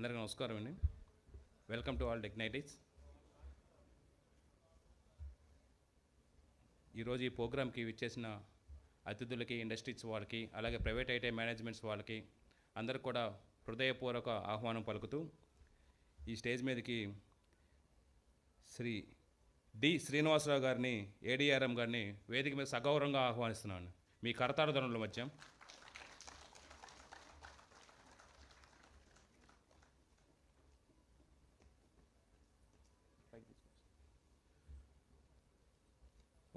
అందరికీ నమస్కారం అండి. వెల్కమ్ టు ఆల్ టెక్నైటిక్స్. ఈరోజు ఈ ప్రోగ్రామ్కి విచ్చేసిన అతిథులకి, ఇండస్ట్రీస్ వాళ్ళకి, అలాగే ప్రైవేట్ ఐటీ మేనేజ్మెంట్స్ వాళ్ళకి అందరికి కూడా హృదయపూర్వక ఆహ్వానం పలుకుతూ ఈ స్టేజ్ మీదకి శ్రీ డి శ్రీనివాసరావు గారిని, ఏడిఆర్ఎం గారిని వేదిక మీద సగౌరవంగా ఆహ్వానిస్తున్నాను. మీ కరతాళ ధ్వనుల మధ్య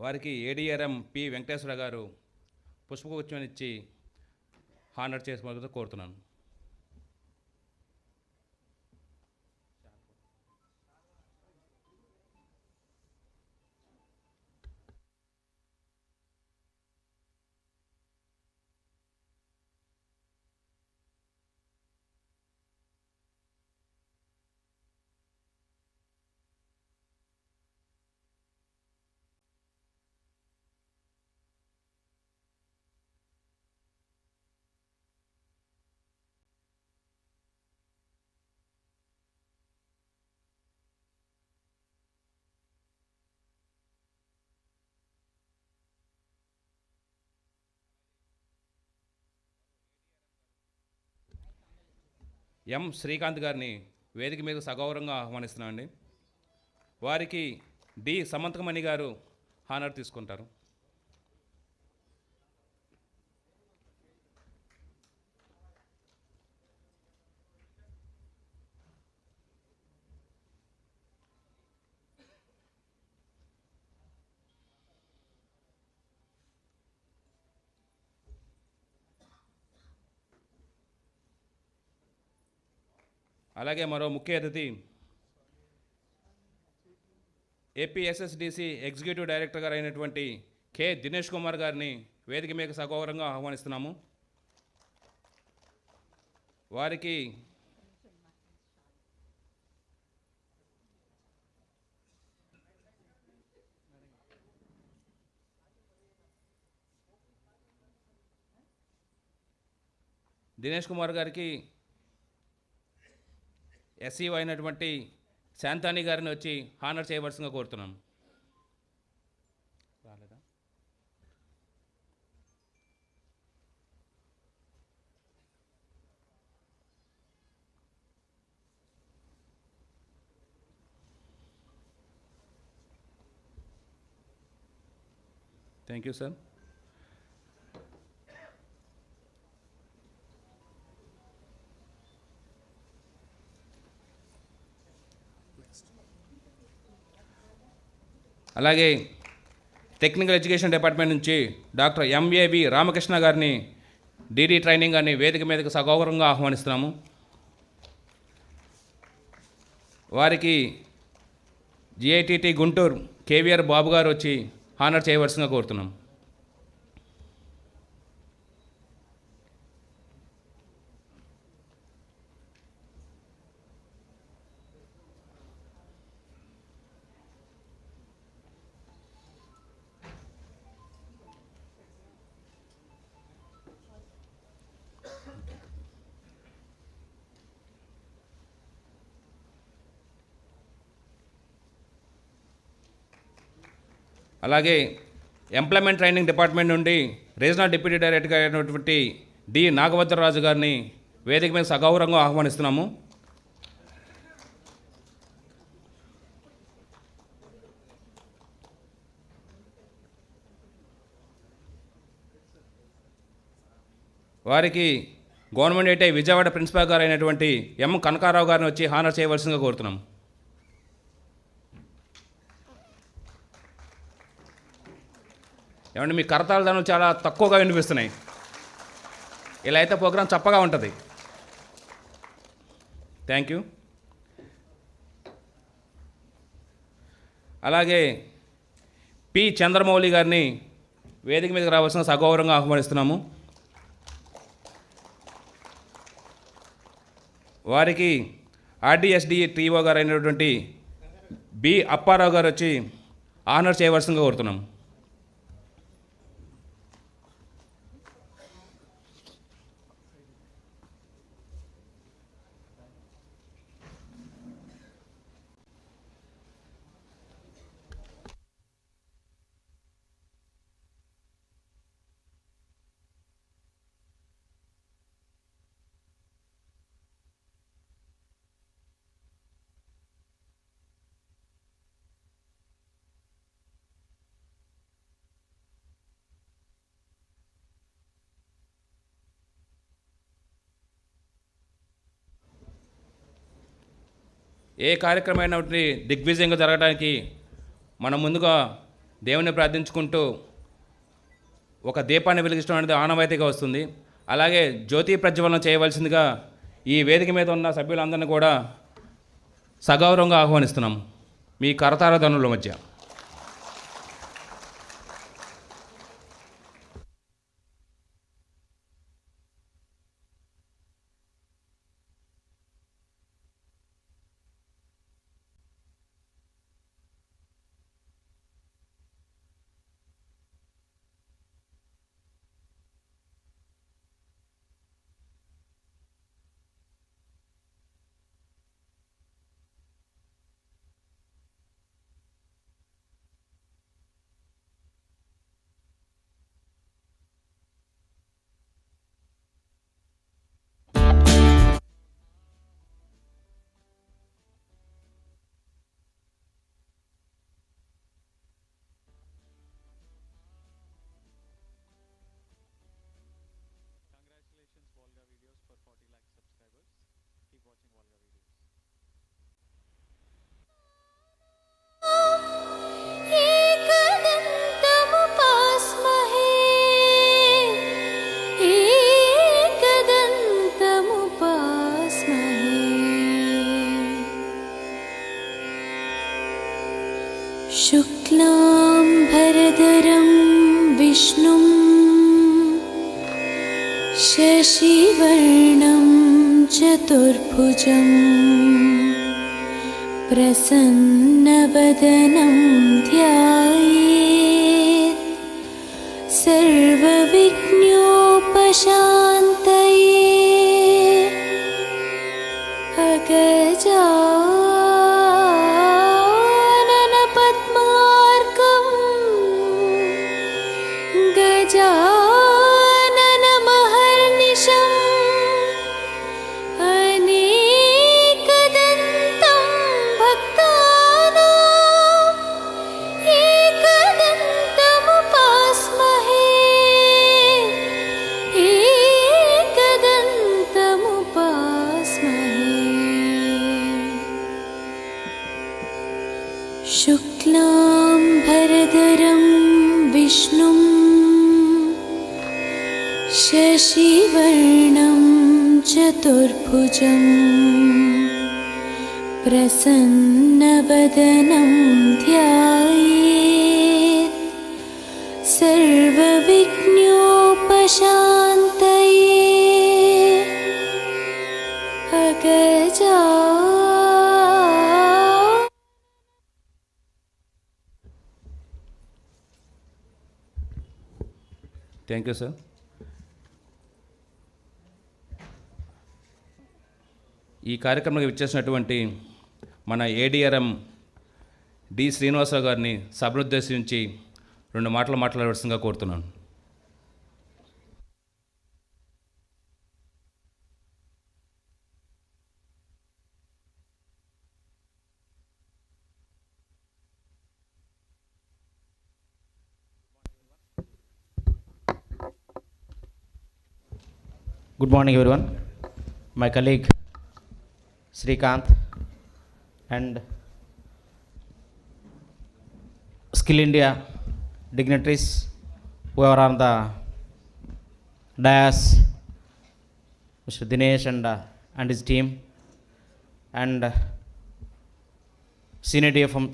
వారికి ఏడిఆర్ఎం పి వెంకటేశ్వర గారు పుష్పగుచ్చం ఇచ్చి హానర్ చేసుకోవాలని కోరుతున్నాను. ఎం శ్రీకాంత్ గారిని వేదిక మీద సగౌరవంగా ఆహ్వానిస్తున్నామండి. వారికి డి సమంతకమణి గారు హానర్ తీసుకుంటారు. అలాగే మరో ముఖ్య అతిథి ఏపీఎస్ఎస్డిసి ఎగ్జిక్యూటివ్ డైరెక్టర్ గారు అయినటువంటి కె దినేష్ కుమార్ గారిని వేదిక మీద సగౌరవంగా ఆహ్వానిస్తున్నాము. వారికి దినేష్ కుమార్ గారికి ఎస్ఈఓ అయినటువంటి శాంతాని గారిని వచ్చి హానర్ చేయవలసిందిగా కోరుతున్నాను. రాలేదా? Thank you sir. అలాగే టెక్నికల్ ఎడ్యుకేషన్ డిపార్ట్మెంట్ నుంచి డాక్టర్ ఎంఏవి రామకృష్ణ గారిని, డీడీ ట్రైనింగ్ గారిని వేదిక మీదకి సగౌరవంగా ఆహ్వానిస్తున్నాము. వారికి జిఐటిటి గుంటూరు కేవీఆర్ బాబు గారు వచ్చి హానర్ చేయవలసిందిగా కోరుతున్నాం. అలాగే ఎంప్లాయ్మెంట్ ట్రైనింగ్ డిపార్ట్మెంట్ నుండి రీజనల్ డిప్యూటీ డైరెక్టర్ అయినటువంటి డి నాగభద్రరాజు గారిని వేదిక మీద సగౌరవంగా ఆహ్వానిస్తున్నాము. వారికి గవర్నమెంట్ ఐటీ విజయవాడ ప్రిన్సిపాల్ గారు అయినటువంటి ఎం కనకారావు గారిని వచ్చి హానర్ చేయవలసిందిగా కోరుతున్నాం. ఏమంటే మీ కరతాళ ధ్వనులు చాలా తక్కువగా వినిపిస్తున్నాయి. ఇలా అయితే ప్రోగ్రాం చప్పగా ఉంటుంది. Thank you. అలాగే పి చంద్రమౌళి గారిని వేదిక మీదకి రావాల్సిన సగౌరవంగా ఆహ్వానిస్తున్నాము. వారికి RDSDE టీఓ గారు అయినటువంటి బి అప్పారావు గారు వచ్చి ఆనర్ చేయవలసిందిగా కోరుతున్నాం. ఏ కార్యక్రమం దిగ్విజయంగా జరగడానికి మనం ముందుగా దేవుని ప్రార్థించుకుంటూ ఒక దీపాన్ని వెలిగించడం అనేది ఆనవాయితీగా వస్తుంది. అలాగే జ్యోతి ప్రజ్వలన చేయవలసిందిగా ఈ వేదిక మీద ఉన్న సభ్యులందరినీ కూడా సగౌరవంగా ఆహ్వానిస్తున్నాం మీ కరతాళ ధ్వనుల మధ్య. शुक्लाम्बरधरं विष्णुं शशिवर्णं चतुर्भुजं प्रसन्नवदनं ध्यायेत् सर्वविघ्नोपशान्तये अगजा शुक्लाम्बरधरं विष्णुं शशिवर्णं चतुर्भुजं प्रसन्नवदनं ध्यायेत् सर्वविघ्नोपशान्तये अगजा. Thank you sir. ఈ కార్యక్రమానికి ఇచ్చేసినటువంటి మన ఏడిఆర్ఎం డి శ్రీనివాసరావు గారిని సభనుద్దేశించి 2 మాటలు మాట్లాడవలసిందిగా కోరుతున్నాను. Good morning everyone. My colleague Srikanth and Skill India dignitaries who are on the dais, Mr. Dinesh and his team, and Senior DFM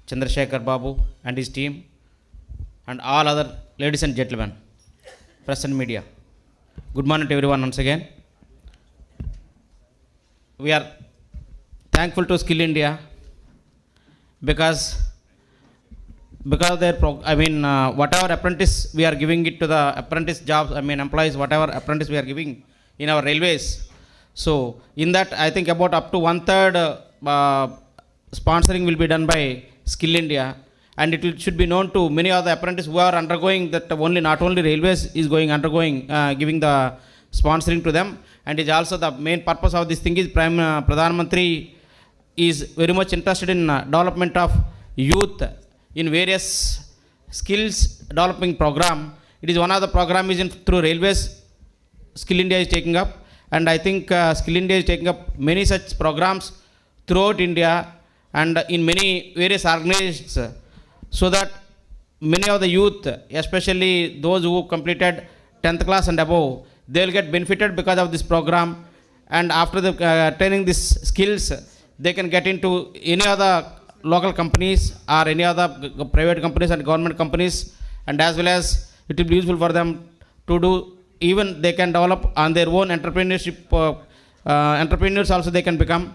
Chandrasekhar Babu and his team, and all other ladies and gentlemen, press and media. Good morning to everyone once again. We are thankful to Skill India because their whatever apprentice we are giving it to the apprentice jobs, employees, whatever apprentice we are giving in our railways. So in that, I think about up to 1/3 sponsoring will be done by Skill India, and should be known to many of the apprentices who are undergoing that. Not only railways is giving the sponsoring to them, and is also the main purpose of this thing is Pradhan Mantri is very much interested in development of youth in various skills developing program. It is one of the program is through railways Skill India is taking up, and I think Skill India is taking up many such programs throughout India and in many various organizations, so that many of the youth, especially those who completed 10th class and above, they will get benefited because of this program. And after the training these skills, they can get into any other local companies or any other private companies and government companies, and as well as it will be useful for them to do, even they can develop on their own entrepreneurship, entrepreneurs also they can become.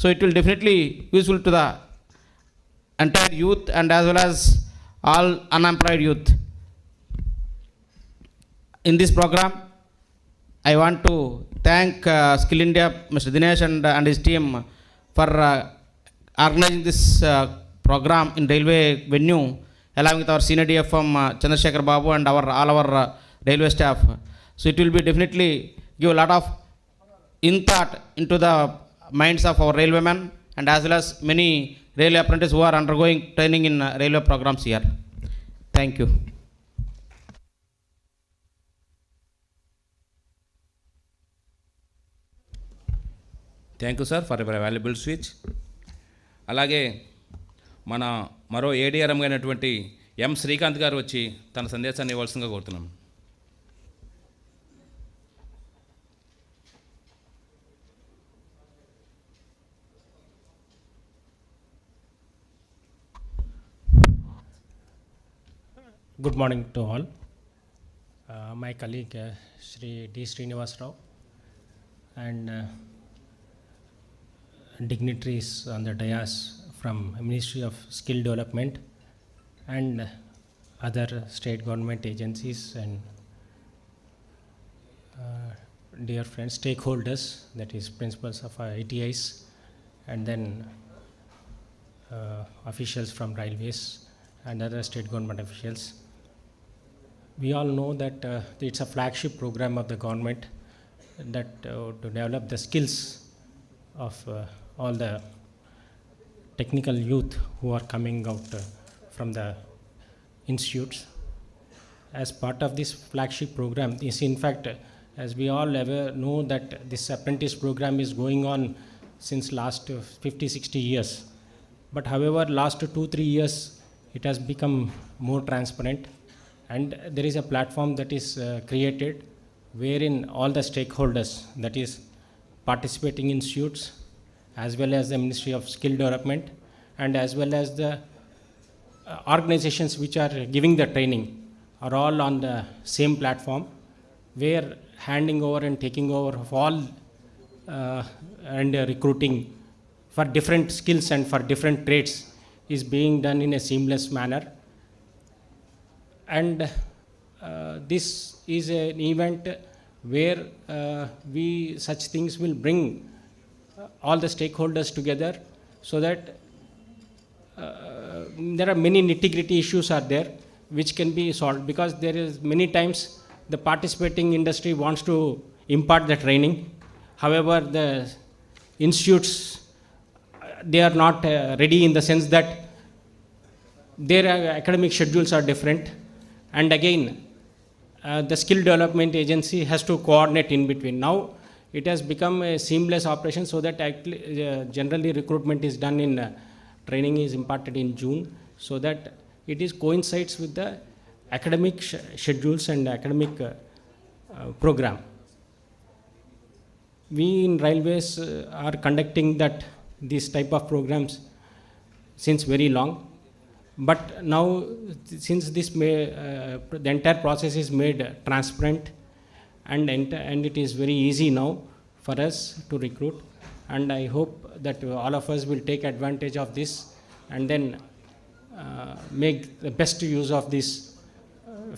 So it will definitely useful to the entire youth and as well as all unemployed youth. In this program, I want to thank Skill India, Mr. Dinesh and his team for organizing this program in railway venue, along with our senior DFM Chandrasekhar Babu and all our railway staff. So it will be definitely give a lot of in thought into the minds of our railwaymen and as well as many railway apprentices who are undergoing training in railway programs here. Thank you. Thank you sir for ever valuable speech. అలాగే మన మరో ADRM అయినటువంటి ఎం శ్రీకాంత్ గారు వచ్చి తన సందేశాన్ని ఇవ్వాల్సిందిగా కోరుతున్నాం. Good morning to all. My colleague Shri D. Srinivas Rao and dignitaries on the dais from Ministry of Skill Development and other state government agencies and dear friends, stakeholders, that is principals of ITIs and then officials from railways and other state government officials. We all know that it's a flagship program of the government that to develop the skills of all the technical youth who are coming out from the institutes. As part of this flagship program is, in fact, as we all ever know, that this apprentice program is going on since last 50-60 years. But however, last 2-3 years it has become more transparent, and there is a platform that is created wherein all the stakeholders, that is participating institutes as well as the Ministry of Skill Development and as well as the organizations which are giving the training, are all on the same platform, where handing over and taking over of all and recruiting for different skills and for different trades is being done in a seamless manner. And this is an event where such things will bring all the stakeholders together, so that there are many nitty-gritty issues are there which can be solved, because there is many times the participating industry wants to impart the training. However, the institutes, they are not ready, in the sense that their academic schedules are different, and again the skill development agency has to coordinate in between. Now it has become a seamless operation, so that actually, generally recruitment is done in training is imparted in June, so that it is coincides with the academic schedules and academic program. We in railways are conducting these type of programs since very long, but now since this the entire process is made transparent, and it is very easy now for us to recruit, and I hope that all of us will take advantage of this and then make the best use of this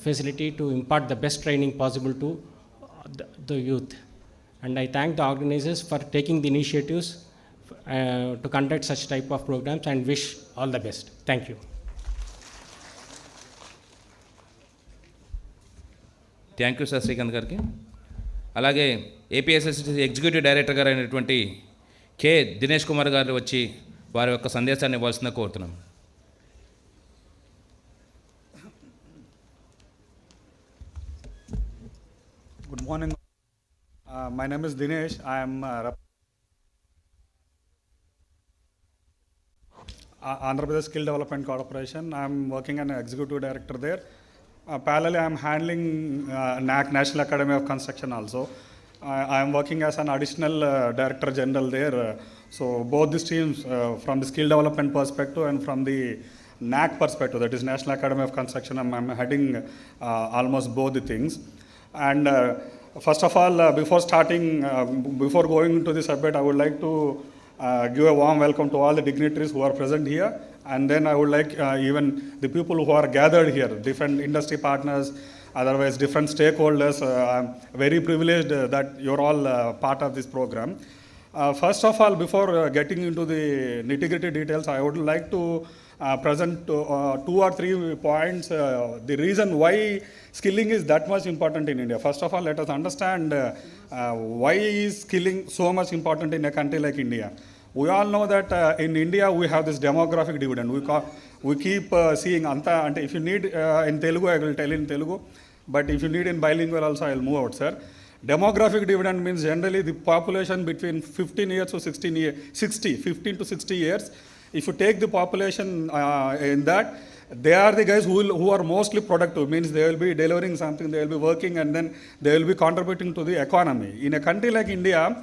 facility to impart the best training possible to the youth. And I thank the organizers for taking the initiatives to conduct such type of programs, and wish all the best. Thank you. Thank you sir Srikanth గారికి. అలాగే APSSC executive director గారు అయినటువంటి K Dinesh Kumar గారు వచ్చి వారి యొక్క సందేశాన్ని ఇవ్వాల్సిందిగా కోరుతున్నాం. Good morning. My name is Dinesh. I am Andhra Pradesh Skill Development Corporation. I'm working as an executive director there. Parallelly, I'm handling NAAC, National Academy of Construction also. I am working as an additional Director General there. So both the streams, from the skill development perspective and from the NAAC perspective, that is National Academy of Construction, I'm heading almost both the things. And first of all, before going into the subject, I would like to give a warm welcome to all the dignitaries who are present here. And then I would like even the people who are gathered here, different industry partners, otherwise different stakeholders. I'm very privileged that you're all part of this program. First of all, before getting into the nitty-gritty details, I would like to present 2 or 3 points, the reason why skilling is that much important in India. First of all, let us understand why is skilling so much important in a country like India. We all know that in India we have this demographic dividend. We keep seeing anta, and if you need in Telugu, I will tell in Telugu, but if you need in bilingual also, I will move out, sir. Demographic dividend means generally the population between 15 years to 15 to 60 years. If you take the population in that, they are the guys who are mostly productive, means they will be delivering something, they will be working, and then they will be contributing to the economy. In a country like India,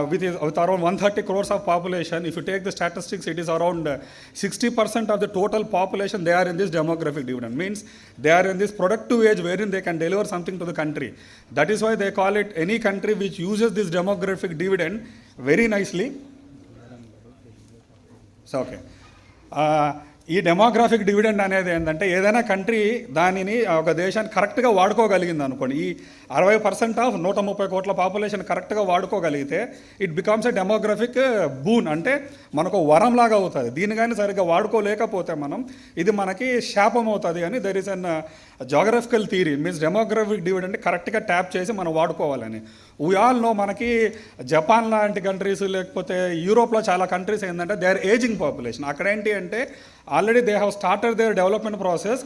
with around 130 crores of population, if you take the statistics, it is around 60% of the total population, they are in this demographic dividend. Means they are in this productive age wherein they can deliver something to the country. That is why they call it any country which uses this demographic dividend very nicely. So okay, ఈ demographic dividend అనేది ఏంటంటే ఏదైనా country దానిని ఒక దేశాన్ని కరెక్ట్గా వాడుకోగలిగింది అనుకోండి, ఈ 60% ఆఫ్ 130 కోట్ల పాపులేషన్ కరెక్ట్గా వాడుకోగలిగితే it becomes a demographic boon, అంటే మనకు వరంలాగా అవుతుంది. దీన్ని కానీ సరిగ్గా వాడుకోలేకపోతే మనం, ఇది మనకి శాపం అవుతుంది అని there is an geographical theory. Means demographic dividend కరెక్ట్గా ట్యాప్ చేసి మనం వాడుకోవాలని. వీ ఆల్ నో, మనకి జపాన్ లాంటి కంట్రీస్ లేకపోతే యూరోప్లో చాలా కంట్రీస్ ఏంటంటే దే ఆర్ ఏజింగ్ పాపులేషన్. అక్కడ ఏంటి అంటే already they have started their development process.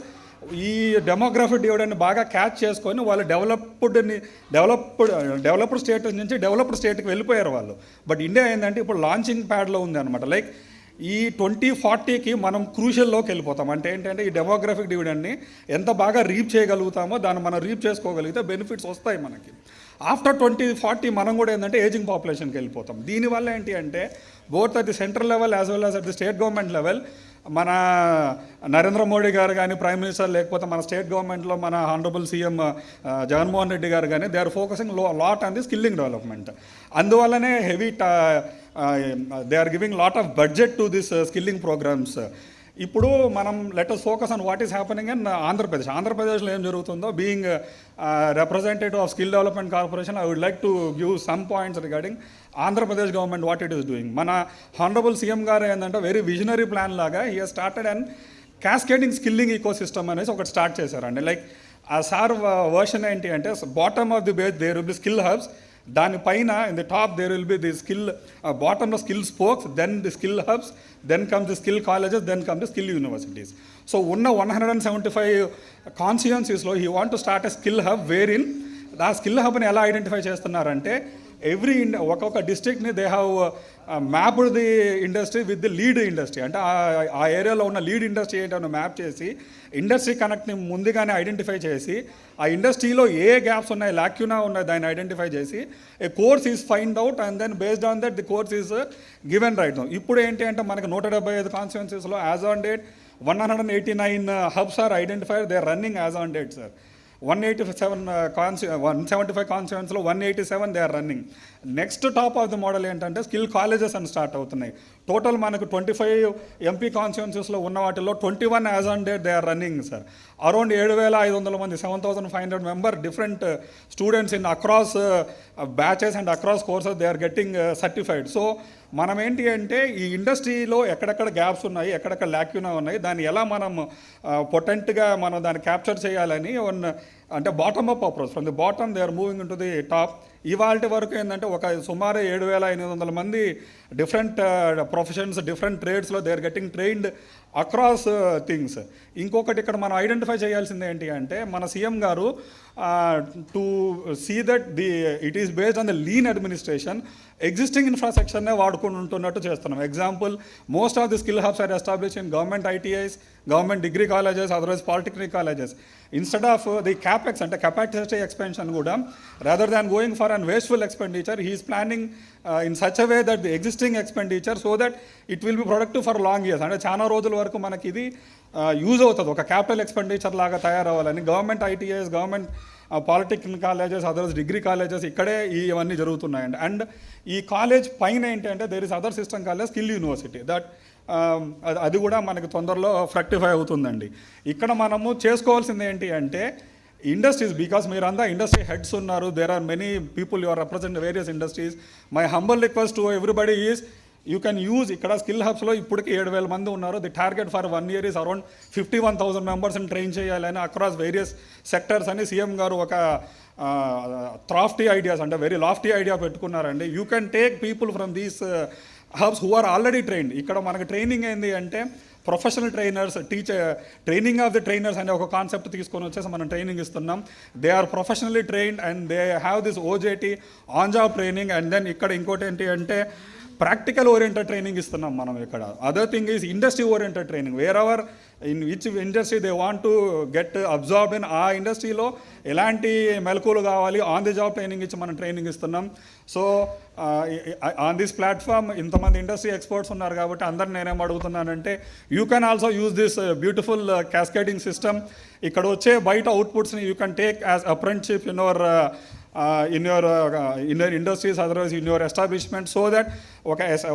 ఈ డెమోగ్రఫిక్ డివిడెండ్ బాగా క్యాచ్ చేసుకొని వాళ్ళు డెవలప్డ్ స్టేటస్ నుంచి డెవలప్డ్ స్టేట్కి వెళ్ళిపోయారు వాళ్ళు. బట్ ఇండియా ఏంటంటే ఇప్పుడు లాంచింగ్ ప్యాడ్లో ఉంది అనమాట. లైక్ ఈ 2040కి మనం క్రూషియల్లోకి వెళ్ళిపోతాం. అంటే ఏంటంటే ఈ డెమోగ్రఫిక్ డివిడెండ్ని ఎంత బాగా రీప్ చేయగలుగుతామో దాన్ని మనం రీప్ చేసుకోగలిగితే బెనిఫిట్స్ వస్తాయి మనకి. ఆఫ్టర్ 2040 మనం కూడా ఏంటంటే ఏజింగ్ పాపులేషన్కి వెళ్ళిపోతాం. దీనివల్ల ఏంటి అంటే both at the central level as well as at the state government level, మన నరేంద్ర మోడీ గారు కానీ ప్రైమ్ మినిస్టర్, లేకపోతే మన స్టేట్ గవర్నమెంట్లో మన హానరబుల్ సీఎం జగన్మోహన్ రెడ్డి గారు కానీ, they are focusing lot on the skilling development. అందువల్లనే heavy they are giving lot of budget to this skilling programs. ఇప్పుడు మనం let us focus on what is happening in Andhra Pradesh. ఆంధ్రప్రదేశ్లో ఏం జరుగుతుందో, being representative of skill development corporation, I would like to give some points regarding Andhra Pradesh government what it is doing. మన honourable CM garu ఏంటంటే very visionary plan లాగా he has started and cascading skilling ecosystem అనేసి ఒకటి start చేశారండి. Like ఆ sir version ఏంటి అంటే, bottom of the base there will be skill hubs, దానిపైన in the top there will be the skill, బాటంలో skill spokes, then the skill hubs, then come the skill colleges, then come the skill universities. So ఉన్న 175 కాన్స్టిట్యుయెన్సీస్లో he want to start a skill hub where in. ఆ స్కిల్ హబ్ని ఎలా identify చేస్తున్నారంటే, ఒక్కొక్క డిస్ట్రిక్ట్ని they have mapped the industry with the lead industry. అంటే ఆ ఏరియాలో ఉన్న లీడ్ ఇండస్ట్రీ ఏంటో మ్యాప్ చేసి ఇండస్ట్రీ కనెక్ట్ని ముందుగానే ఐడెంటిఫై చేసి, ఆ ఇండస్ట్రీలో ఏ గ్యాప్స్ ఉన్నాయి, లాక్యూనా ఉన్నాయి, దాన్ని ఐడెంటిఫై చేసి ఏ course is find out and then based on that the course is given right now. ఇప్పుడు ఏంటి అంటే మనకి 175 కాన్స్టిట్యుయెన్సీస్లో as on date 189 hubs are identified, they are running as on date sir. 175 కాన్స్టిట్యుయెన్సీలో 187 they are running. Next top of the model ఏంటంటే skill colleges అని start అవుతున్నాయి. Total మనకు 25 ఎంపీ కాన్స్టిట్యుయెన్సీస్లో ఉన్న వాటిలో 21 as on date they are running sir. Around 7,500 మంది, 7,500 member different students in across batches and across courses they are getting certified. So మనం ఏంటి అంటే ఈ ఇండస్ట్రీలో ఎక్కడెక్కడ గ్యాప్స్ ఉన్నాయి, ఎక్కడెక్కడ లాక్యూనా ఉన్నాయి, దాన్ని ఎలా మనం పొటెంట్గా మనం దాన్ని క్యాప్చర్ చేయాలని అంటే bottom up approach, from the bottom they are moving into the top. ఇవాళ వరకు ఏంటంటే ఒక సుమారు 7,800 మంది డిఫరెంట్ ప్రొఫెషన్స్, డిఫరెంట్ ట్రేడ్స్లో they are getting trained across things. ఇంకొకటి ఇక్కడ మనం ఐడెంటిఫై చేయాల్సింది ఏంటి అంటే మన సీఎం గారు to see that it is based on the lean administration existing ఇన్ఫ్రాస్ట్రక్చర్నే వాడుకుని ఉంటున్నట్టు చేస్తున్నాం. Example, most of the skill hubs are establish in government ITIs, government degree colleges, otherwise polytechnic colleges. Instead of the capex అంటే capacity expansion కూడా, rather than going for an wasteful expenditure, he is planning in such a way that the existing expenditure so that it will be productive for long years. అంటే చాలా రోజుల వరకు మనకి ఇది use అవుతుంది, ఒక క్యాపిటల్ ఎక్స్పెండిచర్ లాగా తయారవ్వాలని. Government ITIs, government polytechnic colleges, others degree colleges ఇక్కడే ఇవన్నీ జరుగుతున్నాయండి. అండ్ ఈ కాలేజ్ పైన ఏంటంటే there is other system college skill university, that అది కూడా మనకి తొందరలో ఫ్రక్టిఫై అవుతుందండి. ఇక్కడ మనము చేసుకోవాల్సింది ఏంటి అంటే ఇండస్ట్రీస్, బికాస్ మీరంతా ఇండస్ట్రీ హెడ్స్ ఉన్నారు, there are many people you are represent various industries. My humble request to everybody is you can use ఇక్కడ స్కిల్ హబ్స్లో ఇప్పటికి 7,000 మంది ఉన్నారు. The target for 1 year is around 51,000 మెంబర్స్ని ట్రైన్ చేయాలని అక్రాస్ వేరియస్ సెక్టర్స్ అని CM గారు ఒక థ్రాఫ్టీ ఐడియాస్ అంటే వెరీ లాఫ్టీ ఐడియా పెట్టుకున్నారండి. You can take people from these hubs who are already trained. ఇక్కడ మనకి ట్రైనింగ్ ఏంది అంటే professional trainers, training of the trainers అనే ఒక కాన్సెప్ట్ తీసుకొని వచ్చేసి మనం ట్రైనింగ్ ఇస్తున్నాం. They are professionally trained and they have this OJT on job training. And then ఇక్కడ ఇంకోటి ఏంటి అంటే ప్రాక్టికల్ ఓరియంటెడ్ ట్రైనింగ్ ఇస్తున్నాం మనం ఇక్కడ. Other thing is industry oriented training. Wear ever in which industry they want to get absorbed in, ఆ ఇండస్ట్రీలో ఎలాంటి మెలకువలు కావాలి ఆన్ ది జాబ్ ట్రైనింగ్ ఇచ్చి మనం ట్రైనింగ్ ఇస్తున్నాం. సో ఆన్ దిస్ ప్లాట్ఫామ్ ఇంతమంది ఇండస్ట్రీ ఎక్స్పర్ట్స్ ఉన్నారు కాబట్టి అందరిని నేనేం అడుగుతున్నానంటే you can also use this beautiful cascading system. ఇక్కడ వచ్చే బయట అవుట్పుట్స్ని you can take as apprenticeship in your industries, otherwise in your establishment, so that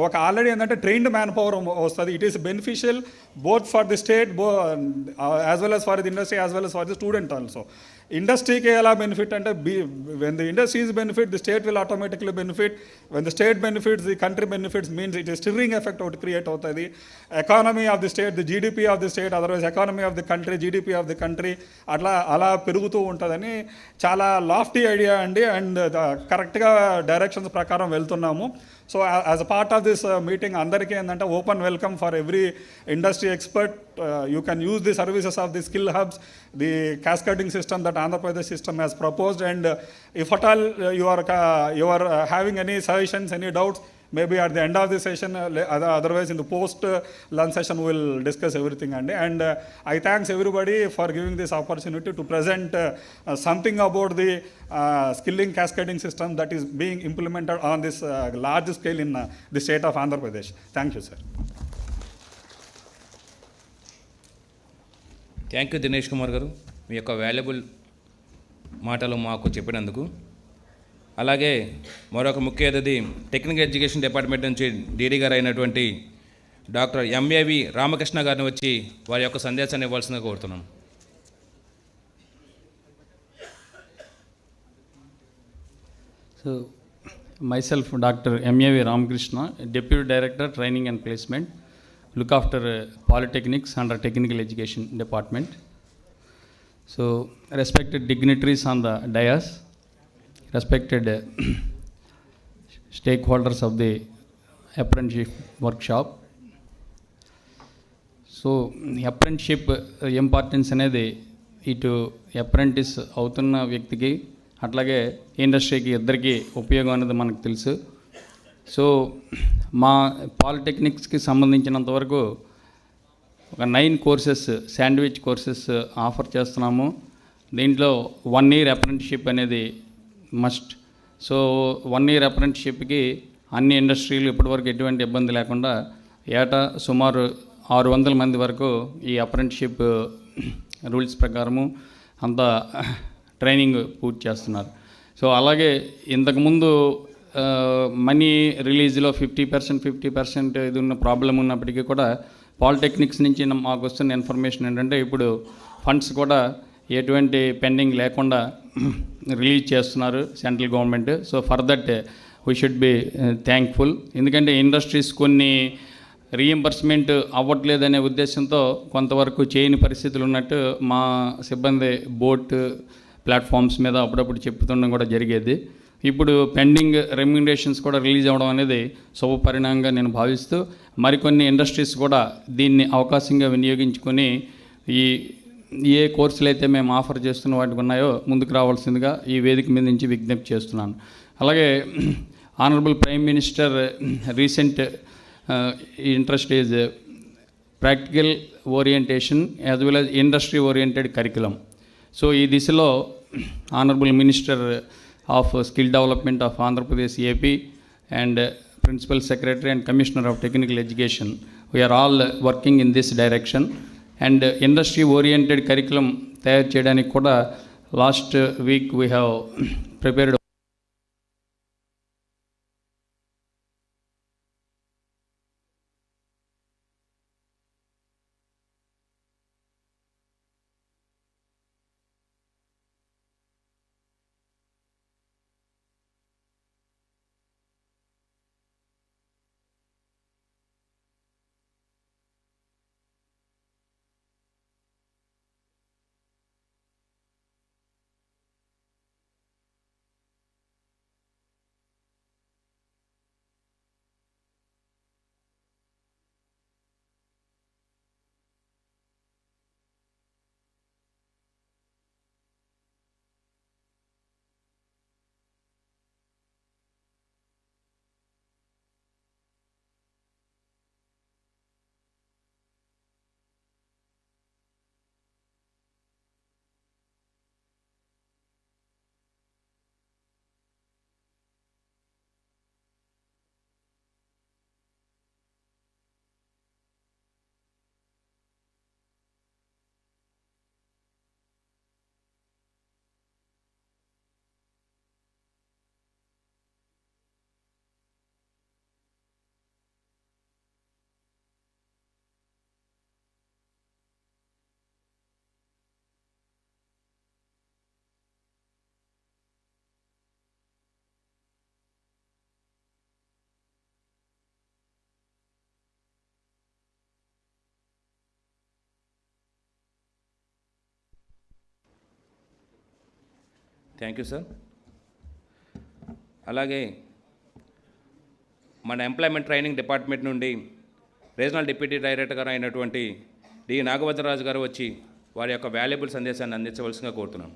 ఒక ఆల్రెడీ ఏంటంటే ట్రైన్డ్ మ్యాన్ పవర్ వస్తుంది. It is beneficial both for the state as well as for the industry as well as for the student also. ఇండస్ట్రీకి ఎలా benefit అంటే when the industries benefit the state will automatically benefit. When the state benefits the country benefits means it is stirring effect ఒకటి create అవుతుంది. Economy of the state, the GDP of the state, otherwise economy of the country, GDP of the country అలా పెరుగుతూ ఉంటుందని చాలా lofty idea అండి. And కరెక్ట్గా directions ప్రకారం వెళ్తున్నాము. So as a part of this meeting అందరికీ ఏంటంటే open welcome for every industry expert. You can use the services of the skill hubs, the cascading system that Andhra Pradesh system has proposed. And if at all you are having any suggestions, any doubts, maybe at the end of the session, otherwise in the post lunch session we will discuss everything. And I thanks everybody for giving this opportunity to present something about the skilling cascading system that is being implemented on this large scale in the state of Andhra Pradesh. Thank you, sir. Thank you Dinesh Kumar గారు, మీ యొక్క valuable మాటలు మాకు చెప్పినందుకు. అలాగే మరొక ముఖ్య అతిథి technical education department నుంచి డీడీ గారు అయినటువంటి డాక్టర్ ఎంఏవి రామకృష్ణ గారిని వచ్చి వారి యొక్క సందేశాన్ని ఇవ్వాల్సిందిగా కోరుతున్నాం. So, myself, Dr. M.A.V. Ramakrishna, Deputy Director, Training and Placement, look after Polytechnics under Technical Education Department. So, respected dignitaries on the dais, respected stakeholders of the apprenticeship workshop. So, apprenticeship importance అనేది ఇటు apprentice అవుతున్న వ్యక్తికి అట్లాగే ఇండస్ట్రీకి ఇద్దరికి ఉపయోగం అనేది మనకు తెలుసు. సో మా పాలిటెక్నిక్స్కి సంబంధించినంతవరకు ఒక 9 కోర్సెస్ శాండ్విచ్ కోర్సెస్ ఆఫర్ చేస్తున్నాము. దీంట్లో 1 year అప్రెంటిస్షిప్ అనేది మస్ట్. సో 1 year అప్రెంటిస్షిప్కి అన్ని ఇండస్ట్రీలు ఇప్పటివరకు ఎటువంటి ఇబ్బంది లేకుండా ఏటా సుమారు 600 మంది వరకు ఈ అప్రెంటిస్షిప్ రూల్స్ ప్రకారము అంతా ట్రైనింగ్ పూర్తి చేస్తున్నారు. సో అలాగే ఇంతకుముందు మనీ రిలీజ్లో 50% ఇది ఉన్న ప్రాబ్లం ఉన్నప్పటికీ కూడా పాలిటెక్నిక్స్ నుంచి మాకు వస్తున్న ఇన్ఫర్మేషన్ ఏంటంటే ఇప్పుడు ఫండ్స్ కూడా ఎటువంటి పెండింగ్ లేకుండా రిలీజ్ చేస్తున్నారు central government. So for that we should be thankful. ఎందుకంటే ఇండస్ట్రీస్ కొన్ని రీఎంబర్స్మెంట్ అవ్వట్లేదనే ఉద్దేశంతో కొంతవరకు చేయని పరిస్థితులు ఉన్నట్టు మా సిబ్బంది బోట్ ప్లాట్ఫామ్స్ మీద అప్పుడప్పుడు చెప్తుండడం కూడా జరిగేది. ఇప్పుడు పెండింగ్ రెమ్యునరేషన్స్ కూడా రిలీజ్ అవ్వడం అనేది శుభ పరిణామంగా నేను భావిస్తూ మరికొన్ని ఇండస్ట్రీస్ కూడా దీన్ని అవకాశంగా వినియోగించుకొని ఏ కోర్సులు అయితే మేము ఆఫర్ చేస్తున్న వాటికి ఉన్నాయో ముందుకు రావాల్సిందిగా ఈ వేదిక మీద నుంచి విజ్ఞప్తి చేస్తున్నాను. అలాగే honourable prime minister recent interest is practical orientation as well as industry oriented curriculum. So ఈ దిశలో honourable minister of Skill Development of Andhra Pradesh AP and Principal Secretary and Commissioner of Technical Education, we are all working in this direction. And industry oriented curriculum తయారు చేయడానికి కూడా last week we have prepared. Thank you sir. అలాగే మన employment training department నుండి regional deputy director గారు అయినటువంటి D నాగభద్రరాజు గారు వచ్చి వారి యొక్క వాల్యుబుల్ సందేశాన్ని అందించవలసిందిగా కోరుతున్నాను.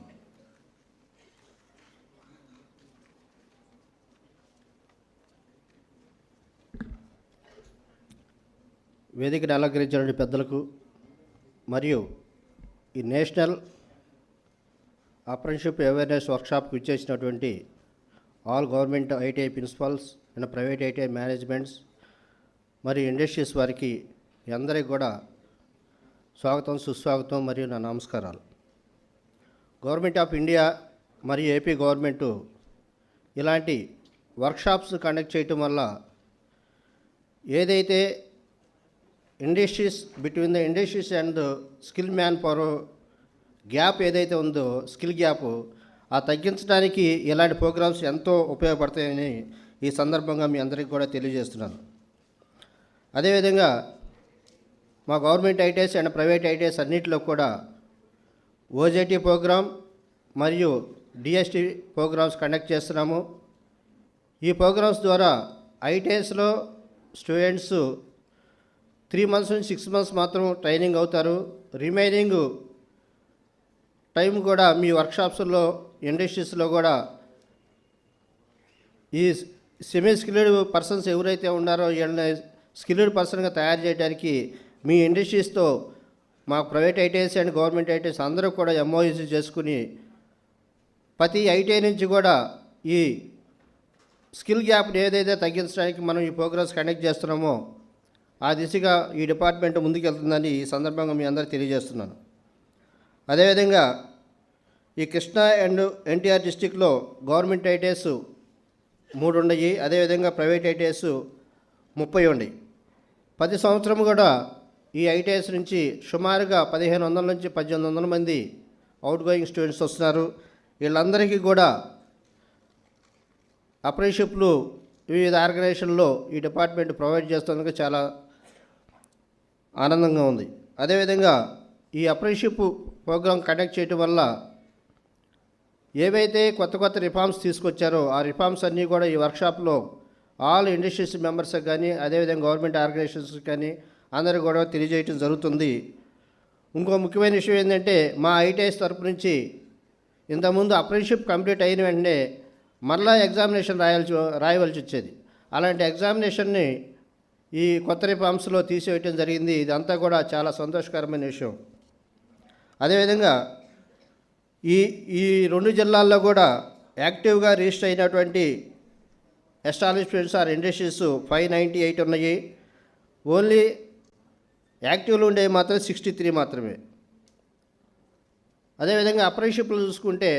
వేదికను అలంకరించిన పెద్దలకు మరియు ఈ నేషనల్ అప్రెంటిస్షిప్ అవేర్నెస్ వర్క్షాప్కి ఇచ్చేసినటువంటి all government ITI principals and private ITI managements మరియు ఇండస్ట్రీస్ వారికి అందరికీ కూడా స్వాగతం, సుస్వాగతం మరియు నా నమస్కారాలు. గవర్నమెంట్ ఆఫ్ ఇండియా మరియు ఏపీ గవర్నమెంటు ఇలాంటి వర్క్షాప్స్ కండక్ట్ చేయటం వల్ల ఏదైతే industries between the industries and skill manpower gap ఏదైతే ఉందో స్కిల్ గ్యాప్ ఆ తగ్గించడానికి ఇలాంటి ప్రోగ్రామ్స్ ఎంతో ఉపయోగపడతాయని ఈ సందర్భంగా మీ అందరికీ కూడా తెలియజేస్తున్నాను. అదేవిధంగా మా government ITIs and private ITIs అన్నింటిలో కూడా ఓజేటీ ప్రోగ్రామ్ మరియు డిఎస్టీ ప్రోగ్రామ్స్ కండక్ట్ చేస్తున్నాము. ఈ ప్రోగ్రామ్స్ ద్వారా ఐటీఐస్లో స్టూడెంట్స్ 3 months నుంచి 6 months మాత్రం ట్రైనింగ్ అవుతారు. రిమైనింగ్ టైం కూడా మీ వర్క్షాప్స్లో ఇండస్ట్రీస్లో కూడా ఈ సెమీ స్కిల్డ్ పర్సన్స్ ఎవరైతే ఉన్నారో వీళ్ళని స్కిల్డ్ పర్సన్గా తయారు చేయడానికి మీ ఇండస్ట్రీస్తో మా private ITIs and government ITIs అందరూ కూడా ఎంఓయూస్ చేసుకుని ప్రతి ఐటీఐ నుంచి కూడా ఈ స్కిల్ గ్యాప్ని ఏదైతే తగ్గించడానికి మనం ఈ ప్రోగ్రామ్స్ కండక్ట్ చేస్తున్నామో ఆ దిశగా ఈ డిపార్ట్మెంట్ ముందుకెళ్తుందని ఈ సందర్భంగా మీ అందరికీ తెలియజేస్తున్నాను. అదేవిధంగా ఈ కృష్ణా అండ్ ఎన్టీఆర్ డిస్టిక్లో గవర్నమెంట్ ఐటీఐస్ 3 ఉన్నాయి. అదేవిధంగా ప్రైవేట్ ఐటీఐస్ 30 ఉన్నాయి. ప్రతి సంవత్సరం కూడా ఈ ఐటీఐస్ నుంచి సుమారుగా 1500 నుంచి 1800 మంది అవుట్ గోయింగ్ స్టూడెంట్స్ వస్తున్నారు. వీళ్ళందరికీ కూడా అప్రెంటిస్షిప్లు వివిధ ఆర్గనైజేషన్లో ఈ డిపార్ట్మెంట్ ప్రొవైడ్ చేస్తున్నందుకు చాలా ఆనందంగా ఉంది. అదేవిధంగా ఈ అప్రెంటిస్షిప్ ప్రోగ్రాం కండక్ట్ చేయటం వల్ల ఏవైతే కొత్త కొత్త రిఫార్మ్స్ తీసుకొచ్చారో ఆ రిఫార్మ్స్ అన్నీ కూడా ఈ వర్క్షాప్లో ఆల్ ఇండస్ట్రీస్ మెంబర్స్కి కానీ అదేవిధంగా గవర్నమెంట్ ఆర్గనైజేషన్స్కి కానీ అందరూ కూడా తెలియజేయటం జరుగుతుంది. ఇంకో ముఖ్యమైన విషయం ఏంటంటే మా ఐటీఐస్ తరపు నుంచి ఇంతకుముందు అప్రెంటిస్షిప్ కంప్లీట్ అయిన వెంటనే మరలా ఎగ్జామినేషన్ రాయవలసి వచ్చేది. అలాంటి ఎగ్జామినేషన్ని ఈ కొత్త రిఫార్మ్స్లో తీసివేయటం జరిగింది. ఇదంతా కూడా చాలా సంతోషకరమైన విషయం. అదేవిధంగా ఈ రెండు జిల్లాల్లో కూడా యాక్టివ్గా రిజిస్టర్ అయినటువంటి ఎస్టాబ్లిష్మెంట్స్ ఆర్ ఇండస్ట్రీస్ 598 ఉన్నాయి. ఓన్లీ యాక్టివ్లో ఉండేవి మాత్రం 63 మాత్రమే. అదేవిధంగా అప్రెంటిస్షిప్లు చూసుకుంటే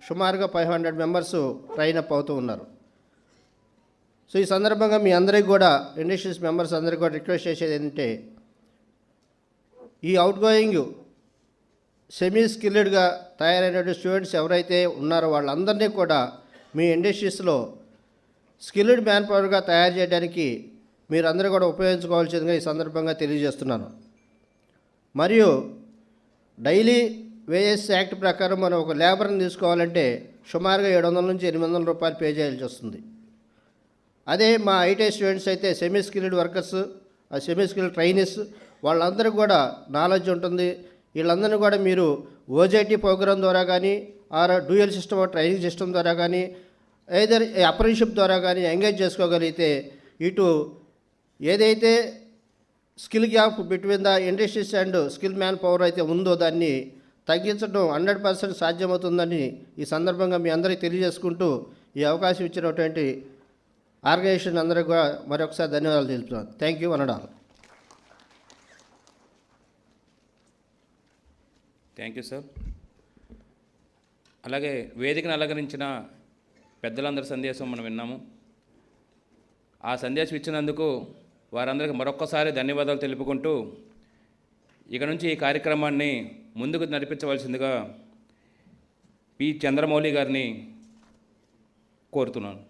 సుమారుగా 500 మెంబర్స్ ట్రైన్ అప్ అవుతూ ఉన్నారు. సో ఈ సందర్భంగా మీ అందరికీ కూడా ఇండస్ట్రీస్ మెంబర్స్ అందరికీ కూడా రిక్వెస్ట్ చేసేది ఏంటంటే ఈ అవుట్ గోయింగ్ సెమీ స్కిల్డ్గా తయారైనటువంటి స్టూడెంట్స్ ఎవరైతే ఉన్నారో వాళ్ళందరినీ కూడా మీ ఇండస్ట్రీస్లో స్కిల్డ్ మ్యాన్ పవర్గా తయారు చేయడానికి మీరందరూ కూడా ఉపయోగించుకోవాల్సిందిగా ఈ సందర్భంగా తెలియజేస్తున్నాను. మరియు డైలీ వేజెస్ యాక్ట్ ప్రకారం మనం ఒక లేబర్ని తీసుకోవాలంటే సుమారుగా 700 నుంచి 800 రూపాయలు పే చేయాల్సి వస్తుంది. అదే మా ఐటీ స్టూడెంట్స్ అయితే సెమీ స్కిల్డ్ వర్కర్స్, ఆ సెమీ స్కిల్డ్ ట్రైనీస్ వాళ్ళందరూ కూడా నాలెడ్జ్ ఉంటుంది. వీళ్ళందరినీ కూడా మీరు ఓజైటీ ప్రోగ్రాం ద్వారా కానీ or dual system training system ద్వారా కానీ ఏదైనా అప్రెంటిస్షిప్ ద్వారా కానీ ఎంగేజ్ చేసుకోగలిగితే ఇటు ఏదైతే skill gap between the industries and skill man power అయితే ఉందో దాన్ని తగ్గించడం 100% సాధ్యమవుతుందని ఈ సందర్భంగా మీ అందరికీ తెలియజేసుకుంటూ ఈ అవకాశం ఇచ్చినటువంటి ఆర్గనైజేషన్ అందరికీ కూడా మరొకసారి ధన్యవాదాలు తెలుపుతున్నాను. థ్యాంక్ యూ అనడాలి. Thank you sir. అలాగే వేదికను అలంకరించిన పెద్దలందరి సందేశం మనం విన్నాము. ఆ సందేశం ఇచ్చినందుకు వారందరికీ మరొక్కసారి ధన్యవాదాలు తెలుపుకుంటూ ఇక నుంచి ఈ కార్యక్రమాన్ని ముందుకు నడిపించవలసిందిగా పి చంద్రమౌళి గారిని కోరుతున్నాను.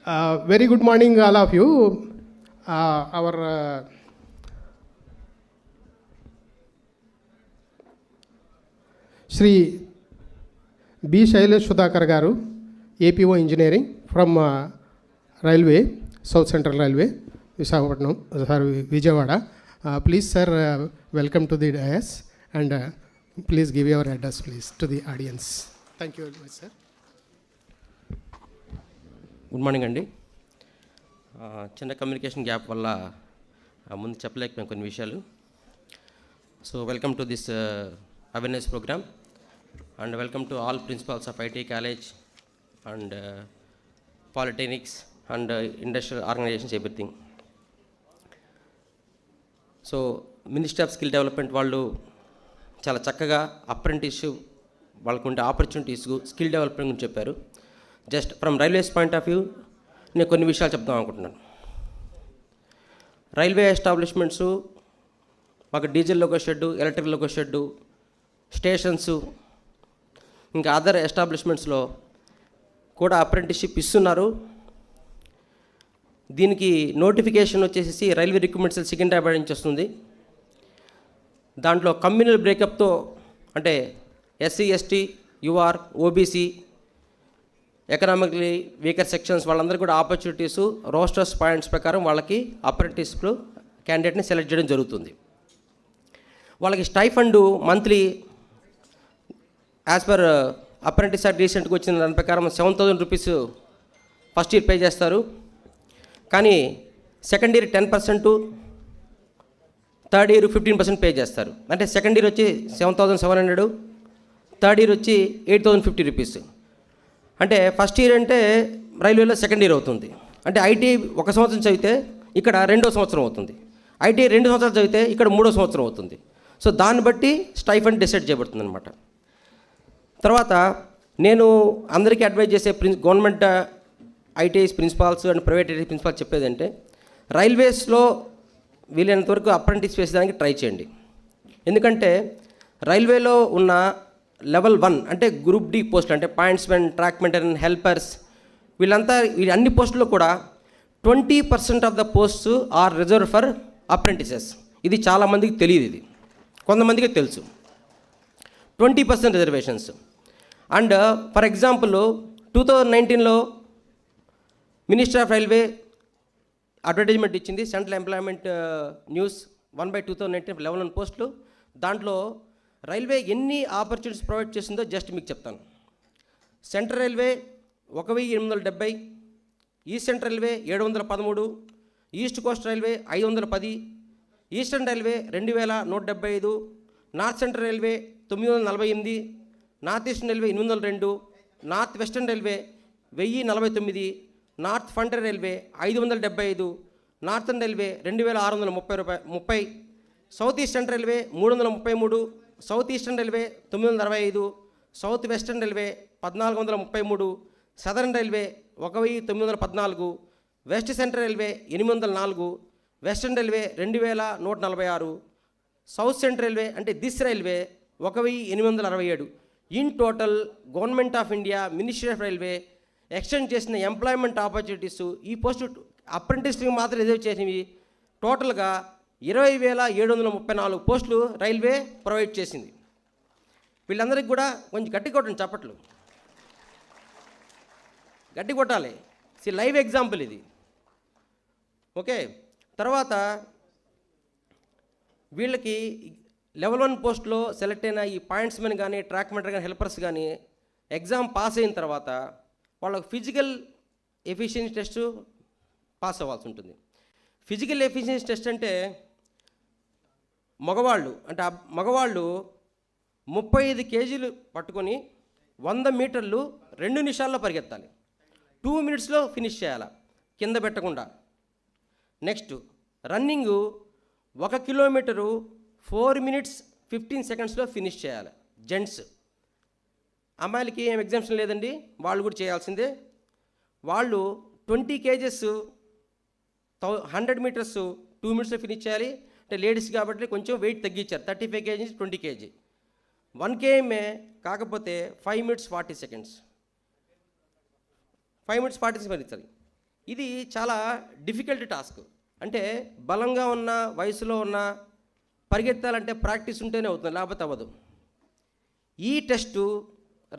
Very good morning, all of you. Our Shri B. Shailesh Sudhakar Garu, APO Engineering from Railway, South Central Railway, Vijayawada. Please, sir, welcome to the dais, and please give your address, please, to the audience. Thank you very much, sir. Good morning అండి. చిన్న communication gap వల్ల ముందు చెప్పలేకపోయాం కొన్ని విషయాలు. So welcome to this awareness programme and welcome to all principals of IT college and polytechnics and industrial organisations everything. So ministry of skill development వాళ్ళు చాలా చక్కగా అప్రెంటిస్షిప్ వాళ్ళకు ఉండే ఆపర్చునిటీస్ స్కిల్ డెవలప్మెంట్ గురించి చెప్పారు. Just from railways point of view నేను కొన్ని విషయాలు చెప్దాం అనుకుంటున్నాను. రైల్వే ఎస్టాబ్లిష్మెంట్స్ మాకు డీజిల్లో ఒక షెడ్డు, ఎలక్ట్రికల్లో ఒక షెడ్డు, స్టేషన్స్, ఇంకా అదర్ ఎస్టాబ్లిష్మెంట్స్లో కూడా అప్రెంటిస్షిప్ ఇస్తున్నారు. దీనికి నోటిఫికేషన్ వచ్చేసి రైల్వే రిక్రూట్మెంట్ సెల్ సికింద్రాబాద్ నుంచి వస్తుంది. దాంట్లో కమ్యూనల్ బ్రేకప్తో అంటే SC, ST, UR, OBC, economically weaker sections వాళ్ళందరూ కూడా ఆపర్చునిటీసు రోస్టర్స్ పాయింట్స్ ప్రకారం వాళ్ళకి అప్రెంటిస్లు క్యాండిడేట్ని సెలెక్ట్ చేయడం జరుగుతుంది. వాళ్ళకి stipend monthly as per apprentice act రీసెంట్గా వచ్చిన దాని ప్రకారం 7,000 రూపీస్ ఫస్ట్ ఇయర్ పే చేస్తారు. కానీ second year 10%, third year 15% pay చేస్తారు. అంటే సెకండ్ ఇయర్ వచ్చి 7,700, థర్డ్ ఇయర్ వచ్చి 8,050 రూపీస్. అంటే ఫస్ట్ ఇయర్ అంటే రైల్వేలో సెకండ్ ఇయర్ అవుతుంది. అంటే ఐటీ 1 సంవత్సరం చదివితే ఇక్కడ 2వ సంవత్సరం అవుతుంది. ఐటీ 2 సంవత్సరాలు చదివితే ఇక్కడ 3వ సంవత్సరం అవుతుంది. సో దాన్ని బట్టి స్టైఫండ్ డిసైడ్ చేయబడుతుంది అనమాట. తర్వాత నేను అందరికీ అడ్వైజ్ చేసే government ITIs principals and private IT principals చెప్పేది అంటే రైల్వేస్లో వీలైనంత వరకు అప్రెంటిస్ వేసేదానికి ట్రై చేయండి. ఎందుకంటే రైల్వేలో ఉన్న లెవెల్ 1 అంటే గ్రూప్ డి పోస్టులు అంటే పాయింట్స్మెన్, ట్రాక్ మెయింటెనెన్స్, హెల్పర్స్, వీళ్ళ అన్ని పోస్టుల్లో కూడా 20% of the posts are reserve for apprentices. ఇది చాలామందికి తెలియదు, ఇది కొంతమందికి తెలుసు. 20% రిజర్వేషన్స్. అండ్ ఫర్ ఎగ్జాంపుల్ 2019లో మినిస్టర్ ఆఫ్ రైల్వే అడ్వర్టైజ్మెంట్ ఇచ్చింది, సెంట్రల్ ఎంప్లాయ్మెంట్ న్యూస్ 1/2019 11 పోస్టులు. దాంట్లో రైల్వే ఎన్ని ఆపర్చునిటీస్ ప్రొవైడ్ చేసిందో జస్ట్ మీకు చెప్తాను. Central railway 1,870, east central railway 713, east coast railway 510, eastern railway 2,175, north central railway 948, north eastern railway 802, north western railway 1,049, north frontier railway 575, northern railway 2,630, south eastern railway 333, south eastern railway 965, south western railway 1,433, southern railway 1,914, west central railway 804, western railway 2,146, south central railway అంటే this railway 1,867. In total government of India ministry of railway extend చేసిన employment opportunities ఈ post అప్రెంటిస్కి మాత్రం reserve చేసినవి టోటల్గా 20,734 పోస్టులు railway provide చేసింది. వీళ్ళందరికీ కూడా కొంచెం గట్టి కొట్టండి, చప్పట్లు గట్టి కొట్టాలి. లైవ్ ఎగ్జాంపుల్ ఇది. ఓకే, తర్వాత వీళ్ళకి లెవెల్ 1 పోస్ట్లో సెలెక్ట్ అయిన ఈ పాయింట్స్మెన్ కానీ, ట్రాక్ మెయింటర్ కానీ, హెల్పర్స్ కానీ ఎగ్జామ్ పాస్ అయిన తర్వాత వాళ్ళకి ఫిజికల్ ఎఫిషియన్సీ టెస్ట్ పాస్ అవ్వాల్సి ఉంటుంది. ఫిజికల్ ఎఫిషియన్సీ టెస్ట్ అంటే మగవాళ్ళు 35 కేజీలు పట్టుకొని 100 మీటర్లు 2 నిమిషాల్లో పరిగెత్తాలి. 2 మినిట్స్లో ఫినిష్ చేయాలి కింద పెట్టకుండా. నెక్స్ట్ రన్నింగు 1 కిలోమీటరు 4 మినిట్స్ 15 సెకండ్స్లో ఫినిష్ చేయాలి జెంట్స్. అమ్మాయిలకి ఏం ఎగ్జామ్షన్ లేదండి, వాళ్ళు కూడా చేయాల్సిందే. వాళ్ళు 20 కేజెస్ 100 మీటర్స్ 2 మినిట్స్లో ఫినిష్ చేయాలి. అంటే లేడీస్ కాబట్టి కొంచెం వెయిట్ తగ్గించారు, 35 కేజీ 20 కేజీ. 1 km కాకపోతే 5 minutes 40 seconds 5 minutes 40 seconds. ఇది చాలా డిఫికల్ట్ టాస్క్. అంటే బలంగా ఉన్న, వయసులో ఉన్న, పరిగెత్తాలంటే ప్రాక్టీస్ ఉంటేనే అవుతుంది, లేకపోతే అవ్వదు. ఈ టెస్టు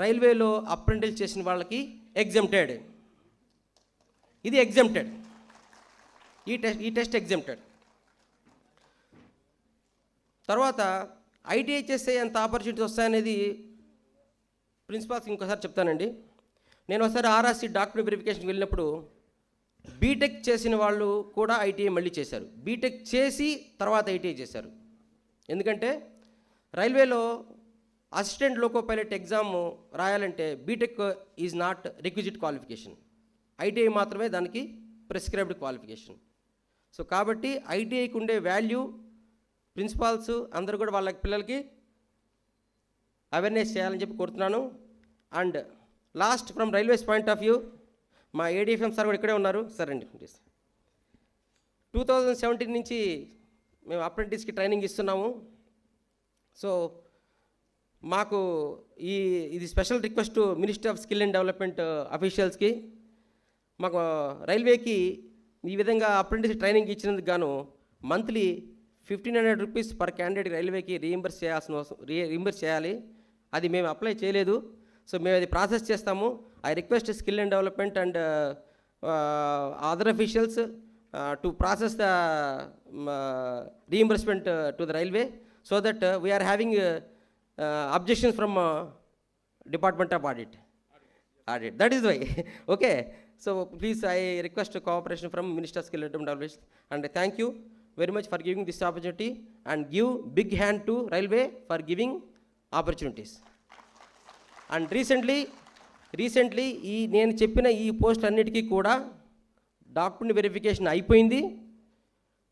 రైల్వేలో అప్రెంటిస్ చేసిన వాళ్ళకి ఎగ్జెంప్టెడ్. ఇది ఎగ్జెంప్టెడ్. ఈ టెస్ట్ ఎగ్జెంప్టెడ్. తర్వాత ఐటీఐ చేస్తే ఎంత ఆపర్చునిటీస్ వస్తాయనేది ప్రిన్సిపాల్స్కి ఇంకోసారి చెప్తానండి. నేను ఒకసారి ఆర్ఆర్సీ డాక్యుమెంట్ వెరిఫికేషన్కి వెళ్ళినప్పుడు బీటెక్ చేసిన వాళ్ళు కూడా ఐటీఐ మళ్ళీ చేశారు. బీటెక్ చేసి తర్వాత ఐటీఐ చేశారు. ఎందుకంటే రైల్వేలో అసిస్టెంట్ లోకో పైలట్ ఎగ్జామ్ రాయాలంటే BTech is not requisite qualification. ITI మాత్రమే దానికి ప్రిస్క్రైబ్డ్ క్వాలిఫికేషన్. సో కాబట్టి ఐటీఐకి ఉండే వాల్యూ ప్రిన్సిపాల్స్ అందరూ కూడా వాళ్ళ పిల్లలకి అవేర్నెస్ చేయాలని చెప్పి కోరుతున్నాను. And last from railways point of view, మా ఏడీఎఫ్ఎం సార్ కూడా ఇక్కడే ఉన్నారు. సరే అండి, ప్లీజ్. 2017 నుంచి మేము అప్రెంటిస్కి ట్రైనింగ్ ఇస్తున్నాము. సో మాకు ఇది special request ministry of skill and development అఫీషియల్స్కి, మాకు రైల్వేకి ఈ విధంగా అప్రెంటిస్ ట్రైనింగ్ ఇచ్చినందుకు గాను మంత్లీ 1,500 రూపీస్ పర్ క్యాండిడేట్ రైల్వేకి రీయింబర్స్ చేయాలి. అది మేము అప్లై చేయలేదు. సో మేము అది ప్రాసెస్ చేస్తాము. I request skill and development and other officials to process the reimbursement to the railway so that we are having objections from department of audit. That is why. Okay. So please, I request cooperation from Minister of Skill and Development, and I thank you very much for giving this opportunity, and give big hand to Railway for giving opportunities. And recently ఈ నేను చెప్పిన ఈ post అన్నిటికీ కూడా document verification అయిపోయింది,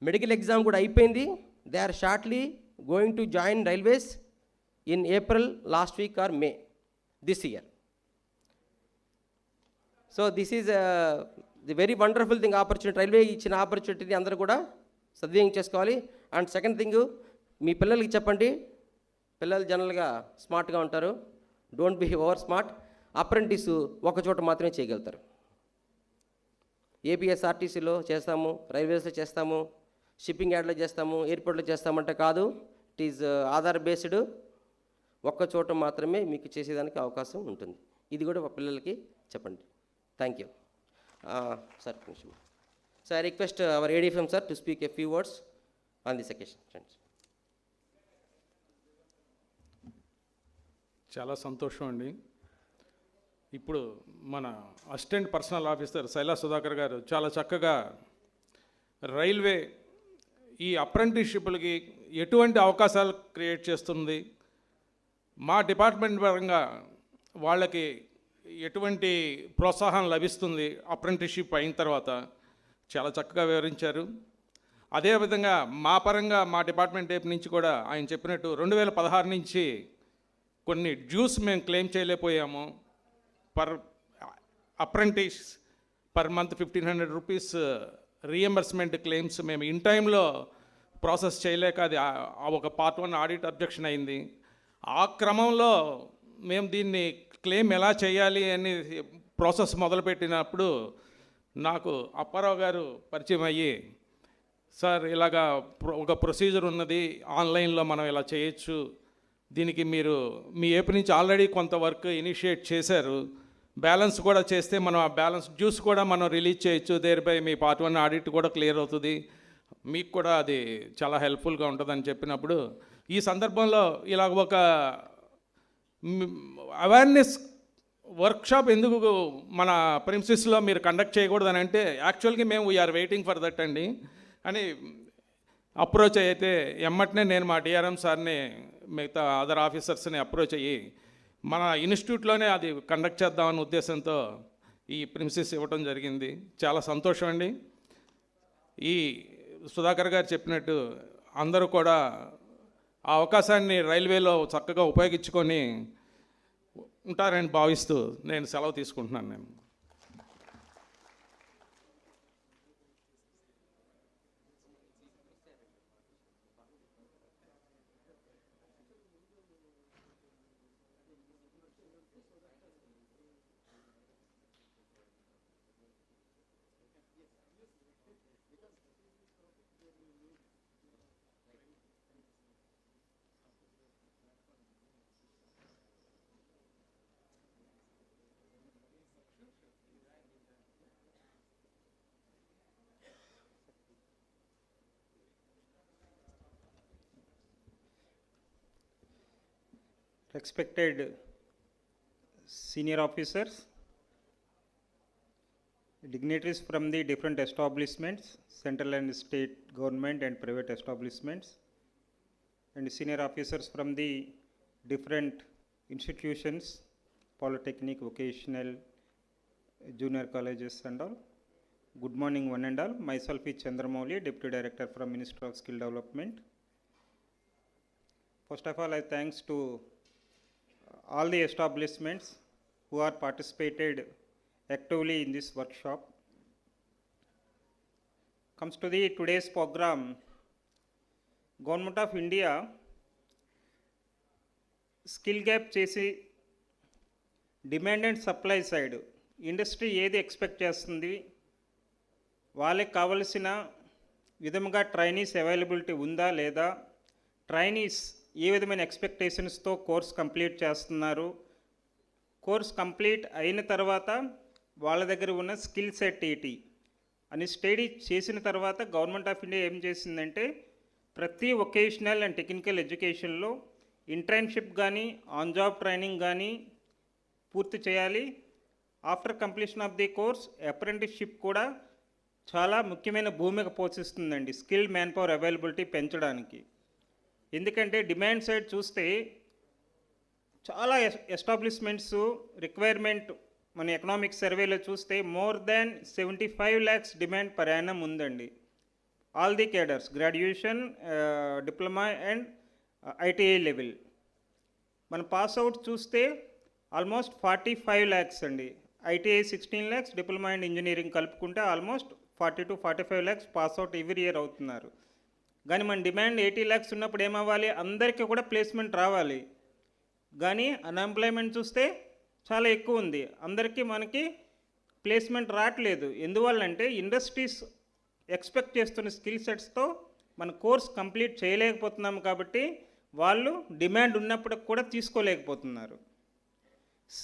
medical exam కూడా అయిపోయింది. They are shortly going to join railways in April last week or May this year. So this is the very wonderful thing, opportunity. Railway ఇచ్చిన ఆపర్చునిటీని అందరూ కూడా సద్వినియోగం చేసుకోవాలి. అండ్ సెకండ్ థింగ్, మీ పిల్లలకి చెప్పండి, పిల్లలు జనరల్గా స్మార్ట్గా ఉంటారు, don't be over smart. Apprentice ఒక చోట మాత్రమే చేయగలుగుతారు. ఏపీఎస్ఆర్టీసీలో చేస్తాము, రైల్వేస్లో చేస్తాము, షిప్పింగ్ యార్డ్లో చేస్తాము, ఎయిర్పోర్ట్లో చేస్తామంటే కాదు. It is Aadhaar based. ఒక్క చోట మాత్రమే మీకు చేసేదానికి అవకాశం ఉంటుంది. ఇది కూడా పిల్లలకి చెప్పండి. Thank you sir. So I request our ADFM sir to speak a few words on this occasion. Friends, చాలా సంతోషం అండి. ఇప్పుడు మన assistant personal officer Shaila Sudhakar గారు చాలా చక్కగా రైల్వే ఈ అప్రెంటిస్షిప్లకి ఎటువంటి అవకాశాలు క్రియేట్ చేస్తుంది, మా డిపార్ట్మెంట్ పరంగా వాళ్ళకి ఎటువంటి ప్రోత్సాహం లభిస్తుంది అప్రెంటిస్షిప్ అయిన తర్వాత చాలా చక్కగా వివరించారు. అదేవిధంగా మా పరంగా మా డిపార్ట్మెంట్ వైపు నుంచి కూడా ఆయన చెప్పినట్టు 2016 నుంచి కొన్ని డ్యూస్ మేము క్లెయిమ్ చేయలేకపోయాము. Per apprentice per month 1,500 rupees reimbursement claims మేము ఇన్ టైంలో ప్రాసెస్ చేయలేక అది ఒక పార్ట్ 1 ఆడిట్ అబ్జెక్షన్ అయింది. ఆ క్రమంలో మేము దీన్ని క్లెయిమ్ ఎలా చేయాలి అని ప్రాసెస్ మొదలుపెట్టినప్పుడు నాకు అప్పారావు గారు పరిచయం అయ్యి, సార్ ఇలాగా ఒక ప్రొసీజర్ ఉన్నది, ఆన్లైన్లో మనం ఇలా చేయొచ్చు, దీనికి మీరు మీ ఏపీ నుంచి ఆల్రెడీ కొంత వర్క్ ఇనిషియేట్ చేశారు, బ్యాలెన్స్ కూడా చేస్తే మనం ఆ బ్యాలెన్స్ డ్యూస్ కూడా మనం రిలీజ్ చేయొచ్చు, దేనిపై మీ పార్ట్ 1 ఆడిట్ కూడా క్లియర్ అవుతుంది, మీకు కూడా అది చాలా హెల్ప్ఫుల్గా ఉంటుందని చెప్పినప్పుడు ఈ సందర్భంలో ఇలా ఒక అవేర్నెస్ వర్క్షాప్ ఎందుకు మన ప్రిన్సిస్లో మీరు కండక్ట్ చేయకూడదని అంటే, యాక్చువల్గా మేము వీఆర్ వెయిటింగ్ ఫర్ దట్ అండి అని అప్రోచ్ అయితే ఎమ్మటనే నేను మా డిఆర్ఎం సార్ని మిగతా అదర్ ఆఫీసర్స్ని అప్రోచ్ అయ్యి మన ఇన్స్టిట్యూట్లోనే అది కండక్ట్ చేద్దామన్న ఉద్దేశంతో ఈ ప్రిన్సిస్ ఇవ్వటం జరిగింది. చాలా సంతోషం అండి. ఈ సుధాకర్ గారు చెప్పినట్టు అందరూ కూడా ఆ అవకాశాన్ని రైల్వేలో చక్కగా ఉపయోగించుకొని ఉంటారని భావిస్తూ నేను సెలవు తీసుకుంటున్నాను. నేను respected senior officers, dignitaries from the different establishments, central and state government and private establishments, and senior officers from the different institutions, polytechnic, vocational, junior colleges and all. Good morning one and all. Myself is Chandramouli, Deputy Director from Ministry of Skill Development. First of all, I thanks to all the establishments who are participated actively in this workshop. Comes to the today's program, Government of India skill gap చేసి demand and supply side industry ఏది expect చేస్తుంది, వాళ్ళకి కావలసిన విధముగా trainees availability ఉందా లేదా, trainees ఏ విధమైన ఎక్స్పెక్టేషన్స్తో course complete చేస్తున్నారు, కోర్స్ కంప్లీట్ అయిన తర్వాత వాళ్ళ దగ్గర ఉన్న స్కిల్ సెట్ ఏంటి అని స్టడీ చేసిన తర్వాత గవర్నమెంట్ ఆఫ్ ఇండియా ఏం చేసిందంటే ప్రతి వొకేషనల్ అండ్ టెక్నికల్ ఎడ్యుకేషన్లో ఇంటర్న్షిప్ కానీ ఆన్ జాబ్ ట్రైనింగ్ కానీ పూర్తి చేయాలి. After completion of the course apprenticeship కూడా చాలా ముఖ్యమైన భూమిక పోషిస్తుందండి స్కిల్ మ్యాన్ పవర్ అవైలబిలిటీ పెంచడానికి. ఎందుకంటే డిమాండ్ సైడ్ చూస్తే చాలా ఎస్టాబ్లిష్మెంట్స్ రిక్వైర్మెంట్ మన ఎకనామిక్ సర్వేలో చూస్తే more than 75 lakhs demand per annum ఉందండి. All the cadres, graduation, diploma and ITI level. మన పాస్ అవుట్ చూస్తే ఆల్మోస్ట్ 45 lakhs అండి. ITI 16 lakhs, diploma and engineering కలుపుకుంటే almost 40 to 45 lakhs pass out every year అవుతున్నారు. కానీ మన డిమాండ్ 80 lakhs ఉన్నప్పుడు ఏమవ్వాలి, అందరికీ కూడా ప్లేస్మెంట్ రావాలి. కానీ అన్ఎంప్లాయ్మెంట్ చూస్తే చాలా ఎక్కువ ఉంది, అందరికీ మనకి ప్లేస్మెంట్ రావట్లేదు. ఎందువల్లంటే ఇండస్ట్రీస్ ఎక్స్పెక్ట్ చేస్తున్న స్కిల్ సెట్స్తో మన కోర్స్ కంప్లీట్ చేయలేకపోతున్నాము కాబట్టి వాళ్ళు డిమాండ్ ఉన్నప్పుడు కూడా తీసుకోలేకపోతున్నారు.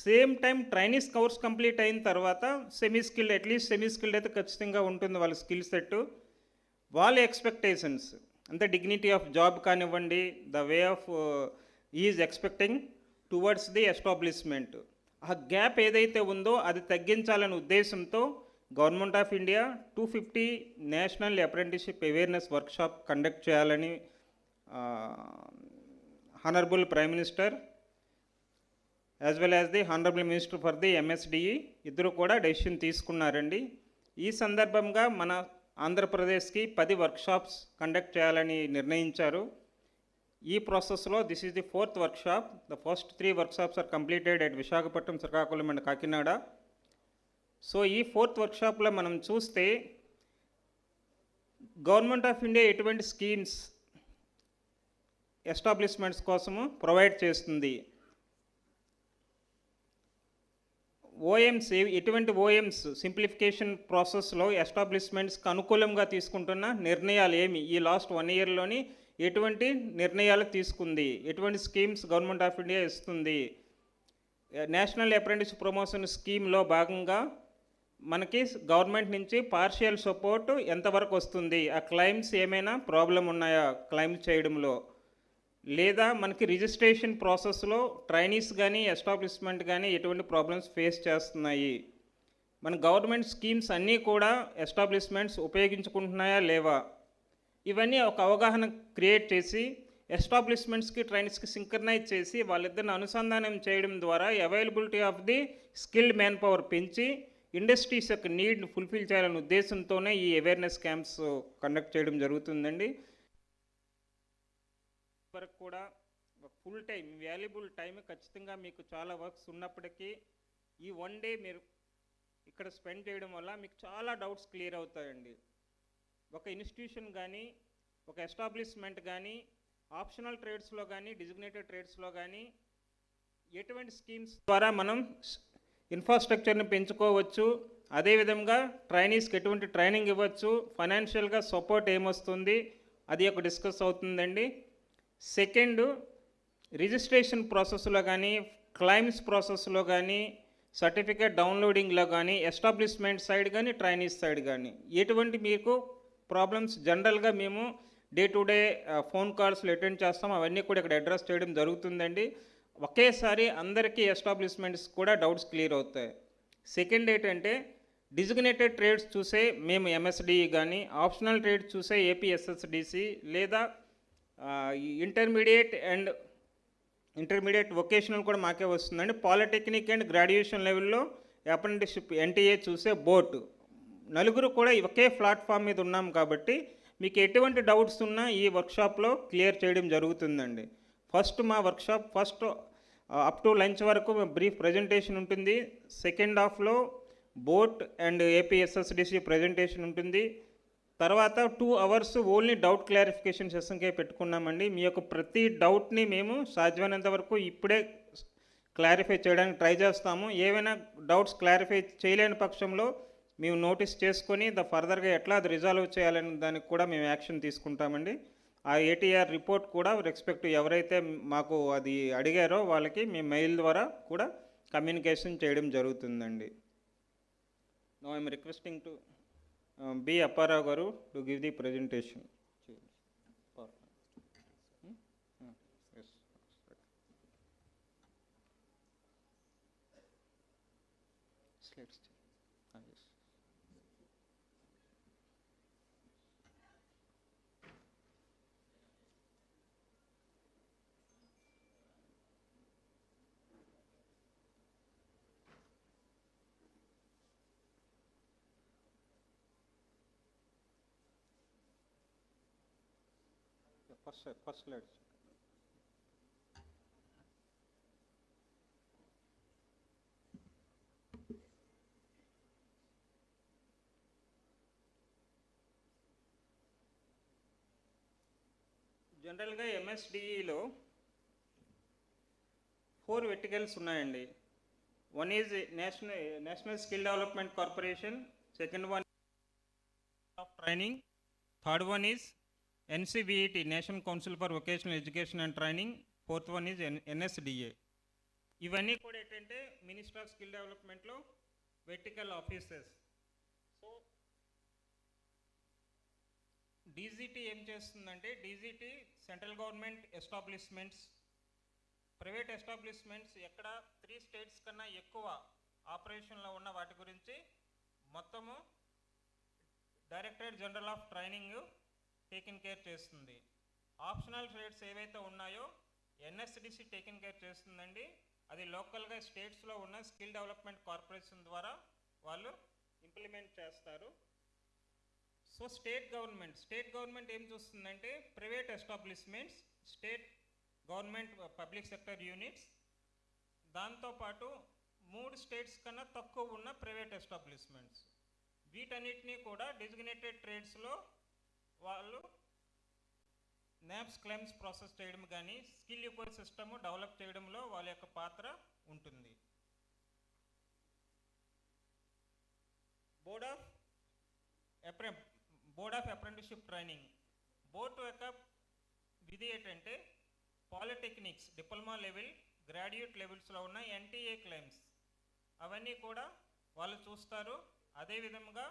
Same time trainees course complete అయిన తర్వాత semi skilled, at least semi skilled అయితే ఖచ్చితంగా ఉంటుంది వాళ్ళ స్కిల్ సెట్. వాళ్ళ ఎక్స్పెక్టేషన్స్ అంటే డిగ్నిటీ ఆఫ్ జాబ్ కానివ్వండి, the way of is expecting towards the establishment, ఆ గ్యాప్ ఏదైతే ఉందో అది తగ్గించాలనే ఉద్దేశంతో government of India 250 national apprenticeship awareness workshop conduct చేయాలని honourable prime minister as well as the honourable minister for the MSDE ఇద్దరు కూడా డెసిషన్ తీసుకున్నారండి. ఈ సందర్భంగా మన ఆంధ్రప్రదేశ్కి 10 వర్క్షాప్స్ కండక్ట్ చేయాలని నిర్ణయించారు. ఈ ప్రాసెస్లో this is the 4th workshop. The first 3 workshops are completed at Visakhapatnam, Srikakulam and Kakinada. So ఈ 4th వర్క్షాప్లో మనం చూస్తే గవర్నమెంట్ ఆఫ్ ఇండియా ఎటువంటి స్కీమ్స్ ఎస్టాబ్లిష్మెంట్స్ కోసము ప్రొవైడ్ చేస్తుంది, ఓఎమ్స్ ఎటువంటి ఓఎమ్స్ సింప్లిఫికేషన్ ప్రాసెస్లో ఎస్టాబ్లిష్మెంట్స్కి అనుకూలంగా తీసుకుంటున్న నిర్ణయాలు ఏమి, ఈ లాస్ట్ 1 yearలోని ఎటువంటి నిర్ణయాలు తీసుకుంది, ఎటువంటి స్కీమ్స్ గవర్నమెంట్ ఆఫ్ ఇండియా ఇస్తుంది. నేషనల్ అప్రెంటిస్ ప్రమోషన్ స్కీమ్లో భాగంగా మనకి గవర్నమెంట్ నుంచి పార్షియల్ సపోర్ట్ ఎంతవరకు వస్తుంది, ఆ క్లైమ్స్ ఏమైనా ప్రాబ్లం ఉన్నాయా క్లైమ్ చేయడంలో, లేదా మనకి రిజిస్ట్రేషన్ ప్రాసెస్లో ట్రైనీస్ కానీ ఎస్టాబ్లిష్మెంట్ కానీ ఎటువంటి ప్రాబ్లమ్స్ ఫేస్ చేస్తున్నాయి, మన గవర్నమెంట్ స్కీమ్స్ అన్నీ కూడా ఎస్టాబ్లిష్మెంట్స్ ఉపయోగించుకుంటున్నాయా లేవా, ఇవన్నీ ఒక అవగాహన క్రియేట్ చేసి ఎస్టాబ్లిష్మెంట్స్కి ట్రైనీస్కి సింక్రనైజ్ చేసి వాళ్ళిద్దరిని అనుసంధానం చేయడం ద్వారా availability of the skilled man power పెంచి ఇండస్ట్రీస్ యొక్క నీడ్ని ఫుల్ఫిల్ చేయాలనే ఉద్దేశంతోనే ఈ అవేర్నెస్ క్యాంప్స్ కండక్ట్ చేయడం జరుగుతుందండి. వరకు కూడా ఫుల్ టైం వాల్యుబుల్ టైం ఖచ్చితంగా మీకు చాలా వర్క్స్ ఉన్నప్పటికీ ఈ 1 day మీరు ఇక్కడ స్పెండ్ చేయడం వల్ల మీకు చాలా డౌట్స్ క్లియర్ అవుతాయండి. ఒక ఇన్స్టిట్యూషన్ కానీ ఒక ఎస్టాబ్లిష్మెంట్ కానీ ఆప్షనల్ ట్రేడ్స్లో కానీ డిజిగ్నేటెడ్ ట్రేడ్స్లో కానీ ఎటువంటి స్కీమ్స్ ద్వారా మనం ఇన్ఫ్రాస్ట్రక్చర్ని పెంచుకోవచ్చు, అదేవిధంగా ట్రైనీస్కి ఎటువంటి ట్రైనింగ్ ఇవ్వచ్చు, ఫైనాన్షియల్గా సపోర్ట్ ఏమొస్తుంది అది ఒక డిస్కస్ అవుతుందండి. సెకండ్, రిజిస్ట్రేషన్ ప్రాసెస్లో కానీ క్లైమ్స్ ప్రాసెస్లో కానీ సర్టిఫికేట్ డౌన్లోడింగ్లో కానీ ఎస్టాబ్లిష్మెంట్ సైడ్ కానీ ట్రైనీస్ సైడ్ కానీ ఎటువంటి మీకు ప్రాబ్లమ్స్ జనరల్గా మేము డే టు డే ఫోన్ కాల్స్లో అటెండ్ చేస్తాం, అవన్నీ కూడా ఇక్కడ అడ్రస్ చేయడం జరుగుతుందండి. ఒకేసారి అందరికీ ఎస్టాబ్లిష్మెంట్స్ కూడా డౌట్స్ క్లియర్ అవుతాయి. సెకండ్ ఏంటంటే డిజిగ్నేటెడ్ ట్రేడ్స్ చూసే మేము ఎంఎస్డిఈ కానీ, ఆప్షనల్ ట్రేడ్స్ చూసే ఏపీఎస్ఎస్డిసి లేదా ఇంటర్మీడియట్ వొకేషనల్ కూడా మాకే వస్తుందండి. పాలిటెక్నిక్ అండ్ గ్రాడ్యుయేషన్ లెవెల్లో అప్రెంటిస్షిప్ ఎన్టీఏ చూసే బోట్, నలుగురు కూడా ఒకే ప్లాట్ఫామ్ మీద ఉన్నాం కాబట్టి మీకు ఎటువంటి డౌట్స్ ఉన్నా ఈ వర్క్షాప్లో క్లియర్ చేయడం జరుగుతుందండి. మా workshop first up to lunch వరకు బ్రీఫ్ ప్రజెంటేషన్ ఉంటుంది. సెకండ్ హాఫ్లో బోట్ అండ్ ఏపీఎస్ఎస్డిసి ప్రజెంటేషన్ ఉంటుంది. తర్వాత 2 hours ఓన్లీ డౌట్ క్లారిఫికేషన్ సెషన్కే పెట్టుకున్నామండి. మీ యొక్క ప్రతి డౌట్ని మేము సాధ్యమైనంత వరకు ఇప్పుడే క్లారిఫై చేయడానికి ట్రై చేస్తాము. ఏవైనా డౌట్స్ క్లారిఫై చేయలేని పక్షంలో మేము నోటీస్ చేసుకొని ఫర్దర్గా ఎట్లా అది రిజాల్వ్ చేయాలని దానికి కూడా మేము యాక్షన్ తీసుకుంటామండి. ఆ ఏటీఆర్ రిపోర్ట్ కూడా రెస్పెక్ట్ ఎవరైతే మాకు అది అడిగారో వాళ్ళకి మేము మెయిల్ ద్వారా కూడా కమ్యూనికేషన్ చేయడం జరుగుతుందండి. Now I'm requesting to B Apparao గారు to give the presentation. First slide. జనరల్గా ఎంఎస్డిఈలో 4 వెర్టికల్స్ ఉన్నాయండి. One is national skill development corporation, second one of training, third one is NCVET, national council for vocational education and training, fourth one is NSDA. ఇవన్నీ కూడా ఏంటంటే minister of skill డెవలప్మెంట్లో vertical offices. So DGT ఏం చేస్తుందంటే, DGT central government establishments, private establishments ఎక్కడ 3 states కన్నా ఎక్కువ ఆపరేషన్లో ఉన్న వాటి గురించి మొత్తము directorate general of training taken care చేస్తుంది. ఆప్షనల్ ట్రేడ్స్ ఏవైతే ఉన్నాయో ఎన్ఎస్డిసి టేకిన్ కేర్ చేస్తుందండి. అది లోకల్గా స్టేట్స్లో ఉన్న స్కిల్ డెవలప్మెంట్ కార్పొరేషన్ ద్వారా వాళ్ళు ఇంప్లిమెంట్ చేస్తారు. సో స్టేట్ గవర్నమెంట్ ఏం చూస్తుందంటే, private establishments, state government public sector units, దాంతోపాటు 3 states కన్నా తక్కువ ఉన్న ప్రైవేట్ ఎస్టాబ్లిష్మెంట్స్, వీటన్నిటినీ కూడా డిజిగ్నేటెడ్ ట్రేడ్స్లో వాళ్ళు NAAPS క్లెయిమ్స్ ప్రాసెస్ చేయడం కానీ, స్కిల్ ఈకో సిస్టమ్ డెవలప్ చేయడంలో వాళ్ళ యొక్క పాత్ర ఉంటుంది. Board of apprenticeship training, board యొక్క విధి ఏంటంటే పాలిటెక్నిక్స్, డిప్లొమా లెవెల్, గ్రాడ్యుయేట్ లెవెల్స్లో ఉన్న NTA క్లెయిమ్స్ అవన్నీ కూడా వాళ్ళు చూస్తారు. అదేవిధంగా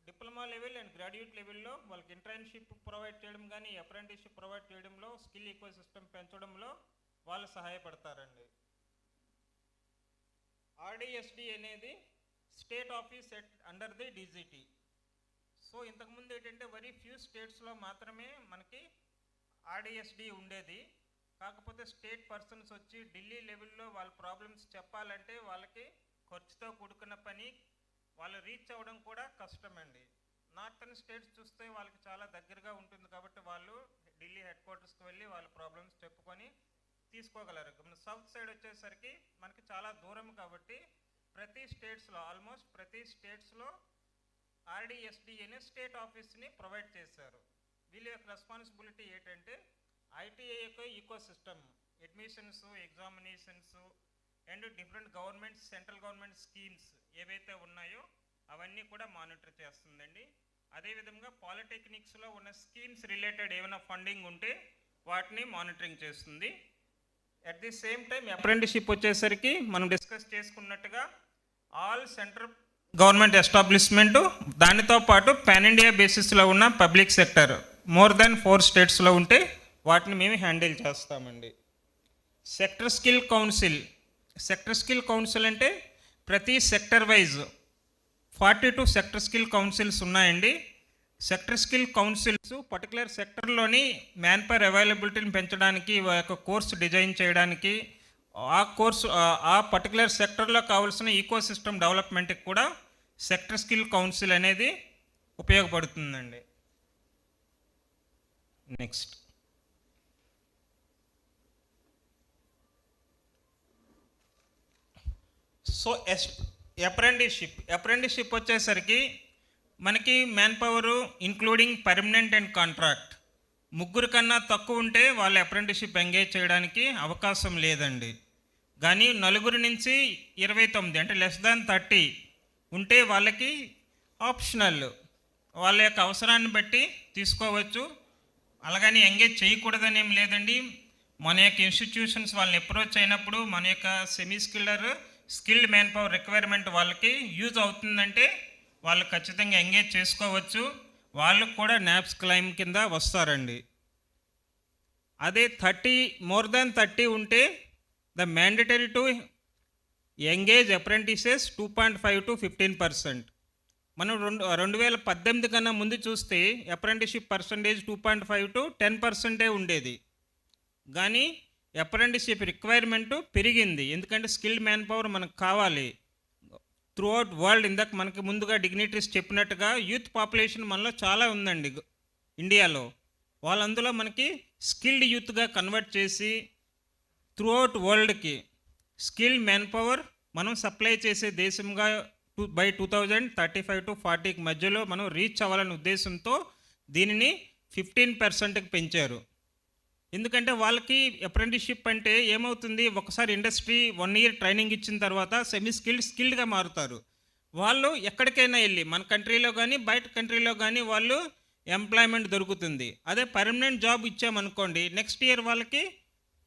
డిప్లొమా లెవెల్ అండ్ గ్రాడ్యుయేట్ లెవెల్లో వాళ్ళకి ఇంటర్న్షిప్ ప్రొవైడ్ చేయడం కానీ, అప్రెంటిస్షిప్ ప్రొవైడ్ చేయడంలో, స్కిల్ ఈకో సిస్టమ్ పెంచడంలో వాళ్ళు సహాయపడతారండి. RDSDE అనేది state office under the DGT. So ఇంతకుముందు ఏంటంటే వెరీ ఫ్యూ స్టేట్స్లో మాత్రమే మనకి RDSDE ఉండేది. కాకపోతే స్టేట్ పర్సన్స్ వచ్చి ఢిల్లీ లెవెల్లో వాళ్ళ ప్రాబ్లమ్స్ చెప్పాలంటే వాళ్ళకి ఖర్చుతో కూడుకున్న పని, వాళ్ళు రీచ్ అవ్వడం కూడా కష్టమండి. నార్థన్ స్టేట్స్ చూస్తే వాళ్ళకి చాలా దగ్గరగా ఉంటుంది కాబట్టి వాళ్ళు ఢిల్లీ హెడ్ క్వార్టర్స్కి వెళ్ళి వాళ్ళ ప్రాబ్లమ్స్ చెప్పుకొని తీసుకోగలరు. సౌత్ సైడ్ వచ్చేసరికి మనకి చాలా దూరం కాబట్టి ఆల్మోస్ట్ ప్రతి స్టేట్స్లో RDSDE అనే స్టేట్ ఆఫీస్ని ప్రొవైడ్ చేశారు. వీళ్ళ యొక్క రెస్పాన్సిబిలిటీ ఏంటంటే ITA యొక్క ecosystem, admissions, examinations and different central government schemes ఏవైతే ఉన్నాయో అవన్నీ కూడా మానిటర్ చేస్తుందండి. అదేవిధంగా పాలిటెక్నిక్స్లో ఉన్న స్కీమ్స్ రిలేటెడ్ ఏమైనా ఫండింగ్ ఉంటే వాటిని మానిటరింగ్ చేస్తుంది. At the same time apprenticeship వచ్చేసరికి మనం డిస్కస్ చేసుకున్నట్టుగా ఆల్ సెంట్రల్ గవర్నమెంట్ ఎస్టాబ్లిష్మెంటు, దానితో పాటు పాన్ ఇండియా బేసిస్లో ఉన్న public sector more than 4 states ఉంటే వాటిని మేము హ్యాండిల్ చేస్తామండి. Sector skill council. Sector skill council అంటే ప్రతి sector wise 42 sector skill councils ఉన్నాయండి. సెక్టర్ స్కిల్ కౌన్సిల్స్ పర్టికులర్ సెక్టర్లోని మ్యాన్ పవర్ అవైలబిలిటీని పెంచడానికి ఒక కోర్సు డిజైన్ చేయడానికి, ఆ కోర్సు ఆ పర్టికులర్ సెక్టర్లో కావాల్సిన ఈకో సిస్టమ్ డెవలప్మెంట్కి కూడా సెక్టర్ స్కిల్ కౌన్సిల్ అనేది ఉపయోగపడుతుందండి. నెక్స్ట్ సో అప్రెంటిస్షిప్ వచ్చేసరికి మనకి man power including permanent and contract ముగ్గురు కన్నా తక్కువ ఉంటే వాళ్ళు అప్రెంటిస్షిప్ ఎంగేజ్ చేయడానికి అవకాశం లేదండి. కానీ 4 నుంచి 29 అంటే <30 ఉంటే వాళ్ళకి ఆప్షనల్, వాళ్ళ యొక్క అవసరాన్ని బట్టి తీసుకోవచ్చు. అలాగని ఎంగేజ్ చేయకూడదని ఏం లేదండి. మన యొక్క ఇన్స్టిట్యూషన్స్ వాళ్ళని అప్రోచ్ అయినప్పుడు మన యొక్క semi skilled man power requirement వాళ్ళకి యూజ్ అవుతుందంటే వాళ్ళు ఖచ్చితంగా ఎంగేజ్ చేసుకోవచ్చు. వాళ్ళకు కూడా నాప్స్ క్లైమ్ కింద వస్తారండి. అదే more than 30 ఉంటే the mandatory to engage apprentices 2.5 to 15%. మనం 2018 కన్నా ముందు చూస్తే అప్రెంటిస్షిప్ పర్సంటేజ్ 2.5 to 10% ఉండేది. కానీ అప్రెంటిస్షిప్ రిక్వైర్మెంట్ పెరిగింది. ఎందుకంటే స్కిల్డ్ మ్యాన్ పవర్ మనకు కావాలి త్రూ అవుట్ వరల్డ్. ఇందాక మనకి ముందుగా డిగ్నిటరీస్ చెప్పినట్టుగా యూత్ పాపులేషన్ మనలో చాలా ఉందండి ఇండియాలో. వాళ్ళందులో మనకి స్కిల్డ్ యూత్గా కన్వర్ట్ చేసి త్రూ అవుట్ వరల్డ్కి స్కిల్డ్ మ్యాన్ పవర్ మనం సప్లై చేసే దేశంగా బై 2035 to 40 మధ్యలో మనం రీచ్ అవ్వాలనే ఉద్దేశంతో దీనిని 15%కి పెంచారు. ఎందుకంటే వాళ్ళకి అప్రెంటిస్షిప్ అంటే ఏమవుతుంది, ఒకసారి ఇండస్ట్రీ 1 year ట్రైనింగ్ ఇచ్చిన తర్వాత సెమీ స్కిల్డ్గా మారుతారు. వాళ్ళు ఎక్కడికైనా వెళ్ళి మన కంట్రీలో కానీ బయట కంట్రీలో కానీ వాళ్ళు ఎంప్లాయ్మెంట్ దొరుకుతుంది. అదే పర్మనెంట్ జాబ్ ఇచ్చామనుకోండి, నెక్స్ట్ ఇయర్ వాళ్ళకి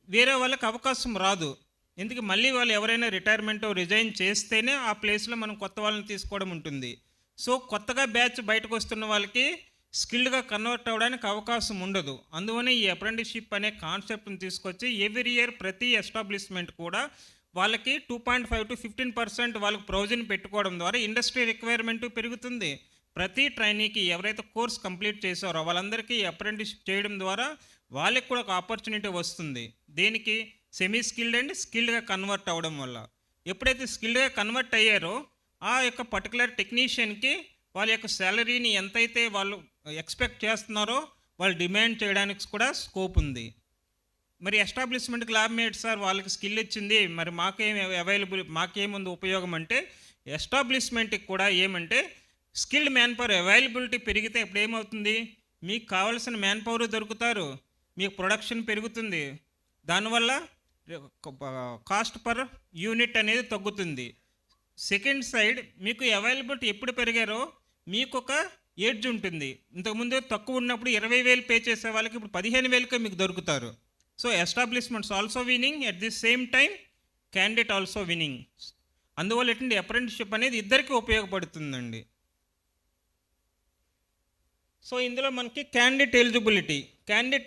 వేరే వాళ్ళకి అవకాశం రాదు. ఎందుకు మళ్ళీ వాళ్ళు ఎవరైనా రిటైర్మెంట్ రిజైన్ చేస్తేనే ఆ ప్లేస్లో మనం కొత్త వాళ్ళని తీసుకోవడం ఉంటుంది. సో కొత్తగా బ్యాచ్ బయటకు వస్తున్న వాళ్ళకి స్కిల్డ్గా కన్వర్ట్ అవ్వడానికి అవకాశం ఉండదు. అందువల్ల ఈ అప్రెంటిస్షిప్ అనే కాన్సెప్ట్ని తీసుకొచ్చి ఎవ్రీ ఇయర్ ప్రతి ఎస్టాబ్లిష్మెంట్ కూడా వాళ్ళకి 2.5 to 15% వాళ్ళకి ప్రొవిజన్ పెట్టుకోవడం ద్వారా ఇండస్ట్రీ రిక్వైర్మెంట్ పెరుగుతుంది. ప్రతి ట్రైనీకి ఎవరైతే కోర్స్ కంప్లీట్ చేశారో వాళ్ళందరికీ అప్రెంటిస్షిప్ చేయడం ద్వారా వాళ్ళకి కూడా ఒక ఆపర్చునిటీ వస్తుంది. దేనికి, సెమీ స్కిల్డ్ అండ్ స్కిల్డ్గా కన్వర్ట్ అవ్వడం వల్ల. ఎప్పుడైతే స్కిల్డ్గా కన్వర్ట్ అయ్యారో ఆ యొక్క పర్టికులర్ టెక్నీషియన్కి వాళ్ళ యొక్క శాలరీని ఎంతైతే వాళ్ళు ఎక్స్పెక్ట్ చేస్తున్నారో వాళ్ళు డిమాండ్ చేయడానికి కూడా స్కోప్ ఉంది. మరి ఎస్టాబ్లిష్మెంట్కి లాభం ఏంటి సార్, వాళ్ళకి స్కిల్ ఇచ్చింది, మరి మాకేముంది ఉపయోగం అంటే, ఎస్టాబ్లిష్మెంట్కి కూడా ఏమంటే స్కిల్డ్ మ్యాన్ పవర్ అవైలబిలిటీ పెరిగితే ఇప్పుడు ఏమవుతుంది, మీకు కావాల్సిన మ్యాన్ పవర్ దొరుకుతారు, మీకు ప్రొడక్షన్ పెరుగుతుంది, దానివల్ల కాస్ట్ పర్ యూనిట్ అనేది తగ్గుతుంది. సెకండ్ సైడ్ మీకు అవైలబిలిటీ ఎప్పుడు పెరిగారో మీకు ఒక ఏడ్జ్ ఉంటుంది. ఇంతకుముందు తక్కువ ఉన్నప్పుడు 20,000 పే చేసే వాళ్ళకి ఇప్పుడు 15,000కే మీకు దొరుకుతారు. So establishments also winning, at the same time candidate also winning. అందువల్ల ఏంటంటే అప్రెంటిస్షిప్ అనేది ఇద్దరికీ ఉపయోగపడుతుందండి. సో ఇందులో మనకి క్యాండిడేట్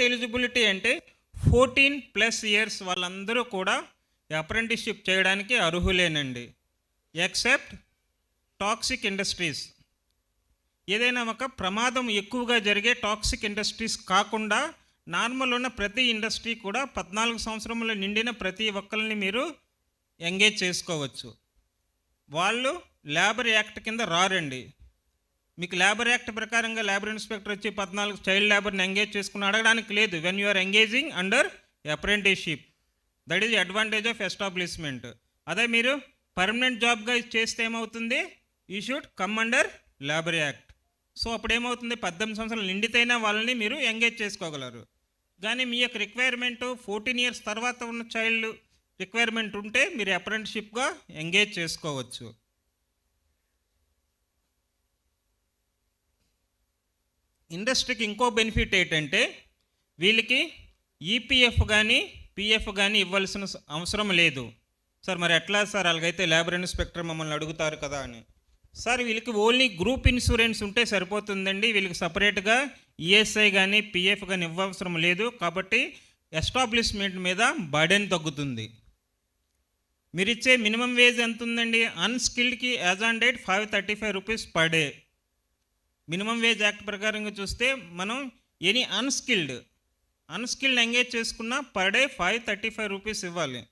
ఎలిజిబిలిటీ అంటే 14+ years వాళ్ళందరూ కూడా అప్రెంటిస్షిప్ చేయడానికి అర్హులేనండి. ఎక్సెప్ట్ టాక్సిక్ ఇండస్ట్రీస్, ఏదైనా ఒక ప్రమాదం ఎక్కువగా జరిగే టాక్సిక్ ఇండస్ట్రీస్ కాకుండా నార్మల్ ఉన్న ప్రతి ఇండస్ట్రీ కూడా 14 సంవత్సరములు నిండిన ప్రతి ఒక్కరిని మీరు ఎంగేజ్ చేసుకోవచ్చు. వాళ్ళు లేబర్ యాక్ట్ కింద రారండి. మీకు లేబర్ యాక్ట్ ప్రకారంగా లేబర్ ఇన్స్పెక్టర్ వచ్చి 14 చైల్డ్ లేబర్ని ఎంగేజ్ చేసుకుని అడగడానికి లేదు. When you are engaging under apprenticeship, that is advantage of establishment. అదే మీరు పర్మనెంట్ జాబ్గా చేస్తే ఏమవుతుంది, you should come under labour act. So అప్పుడు ఏమవుతుంది, 18 సంవత్సరాలు నిండితేనే వాళ్ళని మీరు ఎంగేజ్ చేసుకోగలరు. కానీ మీ యొక్క రిక్వైర్మెంట్ 14 years తర్వాత ఉన్న చైల్డ్ రిక్వైర్మెంట్ ఉంటే మీరు అప్రెంటిస్షిప్గా ఎంగేజ్ చేసుకోవచ్చు. ఇండస్ట్రీకి ఇంకో బెనిఫిట్ ఏంటంటే వీళ్ళకి ఈపీఎఫ్ కానీ పిఎఫ్ కానీ ఇవ్వాల్సిన అవసరం లేదు. సార్ మరి ఎట్లా సార్, అలాగైతే లేబర్ ఇన్స్పెక్టర్ మమ్మల్ని అడుగుతారు కదా అని. సార్ వీళ్ళకి ఓన్లీ గ్రూప్ ఇన్సూరెన్స్ ఉంటే సరిపోతుందండి. వీళ్ళకి సపరేట్గా ఈఎస్ఐ కానీ పిఎఫ్ కానీ ఇవ్వవసరం లేదు. కాబట్టి ఎస్టాబ్లిష్మెంట్ మీద బర్డెన్ తగ్గుతుంది. మీరు ఇచ్చే మినిమం వేజ్ ఎంత ఉందండి? అన్స్కిల్డ్కి as on date 535 rupees per day. Minimum wage act ప్రకారంగా చూస్తే మనం ఎనీ అన్స్కిల్డ్ ఎంగేజ్ చేసుకున్నా పర్ డే 535 రూపీస్ ఇవ్వాలి.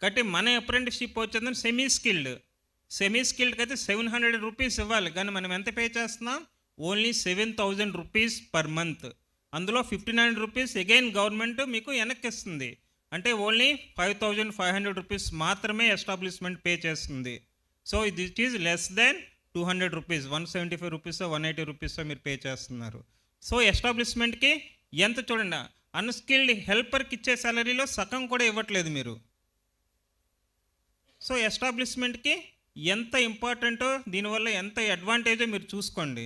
కాబట్టి మన అప్రెంటిస్షిప్ వచ్చేదని సెమీ స్కిల్డ్కి అయితే 700 రూపీస్ ఇవ్వాలి. కానీ మనం ఎంత పే చేస్తున్నాం? Only 7,000 rupees per month. అందులో 1,500 రూపీస్ అగైన్ గవర్నమెంట్ మీకు వెనక్కిస్తుంది. అంటే ఓన్లీ 5,500 రూపీస్ మాత్రమే ఎస్టాబ్లిష్మెంట్ పే చేస్తుంది. So that is less than 200 rupees, 175 rupees 180 rupees మీరు పే చేస్తున్నారు. సో ఎస్టాబ్లిష్మెంట్కి ఎంత చూడండి, అన్స్కిల్డ్ హెల్పర్కి ఇచ్చే శాలరీలో సగం కూడా ఇవ్వట్లేదు మీరు. సో ఎస్టాబ్లిష్మెంట్కి ఎంత ఇంపార్టెంటో, దీనివల్ల ఎంత అడ్వాంటేజో మీరు చూసుకోండి.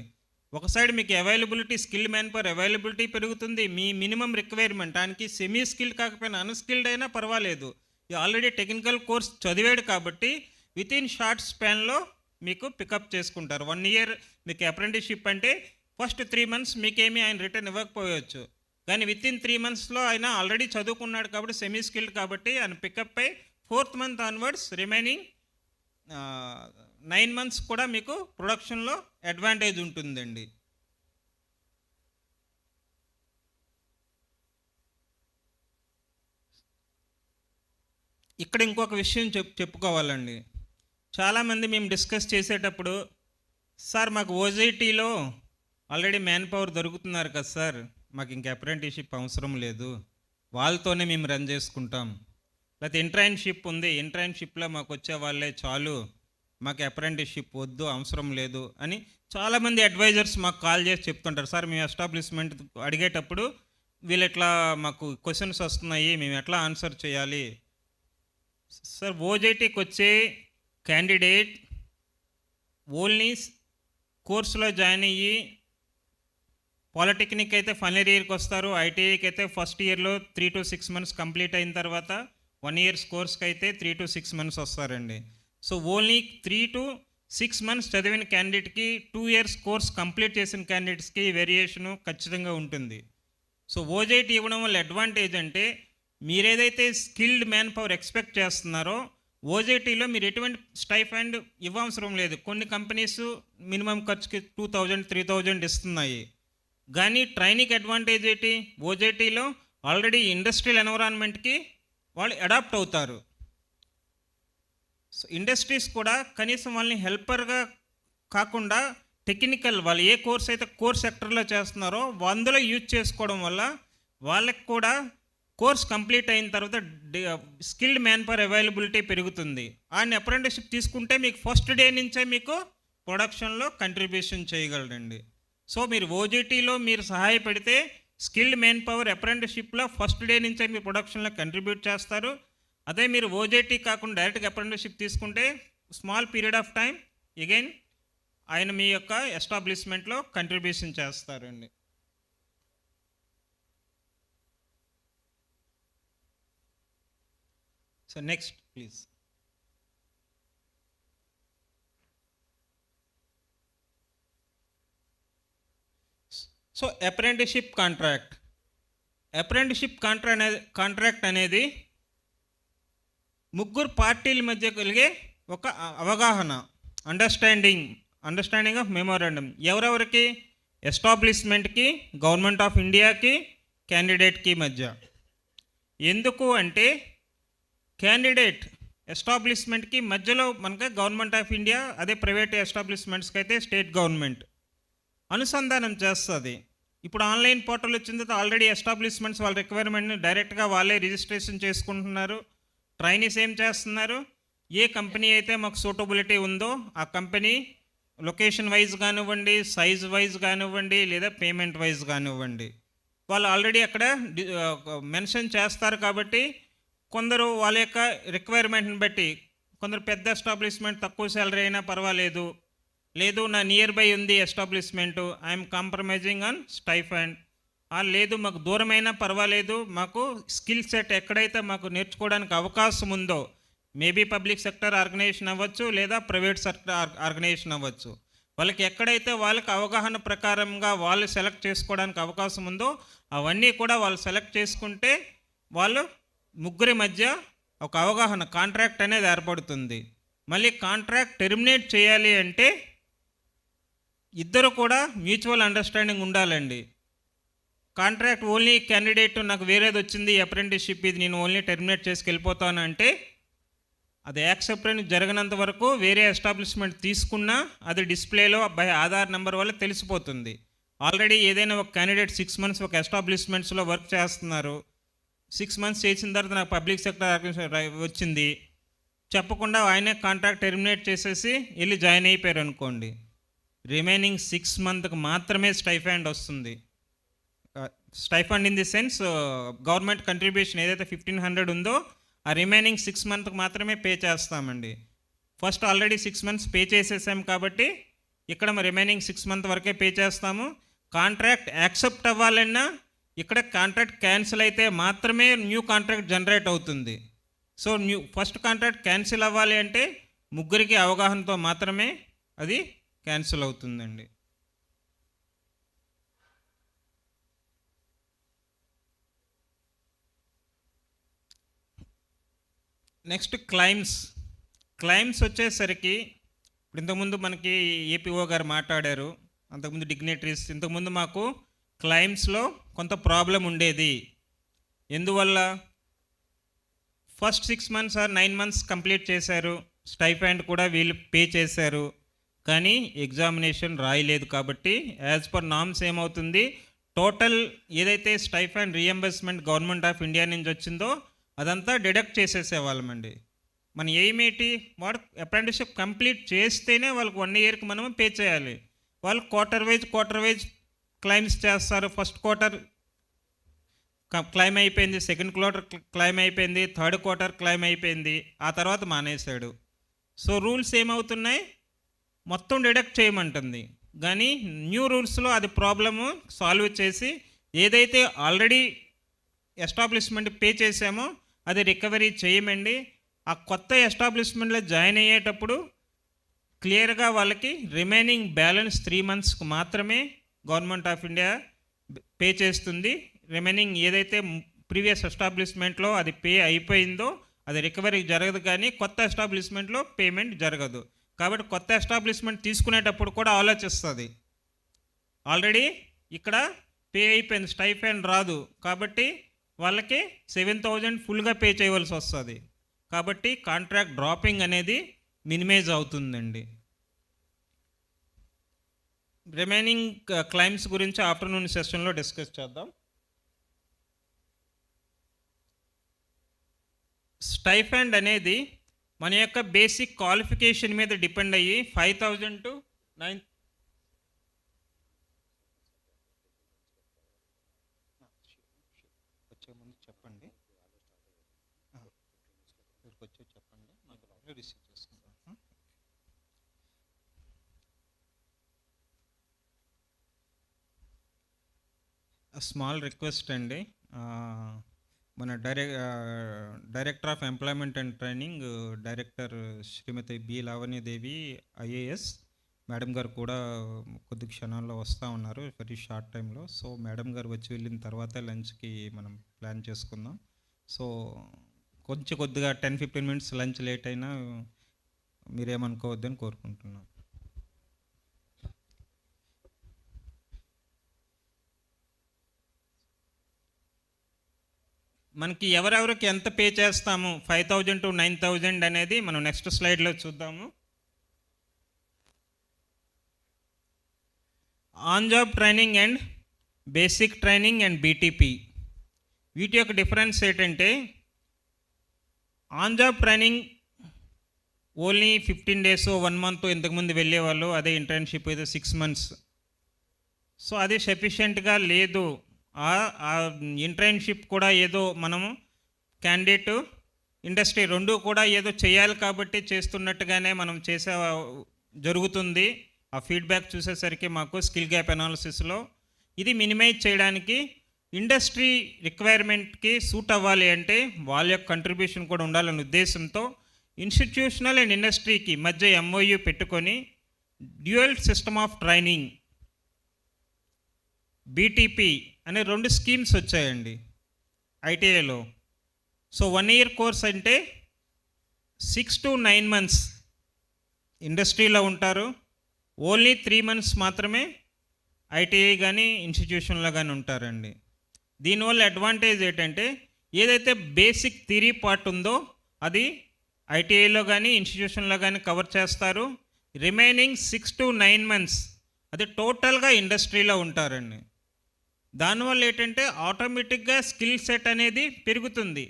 ఒక సైడ్ మీకు availability, skilled man power availability పెరుగుతుంది. మీ మినిమం రిక్వైర్మెంట్ దానికి సెమీ స్కిల్డ్ కాకపోయినా అన్స్కిల్డ్ అయినా పర్వాలేదు, ఆల్రెడీ టెక్నికల్ కోర్స్ చదివాడు కాబట్టి విత్ ఇన్ షార్ట్ స్పాన్లో మీకు పికప్ చేసుకుంటారు. 1 ఇయర్ మీకు అప్రెంటిస్షిప్ అంటే ఫస్ట్ 3 months మీకేమీ ఆయన రిటర్న్ ఇవ్వకపోవచ్చు. కానీ విత్ ఇన్ 3 monthsలో ఆయన ఆల్రెడీ చదువుకున్నాడు కాబట్టి సెమీ స్కిల్డ్ కాబట్టి ఆయన పికప్ అయి 4th month onwards remaining 9 months కూడా మీకు ప్రొడక్షన్లో అడ్వాంటేజ్ ఉంటుందండి. ఇక్కడ ఇంకొక విషయం చెప్పుకోవాలండి. చాలామంది మేము డిస్కస్ చేసేటప్పుడు, సార్ మాకు ఓజైటీలో ఆల్రెడీ మ్యాన్ పవర్ దొరుకుతున్నారు కదా సార్, మాకు ఇంక అప్రెంటిస్షిప్ అవసరం లేదు, వాళ్ళతోనే మేము రన్ చేసుకుంటాం. లేకపోతే ఇంట్రైన్షిప్ ఉంది, ఇంట్రైన్షిప్లో మాకు వచ్చే వాళ్ళే చాలు, మాకు అప్రెంటిస్షిప్ వద్దు, అవసరం లేదు అని చాలామంది అడ్వైజర్స్ మాకు కాల్ చేసి చెప్తుంటారు. సార్ మేము ఎస్టాబ్లిష్మెంట్ అడిగేటప్పుడు వీళ్ళు ఎట్లా మాకు క్వశ్చన్స్ వస్తున్నాయి, మేము ఎట్లా ఆన్సర్ చేయాలి? సార్ ఓజైటీకి వచ్చే క్యాండిడేట్ ఓన్లీ కోర్సులో జాయిన్ అయ్యి పాలిటెక్నిక్ అయితే ఫైనల్ ఇయర్కి వస్తారు, ఐటీఐకి అయితే ఫస్ట్ ఇయర్లో 3 to 6 months కంప్లీట్ అయిన తర్వాత 1 year కోర్స్కి అయితే 3 to 6 months వస్తారండి. సో ఓన్లీ 3 to 6 months చదివిన క్యాండిడేట్కి 2 years కోర్స్ కంప్లీట్ చేసిన క్యాండిడేట్స్కి వేరియేషను ఖచ్చితంగా ఉంటుంది. సో ఓజైటీ ఇవ్వడం వల్ల అడ్వాంటేజ్ అంటే మీరేదైతే స్కిల్డ్ మ్యాన్ పవర్ ఎక్స్పెక్ట్ చేస్తున్నారో ఓజైటీలో మీరు ఎటువంటి స్టైఫండ్ ఇవ్వవసరం లేదు. కొన్ని కంపెనీస్ మినిమం ఖర్చుకి 2,000 3,000 ఇస్తున్నాయి. కానీ ట్రైనింగ్ అడ్వాంటేజ్ ఏంటి? ఓజైటీలో ఆల్రెడీ ఇండస్ట్రియల్ ఎన్విరాన్మెంట్కి వాళ్ళు అడాప్ట్ అవుతారు. సో ఇండస్ట్రీస్ కూడా కనీసం వాళ్ళని హెల్పర్గా కాకుండా టెక్నికల్, వాళ్ళు ఏ కోర్స్ అయితే కోర్ సెక్టర్లో చేస్తున్నారో అందులో యూజ్ చేసుకోవడం వల్ల వాళ్ళకి కూడా కోర్స్ కంప్లీట్ అయిన తర్వాత స్కిల్డ్ మ్యాన్ పవర్ అవైలబిలిటీ పెరుగుతుంది. ఆయన అప్రెంటిస్షిప్ తీసుకుంటే మీకు ఫస్ట్ డే నుంచే మీకు ప్రొడక్షన్లో కంట్రిబ్యూషన్ చేయగలరండి. సో మీరు ఓజీటీలో మీరు సహాయపడితే స్కిల్డ్ మ్యాన్ పవర్ అప్రెంటిస్షిప్లో ఫస్ట్ డే నుంచే మీ ప్రొడక్షన్లో కంట్రిబ్యూట్ చేస్తారు. అదే మీరు ఓజేటీ కాకుండా డైరెక్ట్గా అప్రెంటిస్షిప్ తీసుకుంటే small period of time again ఆయన మీ యొక్క ఎస్టాబ్లిష్మెంట్లో కంట్రిబ్యూషన్ చేస్తారండి. So next please. So apprenticeship contract అనేది ముగ్గురు పార్టీల మధ్య కలిగే ఒక అవగాహన, అండర్స్టాండింగ్ ఆఫ్ మెమోరాండం. ఎవరెవరికి? ఎస్టాబ్లిష్మెంట్కి, గవర్నమెంట్ ఆఫ్ ఇండియాకి, క్యాండిడేట్కి మధ్య. ఎందుకు అంటే క్యాండిడేట్ ఎస్టాబ్లిష్మెంట్కి మధ్యలో మనకి గవర్నమెంట్ ఆఫ్ ఇండియా, అదే ప్రైవేట్ ఎస్టాబ్లిష్మెంట్స్కి అయితే స్టేట్ గవర్నమెంట్ అనుసంధానం చేస్తుంది. ఇప్పుడు ఆన్లైన్ పోర్టల్ వచ్చిన తర్వాత ఆల్రెడీ ఎస్టాబ్లిష్మెంట్స్ వాళ్ళ రిక్వైర్మెంట్ని డైరెక్ట్గా వాళ్ళే రిజిస్ట్రేషన్ చేసుకుంటున్నారు. ట్రైనీస్ ఏం చేస్తున్నారు? ఏ కంపెనీ అయితే మాకు సూటబిలిటీ ఉందో ఆ కంపెనీ లొకేషన్ వైజ్ కానివ్వండి, సైజ్ వైజ్ కానివ్వండి, లేదా పేమెంట్ వైజ్ కానివ్వండి, వాళ్ళు ఆల్రెడీ అక్కడ మెన్షన్ చేస్తారు. కాబట్టి కొందరు వాళ్ళ యొక్క రిక్వైర్మెంట్ని బట్టి, కొందరు పెద్ద ఎస్టాబ్లిష్మెంట్ తక్కువ శాలరీ అయినా పర్వాలేదు, లేదు నా నియర్ బై ఉంది establishment, I'm compromising on stipend, లేదు మాకు దూరమైనా పర్వాలేదు, మాకు స్కిల్ సెట్ ఎక్కడైతే మాకు నేర్చుకోవడానికి అవకాశం ఉందో, మేబీ పబ్లిక్ సెక్టర్ ఆర్గనైజేషన్ అవ్వచ్చు లేదా ప్రైవేట్ సెక్టర్ ఆర్గనైజేషన్ అవ్వచ్చు, వాళ్ళకి ఎక్కడైతే వాళ్ళకి అవగాహన ప్రకారంగా వాళ్ళు సెలెక్ట్ చేసుకోవడానికి అవకాశం ఉందో అవన్నీ కూడా వాళ్ళు సెలెక్ట్ చేసుకుంటే వాళ్ళు ముగ్గురి మధ్య ఒక అవగాహన కాంట్రాక్ట్ అనేది ఏర్పడుతుంది. మళ్ళీ కాంట్రాక్ట్ టెర్మినేట్ చేయాలి అంటే ఇద్దరు కూడా మ్యూచువల్ అండర్స్టాండింగ్ ఉండాలండి. కాంట్రాక్ట్ ఓన్లీ క్యాండిడేట్ నాకు వేరేది వచ్చింది అప్రెంటిస్షిప్ ఇది నేను ఓన్లీ టెర్మినేట్ చేసుకెళ్ళిపోతాను అంటే అది యాక్సెప్టెన్స్ జరగనంత వరకు వేరే ఎస్టాబ్లిష్మెంట్ తీసుకున్నా అది డిస్ప్లేలో బై ఆధార్ నెంబర్ వల్ల తెలిసిపోతుంది. ఆల్రెడీ ఏదైనా ఒక క్యాండిడేట్ 6 months ఒక ఎస్టాబ్లిష్మెంట్స్లో వర్క్ చేస్తున్నారు, 6 months చేసిన తర్వాత నాకు పబ్లిక్ సెక్టర్ ఆర్గనైజేషన్ వచ్చింది చెప్పకుండా ఆయనే కాంట్రాక్ట్ టెర్మినేట్ చేసేసి వెళ్ళి జాయిన్ అయిపోయారు అనుకోండి, రిమైనింగ్ 6 months మాత్రమే స్టైఫండ్ వస్తుంది. Stipend in the sense government contribution ఏదైతే 1500 ఉందో ఆ రిమైనింగ్ 6 months మాత్రమే పే చేస్తామండి. ఫస్ట్ ఆల్రెడీ 6 months పే చేసేసాం కాబట్టి ఇక్కడ రిమైనింగ్ 6 months వరకే పే చేస్తాము. కాంట్రాక్ట్ యాక్సెప్ట్ అవ్వాలన్నా ఇక్కడ కాంట్రాక్ట్ క్యాన్సిల్ అయితే మాత్రమే న్యూ కాంట్రాక్ట్ జనరేట్ అవుతుంది. సో ఫస్ట్ కాంట్రాక్ట్ క్యాన్సిల్ అవ్వాలి అంటే ముగ్గురికి అవగాహనతో మాత్రమే అది క్యాన్సిల్ అవుతుందండి. నెక్స్ట్ క్లైమ్స్ వచ్చేసరికి ఇప్పుడు ఇంతకుముందు మనకి ఏపీఓ గారు మాట్లాడారు, అంతకుముందు డిగ్నేటరీస్, ఇంతకుముందు మాకు క్లైమ్స్లో కొంత ప్రాబ్లం ఉండేది. ఎందువల్ల first 6 months or 9 months complete చేశారు, స్టైఫండ్ కూడా వీళ్ళు పే చేశారు, కానీ ఎగ్జామినేషన్ రాయలేదు. కాబట్టి యాజ్ పర్ నామ్స్ ఏమవుతుంది, టోటల్ ఏదైతే stipend reimbursement government of India నుంచి వచ్చిందో అదంతా డిడక్ట్ చేసేసేవాళ్ళమండి. మన ఎయిమ్ ఏంటి, వాడు అప్రెంటిస్షిప్ కంప్లీట్ చేస్తేనే వాళ్ళకి 1 yearకి మనం పే చేయాలి. వాళ్ళు క్వార్టర్ వైజ్ క్లైమ్స్ చేస్తారు. ఫస్ట్ క్వార్టర్ క్లైమ్ అయిపోయింది, సెకండ్ క్వార్టర్ క్లైమ్ అయిపోయింది, థర్డ్ క్వార్టర్ క్లైమ్ అయిపోయింది, ఆ తర్వాత మానేశాడు. సో రూల్స్ ఏమవుతున్నాయి, మొత్తం డిడక్ట్ చేయమంటుంది. కానీ న్యూ రూల్స్లో అది ప్రాబ్లము సాల్వ్ చేసి ఏదైతే ఆల్రెడీ ఎస్టాబ్లిష్మెంట్ పే చేసామో అది రికవరీ చేయమండి. ఆ కొత్త ఎస్టాబ్లిష్మెంట్లో జాయిన్ అయ్యేటప్పుడు క్లియర్గా వాళ్ళకి రిమైనింగ్ బ్యాలెన్స్ 3 monthsకు మాత్రమే గవర్నమెంట్ ఆఫ్ ఇండియా పే చేస్తుంది. రిమైనింగ్ ఏదైతే ప్రీవియస్ ఎస్టాబ్లిష్మెంట్లో అది పే అయిపోయిందో అది రికవరీ జరగదు, కానీ కొత్త ఎస్టాబ్లిష్మెంట్లో పేమెంట్ జరగదు. కాబట్టి కొత్త ఎస్టాబ్లిష్మెంట్ తీసుకునేటప్పుడు కూడా ఆలోచిస్తుంది, ఆల్రెడీ ఇక్కడ పే అయిపోయింది, స్టైఫండ్ రాదు, కాబట్టి వాళ్ళకి 7,000 ఫుల్గా పే చేయవలసి వస్తుంది. కాబట్టి కాంట్రాక్ట్ డ్రాపింగ్ అనేది మినిమైజ్ అవుతుందండి. రిమైనింగ్ క్లైమ్స్ గురించి ఆఫ్టర్నూన్ సెషన్లో డిస్కస్ చేద్దాం. స్టైఫండ్ అనేది మన యొక్క బేసిక్ క్వాలిఫికేషన్ మీద డిపెండ్ అయ్యి 5,000 to 9,000 చెప్పండి, చెప్పండి, రిసీవ్ చేసుకుంటాం. స్మాల్ రిక్వెస్ట్ అండి, మన director of employment and training director Shrimati B Lavanyadevi IAS madam గారు కూడా కొద్ది క్షణాల్లో వస్తూ ఉన్నారు, వెరీ షార్ట్ టైంలో. సో మేడం గారు వచ్చి వెళ్ళిన తర్వాత లంచ్కి మనం ప్లాన్ చేసుకుందాం. సో కొద్దిగా 10-15 minutes లంచ్ లేట్ అయినా మీరేమనుకోవద్దని కోరుకుంటున్నాం. మనకి ఎవరెవరికి ఎంత పే చేస్తాము 5,000 to 9,000 అనేది మనం నెక్స్ట్ స్లైడ్లో చూద్దాము. On job training and basic training and BTP, వీటి యొక్క డిఫరెన్స్ ఏంటంటే on job training only 15 days 1 month ఇంతకుముందు వెళ్ళేవాళ్ళు, అదే ఇంటర్న్షిప్ అయితే 6 months. సో అది సఫిషియెంట్గా లేదు. ఆ ఇంటర్న్షిప్ కూడా ఏదో మనము క్యాండిడేట్ ఇండస్ట్రీ రెండు కూడా ఏదో చేయాలి కాబట్టి చేస్తున్నట్టుగానే మనం చేసే జరుగుతుంది. ఆ ఫీడ్బ్యాక్ చూసేసరికి మాకు స్కిల్ గ్యాప్ అనాలిసిస్లో ఇది మినిమైజ్ చేయడానికి ఇండస్ట్రీ రిక్వైర్మెంట్కి సూట్ అవ్వాలి అంటే వాళ్ళ యొక్క కంట్రిబ్యూషన్ కూడా ఉండాలనే ఉద్దేశంతో ఇన్స్టిట్యూషనల్ అండ్ ఇండస్ట్రీకి మధ్య MOU పెట్టుకొని dual system of training BTP అనే 2 స్కీమ్స్ వచ్చాయండి ITIలో. సో 1 year కోర్స్ అంటే 6 to 9 months ఇండస్ట్రీలో ఉంటారు. ఓన్లీ 3 months మాత్రమే ఐటీఐ కానీ ఇన్స్టిట్యూషన్లో కానీ ఉంటారండి. దీనివల్ల అడ్వాంటేజ్ ఏంటంటే ఏదైతే బేసిక్ థియరీ పార్ట్ ఉందో అది ఐటీఐలో కానీ ఇన్స్టిట్యూషన్లో కానీ కవర్ చేస్తారు. రిమైనింగ్ 6 to 9 months అది టోటల్గా ఇండస్ట్రీలో ఉంటారండి. దానివల్ల ఏంటంటే ఆటోమేటిక్గా స్కిల్ సెట్ అనేది పెరుగుతుంది.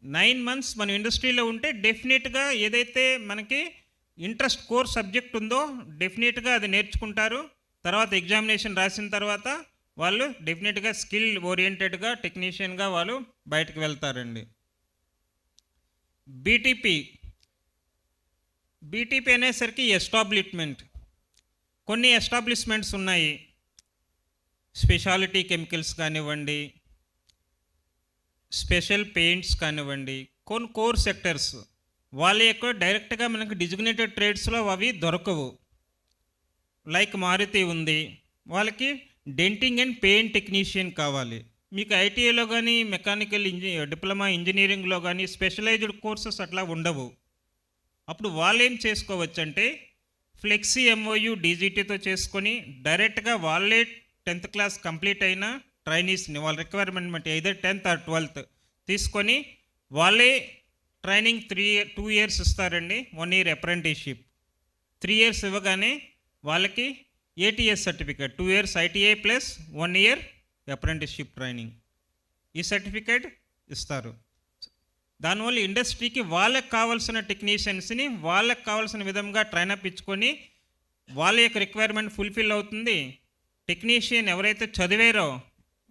9 months మనం ఇండస్ట్రీలో ఉంటే డెఫినెట్గా ఏదైతే మనకి ఇంట్రెస్ట్ కోర్ సబ్జెక్ట్ ఉందో డెఫినెట్గా అది నేర్చుకుంటారు. తర్వాత ఎగ్జామినేషన్ రాసిన తర్వాత వాళ్ళు డెఫినెట్గా స్కిల్ ఓరియంటెడ్గా టెక్నీషియన్గా వాళ్ళు బయటకు వెళ్తారండి. బీటీపీ అనేసరికి ఎస్టాబ్లిష్మెంట్, కొన్ని ఎస్టాబ్లిష్మెంట్స్ ఉన్నాయి. స్పెషాలిటీ కెమికల్స్ కానివ్వండి, స్పెషల్ పెయింట్స్ కానివ్వండి, కొన్ని కోర్ సెక్టర్స్ వాళ్ళ యొక్క డైరెక్ట్గా మనకు డిజిగ్నేటెడ్ ట్రేడ్స్లో అవి దొరకవు. లైక్ మారుతి ఉంది, వాళ్ళకి డెంటింగ్ అండ్ పెయింట్ టెక్నీషియన్ కావాలి. మీకు ఐటీఐలో కానీ మెకానికల్ డిప్లొమా ఇంజనీరింగ్లో కానీ స్పెషలైజ్డ్ కోర్సెస్ అట్లా ఉండవు. అప్పుడు వాళ్ళు ఏం చేసుకోవచ్చు అంటే ఫ్లెక్సీ ఎంఓయూ డీజీటీతో చేసుకొని డైరెక్ట్గా వాళ్ళే 10th class కంప్లీట్ అయిన ట్రైనీస్ని వాళ్ళ రిక్వైర్మెంట్ బట్టి either 10th or 12th తీసుకొని వాళ్ళే ట్రైనింగ్ 2 years ఇస్తారండి. 1 year అప్రెంటిస్షిప్. 3 years ఇవ్వగానే వాళ్ళకి ATS certificate, 2 years ITI plus 1 year apprenticeship training, ఈ సర్టిఫికేట్ ఇస్తారు. దానివల్ల ఇండస్ట్రీకి వాళ్ళకి కావాల్సిన టెక్నీషియన్స్ని వాళ్ళకి కావాల్సిన విధంగా ట్రైనప్ ఇచ్చుకొని వాళ్ళ యొక్క రిక్వైర్మెంట్ ఫుల్ఫిల్ అవుతుంది. టెక్నీషియన్ ఎవరైతే చదివారో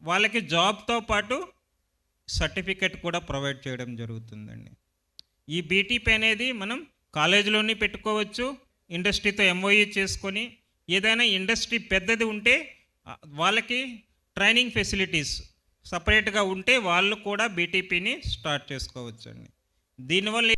వాళ్ళకి జాబ్తో పాటు సర్టిఫికెట్ కూడా ప్రొవైడ్ చేయడం జరుగుతుందండి. ఈ బీటీపీ అనేది మనం కాలేజీలోనే పెట్టుకోవచ్చు, ఇండస్ట్రీతో ఎంఓయూ చేసుకొని ఏదైనా ఇండస్ట్రీ పెద్దది ఉంటే వాళ్ళకి ట్రైనింగ్ ఫెసిలిటీస్ సపరేట్గా ఉంటే వాళ్ళు కూడా బీటీపీని స్టార్ట్ చేసుకోవచ్చండి. దీనివల్ల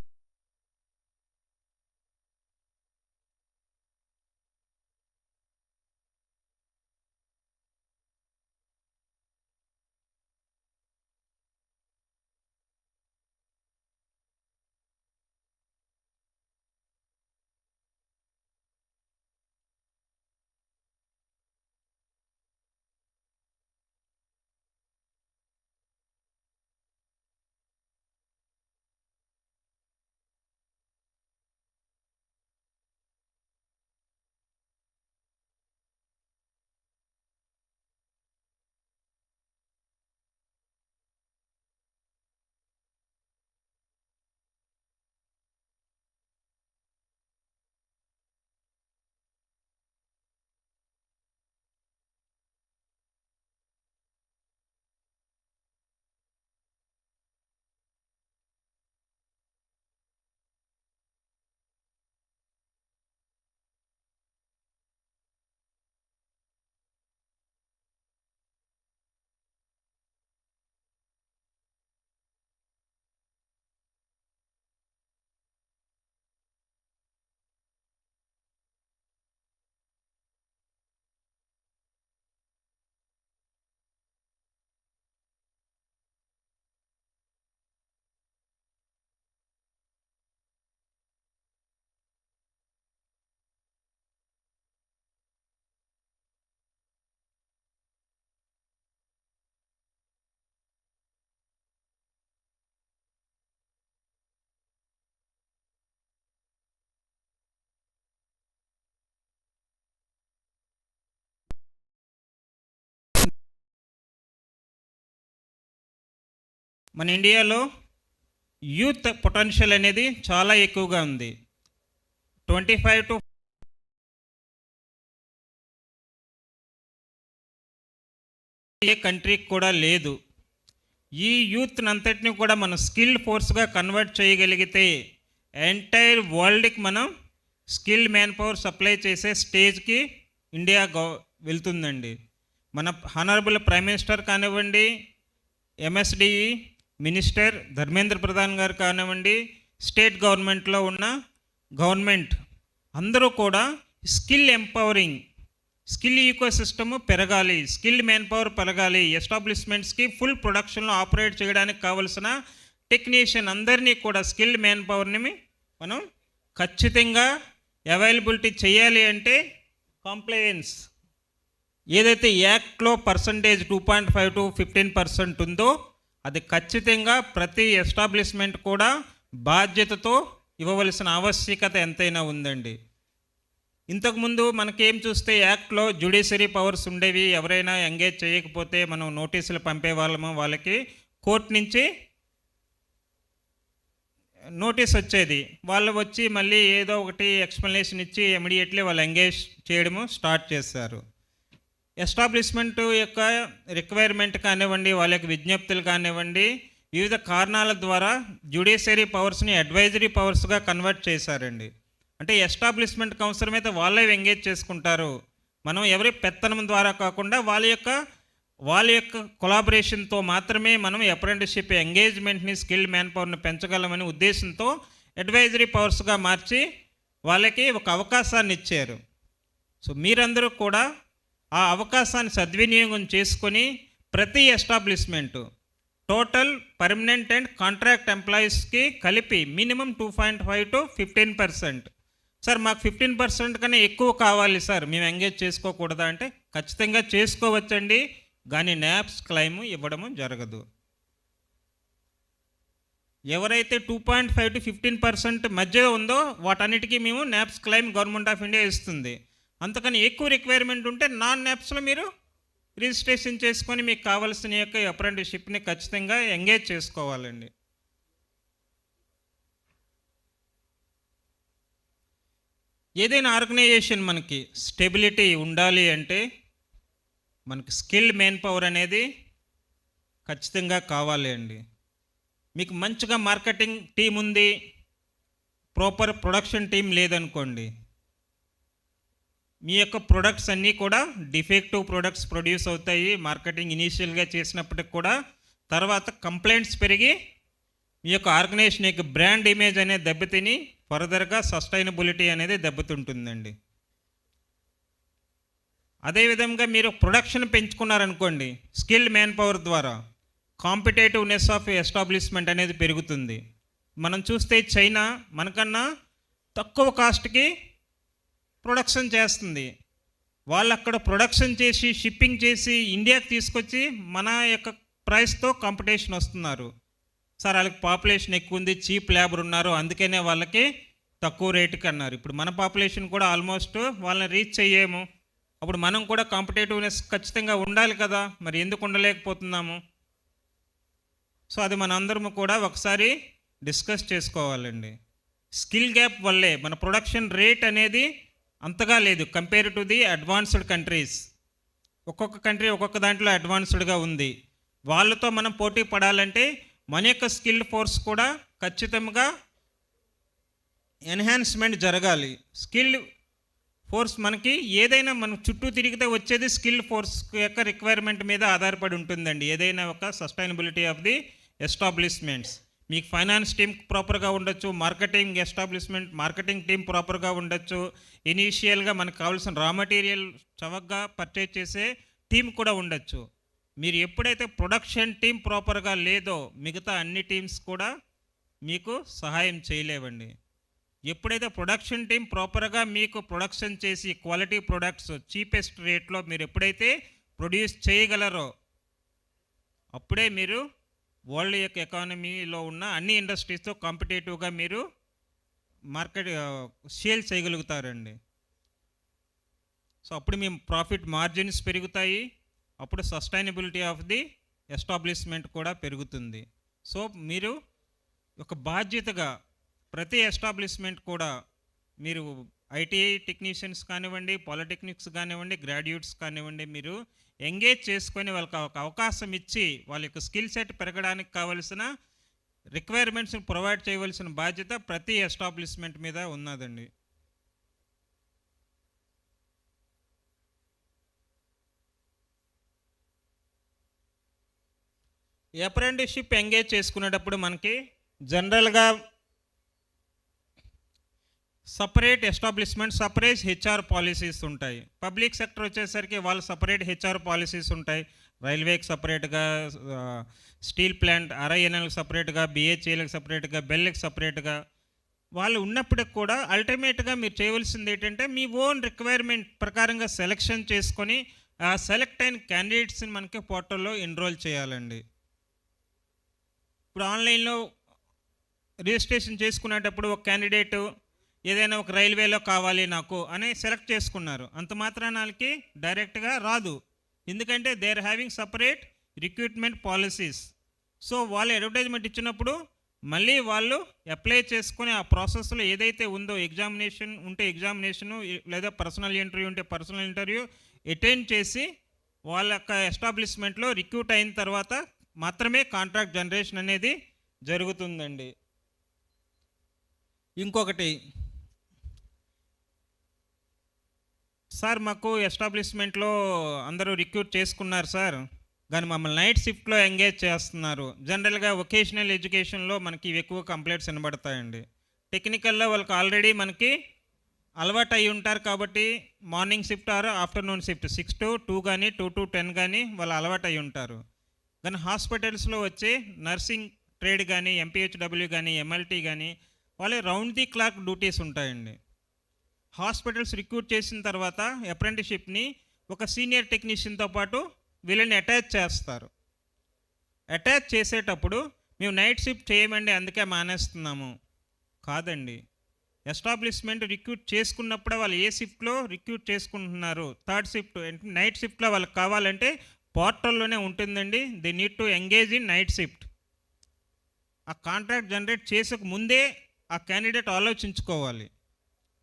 మన ఇండియాలో యూత్ పొటెన్షియల్ అనేది చాలా ఎక్కువగా ఉంది. 25 to ఏ కంట్రీకి కూడా లేదు. ఈ యూత్ని అంతటిని కూడా మనం స్కిల్ ఫోర్స్గా కన్వర్ట్ చేయగలిగితే ఎంటైర్ వరల్డ్కి మనం స్కిల్ మ్యాన్ పవర్ సప్లై చేసే స్టేజ్కి ఇండియా వెళ్తుందండి. మన హానరబుల్ ప్రైమ్ మినిస్టర్ కానివ్వండి, ఎంఎస్డిఈ మినిస్టర్ ధర్మేంద్ర ప్రధాన్ గారు కానివ్వండి, స్టేట్ గవర్నమెంట్లో ఉన్న గవర్నమెంట్ అందరూ కూడా skill empowering skill ecosystem పెరగాలి, స్కిల్డ్ మ్యాన్ పవర్ పెరగాలి, ఎస్టాబ్లిష్మెంట్స్కి ఫుల్ ప్రొడక్షన్లో ఆపరేట్ చేయడానికి కావలసిన టెక్నీషియన్ అందరినీ కూడా స్కిల్డ్ మ్యాన్ పవర్ని మనం ఖచ్చితంగా అవైలబిలిటీ చేయాలి. అంటే కంప్లయన్స్ ఏదైతే యాక్ట్లో పర్సంటేజ్ 2.5 to 15% ఉందో అది ఖచ్చితంగా ప్రతి ఎస్టాబ్లిష్మెంట్ కూడా బాధ్యతతో ఇవ్వవలసిన ఆవశ్యకత ఎంతైనా ఉందండి. ఇంతకుముందు మనకేం చూస్తే యాక్ట్లో జ్యుడిషియరీ పవర్స్ ఉండేవి, ఎవరైనా ఎంగేజ్ చేయకపోతే మనం నోటీసులు పంపేవాళ్ళము, వాళ్ళకి కోర్టు నుంచి నోటీస్ వచ్చేది, వాళ్ళు వచ్చి మళ్ళీ ఏదో ఒకటి ఎక్స్ప్లెనేషన్ ఇచ్చి ఇమీడియట్లీ వాళ్ళు ఎంగేజ్ చేయడము స్టార్ట్ చేశారు. ఎస్టాబ్లిష్మెంట్ యొక్క రిక్వైర్మెంట్ కానివ్వండి, వాళ్ళ యొక్క విజ్ఞప్తులు కానివ్వండి, వివిధ కారణాల ద్వారా జ్యుడిషియరీ పవర్స్ని అడ్వైజరీ పవర్స్గా కన్వర్ట్ చేశారండి. అంటే ఎస్టాబ్లిష్మెంట్కి అవసరమైతే వాళ్ళే ఎంగేజ్ చేసుకుంటారు. మనం ఎవరి పెత్తనం ద్వారా కాకుండా వాళ్ళ యొక్క కొలాబరేషన్తో మాత్రమే మనం అప్రెంటిస్షిప్ ఎంగేజ్మెంట్ని, స్కిల్డ్ మ్యాన్ పవర్ని పెంచగలమనే ఉద్దేశంతో అడ్వైజరీ పవర్స్గా మార్చి వాళ్ళకి ఒక అవకాశాన్ని ఇచ్చారు. సో మీరందరూ కూడా ఆ అవకాశాన్ని సద్వినియోగం చేసుకొని ప్రతి establishment total permanent and contract ఎంప్లాయీస్కి కలిపి మినిమం 2.5 to 15%. సార్ మాకు 15% కన్నా ఎక్కువ కావాలి సార్, మేము ఎంగేజ్ చేసుకోకూడదా అంటే ఖచ్చితంగా చేసుకోవచ్చండి, కానీ NAAPS క్లెయిమ్ ఇవ్వడము జరగదు. ఎవరైతే 2.5 to 15% మధ్య ఉందో వాటన్నిటికీ మేము NAAPS claim government of India ఇస్తుంది. అంతకని ఎక్కువ రిక్వైర్మెంట్ ఉంటే నాన్ NAAPSలో మీరు రిజిస్ట్రేషన్ చేసుకొని మీకు కావాల్సిన యొక్క అప్రెంటిస్షిప్ని ఖచ్చితంగా ఎంగేజ్ చేసుకోవాలండి. ఏదైనా ఆర్గనైజేషన్ మనకి స్టెబిలిటీ ఉండాలి అంటే మనకి స్కిల్డ్ మెయిన్ పవర్ అనేది ఖచ్చితంగా కావాలి అండి. మీకు మంచిగా మార్కెటింగ్ టీం ఉంది, ప్రాపర్ ప్రొడక్షన్ టీం లేదనుకోండి, మీ యొక్క ప్రొడక్ట్స్ అన్నీ కూడా డిఫెక్టివ్ ప్రొడక్ట్స్ ప్రొడ్యూస్ అవుతాయి. మార్కెటింగ్ ఇనీషియల్గా చేసినప్పటికి కూడా తర్వాత కంప్లైంట్స్ పెరిగి మీ యొక్క ఆర్గనైజేషన్ యొక్క బ్రాండ్ ఇమేజ్ అనేది దెబ్బతిని ఫర్దర్గా సస్టైనబిలిటీ అనేది దెబ్బతింటుందండి. అదేవిధంగా మీరు ప్రొడక్షన్ పెంచుకున్నారనుకోండి, స్కిల్డ్ మ్యాన్ పవర్ ద్వారా కాంపిటేటివ్నెస్ ఆఫ్ ఎస్టాబ్లిష్మెంట్ అనేది పెరుగుతుంది. మనం చూస్తే చైనా మనకన్నా తక్కువ కాస్ట్కి ప్రొడక్షన్ చేస్తుంది. వాళ్ళు అక్కడ ప్రొడక్షన్ చేసి షిప్పింగ్ చేసి ఇండియాకి తీసుకొచ్చి మన యొక్క ప్రైస్తో కాంపిటీషన్ వస్తున్నారు. సార్ వాళ్ళకి పాపులేషన్ ఎక్కువ ఉంది, చీప్ లేబర్ ఉన్నారు, అందుకనే వాళ్ళకి తక్కువ రేటుకి అన్నారు. ఇప్పుడు మన పాపులేషన్ కూడా ఆల్మోస్ట్ వాళ్ళని రీచ్ అయ్యేము. అప్పుడు మనం కూడా కాంపిటేటివ్నెస్ ఖచ్చితంగా ఉండాలి కదా, మరి ఎందుకు ఉండలేకపోతున్నాము? సో అది మన అందరము కూడా ఒకసారి డిస్కస్ చేసుకోవాలండి. స్కిల్ గ్యాప్ వల్లే మన ప్రొడక్షన్ రేట్ అనేది అంతగా లేదు compare to the advanced countries. ఒక్కొక్క కంట్రీ ఒక్కొక్క దాంట్లో అడ్వాన్స్డ్గా ఉంది. వాళ్ళతో మనం పోటీ పడాలంటే మన యొక్క స్కిల్డ్ ఫోర్స్ కూడా ఖచ్చితంగా ఎన్హాన్స్మెంట్ జరగాలి. స్కిల్డ్ ఫోర్స్ మనకి ఏదైనా మనం చుట్టూ తిరిగితే వచ్చేది స్కిల్డ్ ఫోర్స్ యొక్క రిక్వైర్మెంట్ మీద ఆధారపడి ఉంటుందండి. ఏదైనా ఒక సస్టైనబిలిటీ ఆఫ్ ది ఎస్టాబ్లిష్మెంట్స్. మీకు ఫైనాన్స్ టీమ్ ప్రాపర్గా ఉండొచ్చు, మార్కెటింగ్ టీం ప్రాపర్గా ఉండొచ్చు, ఇనీషియల్గా మనకు కావాల్సిన రా మెటీరియల్ చవకగా పర్చేజ్ చేసే టీం కూడా ఉండొచ్చు. మీరు ఎప్పుడైతే ప్రొడక్షన్ టీం ప్రాపర్గా లేదో మిగతా అన్ని టీమ్స్ కూడా మీకు సహాయం చేయలేవండి. ఎప్పుడైతే ప్రొడక్షన్ టీం ప్రాపర్గా మీకు ప్రొడక్షన్ చేసి క్వాలిటీ ప్రొడక్ట్స్ చీపెస్ట్ రేట్లో మీరు ఎప్పుడైతే ప్రొడ్యూస్ చేయగలరో అప్పుడే మీరు వరల్డ్ యొక్క ఎకానమీలో ఉన్న అన్ని ఇండస్ట్రీస్తో కాంపిటేటివ్గా మీరు సేల్ చేయగలుగుతారండి. సో అప్పుడు మేము ప్రాఫిట్ మార్జిన్స్ పెరుగుతాయి, అప్పుడు సస్టైనబిలిటీ ఆఫ్ ది ఎస్టాబ్లిష్మెంట్ కూడా పెరుగుతుంది. సో మీరు ఒక బాధ్యతగా ప్రతి ఎస్టాబ్లిష్మెంట్ కూడా మీరు ఐటీఐ టెక్నీషియన్స్ కానివ్వండి, పాలిటెక్నిక్స్ కానివ్వండి, గ్రాడ్యుయేట్స్ కానివ్వండి, మీరు ఎంగేజ్ చేసుకొని వాళ్ళకి ఒక అవకాశం ఇచ్చి వాళ్ళ యొక్క స్కిల్ సెట్ పెరగడానికి కావలసిన రిక్వైర్మెంట్స్ని ప్రొవైడ్ చేయవలసిన బాధ్యత ప్రతి ఎస్టాబ్లిష్మెంట్ మీద ఉన్నదండి. అప్రెంటిస్షిప్ ఎంగేజ్ చేసుకునేటప్పుడు మనకి జనరల్గా separate establishment, separate HR policies ఉంటాయి. పబ్లిక్ సెక్టర్ వచ్చేసరికి వాళ్ళు సపరేట్ హెచ్ఆర్ పాలసీస్ ఉంటాయి. రైల్వేకి సపరేట్గా, స్టీల్ ప్లాంట్ RINLకి సపరేట్గా, BHELకి సపరేట్గా, బెల్కి సపరేట్గా వాళ్ళు ఉన్నప్పటికి కూడా అల్టిమేట్గా మీరు చేయవలసింది ఏంటంటే మీ ఓన్ రిక్వైర్మెంట్ ప్రకారంగా సెలెక్షన్ చేసుకొని ఆ సెలెక్ట్ అయిన క్యాండిడేట్స్ని మనకి పోర్టల్లో ఎన్రోల్ చేయాలండి. ఇప్పుడు ఆన్లైన్లో రిజిస్ట్రేషన్ చేసుకునేటప్పుడు ఒక క్యాండిడేటు ఏదైనా ఒక రైల్వేలో కావాలి నాకు అని సెలెక్ట్ చేసుకున్నారు, అంత మాత్రాన వాళ్ళకి డైరెక్ట్గా రాదు. ఎందుకంటే they are having separate recruitment policies. So వాళ్ళు అడ్వర్టైజ్మెంట్ ఇచ్చినప్పుడు మళ్ళీ వాళ్ళు అప్లై చేసుకుని ఆ ప్రాసెస్లో ఏదైతే ఉందో, ఎగ్జామినేషన్ ఉంటే ఎగ్జామినేషను, లేదా పర్సనల్ ఇంటర్వ్యూ ఉంటే పర్సనల్ ఇంటర్వ్యూ అటెండ్ చేసి వాళ్ళ యొక్క ఎస్టాబ్లిష్మెంట్లో రిక్రూట్ అయిన తర్వాత మాత్రమే కాంట్రాక్ట్ జనరేషన్ అనేది జరుగుతుందండి. ఇంకొకటి, సార్ మాకు ఎస్టాబ్లిష్మెంట్లో అందరూ రిక్రూట్ చేసుకున్నారు సార్, కానీ మమ్మల్ని నైట్ షిఫ్ట్లో ఎంగేజ్ చేస్తున్నారు. జనరల్గా వొకేషనల్ ఎడ్యుకేషన్లో మనకి ఎక్కువ కంప్లైంట్స్ వినబడతాయండి. టెక్నికల్లో వాళ్ళకి ఆల్రెడీ మనకి అలవాటు అయి ఉంటారు కాబట్టి morning shift R afternoon shift 6 to 2 కానీ 2 to 10 కానీ వాళ్ళు అలవాటు అయి ఉంటారు. కానీ హాస్పిటల్స్లో వచ్చే నర్సింగ్ ట్రేడ్ కానీ, MPHW కానీ, MLT కానీ వాళ్ళే రౌండ్ ది క్లాక్ డ్యూటీస్ ఉంటాయండి. హాస్పిటల్స్ రిక్రూట్ చేసిన తర్వాత అప్రెంటిస్షిప్ని ఒక సీనియర్ టెక్నీషియన్తో పాటు వీళ్ళని అటాచ్ చేస్తారు. అటాచ్ చేసేటప్పుడు మేము నైట్ షిఫ్ట్ చేయమండి అందుకే మానేస్తున్నాము కాదండి. ఎస్టాబ్లిష్మెంట్ రిక్రూట్ చేసుకున్నప్పుడే వాళ్ళు ఏ షిఫ్ట్లో రిక్రూట్ చేసుకుంటున్నారు, థర్డ్ షిఫ్ట్ నైట్ షిఫ్ట్లో వాళ్ళకి కావాలంటే పోర్టల్లోనే ఉంటుందండి. They need to engage in night shift. ఆ కాంట్రాక్ట్ జనరేట్ చేసక ముందే ఆ క్యాండిడేట్ ఆలోచించుకోవాలి.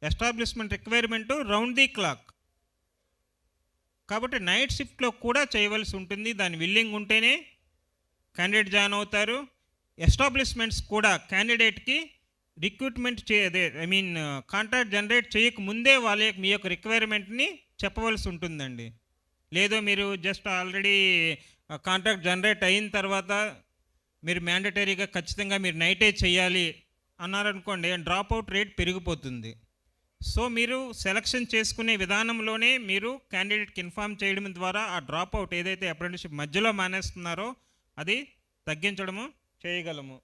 Establishment requirement round the clock కాబట్టి నైట్ షిఫ్ట్లో కూడా చేయవలసి ఉంటుంది. దాని విల్లింగ్ ఉంటేనే క్యాండిడేట్ జాయిన్ అవుతారు. ఎస్టాబ్లిష్మెంట్స్ కూడా క్యాండిడేట్కి రిక్రూట్మెంట్ కాంట్రాక్ట్ జనరేట్ చేయక ముందే వాళ్ళ మీ యొక్క రిక్వైర్మెంట్ని చెప్పవలసి ఉంటుందండి. లేదో మీరు జస్ట్ ఆల్రెడీ కాంట్రాక్ట్ జనరేట్ అయిన తర్వాత మీరు మ్యాండటరీగా ఖచ్చితంగా మీరు నైటే చేయాలి అన్నారనుకోండి, డ్రాప్ అవుట్ రేట్ పెరిగిపోతుంది. సో మీరు సెలక్షన్ చేసుకునే విధానంలోనే మీరు క్యాండిడేట్కి ఇన్ఫామ్ చేయడం ద్వారా ఆ డ్రాప్ అవుట్ ఏదైతే అప్రెంటిస్షిప్ మధ్యలో మానేస్తున్నారో అది తగ్గించడము చేయగలము.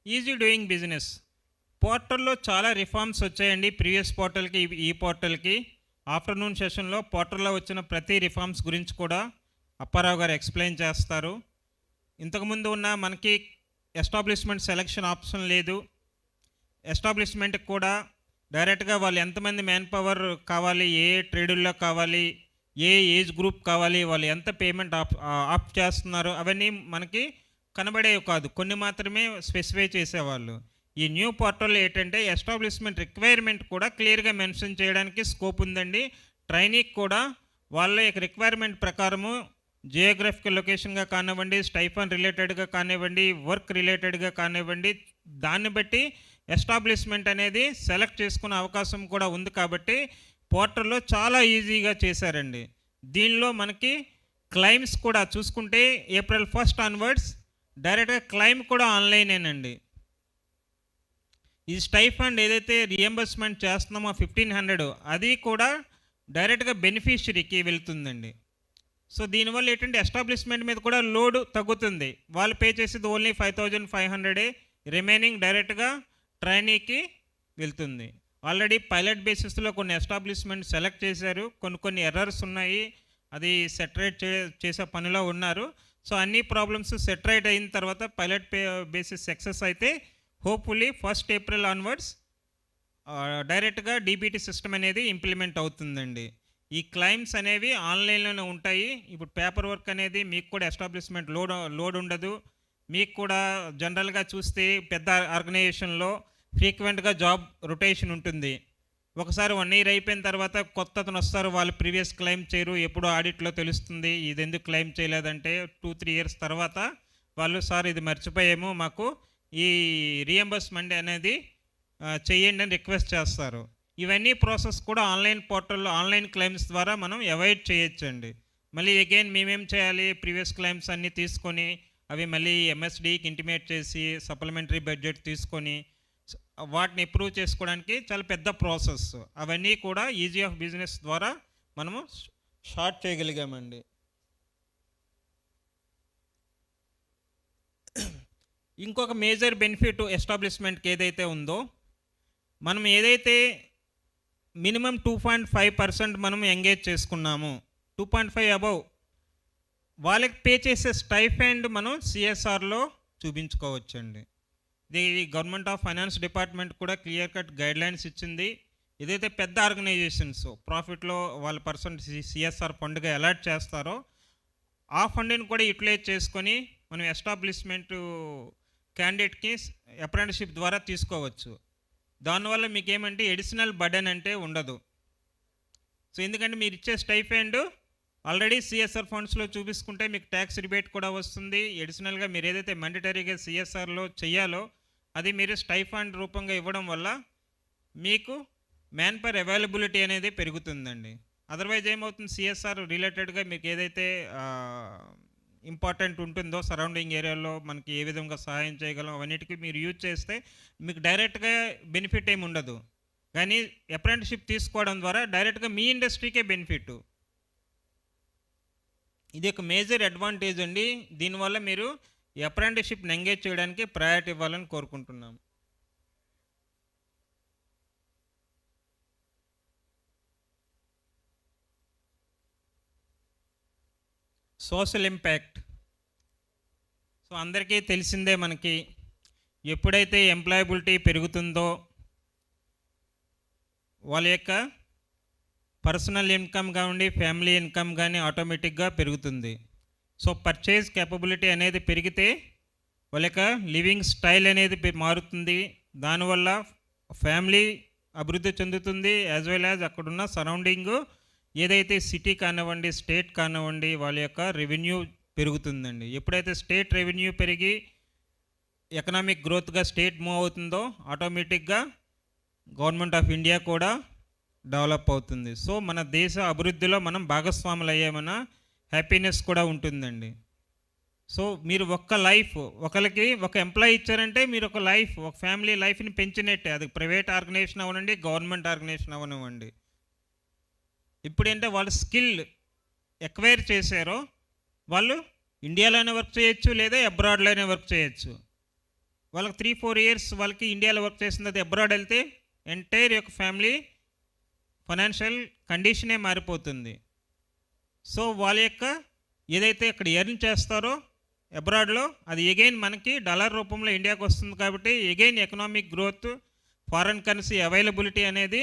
ఈజీ డూయింగ్ బిజినెస్ పోర్టల్లో చాలా రిఫార్మ్స్ వచ్చాయండి. ప్రీవియస్ పోర్టల్కి ఈ పోర్టల్కి ఆఫ్టర్నూన్ సెషన్లో పోర్టల్లో వచ్చిన ప్రతి రిఫార్మ్స్ గురించి కూడా అప్పారావు గారు ఎక్స్ప్లెయిన్ చేస్తారు. ఇంతకుముందు ఉన్న మనకి ఎస్టాబ్లిష్మెంట్ సెలక్షన్ ఆప్షన్ లేదు. ఎస్టాబ్లిష్మెంట్కి కూడా డైరెక్ట్గా వాళ్ళు ఎంతమంది మ్యాన్ పవర్ కావాలి, ఏ ట్రేడుల్లో కావాలి, ఏ ఏజ్ గ్రూప్ కావాలి, వాళ్ళు ఎంత పేమెంట్ ఆప్ చేస్తున్నారు అవన్నీ మనకి కనబడేవి కాదు, కొన్ని మాత్రమే స్పెసిఫై చేసేవాళ్ళు. ఈ న్యూ పోర్టల్లో ఏంటంటే ఎస్టాబ్లిష్మెంట్ రిక్వైర్మెంట్ కూడా క్లియర్గా మెన్షన్ చేయడానికి స్కోప్ ఉందండి. ట్రైనీకి కూడా వాళ్ళ యొక్క రిక్వైర్మెంట్ ప్రకారము జియోగ్రఫికల్ లొకేషన్గా కానివ్వండి, స్టైఫన్ రిలేటెడ్గా కానివ్వండి, వర్క్ రిలేటెడ్గా కానివ్వండి, దాన్ని బట్టి ఎస్టాబ్లిష్మెంట్ అనేది సెలెక్ట్ చేసుకునే అవకాశం కూడా ఉంది. కాబట్టి పోర్టల్లో చాలా ఈజీగా చేశారండి. దీనిలో మనకి క్లైమ్స్ కూడా చూసుకుంటే April 1st ఆన్వర్డ్స్ డైరెక్ట్గా క్లైమ్ కూడా ఆన్లైనేనండి. ఈ స్టైఫండ్ ఏదైతే రియంబర్స్మెంట్ చేస్తున్నామో 1500 అది కూడా డైరెక్ట్గా బెనిఫిషరీకి వెళ్తుందండి. సో దీనివల్ల ఏంటంటే ఎస్టాబ్లిష్మెంట్ మీద కూడా లోడ్ తగ్గుతుంది. వాళ్ళు పే చేసేది ఓన్లీ 5500, రిమైనింగ్ డైరెక్ట్గా ట్రైనీకి వెళ్తుంది. ఆల్రెడీ పైలట్ బేసిస్లో కొన్ని ఎస్టాబ్లిష్మెంట్ సెలెక్ట్ చేశారు, కొన్ని ఎర్రర్స్ ఉన్నాయి, అది సెటరేట్ చేసే పనిలో ఉన్నారు. సో అన్ని ప్రాబ్లమ్స్ సెటరేట్ అయిన తర్వాత పైలట్ బేసిస్ సక్సెస్ అయితే హోప్ఫుల్లీ 1st April ఆన్వర్డ్స్ డైరెక్ట్గా డీబీటీ సిస్టమ్ అనేది ఇంప్లిమెంట్ అవుతుందండి. ఈ క్లైమ్స్ అనేవి ఆన్లైన్లోనే ఉంటాయి. ఇప్పుడు పేపర్ వర్క్ అనేది మీకు కూడా ఎస్టాబ్లిష్మెంట్ లోడ్ ఉండదు. మీకు కూడా జనరల్గా చూస్తే పెద్ద ఆర్గనైజేషన్లో ఫ్రీక్వెంట్గా జాబ్ రొటేషన్ ఉంటుంది. ఒకసారి 1 year అయిపోయిన తర్వాత కొత్త అతను వస్తారు, వాళ్ళు ప్రీవియస్ క్లైమ్ చేయరు, ఎప్పుడు ఆడిట్లో తెలుస్తుంది ఇది ఎందుకు క్లైమ్ చేయలేదంటే 2-3 years తర్వాత వాళ్ళు సార్ ఇది మర్చిపోయాము, మాకు ఈ రియంబర్స్మెంట్ అనేది చేయండి అని రిక్వెస్ట్ చేస్తారు. ఇవన్నీ ప్రాసెస్ కూడా ఆన్లైన్ పోర్టల్లో ఆన్లైన్ క్లైమ్స్ ద్వారా మనం అవాయిడ్ చేయొచ్చండి. మళ్ళీ అగైన్ మేమేం చేయాలి, ప్రీవియస్ క్లైమ్స్ అన్నీ తీసుకొని అవి మళ్ళీ ఎంఎస్డికి ఇంటిమేట్ చేసి సప్లిమెంటరీ బడ్జెట్ తీసుకొని వాటిని అప్రూవ్ చేసుకోవడానికి చాలా పెద్ద ప్రాసెస్. అవన్నీ కూడా ఈజీ ఆఫ్ బిజినెస్ ద్వారా మనము షార్ట్ చేయగలిగామండి. ఇంకొక మేజర్ బెనిఫిట్ ఎస్టాబ్లిష్మెంట్కి ఏదైతే ఉందో, మనం ఏదైతే మినిమం 2.5% మనం ఎంగేజ్ చేసుకున్నాము, 2.5 అబవ్ వాళ్ళకి పే చేసే స్టైఫండ్ మనం సిఎస్ఆర్లో చూపించుకోవచ్చండి. ఇది గవర్నమెంట్ ఆఫ్ ఫైనాన్స్ డిపార్ట్మెంట్ కూడా క్లియర్ కట్ గైడ్లైన్స్ ఇచ్చింది. ఏదైతే పెద్ద ఆర్గనైజేషన్స్ ప్రాఫిట్లో వాళ్ళ పర్సెంట్ సిఎస్ఆర్ ఫండ్గా అలాట్ చేస్తారో ఆ ఫండ్ని కూడా యూటిలైజ్ చేసుకొని మనం ఎస్టాబ్లిష్మెంట్ క్యాండిడేట్కి అప్రెంటిస్షిప్ ద్వారా తీసుకోవచ్చు. దానివల్ల మీకు ఏమంటే ఎడిషనల్ బర్డెన్ అంటే ఉండదు. సో ఎందుకంటే మీరు ఇచ్చే స్టైఫండ్ ఆల్రెడీ సిఎస్ఆర్ ఫండ్స్లో చూపించుకుంటే మీకు ట్యాక్స్ రిబేట్ కూడా వస్తుంది. ఎడిషనల్గా మీరు ఏదైతే మ్యాండటరీగా సిఎస్ఆర్లో చేయాలో అది మీరు స్టైఫండ్ రూపంగా ఇవ్వడం వల్ల మీకు మ్యాన్ పవర్ అవైలబిలిటీ అనేది పెరుగుతుందండి. అదర్వైజ్ ఏమవుతుంది, సిఎస్ఆర్ రిలేటెడ్గా మీకు ఏదైతే ఇంపార్టెంట్ ఉంటుందో సరౌండింగ్ ఏరియాలో మనకి ఏ విధంగా సహాయం చేయగలం అవన్నిటికీ మీరు యూజ్ చేస్తే మీకు డైరెక్ట్గా బెనిఫిట్ ఏమి ఉండదు. కానీ అప్రెంటిస్షిప్ తీసుకోవడం ద్వారా డైరెక్ట్గా మీ ఇండస్ట్రీకే బెనిఫిట్. ఇది ఒక మేజర్ అడ్వాంటేజ్ అండి. దీనివల్ల మీరు ఈ అప్రెంటిస్షిప్ని ఎంగేజ్ చేయడానికి ప్రయారిటీ ఇవ్వాలని కోరుకుంటున్నాం. Social impact. సో అందరికీ తెలిసిందే, మనకి ఎప్పుడైతే ఎంప్లాయబిలిటీ పెరుగుతుందో వాళ్ళ యొక్క పర్సనల్ ఇన్కమ్ కానివ్వండి, ఫ్యామిలీ ఇన్కమ్ కానీ ఆటోమేటిక్గా పెరుగుతుంది. సో పర్చేజ్ క్యాపబిలిటీ అనేది పెరిగితే వాళ్ళ యొక్క లివింగ్ స్టైల్ అనేది మారుతుంది. దానివల్ల ఫ్యామిలీ అభివృద్ధి చెందుతుంది, యాజ్ వెల్ యాజ్ అక్కడున్న సరౌండింగ్ ఏదైతే సిటీ కానివ్వండి, స్టేట్ కానివ్వండి, వాళ్ళ యొక్క రెవెన్యూ పెరుగుతుందండి. ఎప్పుడైతే స్టేట్ రెవెన్యూ పెరిగి ఎకనామిక్ గ్రోత్గా స్టేట్ మూవ్ అవుతుందో ఆటోమేటిక్గా గవర్నమెంట్ ఆఫ్ ఇండియా కూడా డెవలప్ అవుతుంది. సో మన దేశ అభివృద్ధిలో మనం భాగస్వాములు అయ్యామన్న హ్యాపీనెస్ కూడా ఉంటుందండి. సో మీరు ఒక్క లైఫ్ ఒకరికి ఒక ఎంప్లాయీ ఇచ్చారంటే మీరు ఒక లైఫ్, ఒక ఫ్యామిలీ లైఫ్ని పెంచినట్టే. అది ప్రైవేట్ ఆర్గనైజేషన్ అవనండి, గవర్నమెంట్ ఆర్గనైజేషన్ అవనివ్వండి. ఇప్పుడు ఏంటంటే వాళ్ళు స్కిల్ ఎక్వైర్ చేశారో వాళ్ళు ఇండియాలోనే వర్క్ చేయొచ్చు లేదా అబ్రాడ్లోనే వర్క్ చేయొచ్చు. వాళ్ళకి 3-4 ఇయర్స్ వాళ్ళకి ఇండియాలో వర్క్ చేసింది, అది అబ్రాడ్ వెళ్తే ఎంటైర్ యొక్క ఫ్యామిలీ ఫైనాన్షియల్ కండిషనే మారిపోతుంది. సో వాళ్ళ యొక్క ఏదైతే అక్కడ ఎర్న్ చేస్తారో అబ్రాడ్లో అది ఎగైన్ మనకి డాలర్ రూపంలో ఇండియాకి వస్తుంది. కాబట్టి again economic growth, foreign currency availability అనేది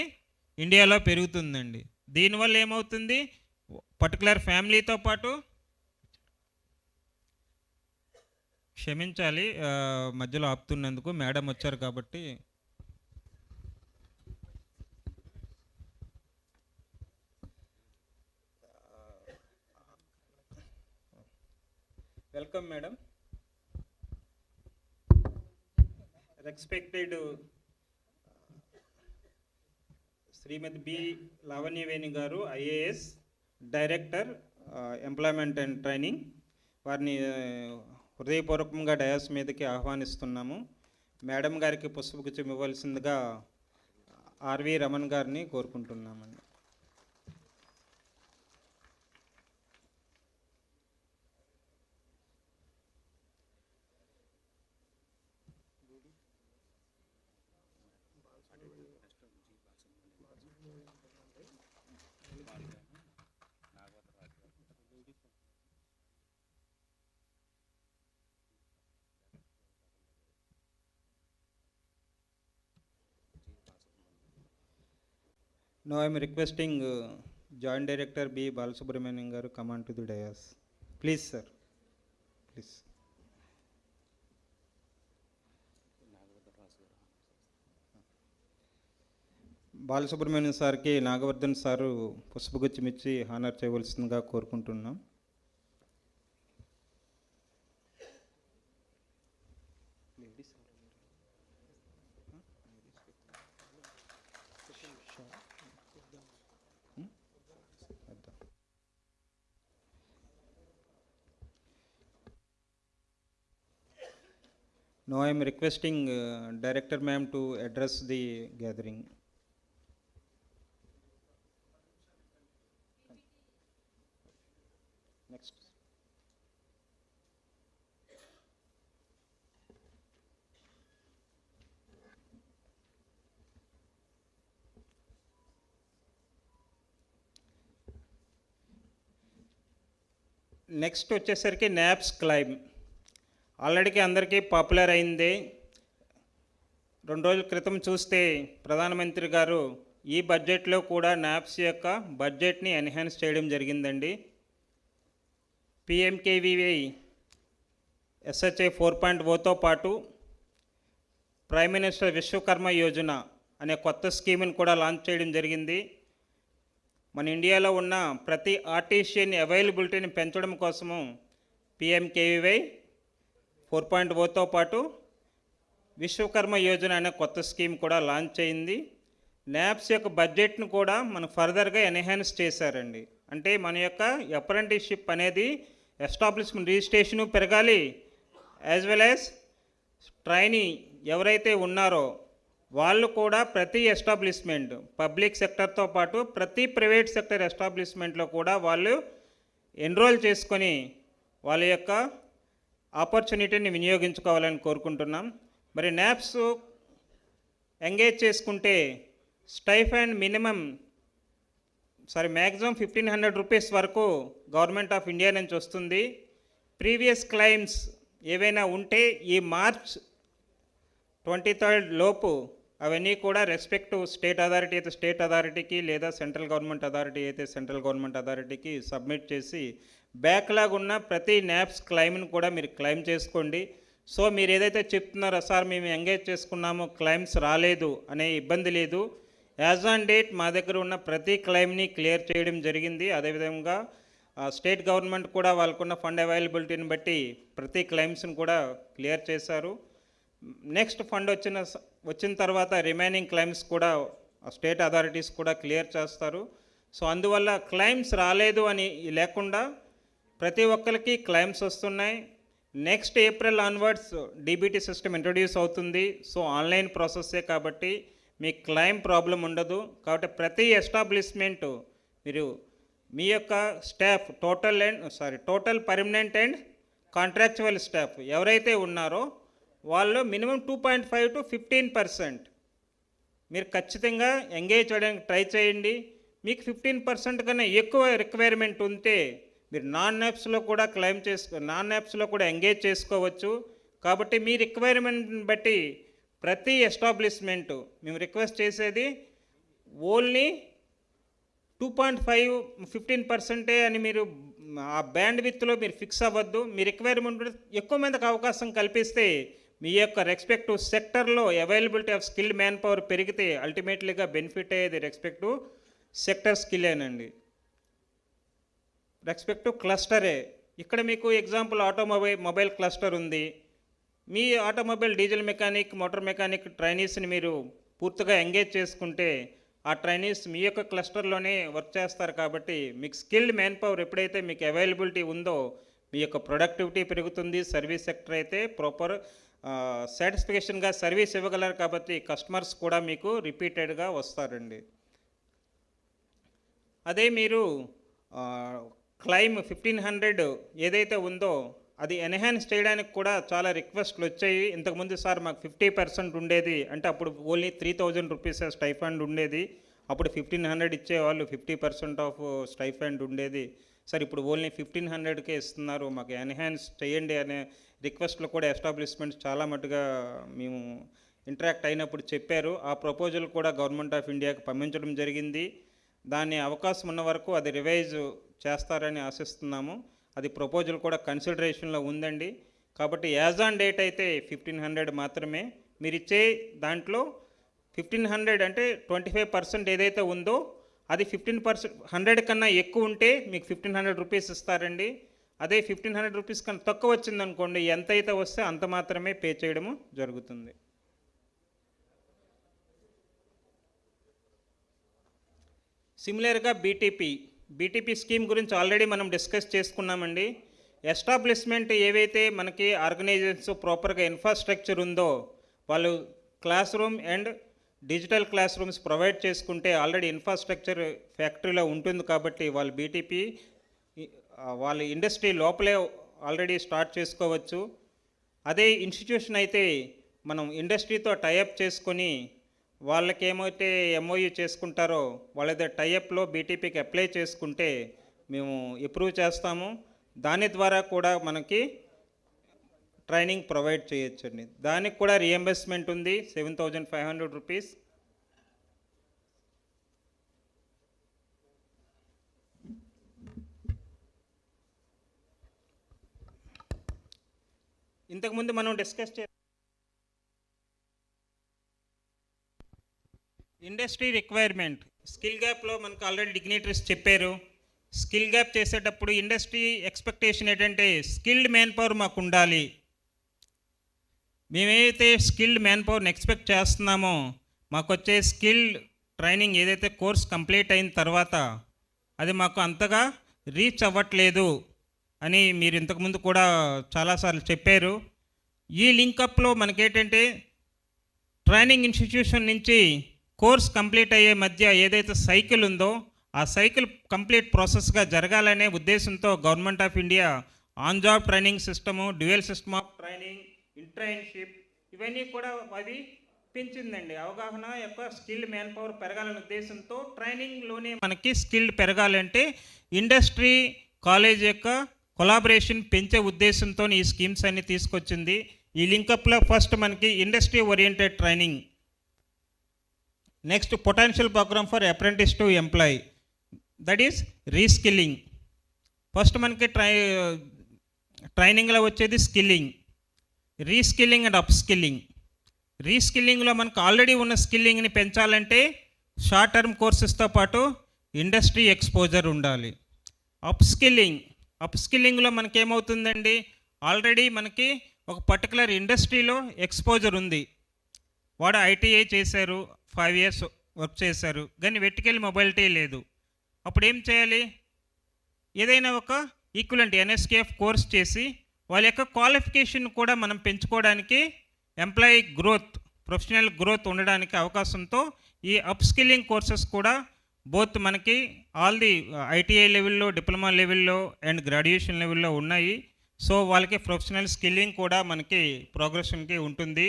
ఇండియాలో పెరుగుతుందండి. దీనివల్ల ఏమవుతుంది, పర్టికులర్ ఫ్యామిలీతో పాటు క్షమించాలి మధ్యలో ఆపుతున్నందుకు, మేడం వచ్చారు కాబట్టి. Welcome madam. రెస్పెక్టెడ్ శ్రీమతి బి లావణ్యవేణి గారు, IAS director employment and training, వారిని హృదయపూర్వకంగా డయాస్ మీదకి ఆహ్వానిస్తున్నాము. మేడం గారికి పుష్పగుచ్చం ఇవ్వాల్సిందిగా ఆర్వి రమణ్ గారిని కోరుకుంటున్నామండి. Now I am requesting Joint Director B. Balasubramanian garu come on to the dais. Please sir, please. Balasubrahmanyam సార్కి నాగవర్ధన్ సారు పుష్పగుచ్చం ఇచ్చి హానర్ చేయవలసిందిగా కోరుకుంటున్నాం. Now I am requesting Director Ma'am to address the gathering. Next. Next వచ్చేసరికి naps claim ఆల్రెడీకి అందరికీ popular అయింది. 2 రోజుల క్రితం చూస్తే ప్రధానమంత్రి గారు ఈ బడ్జెట్లో కూడా నాప్స్ యొక్క బడ్జెట్ని ఎన్హాన్స్ చేయడం జరిగిందండి. పిఎంకేవీవై ఎస్హెచ్ఐ 4.0తో పాటు ప్రైమ్ మినిస్టర్ విశ్వకర్మ యోజన అనే కొత్త స్కీమ్ని కూడా లాంచ్ చేయడం జరిగింది. మన ఇండియాలో ఉన్న ప్రతి ఆర్టిషియన్ అవైలబిలిటీని పెంచడం కోసము పిఎంకేవీవై 4.0తో పాటు విశ్వకర్మ యోజన అనే కొత్త స్కీమ్ కూడా లాంచ్ అయింది. నాప్స్ యొక్క బడ్జెట్ను కూడా మనం ఫర్దర్గా ఎన్హాన్స్ చేశారండి. అంటే మన యొక్క అప్రెంటిస్షిప్ అనేది ఎస్టాబ్లిష్మెంట్ రిజిస్ట్రేషను పెరగాలి, యాజ్ వెల్ యాజ్ ట్రైనీ ఎవరైతే ఉన్నారో వాళ్ళు కూడా ప్రతి ఎస్టాబ్లిష్మెంట్ పబ్లిక్ సెక్టర్తో పాటు ప్రతి ప్రైవేట్ సెక్టర్ ఎస్టాబ్లిష్మెంట్లో కూడా వాళ్ళు ఎన్రోల్ చేసుకొని వాళ్ళ యొక్క ఆపర్చునిటీని వినియోగించుకోవాలని కోరుకుంటున్నాం. మరి నాప్స్ ఎంగేజ్ చేసుకుంటే స్టైఫండ్ మ్యాక్సిమం 1500 రూపీస్ వరకు గవర్నమెంట్ ఆఫ్ ఇండియా నుంచి వస్తుంది. ప్రీవియస్ క్లైమ్స్ ఏవైనా ఉంటే ఈ మార్చ్ 23 లోపు అవన్నీ కూడా రెస్పెక్టివ్ స్టేట్ అథారిటీ అయితే స్టేట్ అథారిటీకి లేదా సెంట్రల్ గవర్నమెంట్ అథారిటీ అయితే సెంట్రల్ గవర్నమెంట్ అథారిటీకి సబ్మిట్ చేసి బ్యాక్లాగ్ ఉన్న ప్రతి నాప్స్ క్లైమ్ను కూడా మీరు క్లైమ్ చేసుకోండి. సో మీరు ఏదైతే చెప్తున్నారో సార్ మేము ఎంగేజ్ చేసుకున్నాము క్లైమ్స్ రాలేదు అనే ఇబ్బంది లేదు. యాజ్ ఆన్ డేట్ మా దగ్గర ఉన్న ప్రతి క్లైమ్ని క్లియర్ చేయడం జరిగింది. అదేవిధంగా స్టేట్ గవర్నమెంట్ కూడా వాళ్ళకున్న ఫండ్ అవైలబిలిటీని బట్టి ప్రతి క్లైమ్స్ని కూడా క్లియర్ చేశారు. నెక్స్ట్ ఫండ్ వచ్చిన తర్వాత రిమైనింగ్ క్లైమ్స్ కూడా స్టేట్ అథారిటీస్ కూడా క్లియర్ చేస్తారు. సో అందువల్ల క్లైమ్స్ రాలేదు అని లేకుండా ప్రతి ఒక్కరికి క్లైమ్స్ వస్తున్నాయి. Next April onwards DBT system introduce అవుతుంది. సో ఆన్లైన్ ప్రాసెస్సే కాబట్టి మీకు క్లైమ్ ప్రాబ్లం ఉండదు. కాబట్టి ప్రతి ఎస్టాబ్లిష్మెంటు మీరు మీ యొక్క staff total permanent and contractual staff ఎవరైతే ఉన్నారో వాళ్ళు మినిమం 2.5 to 15% మీరు ఖచ్చితంగా ఎంగేజ్ చేయడానికి ట్రై చేయండి. మీకు 15% కన్నా ఎక్కువ రిక్వైర్మెంట్ ఉంటే మీరు నాన్ యాప్స్లో కూడా ఎంగేజ్ చేసుకోవచ్చు. కాబట్టి మీ రిక్వైర్మెంట్ని బట్టి ప్రతి ఎస్టాబ్లిష్మెంటు మేము రిక్వెస్ట్ చేసేది ఓన్లీ 2.5-15% అని మీరు ఆ బ్యాండ్ విత్లో మీరు ఫిక్స్ అవ్వద్దు. మీ రిక్వైర్మెంట్ ఎక్కువ మందికి అవకాశం కల్పిస్తే మీ యొక్క రెస్పెక్టివ్ సెక్టర్లో availability of skilled man power పెరిగితే అల్టిమేట్లీగా బెనిఫిట్ అయ్యేది రెస్పెక్టివ్ సెక్టర్ స్కిల్లేనండి, రెస్పెక్టివ్ క్లస్టరే. ఇక్కడ మీకు ఎగ్జాంపుల్ మొబైల్ క్లస్టర్ ఉంది. మీ automobile diesel mechanic motor mechanic ట్రైనీస్ని మీరు పూర్తిగా ఎంగేజ్ చేసుకుంటే ఆ ట్రైనీస్ మీ యొక్క క్లస్టర్లోనే వర్క్ చేస్తారు. కాబట్టి మీకు స్కిల్డ్ మ్యాన్ పవర్ ఎప్పుడైతే మీకు అవైలబిలిటీ ఉందో మీ యొక్క ప్రొడక్టివిటీ పెరుగుతుంది. సర్వీస్ సెక్టర్ అయితే ప్రాపర్ సాటిస్ఫికేషన్గా సర్వీస్ ఇవ్వగలరు. కాబట్టి కస్టమర్స్ కూడా మీకు రిపీటెడ్గా వస్తారండి. అదే మీరు క్లైమ్ 1500 ఏదైతే ఉందో అది ఎన్హాన్స్ చేయడానికి కూడా చాలా రిక్వెస్ట్లు వచ్చాయి. ఇంతకుముందు సార్ మాకు 50% ఉండేది అంటే అప్పుడు ఓన్లీ 3000 రూపీస్ స్టైఫండ్ ఉండేది. అప్పుడు 1500 ఇచ్చేవాళ్ళు, 50% ఆఫ్ స్టైఫండ్ ఉండేది. సార్ ఇప్పుడు ఓన్లీ 1500కే ఇస్తున్నారు, మాకు ఎన్హాన్స్ చేయండి అనే రిక్వెస్ట్లు కూడా ఎస్టాబ్లిష్మెంట్స్ చాలా మటుగా మేము ఇంటరాక్ట్ అయినప్పుడు చెప్పారు. ఆ ప్రపోజల్ కూడా గవర్నమెంట్ ఆఫ్ ఇండియాకి పంపించడం జరిగింది. దాని అవకాశం ఉన్న వరకు అది రివైజ్ చేస్తారని ఆశిస్తున్నాము. అది ప్రపోజల్ కూడా కన్సిడరేషన్లో ఉందండి. కాబట్టి యాజ్ ఆన్ డేట్ అయితే 1500 మాత్రమే. మీరు ఇచ్చే దాంట్లో 1500 అంటే 25% ఏదైతే ఉందో అది 15% 100 కన్నా ఎక్కువ ఉంటే మీకు 1500 రూపీస్ ఇస్తారండి. అదే 1500 రూపీస్ కన్నా తక్కువ వచ్చిందనుకోండి ఎంత అయితే వస్తే అంత మాత్రమే పే చేయడము జరుగుతుంది. సిమిలర్గా బీటీపీ స్కీమ్ గురించి ఆల్రెడీ మనం డిస్కస్ చేసుకున్నామండి. ఎస్టాబ్లిష్మెంట్ ఏవైతే మనకి ఆర్గనైజేషన్స్ ప్రాపర్గా ఇన్ఫ్రాస్ట్రక్చర్ ఉందో వాళ్ళు class room and digital class rooms provide చేసుకుంటే ఆల్రెడీ ఇన్ఫ్రాస్ట్రక్చర్ ఫ్యాక్టరీలో ఉంటుంది కాబట్టి వాళ్ళు బీటీపీ వాళ్ళ ఇండస్ట్రీ లోపలే ఆల్రెడీ స్టార్ట్ చేసుకోవచ్చు. అదే ఇన్స్టిట్యూషన్ అయితే మనం ఇండస్ట్రీతో టైఅప్ చేసుకొని వాళ్ళకేమైతే ఎంఓయూ చేసుకుంటారో వాళ్ళ టైఅప్లో బీటీపీకి అప్లై చేసుకుంటే మేము అప్రూవ్ చేస్తాము. దాని ద్వారా కూడా మనకి ట్రైనింగ్ ప్రొవైడ్ చేయొచ్చండి. దానికి కూడా రియంబర్స్మెంట్ ఉంది 7,500 రూపీస్. ఇంతకుముందు మనం డిస్కస్ ఇండస్ట్రీ రిక్వైర్మెంట్ స్కిల్ గ్యాప్లో మనకు ఆల్రెడీ డిగ్నిటరీస్ చెప్పారు. స్కిల్ గ్యాప్ చేసేటప్పుడు ఇండస్ట్రీ ఎక్స్పెక్టేషన్ ఏంటంటే స్కిల్డ్ మ్యాన్ పవర్ మాకు ఉండాలి. మేమైతే స్కిల్డ్ మ్యాన్ పవర్ని ఎక్స్పెక్ట్ చేస్తున్నామో మాకు వచ్చే స్కిల్ ట్రైనింగ్ ఏదైతే కోర్స్ కంప్లీట్ అయిన తర్వాత అది మాకు అంతగా రీచ్ అవ్వట్లేదు అని మీరు ఇంతకుముందు కూడా చాలాసార్లు చెప్పారు. ఈ లింకప్లో మనకేంటంటే ట్రైనింగ్ ఇన్స్టిట్యూషన్ నుంచి కోర్స్ కంప్లీట్ అయ్యే మధ్య ఏదైతే సైకిల్ ఉందో ఆ సైకిల్ కంప్లీట్ ప్రాసెస్గా జరగాలనే ఉద్దేశంతో government of India on job training system, dual system of training, internship ఇవన్నీ కూడా అవి పెంచిందండి. అవగాహన యొక్క స్కిల్డ్ మ్యాన్ పవర్ పెరగాలనే ఉద్దేశంతో ట్రైనింగ్లోనే మనకి స్కిల్డ్ పెరగాలంటే ఇండస్ట్రీ కాలేజ్ యొక్క కొలాబరేషన్ పెంచే ఉద్దేశంతో ఈ స్కీమ్స్ అన్ని తీసుకొచ్చింది. ఈ లింకప్లో ఫస్ట్ మనకి industry oriented training, next potential programme for apprentice to employee, that is reskilling. First మనకి ట్రైనింగ్లో వచ్చేది స్కిల్లింగ్, రీస్కిల్లింగ్ అండ్ అప్స్కిల్లింగ్. రీస్కిల్లింగ్లో మనకు ఆల్రెడీ ఉన్న స్కిల్లింగ్ని పెంచాలంటే షార్ట్ టర్మ్ కోర్సెస్తో పాటు ఇండస్ట్రీ ఎక్స్పోజర్ ఉండాలి. అప్స్కిల్లింగ్లో మనకేమవుతుందండి, ఆల్రెడీ మనకి ఒక పర్టికులర్ ఇండస్ట్రీలో ఎక్స్పోజర్ ఉంది, వాడు ఐటీఐ చేశారు, 5 years వర్క్ చేశారు, కానీ వెర్టికల్ మొబిలిటీ లేదు. అప్పుడు ఏం చేయాలి, ఏదైనా ఒక ఈక్వలెంట్ ఎన్ఎస్కేఎఫ్ కోర్స్ చేసి వాళ్ళ యొక్క క్వాలిఫికేషన్ కూడా మనం పెంచుకోవడానికి ఎంప్లాయీ గ్రోత్, ప్రొఫెషనల్ గ్రోత్ ఉండడానికి అవకాశంతో ఈ అప్స్కిల్లింగ్ కోర్సెస్ కూడా బోత్ మనకి ఆల్ ది ఐటీఐ లెవెల్లో, డిప్లొమా లెవెల్లో అండ్ గ్రాడ్యుయేషన్ లెవెల్లో ఉన్నాయి. సో వాళ్ళకి ప్రొఫెషనల్ స్కిల్లింగ్ కూడా మనకి ప్రోగ్రెషన్కి ఉంటుంది.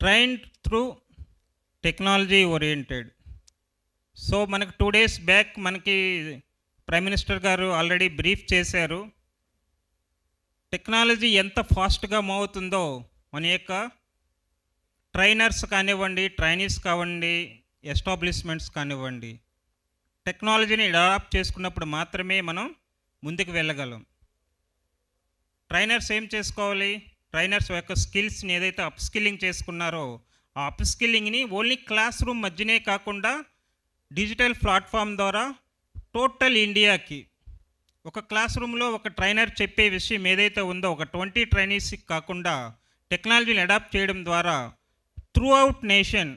Trained through technology oriented. So మనకు 2 days బ్యాక్ మనకి ప్రైమ్ మినిస్టర్ గారు ఆల్రెడీ బ్రీఫ్ చేశారు. టెక్నాలజీ ఎంత ఫాస్ట్గా మూవ్ అవుతుందో మన యొక్క ట్రైనర్స్ కానివ్వండి, ట్రైనీస్ కానివ్వండి, ఎస్టాబ్లిష్మెంట్స్ కానివ్వండి, టెక్నాలజీని అడాప్ట్ చేసుకున్నప్పుడు మాత్రమే మనం ముందుకు వెళ్ళగలం. ట్రైనర్స్ ఏం చేసుకోవాలి, ట్రైనర్స్ యొక్క స్కిల్స్ని ఏదైతే అప్స్కిల్లింగ్ చేసుకున్నారో ఆ అప్స్కిల్లింగ్ని ఓన్లీ క్లాస్ రూమ్ మధ్యనే కాకుండా డిజిటల్ ప్లాట్ఫామ్ ద్వారా టోటల్ ఇండియాకి ఒక క్లాస్ రూమ్లో ఒక ట్రైనర్ చెప్పే విషయం ఏదైతే ఉందో ఒక 20 ట్రైనీస్కి కాకుండా టెక్నాలజీని అడాప్ట్ చేయడం ద్వారా త్రూ అవుట్ నేషన్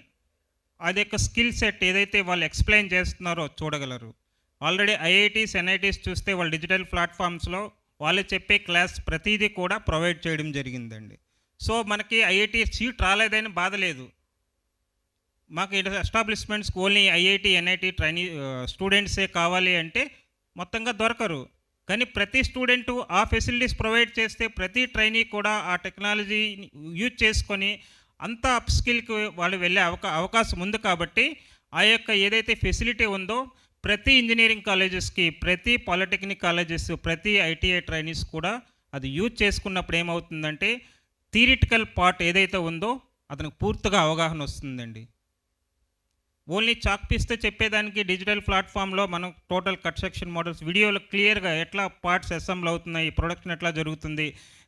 అది యొక్క స్కిల్ సెట్ ఏదైతే వాళ్ళు ఎక్స్ప్లెయిన్ చేస్తున్నారో చూడగలరు. ఆల్రెడీ ఐఐటీస్, ఎన్ఐటీస్ చూస్తే వాళ్ళు డిజిటల్ ప్లాట్ఫామ్స్లో వాళ్ళు చెప్పే క్లాస్ ప్రతిదీ కూడా ప్రొవైడ్ చేయడం జరిగిందండి. సో మనకి ఐఐటీ సీట్ రాలేదని బాధ లేదు. మాకు ఎస్టాబ్లిష్మెంట్స్కి ఓన్లీ ఐఐటి, ఎన్ఐటి స్టూడెంట్సే కావాలి అంటే మొత్తంగా దొరకరు. కానీ ప్రతి స్టూడెంటు ఆ ఫెసిలిటీస్ ప్రొవైడ్ చేస్తే ప్రతి ట్రైనీ కూడా ఆ టెక్నాలజీ యూజ్ చేసుకొని అంత అప్స్కిల్కి వాళ్ళు వెళ్ళే అవకాశం ఉంది. కాబట్టి ఆ యొక్క ఏదైతే ఫెసిలిటీ ఉందో ప్రతి ఇంజనీరింగ్ కాలేజెస్కి, ప్రతి పాలిటెక్నిక్ కాలేజెస్, ప్రతి ఐటీఐ ట్రైనీస్ కూడా అది యూజ్ చేసుకున్నప్పుడు ఏమవుతుందంటే థియరిటికల్ పార్ట్ ఏదైతే ఉందో అతనికి పూర్తిగా అవగాహన వస్తుందండి. ఓన్లీ చాక్ పీస్తే చెప్పేదానికి డిజిటల్ ప్లాట్ఫామ్లో మనం టోటల్ కన్స్ట్రక్షన్ మోడల్స్ వీడియోలో క్లియర్గా ఎట్లా పార్ట్స్ అసెంబ్ల్ అవుతున్నాయి, ప్రొడక్షన్ ఎట్లా జరుగుతుంది,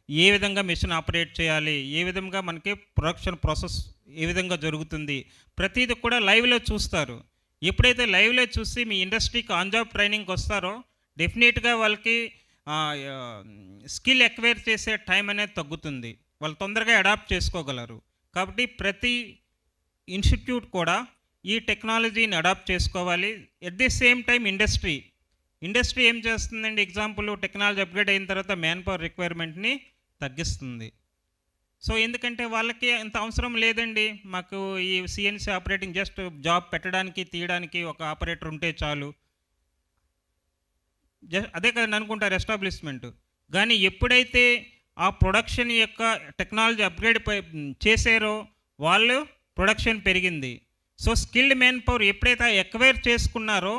ఏ విధంగా మిషన్ ఆపరేట్ చేయాలి, ఏ విధంగా మనకి ప్రొడక్షన్ ప్రాసెస్ ఏ విధంగా జరుగుతుంది, ప్రతిదీ కూడా లైవ్లో చూస్తారు. ఎప్పుడైతే లైవ్లో చూసి మీ ఇండస్ట్రీకి ఆన్ జాబ్ ట్రైనింగ్కి వస్తారో డెఫినెట్గా వాళ్ళకి స్కిల్ ఎక్వైర్ చేసే టైం అనేది తగ్గుతుంది, వాళ్ళు తొందరగా అడాప్ట్ చేసుకోగలరు. కాబట్టి ప్రతి ఇన్స్టిట్యూట్ కూడా ఈ టెక్నాలజీని అడాప్ట్ చేసుకోవాలి. At the same time industry ఏం చేస్తుందండి? ఎగ్జాంపుల్, టెక్నాలజీ అప్గ్రేడ్ అయిన తర్వాత మ్యాన్ పవర్ రిక్వైర్మెంట్ని తగ్గిస్తుంది. సో ఎందుకంటే వాళ్ళకి అంత అవసరం లేదండి, మాకు ఈ సిఎన్సి ఆపరేటింగ్ జస్ట్ జాబ్ పెట్టడానికి తీయడానికి ఒక ఆపరేటర్ ఉంటే చాలు, అదే కదండి అనుకుంటారు ఎస్టాబ్లిష్మెంట్. కానీ ఎప్పుడైతే ఆ ప్రొడక్షన్ యొక్క టెక్నాలజీ అప్గ్రేడ్ చేసారో వాళ్ళు ప్రొడక్షన్ పెరిగింది. సో స్కిల్డ్ మ్యాన్ పవర్ ఎప్పుడైతే ఎక్వైర్ చేసుకున్నారో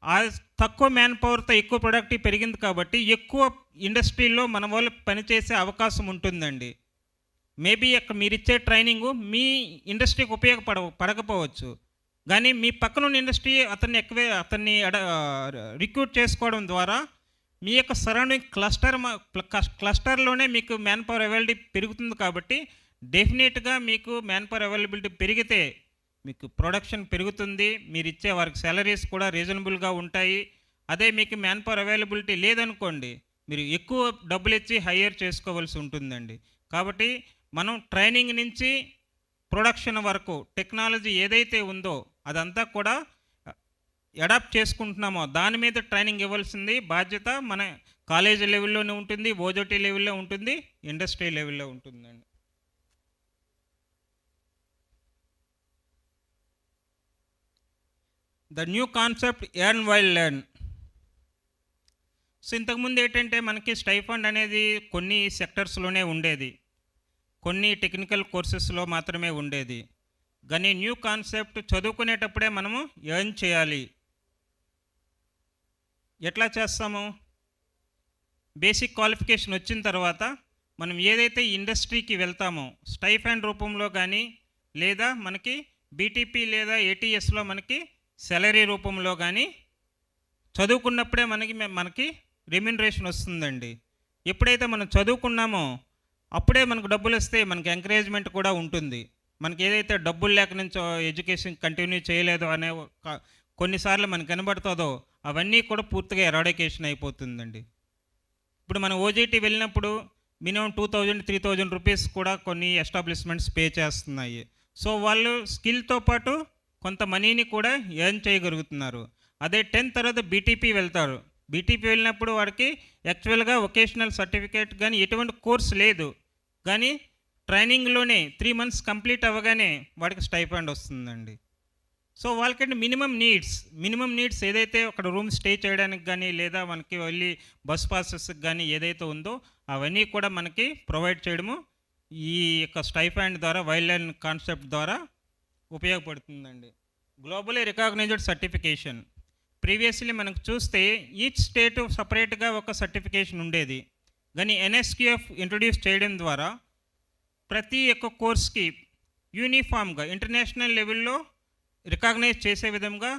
ఆ తక్కువ మ్యాన్ పవర్తో ఎక్కువ ప్రొడక్టివ్ పెరిగింది కాబట్టి ఎక్కువ ఇండస్ట్రీలో మన వాళ్ళు పనిచేసే అవకాశం ఉంటుందండి. మేబీ అక్కడ మీరు ఇచ్చే ట్రైనింగు మీ ఇండస్ట్రీకి పడకపోవచ్చు, కానీ మీ పక్కనున్న ఇండస్ట్రీ అతన్ని రిక్రూట్ చేసుకోవడం ద్వారా మీ యొక్క సరౌండింగ్ క్లస్టర్లోనే మీకు మ్యాన్ పవర్ అవైలబిలిటీ పెరుగుతుంది. కాబట్టి డెఫినెట్గా మీకు మ్యాన్ పవర్ అవైలబిలిటీ పెరిగితే మీకు ప్రొడక్షన్ పెరుగుతుంది, మీరు ఇచ్చే వారికి సాలరీస్ కూడా రీజనబుల్గా ఉంటాయి. అదే మీకు మ్యాన్ పవర్ అవైలబిలిటీ లేదనుకోండి, మీరు ఎక్కువ డబ్బులు ఇచ్చి హైయర్ చేసుకోవాల్సి ఉంటుందండి. కాబట్టి మనం ట్రైనింగ్ నుంచి ప్రొడక్షన్ వరకు టెక్నాలజీ ఏదైతే ఉందో అదంతా కూడా అడాప్ట్ చేసుకుంటున్నామో దాని మీద ట్రైనింగ్ ఇవ్వాల్సింది బాధ్యత మన కాలేజీ లెవెల్లోనే ఉంటుంది, ఓజోటీ లెవెల్లో ఉంటుంది, ఇండస్ట్రీ లెవెల్లో ఉంటుందండి. The new concept earn while learn. So ఇంతకుముందు ఏంటంటే మనకి స్టైఫండ్ అనేది కొన్ని సెక్టర్స్లోనే ఉండేది, కొన్ని టెక్నికల్ కోర్సెస్లో మాత్రమే ఉండేది. కానీ న్యూ కాన్సెప్ట్ చదువుకునేటప్పుడే మనము ఎర్న్ చేయాలి. ఎట్లా చేస్తాము? బేసిక్ క్వాలిఫికేషన్ వచ్చిన తర్వాత మనం ఏదైతే ఇండస్ట్రీకి వెళ్తామో స్టైఫండ్ రూపంలో కానీ లేదా మనకి బీటీపీ లేదా ఏటీఎస్లో మనకి సాలరీ రూపంలో కానీ చదువుకున్నప్పుడే మనకి రెమ్యునరేషన్ వస్తుందండి. ఎప్పుడైతే మనం చదువుకున్నామో అప్పుడే మనకు డబ్బులు వస్తే మనకి ఎంకరేజ్మెంట్ కూడా ఉంటుంది. మనకి ఏదైతే డబ్బులు లేక నుంచో ఎడ్యుకేషన్ కంటిన్యూ చేయలేదు అనే కొన్నిసార్లు మనకు కనబడుతుందో అవన్నీ కూడా పూర్తిగా ఎరాడికేషన్ అయిపోతుందండి. ఇప్పుడు మనం ఓజీటీ వెళ్ళినప్పుడు మినిమం 2000-3000 రూపీస్ కూడా కొన్ని ఎస్టాబ్లిష్మెంట్స్ పే చేస్తున్నాయి. సో వాళ్ళు స్కిల్తో పాటు కొంత మనీని కూడా ఎర్న్ చేయగలుగుతున్నారు. అదే 10th తర్వాత బీటీపీ వెళ్తారు. బీటీపీ వెళ్ళినప్పుడు వాడికి యాక్చువల్గా వొకేషనల్ సర్టిఫికేట్ కానీ ఎటువంటి కోర్స్ లేదు, కానీ ట్రైనింగ్లోనే 3 months కంప్లీట్ అవ్వగానే వాడికి స్టైఫండ్ వస్తుందండి. సో వాళ్ళకంటే మినిమం నీడ్స్ ఏదైతే అక్కడ రూమ్ స్టే చేయడానికి కానీ లేదా మనకి వెళ్ళి బస్ పాసెస్కి కానీ ఏదైతే ఉందో అవన్నీ కూడా మనకి ప్రొవైడ్ చేయడము ఈ యొక్క స్టైఫండ్ ద్వారా వైల్ లెర్న్ కాన్సెప్ట్ ద్వారా ఉపయోగపడుతుందండి. Globally recognised certification. ప్రీవియస్లీ మనకు చూస్తే ఈచ్ స్టేట్ సపరేట్గా ఒక సర్టిఫికేషన్ ఉండేది, కానీ ఎన్ఎస్క్యూఎఫ్ ఇంట్రొడ్యూస్ చేయడం ద్వారా ప్రతి ఒక్క కోర్స్కి యూనిఫామ్గా ఇంటర్నేషనల్ లెవెల్లో రికగ్నైజ్ చేసే విధంగా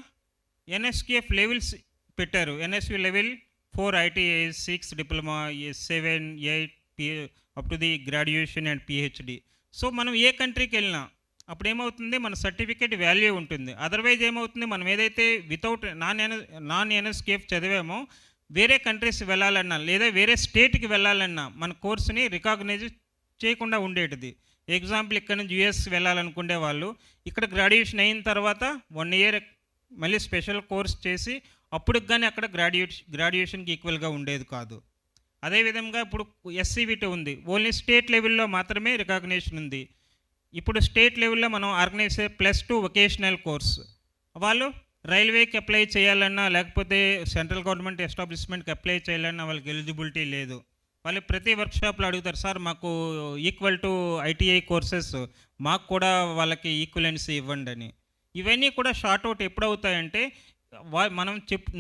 ఎన్ఎస్క్యూఎఫ్ లెవెల్స్ పెట్టారు. NSU level 4, ITI 6, diploma 7, 8 up to the graduation and PhD. So మనం ఏ కంట్రీకి వెళ్ళినా అప్పుడు ఏమవుతుంది, మన సర్టిఫికేట్ వాల్యూ ఉంటుంది. అదర్వైజ్ ఏమవుతుంది, మనం ఏదైతే వితౌట్ నాన్ ఎన్ఎస్కేఫ్ చదివామో వేరే కంట్రీస్ వెళ్ళాలన్నా లేదా వేరే స్టేట్కి వెళ్ళాలన్నా మన కోర్సుని రికగ్నైజ్ చేయకుండా ఉండేటిది. ఎగ్జాంపుల్ ఇక్కడ నుంచి యూఎస్ వెళ్ళాలనుకునే వాళ్ళు ఇక్కడ గ్రాడ్యుయేషన్ అయిన తర్వాత 1 year మళ్ళీ స్పెషల్ కోర్స్ చేసి అప్పటికి కానీ అక్కడ గ్రాడ్యుయేషన్కి ఈక్వల్గా ఉండేది కాదు. అదేవిధంగా ఇప్పుడు ఎస్సీవిటీ ఉంది, ఓన్లీ స్టేట్ లెవెల్లో మాత్రమే రికగ్నిషన్ ఉంది. ఇప్పుడు స్టేట్ లెవెల్లో మనం ఆర్గనైజ్ +2 వొకేషనల్ కోర్స్ వాళ్ళు రైల్వేకి అప్లై చేయాలన్నా లేకపోతే సెంట్రల్ గవర్నమెంట్ ఎస్టాబ్లిష్మెంట్కి అప్లై చేయాలన్నా వాళ్ళకి ఎలిజిబిలిటీ లేదు. వాళ్ళు ప్రతి వర్క్షాప్లో అడుగుతారు, సార్ మాకు ఈక్వల్ టు ITI కోర్సెస్ మాకు కూడా వాళ్ళకి ఈక్వలెన్సీ ఇవ్వండి అని. ఇవన్నీ కూడా షార్ట్అవుట్ ఎప్పుడవుతాయంటే మనం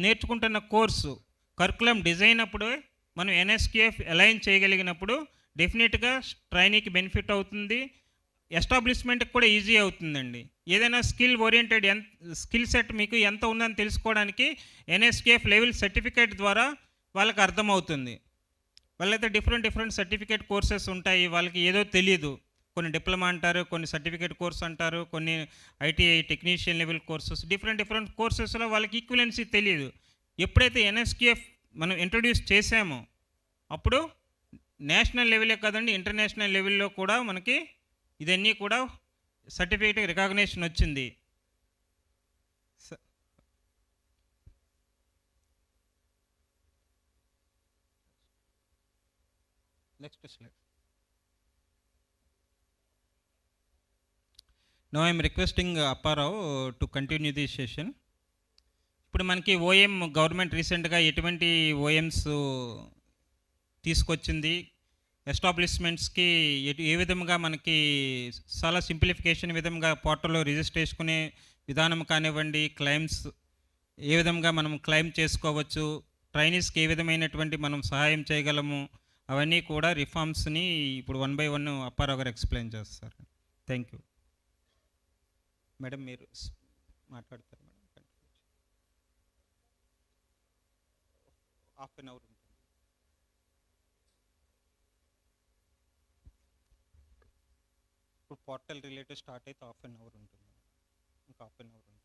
నేర్చుకుంటున్న కోర్సు కరికులం డిజైన్ అప్పుడే మనం NSQF అలైన్ చేయగలిగినప్పుడు డెఫినెట్గా ట్రైనీకి బెనిఫిట్ అవుతుంది, ఎస్టాబ్లిష్మెంట్కి కూడా ఈజీ అవుతుందండి. ఏదైనా స్కిల్ ఓరియంటెడ్ స్కిల్ సెట్ మీకు ఎంత ఉందని తెలుసుకోవడానికి NSQF లెవెల్ సర్టిఫికేట్ ద్వారా వాళ్ళకి అర్థమవుతుంది. వాళ్ళైతే డిఫరెంట్ సర్టిఫికేట్ కోర్సెస్ ఉంటాయి, వాళ్ళకి ఏదో తెలియదు, కొన్ని డిప్లొమా అంటారు, కొన్ని సర్టిఫికేట్ కోర్స్ అంటారు, కొన్ని ITI technician level courses, different కోర్సెస్లో వాళ్ళకి ఈక్వలెన్సీ తెలియదు. ఎప్పుడైతే NSQF మనం ఇంట్రొడ్యూస్ చేసామో అప్పుడు నేషనల్ లెవెలే కాదండి ఇంటర్నేషనల్ లెవెల్లో కూడా మనకి ఇదన్నీ కూడా సర్టిఫికేట్ రికగ్నిషన్ వచ్చింది. Next slide. Now I am requesting Apparao to continue this session. ఇప్పుడు మనకి ఓఎం గవర్నమెంట్ రీసెంట్గా ఎటువంటి ఓఎమ్స్ తీసుకొచ్చింది, ఎస్టాబ్లిష్మెంట్స్కి ఏ విధంగా మనకి చాలా సింప్లిఫికేషన్ విధంగా పోర్టల్లో రిజిస్టర్ చేసుకునే విధానం కానివ్వండి, క్లెయిమ్స్ ఏ విధంగా మనం క్లెయిమ్ చేసుకోవచ్చు, ట్రైనీస్కి ఏ విధమైనటువంటి మనం సహాయం చేయగలము, అవన్నీ కూడా రిఫార్మ్స్ని ఇప్పుడు 1 by 1 అప్పారావు గారు ఎక్స్ప్లెయిన్ చేస్తారు. Thank you madam. మీరు మాట్లాడతారు మేడం. హాఫ్ అన్ అవర్ ఉంటుంది. ఇప్పుడు పోర్టల్ రిలేటెడ్ స్టార్ట్ అయితే హాఫ్ అన్ అవర్ ఉంటుంది. ఇంకా హాఫ్ అన్ అవర్ ఉంటుంది.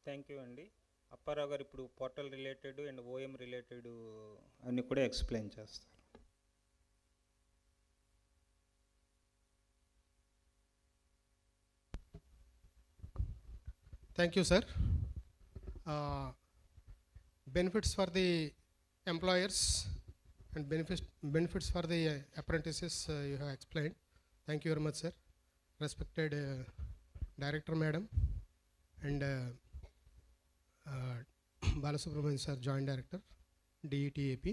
థ్యాంక్ యూ అండి. అప్పారావు గారు ఇప్పుడు portal related and OM related అన్నీ కూడా ఎక్స్ప్లెయిన్ చేస్తారు. Thank you, sir. Benefits for the employers and benefits for the apprentices you have explained. Thank you very much, sir. Respected Director Madam and Balasubramanian sir, Joint Director, DET-AP.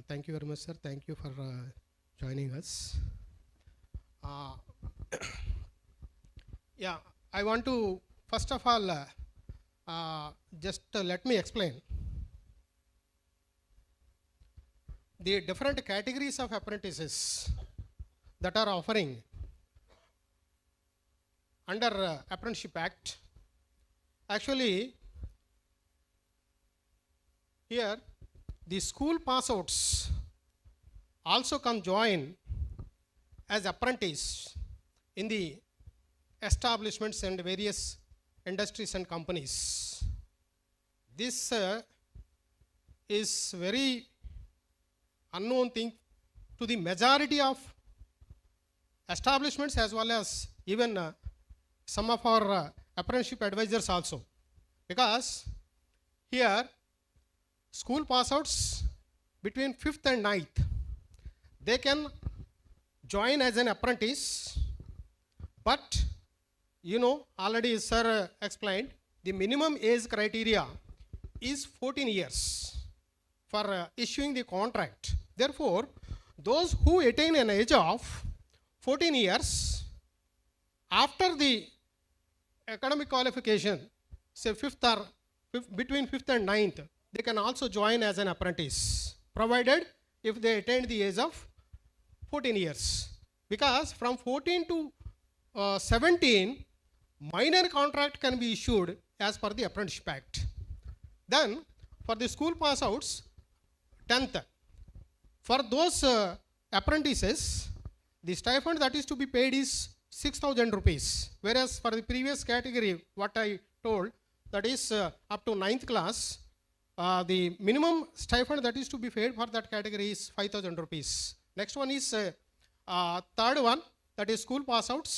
Thank you very much, sir. Thank you for joining us. Yeah, I want to first of all just let me explain the different categories of apprentices that are offering under Apprenticeship Act. Actually, here the school pass outs also can join as apprentice in the establishments and various industries and companies. This is very unknown thing to the majority of establishments as well as even some of our apprenticeship advisors also, because here school pass outs between 5th and 9th they can join as an apprentice, but you know already sir explained the minimum age criteria is 14 years for issuing the contract. Therefore, those who attain an age of 14 years after the academic qualification, say between 5th and 9th, they can also join as an apprentice, provided if they attain the age of 14 years. Because from 14 to 17, minor contract can be issued as per the Apprenticeship Act. Then for the school pass outs, 10th, for those apprentices, the stipend that is to be paid is 6,000 rupees, whereas for the previous category what I told, that is up to 9th class, the minimum stipend that is to be paid for that category is 5,000 rupees. Next one is third one, that is school pass outs.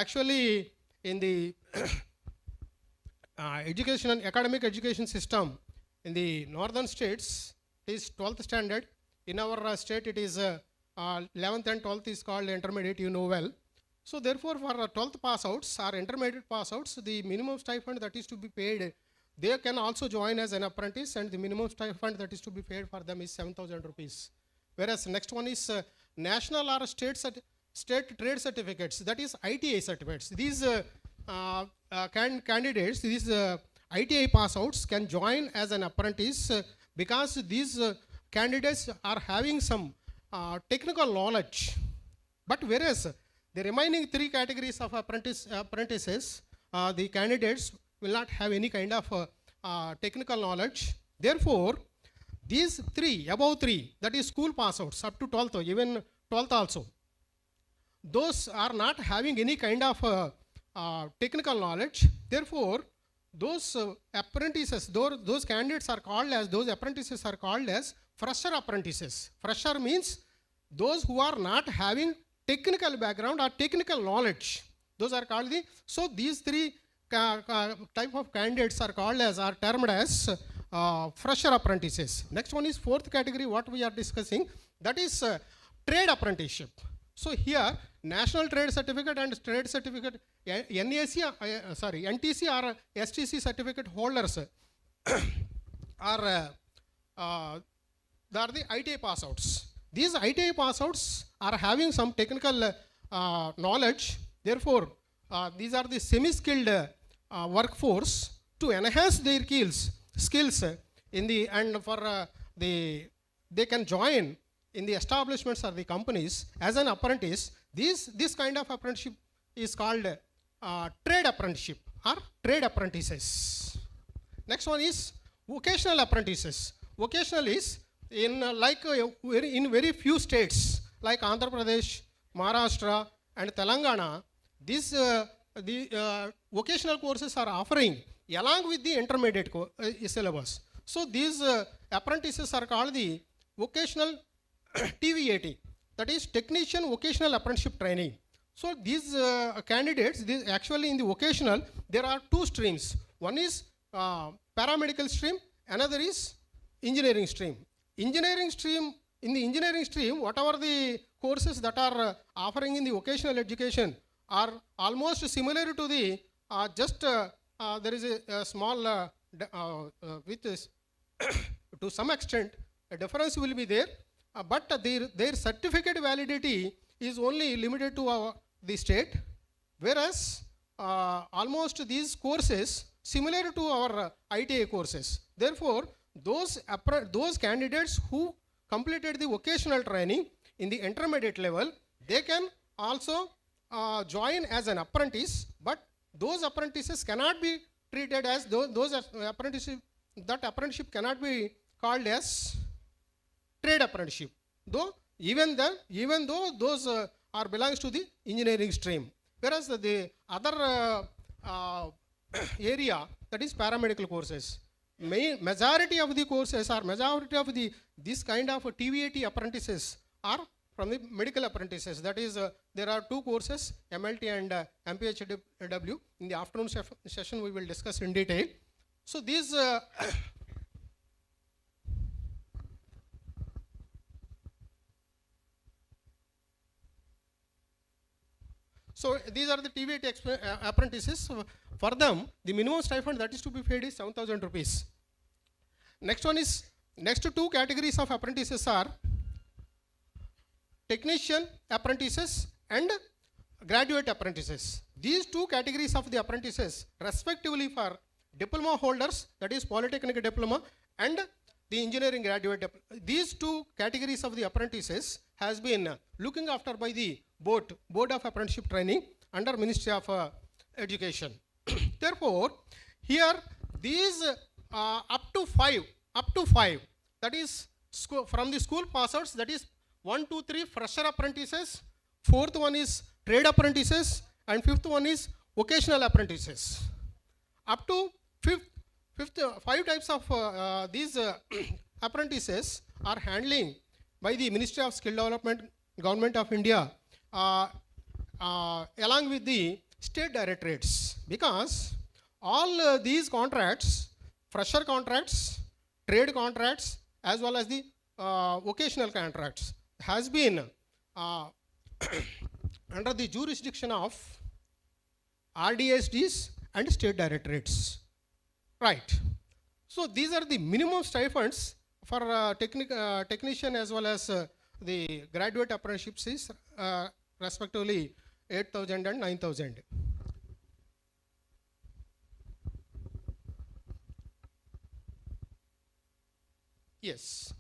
Actually in the education and academic education system in the northern states it is 12th standard. In our state it is 11th and 12th is called intermediate, you know well. So therefore for 12th pass outs or intermediate pass outs, the minimum stipend that is to be paid, they can also join as an apprentice, and the minimum stipend that is to be paid for them is 7,000 rupees. Whereas next one is national or state trade certificates, that is ITI certificates. These candidates, these ITI pass outs can join as an apprentice because these candidates are having some technical knowledge. But whereas the remaining 3 categories of apprentices, the candidates will not have any kind of technical knowledge. Therefore, these 3, above 3, that is school pass outs up to 12th, even 12th also, those are not having any kind of technical knowledge. Therefore, those apprentices, those candidates are called as, those apprentices are called as fresher apprentices. Fresher means those who are not having technical background or technical knowledge. Those are called the, so these three type of candidates are called as, are termed as fresher apprentices. Next one is fourth category, what we are discussing, that is trade apprenticeship. So here, national trade certificate and trade certificate, NTC or STC certificate holders are the ITA pass outs. These ITA pass outs are having some technical knowledge. Therefore, these are the semi-skilled workforce to enhance their skills in the, and for they can join in the establishments or the companies as an apprentice. This kind of apprenticeship is called trade apprenticeship or trade apprentices. Next one is vocational apprentices. Vocational is in in very few states like Andhra Pradesh, Maharashtra and Telangana. These the vocational courses are offering along with the intermediate syllabus. So these apprentices are called the vocational TVAT, that is Technician Vocational Apprenticeship Training. So these candidates, actually in the vocational, there are two streams. One is paramedical stream, another is engineering stream. Engineering stream, in the engineering stream, whatever the courses that are offering in the vocational education are almost similar to the, there is a small, with this, to some extent, a difference will be there, but their certificate validity is only limited to the state, whereas almost these courses similar to our ITA courses. Therefore, those candidates who completed the vocational training in the intermediate level, they can also join as an apprentice, but those apprentices cannot be treated as those apprenticeship, that apprenticeship cannot be called as trade apprenticeship, though even though those are belongs to the engineering stream, whereas the other area, that is paramedical courses, majority of the courses or majority of this kind of TVAT apprentices are from the medical apprentices. That is, there are two courses, MLT and MPHW. In the afternoon session, we will discuss in detail. So these so these are the TVAT apprentices. For them, the minimum stipend that is to be paid is 7,000 rupees. Next one is, next two categories of apprentices are technician apprentices and graduate apprentices. These two categories of the apprentices, respectively for diploma holders, that is polytechnic diploma, and the engineering graduate. These two categories of the apprentices has been looking after by the Board of Apprenticeship Training under Ministry of Education. Therefore, here these up to five, that is from the school pass outs, that is 1, 2, 3 fresher apprentices, fourth one is trade apprentices, and fifth one is vocational apprentices. Up to five types of these apprentices are handling by the Ministry of Skill Development, Government of India, along with the state directorates, because all these contracts, fresher contracts, trade contracts, as well as the vocational contracts, has been under the jurisdiction of RDSDs and state directorates. Right. So these are the minimum stipends for technician as well as the graduate apprenticeships, respectively 8,000 and 9,000. Yes.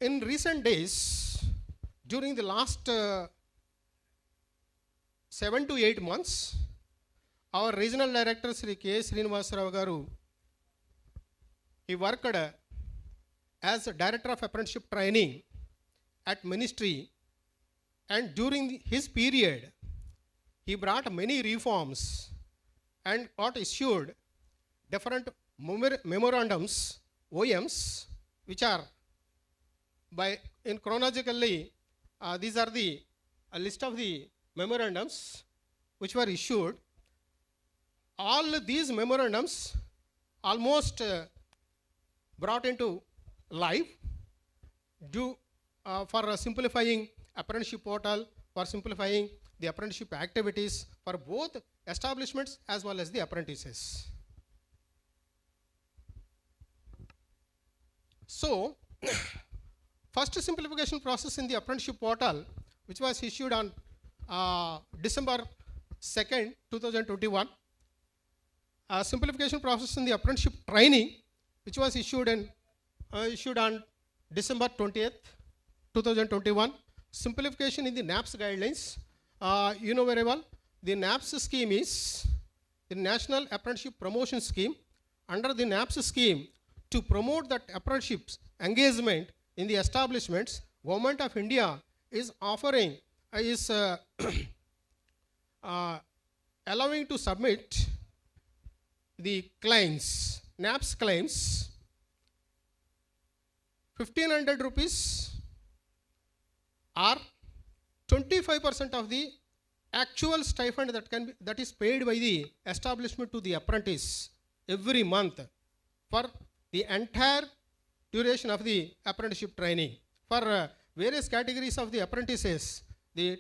In recent days, during the last 7 to 8 months, our regional director Sri K. Srinivasa Rao Garu, he worked as a director of apprenticeship training at ministry, and during his period, he brought many reforms and got issued different memorandums OMs, which are by in chronologically, these are the a list of the memorandums which were issued. All these memorandums almost brought into life due for simplifying apprenticeship portal, for simplifying the apprenticeship activities for both establishments as well as the apprentices. So, first simplification process in the apprenticeship portal, which was issued on December 2nd, 2021. Simplification process in the apprenticeship training, which was issued on December 20th, 2021. Simplification in the NAPS guidelines. You know very well, the NAPS scheme is the National Apprenticeship Promotion Scheme. Under the NAPS scheme, to promote that apprenticeship engagement in the establishments, Government of India is offering, allowing to submit the claims, NAPS claims, 1500 rupees or 25% of the actual stipend that is paid by the establishment to the apprentice every month for the entire duration of the apprenticeship training. For various categories of the apprentices, the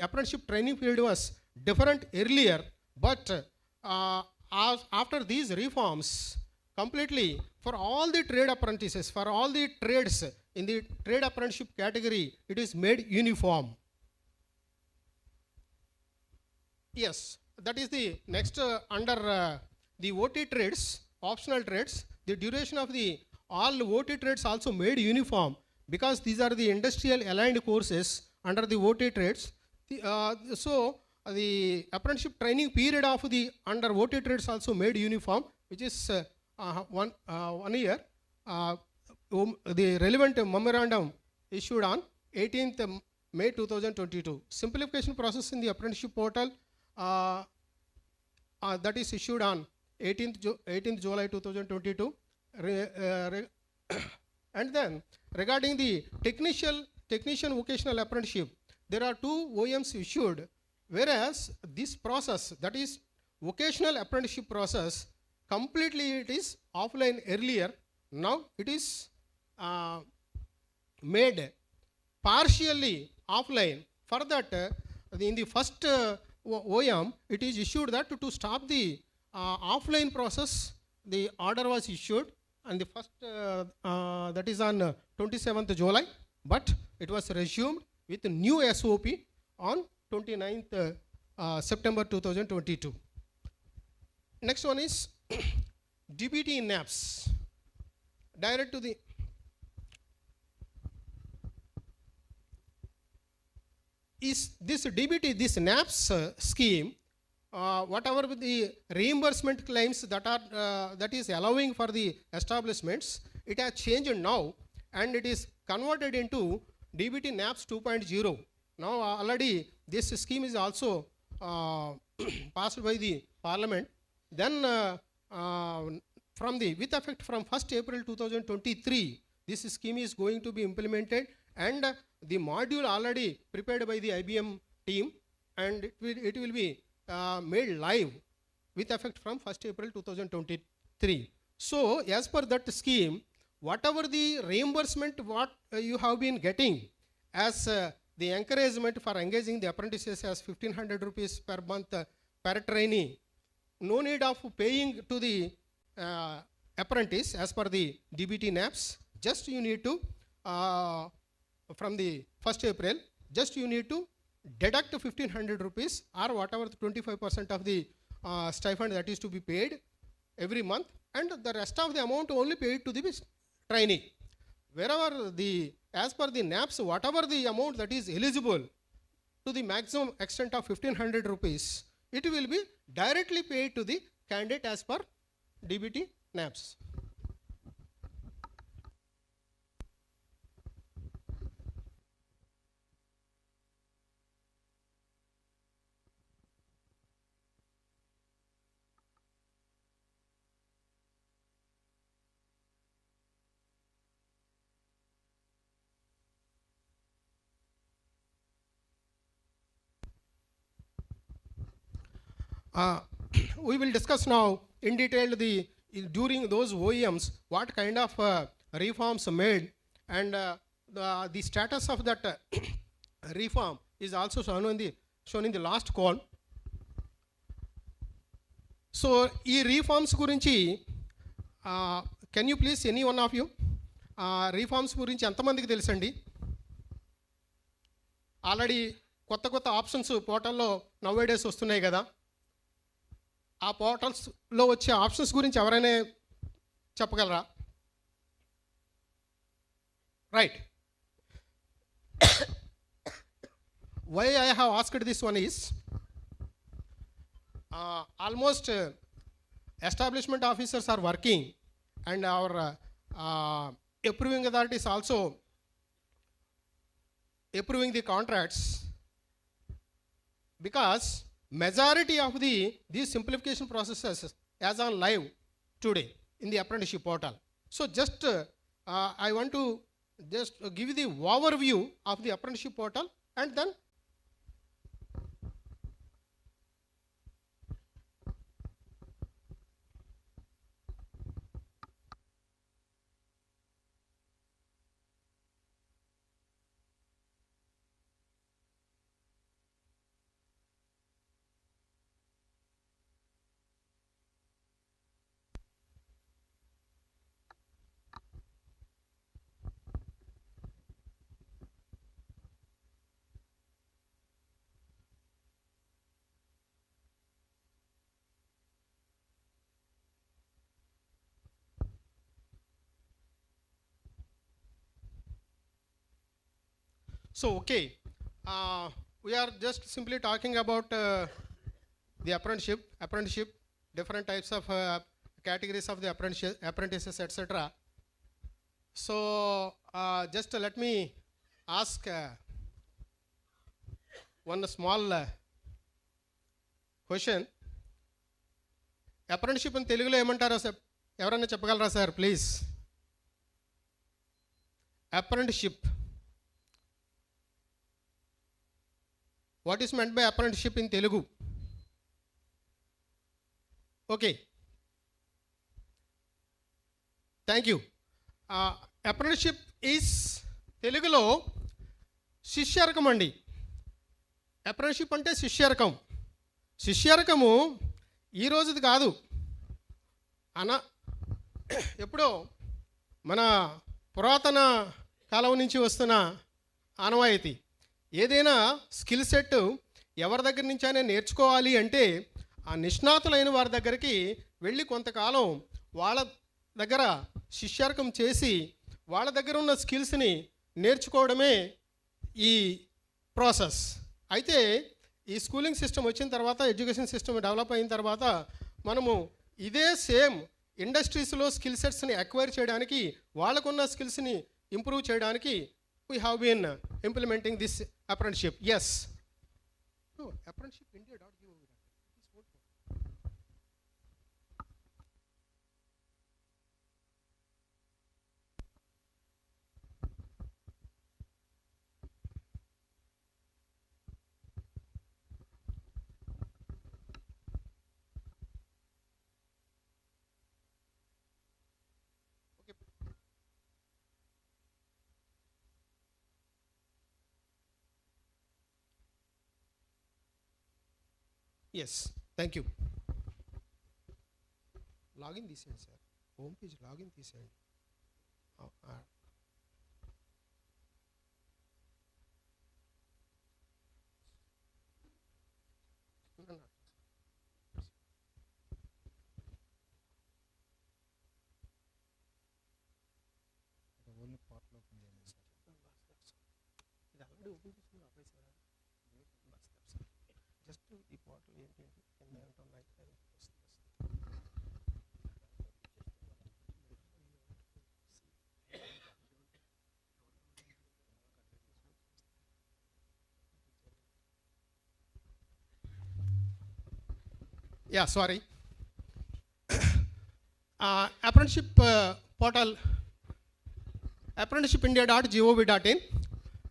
apprenticeship training period was different earlier, but after these reforms, completely for all the trade apprentices, for all the trades in the trade apprenticeship category, it is made uniform. Yes, that is the next under the OT trades, optional trades, the duration of the all OT trades also made uniform, because these are the industrial aligned courses under the OT trades. So the apprenticeship training period of the under OT trades also made uniform, which is 1 year. The relevant memorandum issued on 18th May 2022. Simplification process in the apprenticeship portal, that is issued on 18th July 2022. And then regarding the technician vocational apprenticeship, there are 2 OMs issued, whereas this process, that is vocational apprenticeship process, completely it is offline earlier. Now it is made partially offline. For that, in the first OM, it is issued that to stop the offline process, the order was issued, and the first, that is on 27th July, but it was resumed with a new SOP on 29th September 2022. Next one is DBT in NAPS. Direct to the is this DBT, this NAPS scheme, whatever the reimbursement claims that is allowing for the establishments, it has changed now, and it is converted into DBT NAPS 2.0. Now already this scheme is also passed by the Parliament. Then with effect from 1st April 2023, this scheme is going to be implemented, and the module already prepared by the IBM team, and it will be made live with effect from 1st April 2023. So as per that scheme, whatever the reimbursement what you have been getting as the encouragement for engaging the apprentices as 1500 rupees per month per trainee, no need of paying to the apprentice as per the DBT NAPS. Just you need to, from the 1st April, just you need to deduct 1500 rupees or whatever the 25% of the stipend that is to be paid every month, and the rest of the amount only paid to the trainee. Wherever as per the NAPS, whatever the amount that is eligible to the maximum extent of 1500 rupees, it will be directly paid to the candidate as per DBT NAPS. we will discuss now in detail during those OEMs what kind of reforms made, and the status of that reform is also shown in the last call. So ఈ reforms గురించి can you please, any one of you, reforms గురించి ఎంతమందికి తెలుసండి? Already కొత్త కొత్త options పోర్టల్లో nowadays వస్తున్నాయి కదా, ఆ పోర్టల్స్లో వచ్చే ఆప్షన్స్ గురించి ఎవరైనా చెప్పగలరా? Right. Why I have asked this one is almost establishment officers are working and our approving authorities also approving the contracts, because majority of these simplification processes as on live today in the apprenticeship portal. So just I want to just give you the overview of the apprenticeship portal, and then so okay, we are just simply talking about the apprenticeship, different types of categories of the apprentices, etc. So just let me ask one small question. Apprenticeship in Telugulo ఏమంటారో sir ఎవరైనా చెప్పగలరా sir please? Apprenticeship, what is meant by apprenticeship in Telugu? Okay, thank you. Apprenticeship is Telugulo శిష్యరకం అండి. Apprenticeship అంటే శిష్యరకం. శిష్యరకము ఈ రోజుది కాదు, ఎప్పుడో మన పురాతన కాలం నుంచి వస్తున్న ఆనవాయితీ. ఏదైనా స్కిల్ సెట్ ఎవరి దగ్గర నుంచి అయినా నేర్చుకోవాలి అంటే ఆ నిష్ణాతులైన వారి దగ్గరికి వెళ్ళి కొంతకాలం వాళ్ళ దగ్గర శిష్యరకం చేసి వాళ్ళ దగ్గర ఉన్న స్కిల్స్ని నేర్చుకోవడమే ఈ ప్రాసెస్. అయితే ఈ స్కూలింగ్ సిస్టమ్ వచ్చిన తర్వాత, ఎడ్యుకేషన్ సిస్టమ్ డెవలప్ అయిన తర్వాత మనము ఇదే సేమ్ ఇండస్ట్రీస్లో స్కిల్ సెట్స్ని అక్వైర్ చేయడానికి, వాళ్ళకున్న స్కిల్స్ని ఇంప్రూవ్ చేయడానికి we have been implementing this apprenticeship. Yes. No, apprenticeship India.gov. Yes, thank you. Login this end, sir. Home page login this end. No. The only part of the just to the portal yeah, sorry. Apprenticeship portal, apprenticeshipindia.gov.in.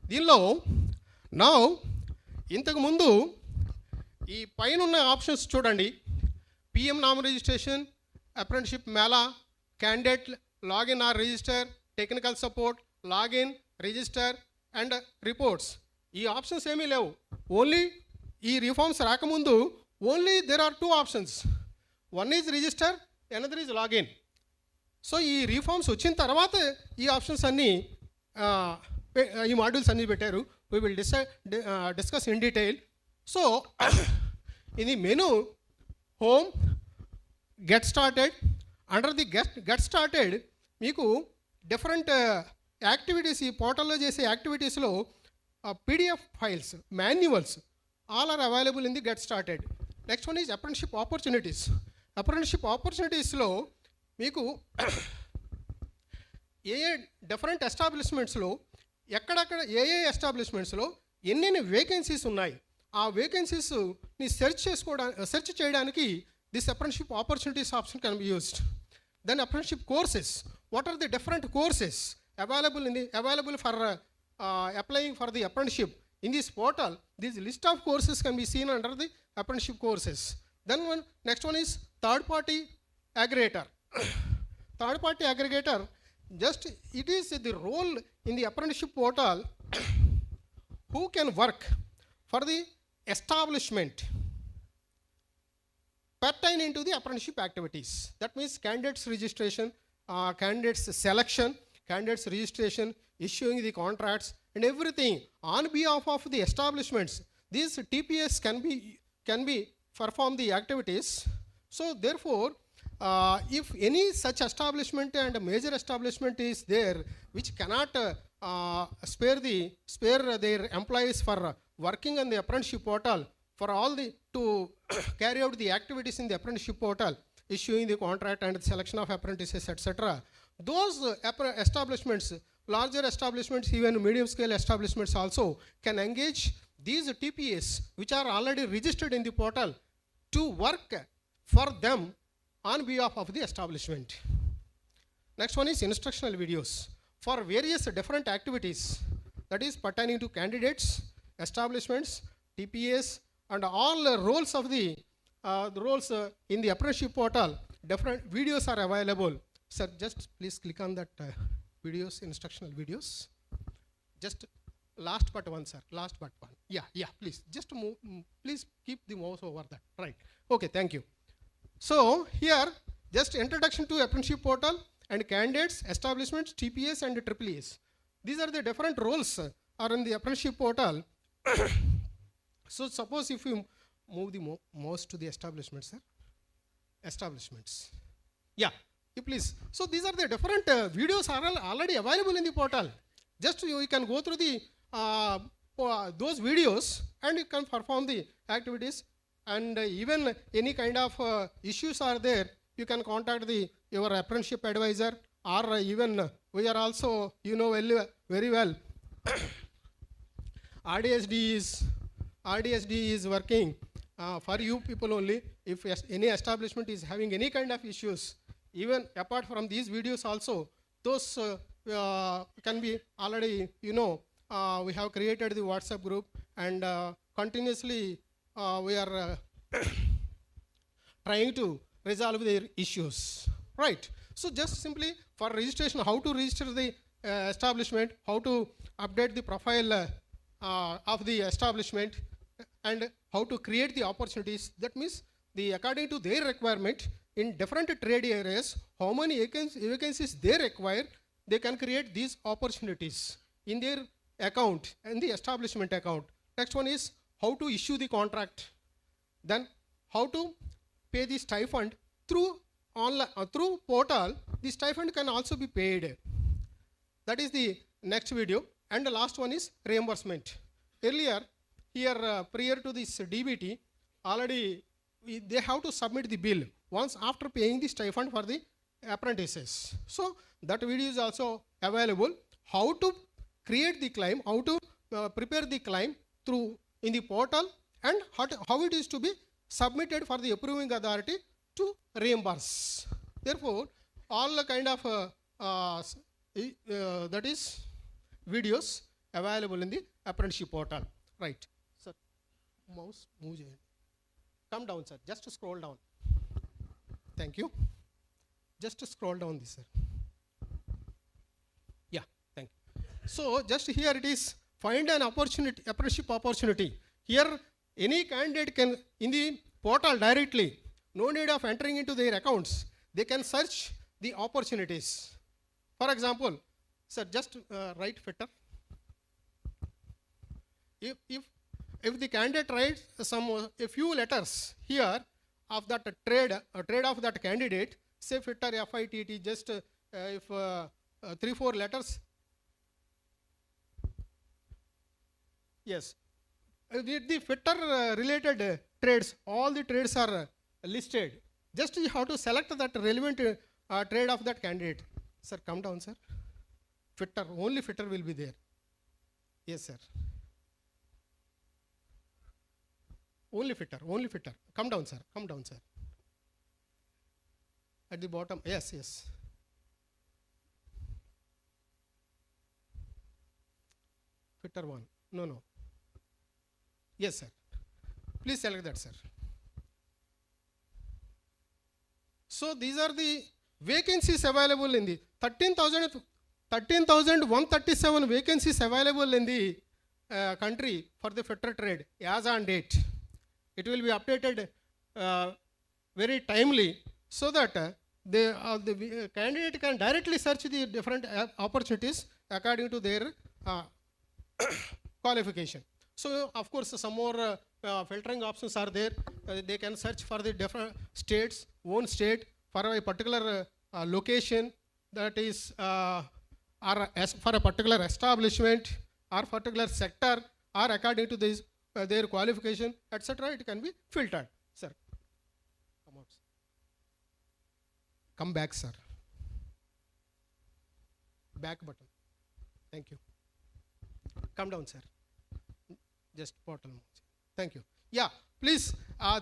దీనిలో నా ఇంతకు ముందు ఈ పైన ఉన్న options చూడండి. PM NAM registration, apprenticeship mela, candidate login or register, technical support, login, register and reports. ఈ options ఏమీ లేవు. ఓన్లీ ఈ రిఫార్మ్స్ రాకముందు only there are 2 options. One is register, another is login. So ఈ రిఫార్మ్స్ వచ్చిన తర్వాత ఈ ఆప్షన్స్ అన్నీ ఈ మాడ్యూల్స్ అన్నీ పెట్టారు. We will discuss in detail. So in the menu, home, get started. Under the get started, మీకు డిఫరెంట్ యాక్టివిటీస్ ఈ పోర్టల్లో చేసే యాక్టివిటీస్లో PDF files, manuals all are available in the get started. Next one is apprenticeship opportunities. Apprenticeship ఆపర్చునిటీస్లో మీకు ఏ different ఎస్టాబ్లిష్మెంట్స్లో ఎక్కడెక్కడ ఏ ఎస్టాబ్లిష్మెంట్స్లో ఎన్నెన్ని వేకెన్సీస్ ఉన్నాయి, ఆ వేకెన్సీస్ని సెర్చ్ చేయడానికి this apprenticeship opportunities option can be used. Then apprenticeship courses, what are the different courses available for applying for the apprenticeship in this portal. This list of courses can be seen under the apprenticeship courses. Then next one is third party aggregator. Third party aggregator, just it is the role in the apprenticeship portal who can work for the establishment pertaining to the apprenticeship activities. That means candidates registration, candidates selection, candidates registration, issuing the contracts and everything on behalf of the establishments. These TPS can be perform the activities. So therefore, if any such establishment and a major establishment is there which cannot spare their employees for working on the apprenticeship portal, for all the to carry out the activities in the apprenticeship portal, issuing the contract and the selection of apprentices, etc. Those establishments, larger establishments, even medium scale establishments also can engage these TPS which are already registered in the portal to work for them on behalf of the establishment. Next one is instructional videos for various different activities, that is pertaining to candidates, establishments, TPS and all roles of the roles in the apprenticeship portal. Different videos are available. Sir, just please click on that videos, instructional videos. Just last but one, sir. Last but one. Yeah. Please, just move. Please keep the mouse over that. Right. Okay. Thank you. So here, just introduction to apprenticeship portal and candidates, establishments, TPS and AAAS. These are the different roles are in the apprenticeship portal. So suppose if you move the mouse to the establishments, sir. Establishments. Yeah. Please. So these are the different videos are already available in the portal. Just you can go through the those videos and you can perform the activities. And even any kind of issues are there, you can contact your apprenticeship advisor, or even we are also, you know very well RDSDE is working for you people only. If any establishment is having any kind of issues, even apart from these videos also, those can be already, we have created the WhatsApp group and continuously we are trying to resolve their issues, right? So just simply for registration, how to register the establishment, how to update the profile of the establishment and how to create the opportunities. That means according to their requirement, in different trade areas, how many vacancies they require, they can create these opportunities in their account and the establishment account. Next one is how to issue the contract. Then how to pay the stipend through online through portal. The stipend can also be paid. That is the next video. And the last one is reimbursement. Earlier here prior to this DBT, already they have to submit the bill once after paying the stipend for the apprentices. So that video is also available. How to create the claim, how to prepare the claim through in the portal, and how it is to be submitted for the approving authority to reimburse. Therefore, all the kind of that is videos available in the apprenticeship portal. Right. Sir, mouse move. come down, sir. Just scroll down. Thank you. Just scroll down this, sir. Yeah, thank you. So just here it is, find an opportunity, apprenticeship opportunity. Here any candidate can, in the portal directly, no need of entering into their accounts, they can search the opportunities. For example, sir, just write fitter. If the candidate writes a few letters here of that trade of that candidate, say fitter, FITT, just if 3-4 letters. Yes, the fitter related trades, all the trades are listed. Just you have to select that relevant trade of that candidate. Sir, come down, sir. Fitter, only fitter will be there. Yes, sir. Only fitter, only fitter. Come down, sir. Come down, sir. At the bottom, yes, yes. Fitter 1. No, no. Yes, sir. Please select that, sir. So these are the vacancies available in the 13,137 vacancies available in the country for the fitter trade as on date. It will be updated very timely so that the candidate can directly search the different opportunities according to their qualification. So of course some more filtering options are there. They can search for the different states, own state, for a particular location, that is or for a particular establishment or particular sector, or according to this their qualification, etc. It can be filtered. Sir, come out. Come back, sir. Back button. Thank you. Come down, sir. Just portal. Thank you. Yeah, please.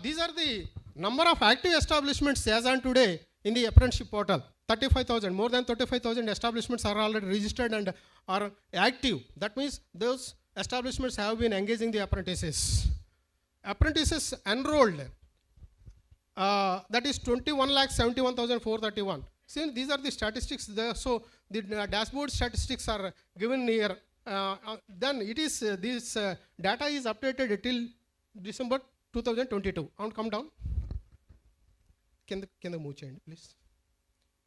These are the number of active establishments as on today in the apprenticeship portal. 35,000. More than 35,000 establishments are already registered and are active. That means those establishments have been engaging the apprentices. Apprentices enrolled, that is 21,71,431. See, these are the statistics there. So the dashboard statistics are given here. Then it is this data is updated till December 2022. Come down. Can the move change, please?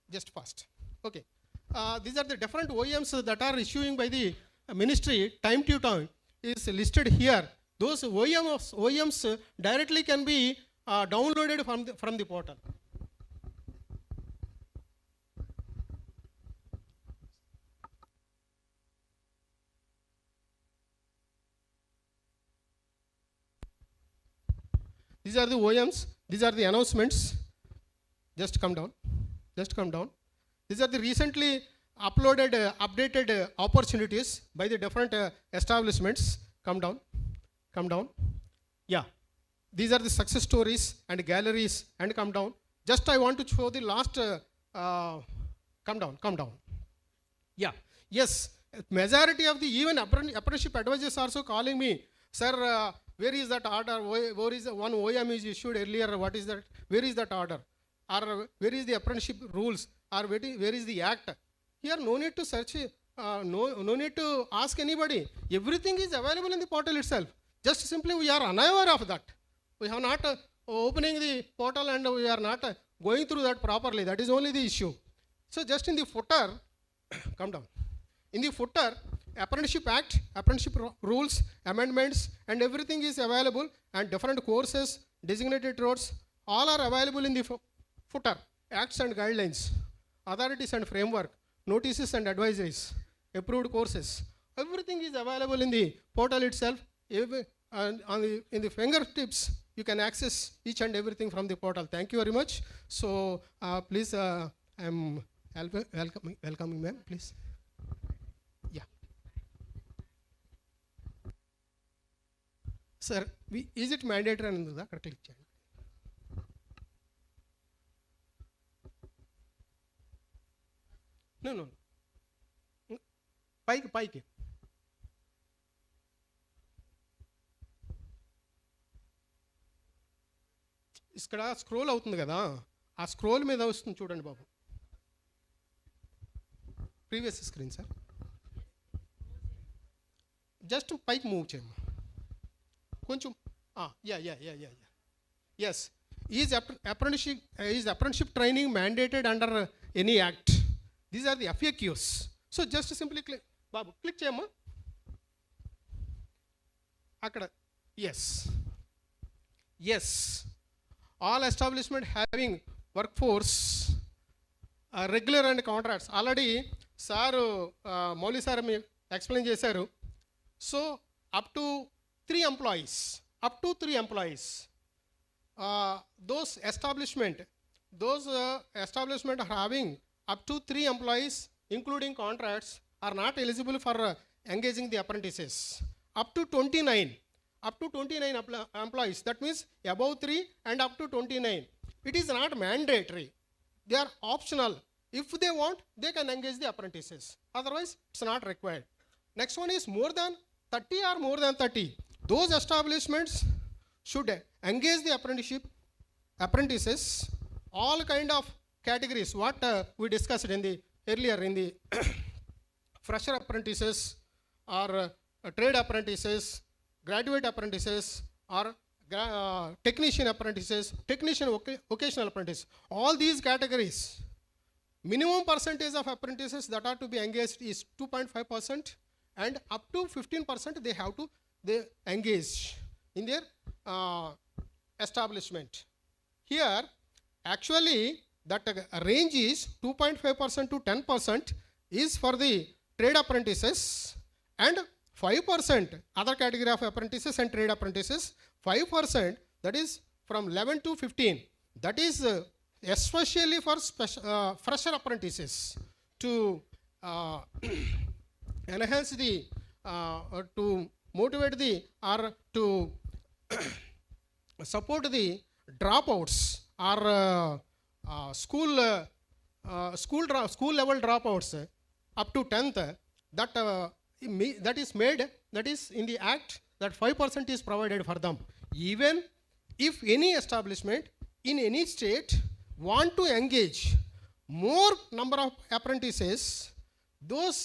Just fast. Okay. These are the different OEMs that are issuing by the ministry. Time to time is listed here. Those OEMs directly can be downloaded from the portal. These are the OEMs. These are the announcements. Just come down. Just come down. These are the recently uploaded, updated opportunities by the different establishments. Come down. Come down. Yeah. These are the success stories and galleries, and come down. Just I want to show the last, come down, come down. Yeah. Yes. Majority of the even apprenticeship advisors also calling me, sir, where is that order? Where is the one OEM is issued earlier? What is that? Where is that order? Or where is the apprenticeship rules? Or where is the act? Here no need to search, no need to ask anybody. Everything is available in the portal itself. Just simply we are unaware of that. We have not opening the portal and we are not going through that properly. That is only the issue. So just in the footer, come down. In the footer, Apprenticeship Act, apprenticeship rules, amendments, and everything is available, and different courses, designated roads, all are available in the footer. Acts and guidelines, authorities and framework, notices and advisories, approved courses. Everything is available in the portal itself. In the fingertips, you can access each and everything from the portal. Thank you very much. So please, I'm welcoming ma'am, please. Yeah. Sir, is it mandatory and click? No. Pike. ఇక్కడ scroll అవుతుంది కదా, ఆ scroll మీద వస్తుంది చూడండి బాబు. Previous screen sir, just పైకి move చేయండి కొంచెం. Yes, is apprenticeship training mandated under any act? These are the FAQs. So just simply click, బాబు క్లిక్ చేయమ్మా అక్కడ. Yes, all establishment having workforce regular and contracts. Already sir Mouli sir మీరు explain చేశారు. So up to 3 employees, those establishment are having up to 3 employees including contracts are not eligible for engaging the apprentices. Up to 29 employees, that means above 3 and up to 29. It is not mandatory, they are optional. If they want, they can engage the apprentices, otherwise it's not required. Next one is more than 30 or more than 30. Those establishments should engage the apprentices, all kind of categories what we discussed in the earlier in the fresher apprentices or trade apprentices, graduate apprentices or technician apprentices, vocational apprentice. All these categories, minimum percentage of apprentices that are to be engaged is 2.5%, and up to 15% they have to engage in their establishment. Here actually that range is 2.5% to 10% is for the trade apprentices, and 5% other category of apprentices and trade apprentices. 5% that is from 11 to 15, that is especially for fresher apprentices to enhance the to motivate the or to support the dropouts or school level dropouts up to 10th. That is made, that is in the act, that 5% is provided for them. Even if any establishment in any state want to engage more number of apprentices, those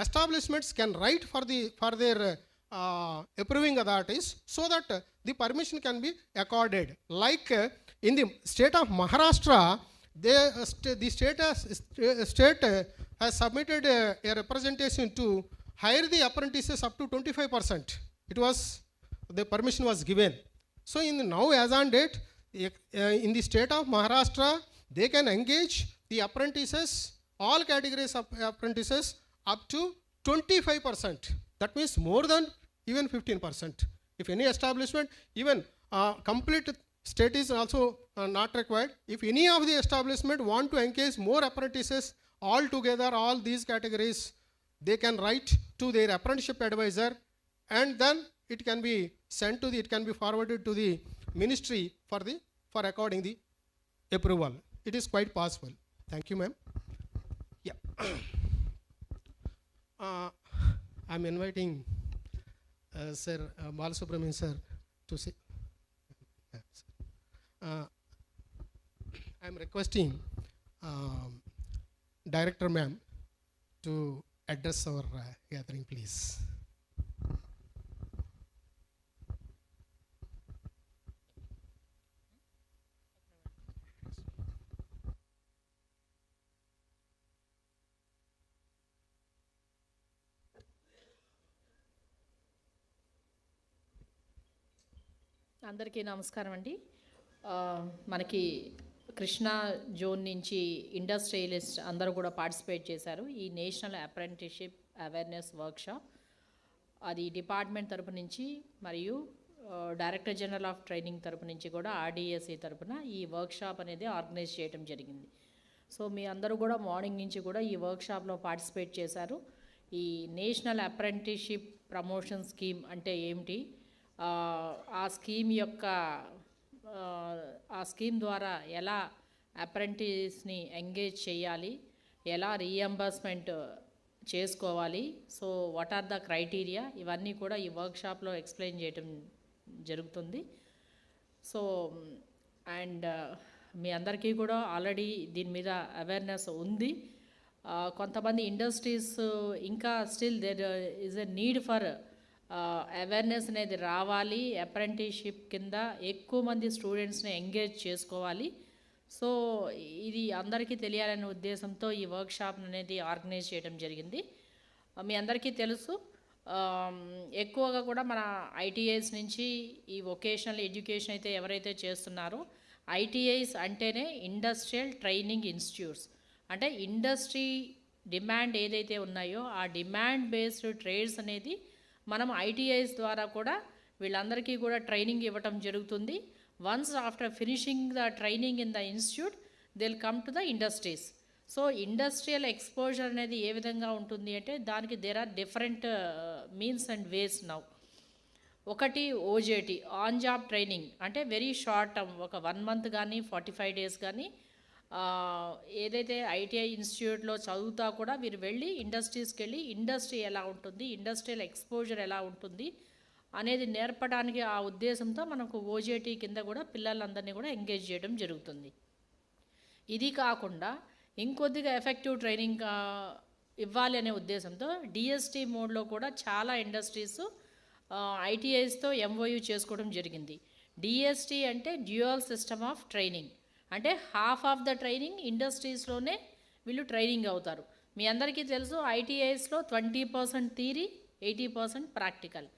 establishments can write for their approving authorities so that the permission can be accorded. Like in the state of Maharashtra, the state has submitted a representation to hire the apprentices up to 25%. The permission was given. So now as on date, in the state of Maharashtra, they can engage the apprentices, all categories of apprentices up to 25%. That means more than even 15%. If any establishment, even complete state is also not required. If any of the establishment want to engage more apprentices all together, all these categories, they can write to their apprenticeship advisor, and then it can be sent to it can be forwarded to the ministry for according the approval. It is quite possible. Thank you, ma'am. Yeah. I'm inviting Sir Balasubramanian sir to say. I'm requesting Director ma'am to address our gathering, please. అందరికీ నమస్కారం అండి. మనకి Krishna zone నుంచి industrialist అందరూ కూడా participate చేశారు ఈ national apprenticeship awareness workshop. అది డిపార్ట్మెంట్ తరపు నుంచి మరియు డైరెక్టర్ జనరల్ ఆఫ్ ట్రైనింగ్ తరపు నుంచి కూడా RDSE తరపున ఈ వర్క్షాప్ అనేది ఆర్గనైజ్ చేయడం జరిగింది. సో మీ అందరూ కూడా మార్నింగ్ నుంచి కూడా ఈ వర్క్షాప్లో పార్టిసిపేట్ చేశారు. ఈ నేషనల్ అప్రెంటిస్షిప్ ప్రమోషన్ స్కీమ్ అంటే ఏమిటి, ఆ స్కీమ్ ద్వారా ఎలా అప్రెంటిస్ని ఎంగేజ్ చేయాలి, ఎలా రీఎంబర్స్మెంట్ చేసుకోవాలి, so what are the criteria, ఇవన్నీ కూడా ఈ వర్క్షాప్లో ఎక్స్ప్లెయిన్ చేయటం జరుగుతుంది. సో అండ్ మీ అందరికీ కూడా ఆల్రెడీ దీని మీద అవేర్నెస్ ఉంది. కొంతమంది ఇండస్ట్రీస్ ఇంకా still there is a need for awareness అనేది రావాలి. అప్రెంటిస్షిప్ కింద ఎక్కువ మంది స్టూడెంట్స్ని ఎంగేజ్ చేసుకోవాలి. సో ఇది అందరికీ తెలియాలనే ఉద్దేశంతో ఈ వర్క్షాప్ అనేది ఆర్గనైజ్ చేయడం జరిగింది. మీ అందరికీ తెలుసు, ఎక్కువగా కూడా మన ఐటీఐస్ నుంచి ఈ వొకేషనల్ ఎడ్యుకేషన్ అయితే ఎవరైతే చేస్తున్నారో, ఐటీఐస్ అంటేనే ఇండస్ట్రియల్ ట్రైనింగ్ ఇన్స్టిట్యూట్స్. అంటే ఇండస్ట్రీ డిమాండ్ ఏదైతే ఉన్నాయో ఆ డిమాండ్ బేస్డ్ ట్రేడ్స్ అనేది మనం ఐటీఐస్ ద్వారా కూడా వీళ్ళందరికీ కూడా ట్రైనింగ్ ఇవ్వటం జరుగుతుంది. Once after finishing the training in the institute they will come to the industries. So industrial exposure అనేది ఏ విధంగా ఉంటుంది అంటే దానికి there are different means and ways now. ఒకటి ఓజేటీ, ఆన్ జాబ్ ట్రైనింగ్, అంటే వెరీ షార్ట్ టర్మ్, ఒక 1 month కానీ 45 days కానీ ఏదైతే ఐటీఐ ఇన్స్టిట్యూట్లో చదువుతా కూడా వీరు వెళ్ళి ఇండస్ట్రీస్కి వెళ్ళి ఇండస్ట్రీ ఎలా ఉంటుంది, ఇండస్ట్రియల్ ఎక్స్పోజర్ ఎలా ఉంటుంది అనేది నేర్పడానికి ఆ ఉద్దేశంతో మనకు ఓజేటీ కింద కూడా పిల్లలందరినీ కూడా ఎంగేజ్ చేయడం జరుగుతుంది. ఇది కాకుండా ఇంకొద్దిగా ఎఫెక్టివ్ ట్రైనింగ్ ఇవ్వాలి అనే ఉద్దేశంతో డిఎస్టీ మోడ్లో కూడా చాలా ఇండస్ట్రీస్ ఐటీఐస్తో ఎంఓయూ చేసుకోవడం జరిగింది. డిఎస్టీ అంటే డ్యూయల్ సిస్టమ్ ఆఫ్ ట్రైనింగ్, అంటే హాఫ్ ఆఫ్ ద ట్రైనింగ్ ఇండస్ట్రీస్లోనే వీళ్ళు ట్రైనింగ్ అవుతారు. మీ అందరికీ తెలుసు ఐటీఐస్లో 20% థియరీ, 80% ప్రాక్టికల్.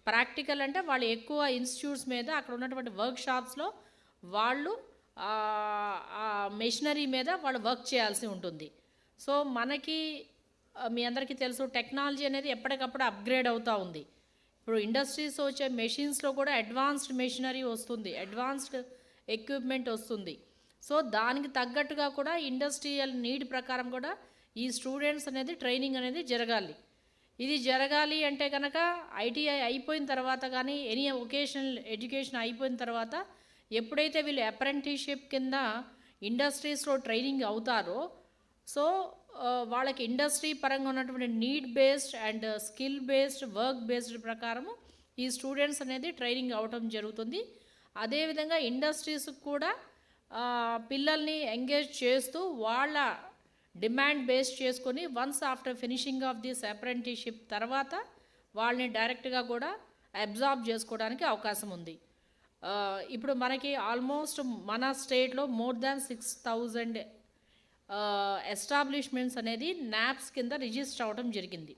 ప్రాక్టికల్ అంటే వాళ్ళు ఎక్కువ ఇన్స్టిట్యూట్స్ మీద అక్కడ ఉన్నటువంటి వర్క్షాప్స్లో వాళ్ళు మెషినరీ మీద వాళ్ళు వర్క్ చేయాల్సి ఉంటుంది. సో మనకి మీ అందరికీ తెలుసు టెక్నాలజీ అనేది ఎప్పటికప్పుడు అప్గ్రేడ్ అవుతూ ఉంది. ఇప్పుడు ఇండస్ట్రీస్ వచ్చే మెషిన్స్లో కూడా అడ్వాన్స్డ్ మెషినరీ వస్తుంది, అడ్వాన్స్డ్ ఎక్విప్మెంట్ వస్తుంది. సో దానికి తగ్గట్టుగా కూడా ఇండస్ట్రియల్ నీడ్ ప్రకారం కూడా ఈ స్టూడెంట్స్ అనేది ట్రైనింగ్ అనేది జరగాలి. ఇది జరగాలి అంటే కనుక ఐటీఐ అయిపోయిన తర్వాత కానీ ఎనీ వొకేషనల్ ఎడ్యుకేషన్ అయిపోయిన తర్వాత ఎప్పుడైతే వీళ్ళు అప్రెంటిస్షిప్ కింద ఇండస్ట్రీస్లో ట్రైనింగ్ అవుతారో, సో వాళ్ళకి ఇండస్ట్రీ పరంగా ఉన్నటువంటి need based and skill based work based ప్రకారము ఈ స్టూడెంట్స్ అనేది ట్రైనింగ్ అవటం జరుగుతుంది. అదేవిధంగా ఇండస్ట్రీస్కి కూడా పిల్లల్ని ఎంగేజ్ చేస్తూ వాళ్ళ డిమాండ్ బేస్ చేసుకొని once after finishing of this apprenticeship తర్వాత వాళ్ళని డైరెక్ట్గా కూడా అబ్జార్బ్ చేసుకోవడానికి అవకాశం ఉంది. ఇప్పుడు మనకి ఆల్మోస్ట్ మన స్టేట్లో మోర్ దాన్ 6,000 ఎస్టాబ్లిష్మెంట్స్ అనేది నాప్స్ కింద రిజిస్టర్ అవ్వడం జరిగింది.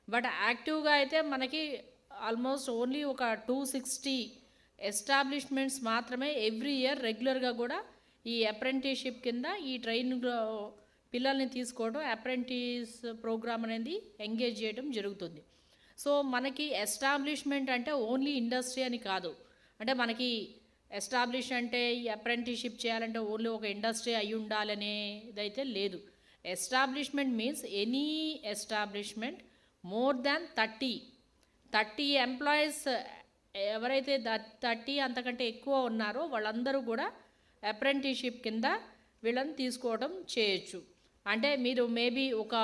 బట్ యాక్టివ్గా అయితే మనకి ఆల్మోస్ట్ ఓన్లీ ఒక 260 ఎస్టాబ్లిష్మెంట్స్ మాత్రమే ఎవ్రీ ఇయర్ రెగ్యులర్గా కూడా ఈ అప్రెంటిస్షిప్ కింద ఈ ట్రైనింగ్ పిల్లల్ని తీసుకోవడం, అప్రెంటిస్ ప్రోగ్రామ్ అనేది ఎంగేజ్ చేయడం జరుగుతుంది. సో మనకి ఎస్టాబ్లిష్మెంట్ అంటే ఓన్లీ ఇండస్ట్రీ అని కాదు. అంటే మనకి ఎస్టాబ్లిష్ అంటే ఈ అప్రెంటిస్షిప్ చేయాలంటే ఓన్లీ ఒక ఇండస్ట్రీ అయి ఉండాలనేదైతే లేదు. Establishment means any establishment more than 30 employees ఎవరైతే 30 అంతకంటే ఎక్కువ ఉన్నారో వాళ్ళందరూ కూడా అప్రెంటిస్షిప్ కింద వీళ్ళని తీసుకోవడం చేయొచ్చు. అంటే మీరు మేబీ ఒక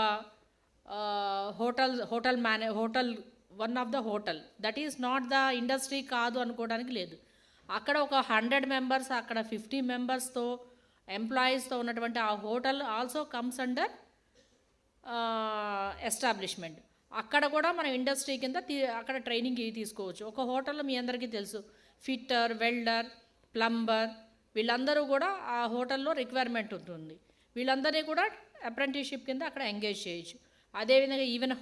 hotel one of the hotel that is not the industry కాదు అనుకోవడానికి లేదు. అక్కడ ఒక 100 members, అక్కడ 50 membersతో ఎంప్లాయీస్తో ఉన్నటువంటి ఆ hotel also comes under establishment. అక్కడ కూడా మనం ఇండస్ట్రీ కింద అక్కడ ట్రైనింగ్ తీసుకోవచ్చు. ఒక హోటల్లో మీ అందరికీ తెలుసు ఫిట్టర్, వెల్డర్, ప్లంబర్ వీళ్ళందరూ కూడా ఆ హోటల్లో రిక్వైర్మెంట్ ఉంటుంది. వీళ్ళందరినీ కూడా అప్రెంటిస్షిప్ కింద అక్కడ ఎంగేజ్ చేయొచ్చు. అదేవిధంగా ఈవెన్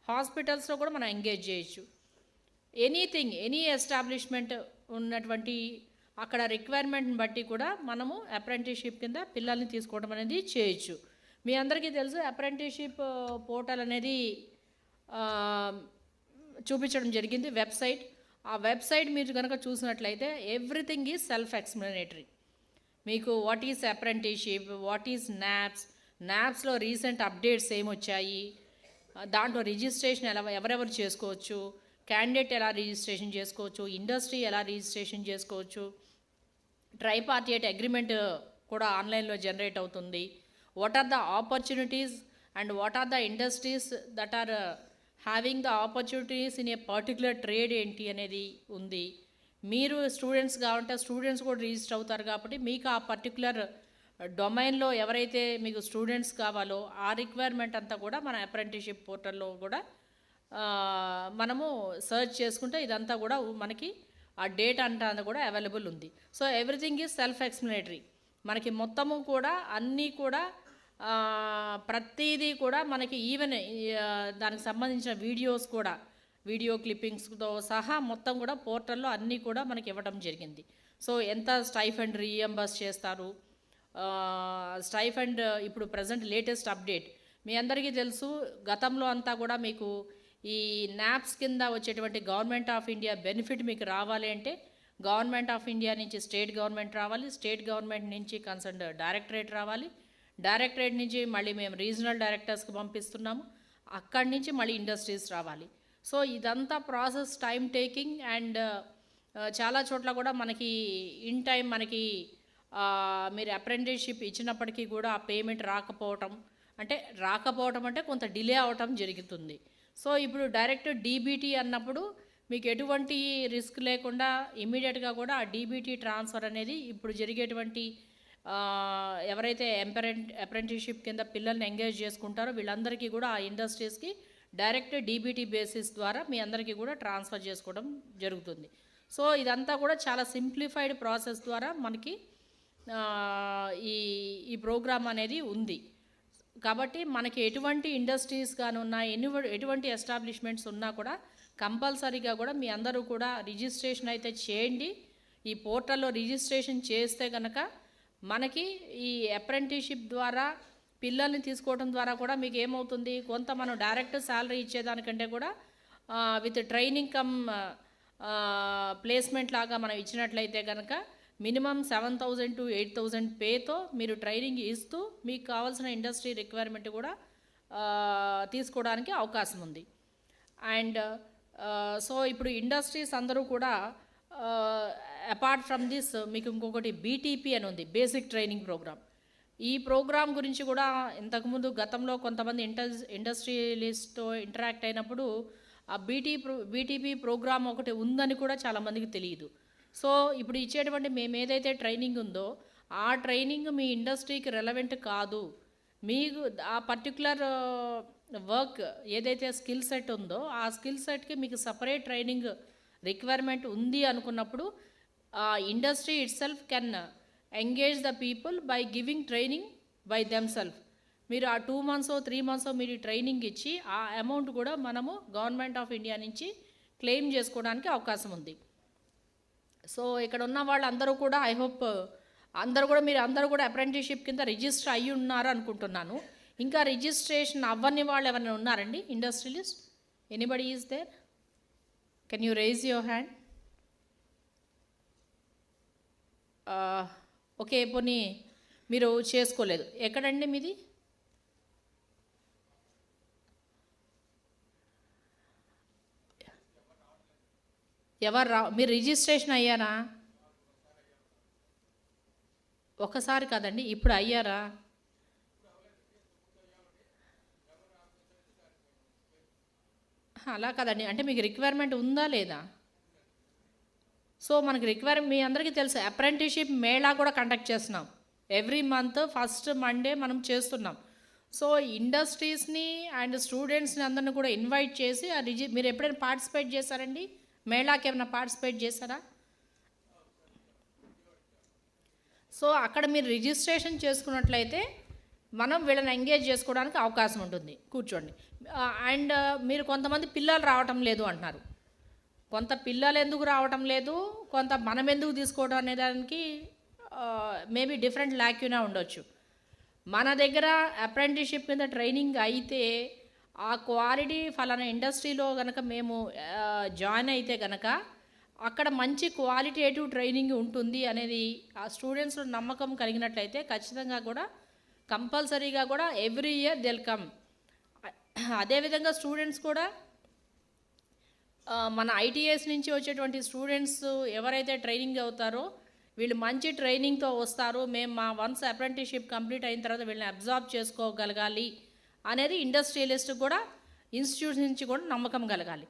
హాస్పిటల్స్లో కూడా మనం ఎంగేజ్ చేయొచ్చు. ఎనీథింగ్, ఎనీ ఎస్టాబ్లిష్మెంట్ ఉన్నటువంటి అక్కడ రిక్వైర్మెంట్ని బట్టి కూడా మనము అప్రెంటిస్షిప్ కింద పిల్లల్ని తీసుకోవడం అనేది చేయొచ్చు. మీ అందరికీ తెలుసు అప్రెంటిస్షిప్ పోర్టల్ అనేది చూపించడం జరిగింది, వెబ్సైట్. ఆ వెబ్సైట్ మీరు కనుక చూసినట్లయితే ఎవ్రీథింగ్ ఈజ్ సెల్ఫ్ ఎక్స్ప్లెనేటరీ. మీకు what is apprenticeship, what is నాప్స్లో రీసెంట్ అప్డేట్స్ ఏమొచ్చాయి, దాంట్లో రిజిస్ట్రేషన్ ఎవరెవరు చేసుకోవచ్చు, క్యాండిడేట్ ఎలా రిజిస్ట్రేషన్ చేసుకోవచ్చు, ఇండస్ట్రీ ఎలా రిజిస్ట్రేషన్ చేసుకోవచ్చు, ట్రైపార్టియేట్ అగ్రిమెంట్ కూడా ఆన్లైన్లో జనరేట్ అవుతుంది, what are the opportunities and what are the industries that are having the opportunities in a particular trade ఏంటి అనేది ఉంది. మీరు స్టూడెంట్స్ కావాలంటే స్టూడెంట్స్ కూడా రిజిస్టర్ అవుతారు కాబట్టి మీకు ఆ పర్టికులర్ డొమైన్లో ఎవరైతే మీకు స్టూడెంట్స్ కావాలో ఆ రిక్వైర్మెంట్ అంతా కూడా మన అప్రెంటిస్షిప్ పోర్టల్లో కూడా మనము సర్చ్ చేసుకుంటే ఇదంతా కూడా మనకి ఆ డేటా అంతా కూడా అవైలబుల్ ఉంది. So everything is self explanatory. మనకి మొత్తము కూడా అన్నీ కూడా ప్రతిదీ కూడా మనకి ఈవెన్ దానికి సంబంధించిన వీడియోస్ కూడా వీడియో క్లిప్పింగ్స్తో సహా మొత్తం కూడా పోర్టల్లో అన్నీ కూడా మనకి ఇవ్వడం జరిగింది. సో ఎంత స్టైఫండ్ రీఎంబర్స్ చేస్తారు, స్టైఫండ్ ఇప్పుడు ప్రజెంట్ లేటెస్ట్ అప్డేట్ మీ అందరికీ తెలుసు. గతంలో అంతా కూడా మీకు ఈ నాప్స్ కింద వచ్చేటువంటి గవర్నమెంట్ ఆఫ్ ఇండియా బెనిఫిట్ మీకు రావాలి అంటే గవర్నమెంట్ ఆఫ్ ఇండియా నుంచి స్టేట్ గవర్నమెంట్ రావాలి, స్టేట్ గవర్నమెంట్ నుంచి కన్సర్న్ డైరెక్టరేట్ రావాలి, డైరెక్టరేట్ నుంచి మళ్ళీ మేము రీజనల్ డైరెక్టర్స్కి పంపిస్తున్నాము, అక్కడి నుంచి మళ్ళీ ఇండస్ట్రీస్ రావాలి. సో ఇదంతా ప్రాసెస్ టైం టేకింగ్ అండ్ చాలా చోట్ల కూడా మనకి ఇన్ టైం మనకి మీరు అప్రెంటిస్షిప్ ఇచ్చినప్పటికీ కూడా ఆ పేమెంట్ రాకపోవటం అంటే కొంత డిలే అవటం జరుగుతుంది. సో ఇప్పుడు డైరెక్ట్ డీబీటీ అన్నప్పుడు మీకు ఎటువంటి రిస్క్ లేకుండా ఇమీడియట్గా కూడా ఆ డీబీటీ ట్రాన్స్ఫర్ అనేది ఇప్పుడు జరిగేటువంటి ఎవరైతే అప్రెంటిస్షిప్ కింద పిల్లల్ని ఎంగేజ్ చేసుకుంటారో వీళ్ళందరికీ కూడా ఆ ఇండస్ట్రీస్కి డైరెక్ట్ డీబీటీ బేసిస్ ద్వారా మీ అందరికీ కూడా ట్రాన్స్ఫర్ చేసుకోవడం జరుగుతుంది. సో ఇదంతా కూడా చాలా సింప్లిఫైడ్ ప్రాసెస్ ద్వారా మనకి ఈ ప్రోగ్రామ్ అనేది ఉంది. కాబట్టి మనకి ఎటువంటి ఇండస్ట్రీస్ కానీ ఉన్నా ఎటువంటి ఎస్టాబ్లిష్మెంట్స్ ఉన్నా కూడా కంపల్సరీగా కూడా మీ అందరూ కూడా రిజిస్ట్రేషన్ అయితే చేయండి. ఈ పోర్టల్లో రిజిస్ట్రేషన్ చేస్తే కనుక మనకి ఈ అప్రెంటిస్షిప్ ద్వారా పిల్లల్ని తీసుకోవడం ద్వారా కూడా మీకు ఏమవుతుంది, కొంత మనం డైరెక్ట్ శాలరీ ఇచ్చేదానికంటే కూడా విత్ ట్రైనింగ్ కమ్ ప్లేస్మెంట్ లాగా మనం ఇచ్చినట్లయితే కనుక మినిమం 7,000 to 8,000 పేతో మీరు ట్రైనింగ్ ఇస్తూ మీకు కావాల్సిన ఇండస్ట్రీ రిక్వైర్మెంట్ కూడా తీసుకోవడానికి అవకాశం ఉంది. అండ్ సో ఇప్పుడు ఇండస్ట్రీస్ అందరూ కూడా అపార్ట్ ఫ్రమ్ దిస్ మీకు ఇంకొకటి బీటీపీ అని ఉంది, బేసిక్ ట్రైనింగ్ ప్రోగ్రామ్. ఈ ప్రోగ్రామ్ గురించి కూడా ఇంతకుముందు గతంలో కొంతమంది ఇండస్ట్రియలిస్ట్తో ఇంటరాక్ట్ అయినప్పుడు ఆ బీటీపీ ప్రోగ్రామ్ ఒకటి ఉందని కూడా చాలామందికి తెలియదు. సో ఇప్పుడు ఇచ్చేటువంటి మేము ఏదైతే ట్రైనింగ్ ఉందో ఆ ట్రైనింగ్ మీ ఇండస్ట్రీకి రెలవెంట్ కాదు, మీకు ఆ పర్టికులర్ వర్క్ ఏదైతే స్కిల్ సెట్ ఉందో ఆ స్కిల్ సెట్కి మీకు సపరేట్ ట్రైనింగ్ రిక్వైర్మెంట్ ఉంది అనుకున్నప్పుడు industry it self can engage the people by giving training by themself. మీరు ఆ 2 months 3 months మీరు ట్రైనింగ్ ఇచ్చి ఆ అమౌంట్ కూడా మనము గవర్నమెంట్ ఆఫ్ ఇండియా నుంచి క్లెయిమ్ చేసుకోవడానికి అవకాశం ఉంది. సో ఇక్కడ ఉన్న వాళ్ళందరూ కూడా ఐ హోప్ మీరు అందరూ కూడా అప్రెంటిస్షిప్ కింద రిజిస్టర్ అయ్యి ఉన్నారు అనుకుంటున్నాను. ఇంకా రిజిస్ట్రేషన్ అవ్వని వాళ్ళు ఎవరైనా ఉన్నారండి industrialist? Anybody is there? Can you raise your hand? Okay, పోనీ మీరు చేసుకోలేదు. ఎక్కడండి మీది? మీరు రిజిస్ట్రేషన్ అయ్యారా? ఒకసారి కాదండి, ఇప్పుడు అయ్యారా? అలా కాదండి, అంటే మీకు రిక్వైర్మెంట్ ఉందా లేదా? సో మనకి మీ అందరికీ తెలుసు అప్రెంటిస్షిప్ మేళా కూడా కండక్ట్ చేస్తున్నాం. ఎవ్రీ మంత్ ఫస్ట్ మండే మనం చేస్తున్నాం. సో ఇండస్ట్రీస్ని అండ్ స్టూడెంట్స్ని అందరిని కూడా ఇన్వైట్ చేసి మీరు ఎప్పుడైనా పార్టిసిపేట్ చేశారండి? మేళాకి ఏమైనా పార్టిసిపేట్ చేశారా? సో అక్కడ మీరు రిజిస్ట్రేషన్ చేసుకున్నట్లయితే మనం వీళ్ళని ఎంగేజ్ చేసుకోవడానికి అవకాశం ఉంటుంది. కూర్చోండి. అండ్ మీరు కొంతమంది పిల్లలు రావటం లేదు అంటున్నారు. కొంత పిల్లలు ఎందుకు రావటం లేదు, కొంత మనం ఎందుకు తీసుకోవడం అనే దానికి మేబీ డిఫరెంట్ ల్యాక్యూనా ఉండొచ్చు. మన దగ్గర అప్రెంటిస్షిప్ కింద ట్రైనింగ్ అయితే ఆ క్వాలిటీ ఫలానా ఇండస్ట్రీలో కనుక మేము జాయిన్ అయితే కనుక అక్కడ మంచి క్వాలిటేటివ్ ట్రైనింగ్ ఉంటుంది అనేది ఆ స్టూడెంట్స్లో నమ్మకం కలిగినట్లయితే ఖచ్చితంగా కూడా కంపల్సరీగా కూడా ఎవ్రీ ఇయర్ దిల్ కమ్. అదేవిధంగా స్టూడెంట్స్ కూడా మన ఐటీఎస్ నుంచి వచ్చేటువంటి స్టూడెంట్స్ ఎవరైతే ట్రైనింగ్ అవుతారో వీళ్ళు మంచి ట్రైనింగ్తో వస్తారు, మేము మా వన్స్ అప్రెంటిస్షిప్ కంప్లీట్ అయిన తర్వాత వీళ్ళని అబ్జార్బ్ చేసుకోగలగాలి అనేది ఇండస్ట్రియలిస్ట్ కూడా ఇన్స్టిట్యూట్స్ నుంచి కూడా నమ్మకం కలగాలి.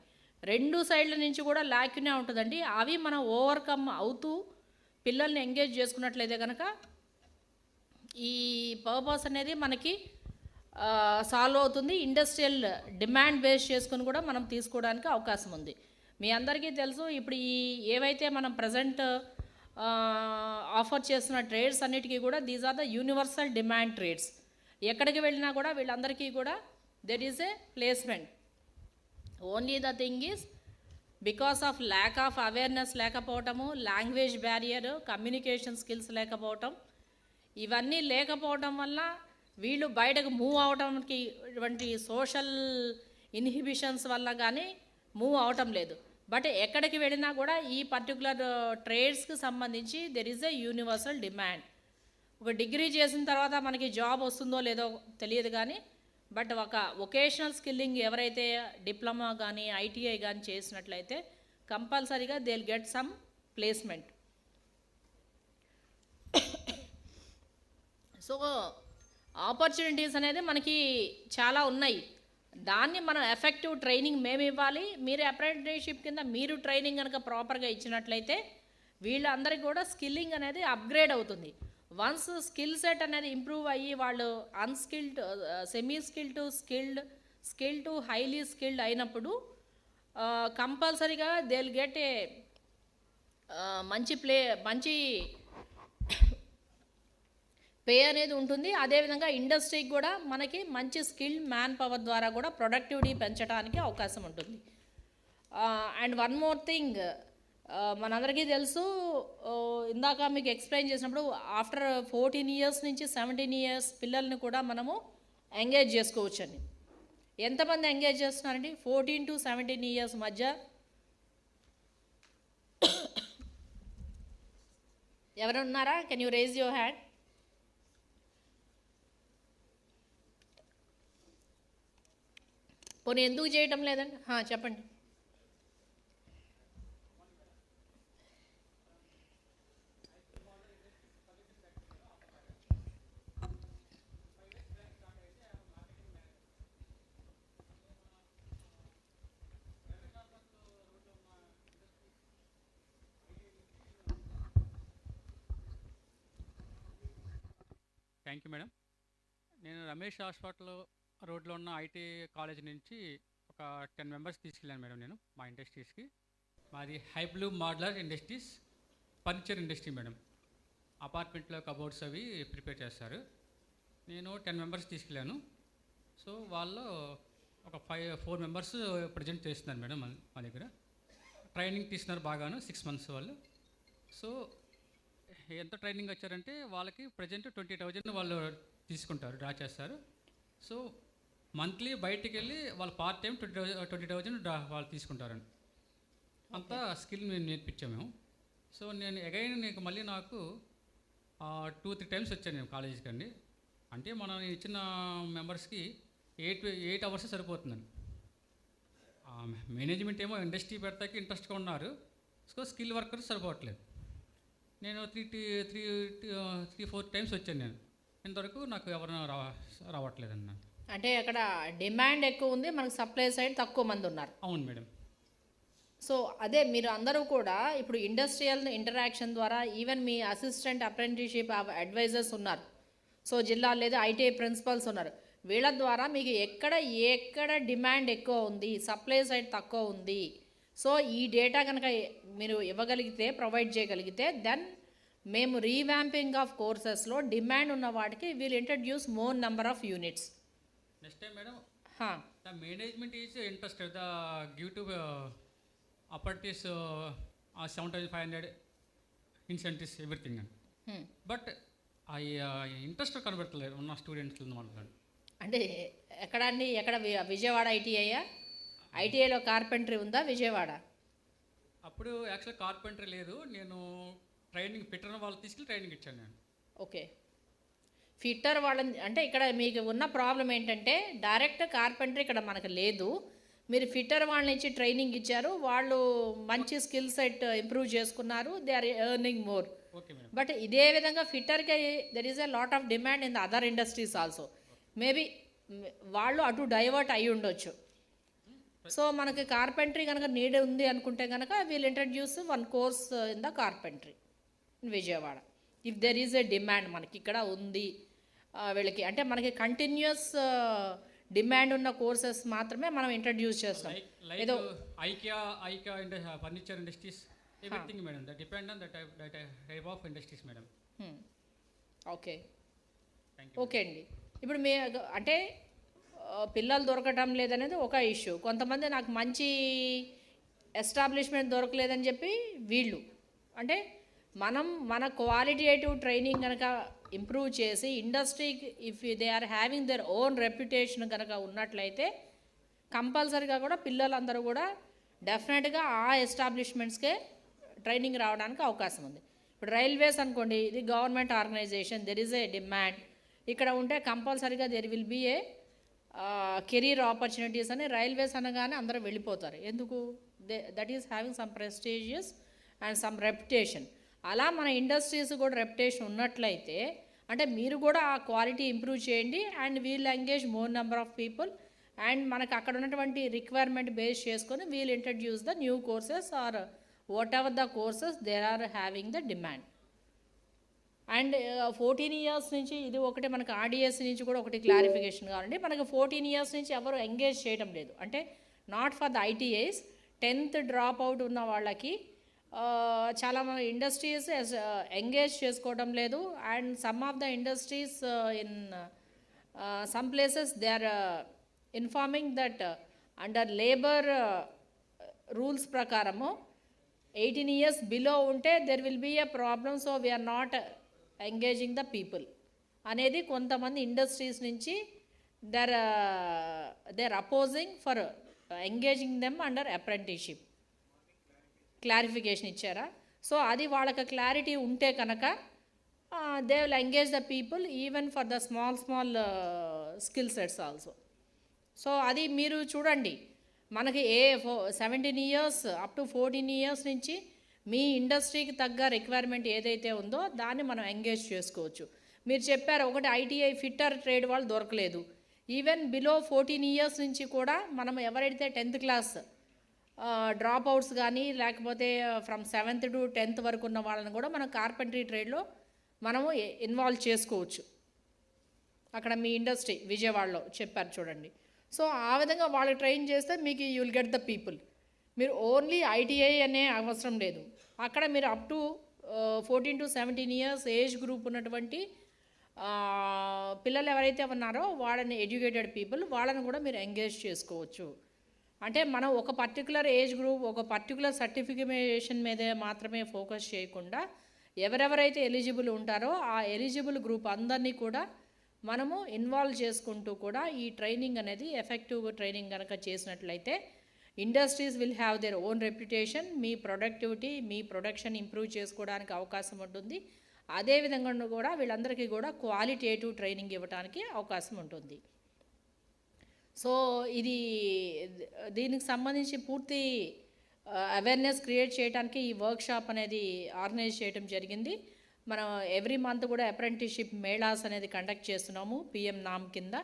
రెండు సైడ్ల నుంచి కూడా లాక్నే ఉంటుందండి. అవి మనం ఓవర్కమ్ అవుతూ పిల్లల్ని ఎంగేజ్ చేసుకున్నట్లయితే కనుక ఈ పర్పస్ అనేది మనకి సాల్వ్ అవుతుంది. ఇండస్ట్రియల్ డిమాండ్ బేస్ చేసుకుని కూడా మనం తీసుకోవడానికి అవకాశం ఉంది. మీ అందరికీ తెలుసు, ఇప్పుడు ఈ ఏవైతే మనం ప్రజెంట్ ఆఫర్ చేస్తున్న ట్రేడ్స్ అన్నిటికీ కూడా these are the universal demand trades. ఎక్కడికి వెళ్ళినా కూడా వీళ్ళందరికీ కూడా there is a placement. Only the thing is because of lack of awareness లేకపోవటము, లాంగ్వేజ్ బ్యారియర్, కమ్యూనికేషన్ స్కిల్స్ లేకపోవటం, ఇవన్నీ లేకపోవటం వల్ల వీళ్ళు బయటకు మూవ్ అవడానికి ఇటువంటి సోషల్ ఇన్హిబిషన్స్ వల్ల కానీ మూవ్ అవటం లేదు. బట్ ఎక్కడికి వెళ్ళినా కూడా ఈ పర్టికులర్ ట్రేడ్స్కి సంబంధించి there is a universal demand. ఒక డిగ్రీ చేసిన తర్వాత మనకి జాబ్ వస్తుందో లేదో తెలియదు కానీ బట్ ఒక వొకేషనల్ స్కిల్లింగ్ ఎవరైతే డిప్లొమా కానీ ఐటీఐ కానీ చేసినట్లయితే కంపల్సరీగా they will get some placement. So opportunities అనేది మనకి చాలా ఉన్నాయి. దాన్ని మనం ఎఫెక్టివ్ ట్రైనింగ్ మేము ఇవ్వాలి. మీరు అప్రెంటిస్షిప్ కింద మీరు ట్రైనింగ్ కనుక ప్రాపర్గా ఇచ్చినట్లయితే వీళ్ళందరికీ కూడా స్కిల్లింగ్ అనేది అప్గ్రేడ్ అవుతుంది. వన్స్ స్కిల్ సెట్ అనేది ఇంప్రూవ్ అయ్యి వాళ్ళు unskilled, semi skilled to skilled to highly skilled అయినప్పుడు కంపల్సరీగా దే విల్ గెట్ ఏ మంచి పే అనేది ఉంటుంది. అదేవిధంగా ఇండస్ట్రీకి కూడా మనకి మంచి స్కిల్ మ్యాన్ పవర్ ద్వారా కూడా ప్రొడక్టివిటీ పెంచడానికి అవకాశం ఉంటుంది. అండ్ వన్ మోర్ థింగ్, మనందరికీ తెలుసు, ఇందాక మీకు ఎక్స్ప్లెయిన్ చేసినప్పుడు ఆఫ్టర్ 14 years నుంచి 17 years పిల్లల్ని కూడా మనము ఎంగేజ్ చేసుకోవచ్చని. ఎంతమంది ఎంగేజ్ చేస్తున్నారండి 14 to 17 years మధ్య? ఎవరున్నారా? Can you raise your hand? పోనీ ఎందుకు చేయటం లేదండి? చెప్పండి. Thank you madam. నేను రమేష్ హాస్పిటల్ రోడ్లో ఉన్న ఐటీ కాలేజ్ నుంచి ఒక 10 members తీసుకెళ్ళాను మేడం నేను మా ఇండస్ట్రీస్కి. మాది high blue modular industries, furniture industry madam. అపార్ట్మెంట్లో కబోర్డ్స్ అవి ప్రిపేర్ చేస్తారు. నేను 10 members తీసుకెళ్ళాను. సో వాళ్ళు ఒక 4 members ప్రజెంట్ చేస్తున్నారు మేడం మా దగ్గర. ట్రైనింగ్ తీసుకున్నారు బాగాను, 6 months వాళ్ళు. సో ఎంత ట్రైనింగ్ వచ్చారంటే వాళ్ళకి ప్రజెంట్ 20,000 వాళ్ళు తీసుకుంటారు, డ్రా చేస్తారు. సో మంత్లీ బయటికి వెళ్ళి వాళ్ళు పార్ట్ టైం 20,000 డ్రా వాళ్ళు తీసుకుంటారండి. అంతా స్కిల్ మేము నేర్పించాము మేము. సో నేను అగైన్ మళ్ళీ నాకు 2-3 times వచ్చాను నేను కాలేజీకి అండి. అంటే మనం ఇచ్చిన మెంబర్స్కి 8 hours సరిపోతుందండి. మేనేజ్మెంట్ ఏమో ఇండస్ట్రీ పెడతాకి ఇంట్రెస్ట్గా ఉన్నారు. సో స్కిల్ వర్కర్స్ సరిపోవట్లేదు. నేను 3-4 times వచ్చాను నేను. ఇంతవరకు నాకు ఎవరైనా రావట్లేదన్న. అంటే అక్కడ డిమాండ్ ఎక్కువ ఉంది, మనకు సప్లై సైడ్ తక్కువ మంది ఉన్నారు. అవును మేడం. సో అదే మీరు అందరూ కూడా ఇప్పుడు ఇండస్ట్రియల్ ఇంటరాక్షన్ ద్వారా ఈవెన్ మీ అసిస్టెంట్ అప్రెంటిస్షిప్ అడ్వైజర్స్ ఉన్నారు. సో జిల్లా లేదా ఐటీఐ ప్రిన్సిపల్స్ ఉన్నారు. వీళ్ళ ద్వారా మీకు ఎక్కడ డిమాండ్ ఎక్కువ ఉంది, సప్లై సైడ్ తక్కువ ఉంది, సో ఈ డేటా కనుక మీరు ఇవ్వగలిగితే, ప్రొవైడ్ చేయగలిగితే, దెన్ మేము రీవ్యాంపింగ్ ఆఫ్ కోర్సెస్లో డిమాండ్ ఉన్న వాటికి we'll introduce more number of units. Next time madam the management is interested the give to అపార్టీస్ 7,500 ఇన్సెంటివ్స్ ఎవ్రీథింగ్ అండి. బట్ ఆ ఇంట్రెస్ట్ కనబెట్టలేదు ఉన్న స్టూడెంట్స్ మాట్లాడండి. అంటే ఎక్కడ అండి? ఎక్కడ? విజయవాడ ఐటీఐయా? ఐటీఐలో కార్పెంటరీ ఉందా విజయవాడ? అప్పుడు యాక్చువల్ కార్పెంటరీ లేదు. నేను ట్రైనింగ్ ఫిట్టర్ వాళ్ళు తీసుకెళ్ళి ట్రైనింగ్ ఇచ్చాను నేను. ఓకే, ఫిట్టర్ వాళ్ళని అంటే ఇక్కడ మీకు ఉన్న ప్రాబ్లం ఏంటంటే డైరెక్ట్ కార్పెంటరీ ఇక్కడ మనకు లేదు. మీరు ఫిట్టర్ వాళ్ళని ఇచ్చి ట్రైనింగ్ ఇచ్చారు, వాళ్ళు మంచి స్కిల్ సెట్ ఇంప్రూవ్ చేసుకున్నారు, they are earning more. But ఇదే విధంగా ఫిట్టర్కి there is a lot of demand in the other industries also. Maybe వాళ్ళు అటు డైవర్ట్ అయ్యి ఉండొచ్చు. సో మనకి కార్పెంటరీ కనుక నీడ్ ఉంది అనుకుంటే కనుక we'll introduce one course in the carpentry in Vijayawada if there is a demand మనకి ఇక్కడ ఉంది వీళ్ళకి అంటే మనకి కంటిన్యూస్ డిమాండ్ ఉన్న కోర్సెస్ మాత్రమే మనం ఇంట్రడ్యూస్ చేస్తాం. ఏదో IKEA furniture industries everything madam that depend on that type of industries madam. Okay okay అండి. ఇప్పుడు మీ అంటే పిల్లలు దొరకటం లేదనేది ఒక ఇష్యూ. కొంతమంది నాకు మంచి ఎస్టాబ్లిష్మెంట్ దొరకలేదని చెప్పి వీళ్ళు అంటే మన క్వాలిటేటివ్ ట్రైనింగ్ కనుక ఇంప్రూవ్ చేసి ఇండస్ట్రీకి if they are having their own reputation కనుక ఉన్నట్లయితే కంపల్సరీగా కూడా పిల్లలందరూ కూడా డెఫినెట్గా ఆ ఎస్టాబ్లిష్మెంట్స్కే ట్రైనింగ్ రావడానికి అవకాశం ఉంది. ఇప్పుడు రైల్వేస్ అనుకోండి, ఇది government organization, there is a demand. ఇక్కడ ఉంటే కంపల్సరీగా there will be a career opportunities అని రైల్వేస్ అనగానే అందరూ వెళ్ళిపోతారు. ఎందుకు? That is having some prestigious and some reputation. అలా మన ఇండస్ట్రీస్ కూడా రెప్యుటేషన్ ఉన్నట్లయితే అంటే మీరు కూడా ఆ క్వాలిటీ ఇంప్రూవ్ చేయండి and we'll engage more number of people and మనకు అక్కడ ఉన్నటువంటి రిక్వైర్మెంట్ బేస్ చేసుకొని we'll introduce the new courses or whatever the courses there are having the demand. And 14 years నుంచి ఇది ఒకటి మనకు RDS నుంచి కూడా ఒకటి క్లారిఫికేషన్ కావాలండి. మనకు 14 years నుంచి ఎవరు ఎంగేజ్ చేయడం లేదు. అంటే not for the ITIs, 10th drop out ఉన్న వాళ్ళకి చాలా మన ఇండస్ట్రీస్ ఎంగేజ్ చేసుకోవడం లేదు. And some of the industries in some places they are informing that under labour rules ప్రకారము 18 years బిలో ఉంటే there will be a problem, so we're not engaging the people అనేది కొంతమంది ఇండస్ట్రీస్ నుంచి there opposing for engaging them under apprenticeship. Clarification ఇచ్చారా? So అది వాళ్ళకి clarity ఉంటే కనుక they will engage the people even for the small skill sets also. So అది మీరు చూడండి, మనకి 17 years అప్ టు 14 years నుంచి మీ ఇండస్ట్రీకి తగ్గ రిక్వైర్మెంట్ ఏదైతే ఉందో దాన్ని మనం ఎంగేజ్ చేసుకోవచ్చు. మీరు చెప్పారు ఒకటి ITI ఫిట్టర్ ట్రేడ్ వాళ్ళు దొరకలేదు. ఈవెన్ బిలో 14 years నుంచి కూడా మనం ఎవరైతే 10th class డ్రాప్ అవుట్స్ కానీ లేకపోతే ఫ్రమ్ 7th to 10th వరకు ఉన్న వాళ్ళని కూడా మనం కార్పెంటరీ ట్రేడ్లో మనము ఇన్వాల్వ్ చేసుకోవచ్చు. అక్కడ మీ ఇండస్ట్రీ విజయవాడలో చెప్పారు చూడండి. సో ఆ విధంగా వాళ్ళు ట్రైన్ చేస్తే మీకు you will get the people. మీరు ఓన్లీ ITI అనే అవసరం లేదు. అక్కడ మీరు up to 14 to 17 years age group ఉన్నటువంటి పిల్లలు ఎవరైతే ఉన్నారో వాళ్ళని ఎడ్యుకేటెడ్ పీపుల్ వాళ్ళని కూడా మీరు ఎంగేజ్ చేసుకోవచ్చు. అంటే మనం ఒక పర్టికులర్ ఏజ్ గ్రూప్ ఒక పర్టికులర్ సర్టిఫికేషన్ మీదే మాత్రమే ఫోకస్ చేయకుండా ఎవరెవరైతే ఎలిజిబుల్ ఉంటారో ఆ ఎలిజిబుల్ గ్రూప్ అందరినీ కూడా మనము ఇన్వాల్వ్ చేసుకుంటూ కూడా ఈ ట్రైనింగ్ అనేది ఎఫెక్టివ్ ట్రైనింగ్ కనుక చేసినట్లయితే industries will have their own reputation, me productivity me production improve చేసుకోవడానికి అవకాశం ఉంటుంది. అదేవిధంగా కూడా వీళ్ళందరికీ కూడా క్వాలిటేటివ్ ట్రైనింగ్ ఇవ్వడానికి అవకాశం ఉంటుంది. సో ఇది దీనికి సంబంధించి పూర్తి అవేర్నెస్ క్రియేట్ చేయడానికి ఈ వర్క్షాప్ అనేది ఆర్గనైజ్ చేయడం జరిగింది. మనం ఎవ్రీ మంత్ కూడా అప్రెంటిస్షిప్ మేళాస్ అనేది కండక్ట్ చేస్తున్నాము PM NAAW కింద.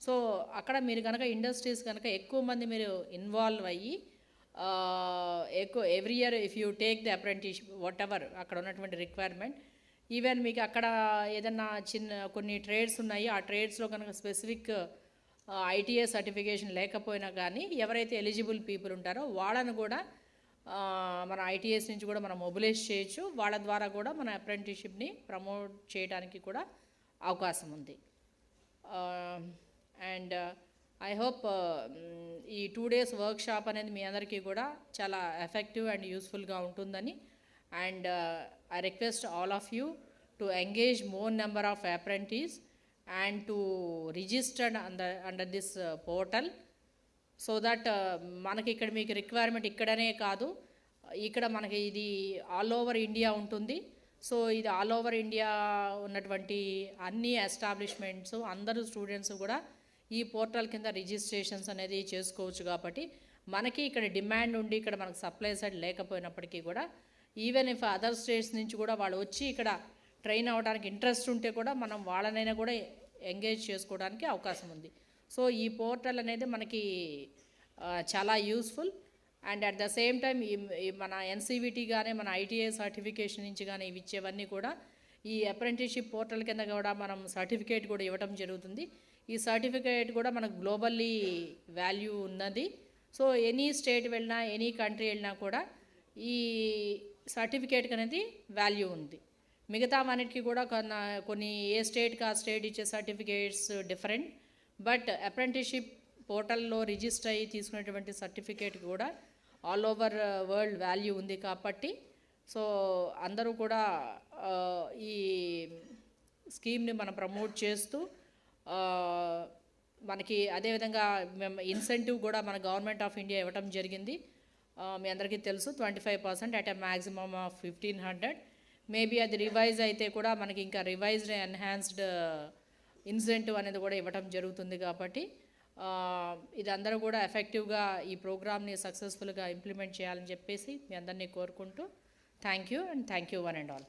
సో అక్కడ మీరు కనుక ఇండస్ట్రీస్ కనుక ఎక్కువ మంది మీరు ఇన్వాల్వ్ అయ్యి ఎక్కువ every year if you take the apprenticeship what ever అక్కడ ఉన్నటువంటి రిక్వైర్మెంట్ ఈవెన్ మీకు అక్కడ ఏదన్నా కొన్ని ట్రేడ్స్ ఉన్నాయి, ఆ ట్రేడ్స్లో కనుక స్పెసిఫిక్ ITI సర్టిఫికేషన్ లేకపోయినా కానీ ఎవరైతే ఎలిజిబుల్ పీపుల్ ఉంటారో వాళ్ళను కూడా మన ITIs నుంచి కూడా మనం మొబిలైజ్ చేయొచ్చు. వాళ్ళ ద్వారా కూడా మన అప్రెంటిస్షిప్ని ప్రమోట్ చేయడానికి కూడా అవకాశం ఉంది. అండ్ ఐ హోప్ ఈ 2 days వర్క్షాప్ అనేది మీ అందరికీ కూడా చాలా ఎఫెక్టివ్ అండ్ యూస్ఫుల్గా ఉంటుందని. And I request all of you to engage more number of apprentice and to register under this portal so that మనకి ఇక్కడ మీకు రిక్వైర్మెంట్ ఇక్కడనే కాదు, ఇక్కడ మనకి ఇది ఆల్ ఓవర్ ఇండియా ఉంటుంది. సో ఇది ఆల్ ఓవర్ ఇండియా ఉన్నటువంటి అన్ని ఎస్టాబ్లిష్మెంట్స్ అందరూ స్టూడెంట్స్ కూడా ఈ పోర్టల్ కింద రిజిస్ట్రేషన్స్ అనేది చేసుకోవచ్చు. కాబట్టి మనకి ఇక్కడ డిమాండ్ ఉండి ఇక్కడ మనకు సప్లై సైడ్ లేకపోయినప్పటికీ కూడా ఈవెన్ ఇఫ్ అదర్ స్టేట్స్ నుంచి కూడా వాళ్ళు వచ్చి ఇక్కడ ట్రైన్ అవ్వడానికి ఇంట్రెస్ట్ ఉంటే కూడా మనం వాళ్ళనైనా కూడా ఎంగేజ్ చేసుకోవడానికి అవకాశం ఉంది. సో ఈ పోర్టల్ అనేది మనకి చాలా useful. And at the same time ఈ మన ఎన్సీవిటీ కానీ మన ఐటీఐ సర్టిఫికేషన్ నుంచి కానీ ఇవి ఇచ్చేవన్నీ కూడా ఈ అప్రెంటిస్షిప్ పోర్టల్ కింద కూడా మనం సర్టిఫికేట్ కూడా ఇవ్వడం జరుగుతుంది. ఈ సర్టిఫికేట్ కూడా మనకు గ్లోబల్లీ వాల్యూ ఉన్నది. సో ఎనీ స్టేట్ వెళ్ళినా ఎనీ కంట్రీ వెళ్ళినా కూడా ఈ సర్టిఫికేట్కి అనేది వాల్యూ ఉంది. మిగతా మనకి కూడా కొన్ని ఏ స్టేట్కి ఆ స్టేట్ ఇచ్చే సర్టిఫికేట్స్ డిఫరెంట్. బట్ అప్రెంటిస్షిప్ పోర్టల్లో రిజిస్టర్ అయ్యి తీసుకునేటువంటి సర్టిఫికేట్ కూడా ఆల్ ఓవర్ వరల్డ్ వాల్యూ ఉంది కాబట్టి సో అందరూ కూడా ఈ స్కీమ్ని మనం ప్రమోట్ చేస్తూ మనకి అదేవిధంగా మేము ఇన్సెంటివ్ కూడా మన గవర్నమెంట్ ఆఫ్ ఇండియా ఇవ్వటం జరిగింది. మీ అందరికీ తెలుసు 25% at a maximum of 1500. Maybe అది రివైజ్ అయితే కూడా మనకి ఇంకా రివైజ్డ్ ఎన్హాన్స్డ్ ఇన్సెంటివ్ అనేది కూడా ఇవ్వటం జరుగుతుంది. కాబట్టి ఇది అందరూ కూడా ఎఫెక్టివ్గా ఈ ప్రోగ్రామ్ని సక్సెస్ఫుల్గా ఇంప్లిమెంట్ చేయాలని చెప్పేసి మీ అందరినీ కోరుకుంటూ thank you and thank you one and all.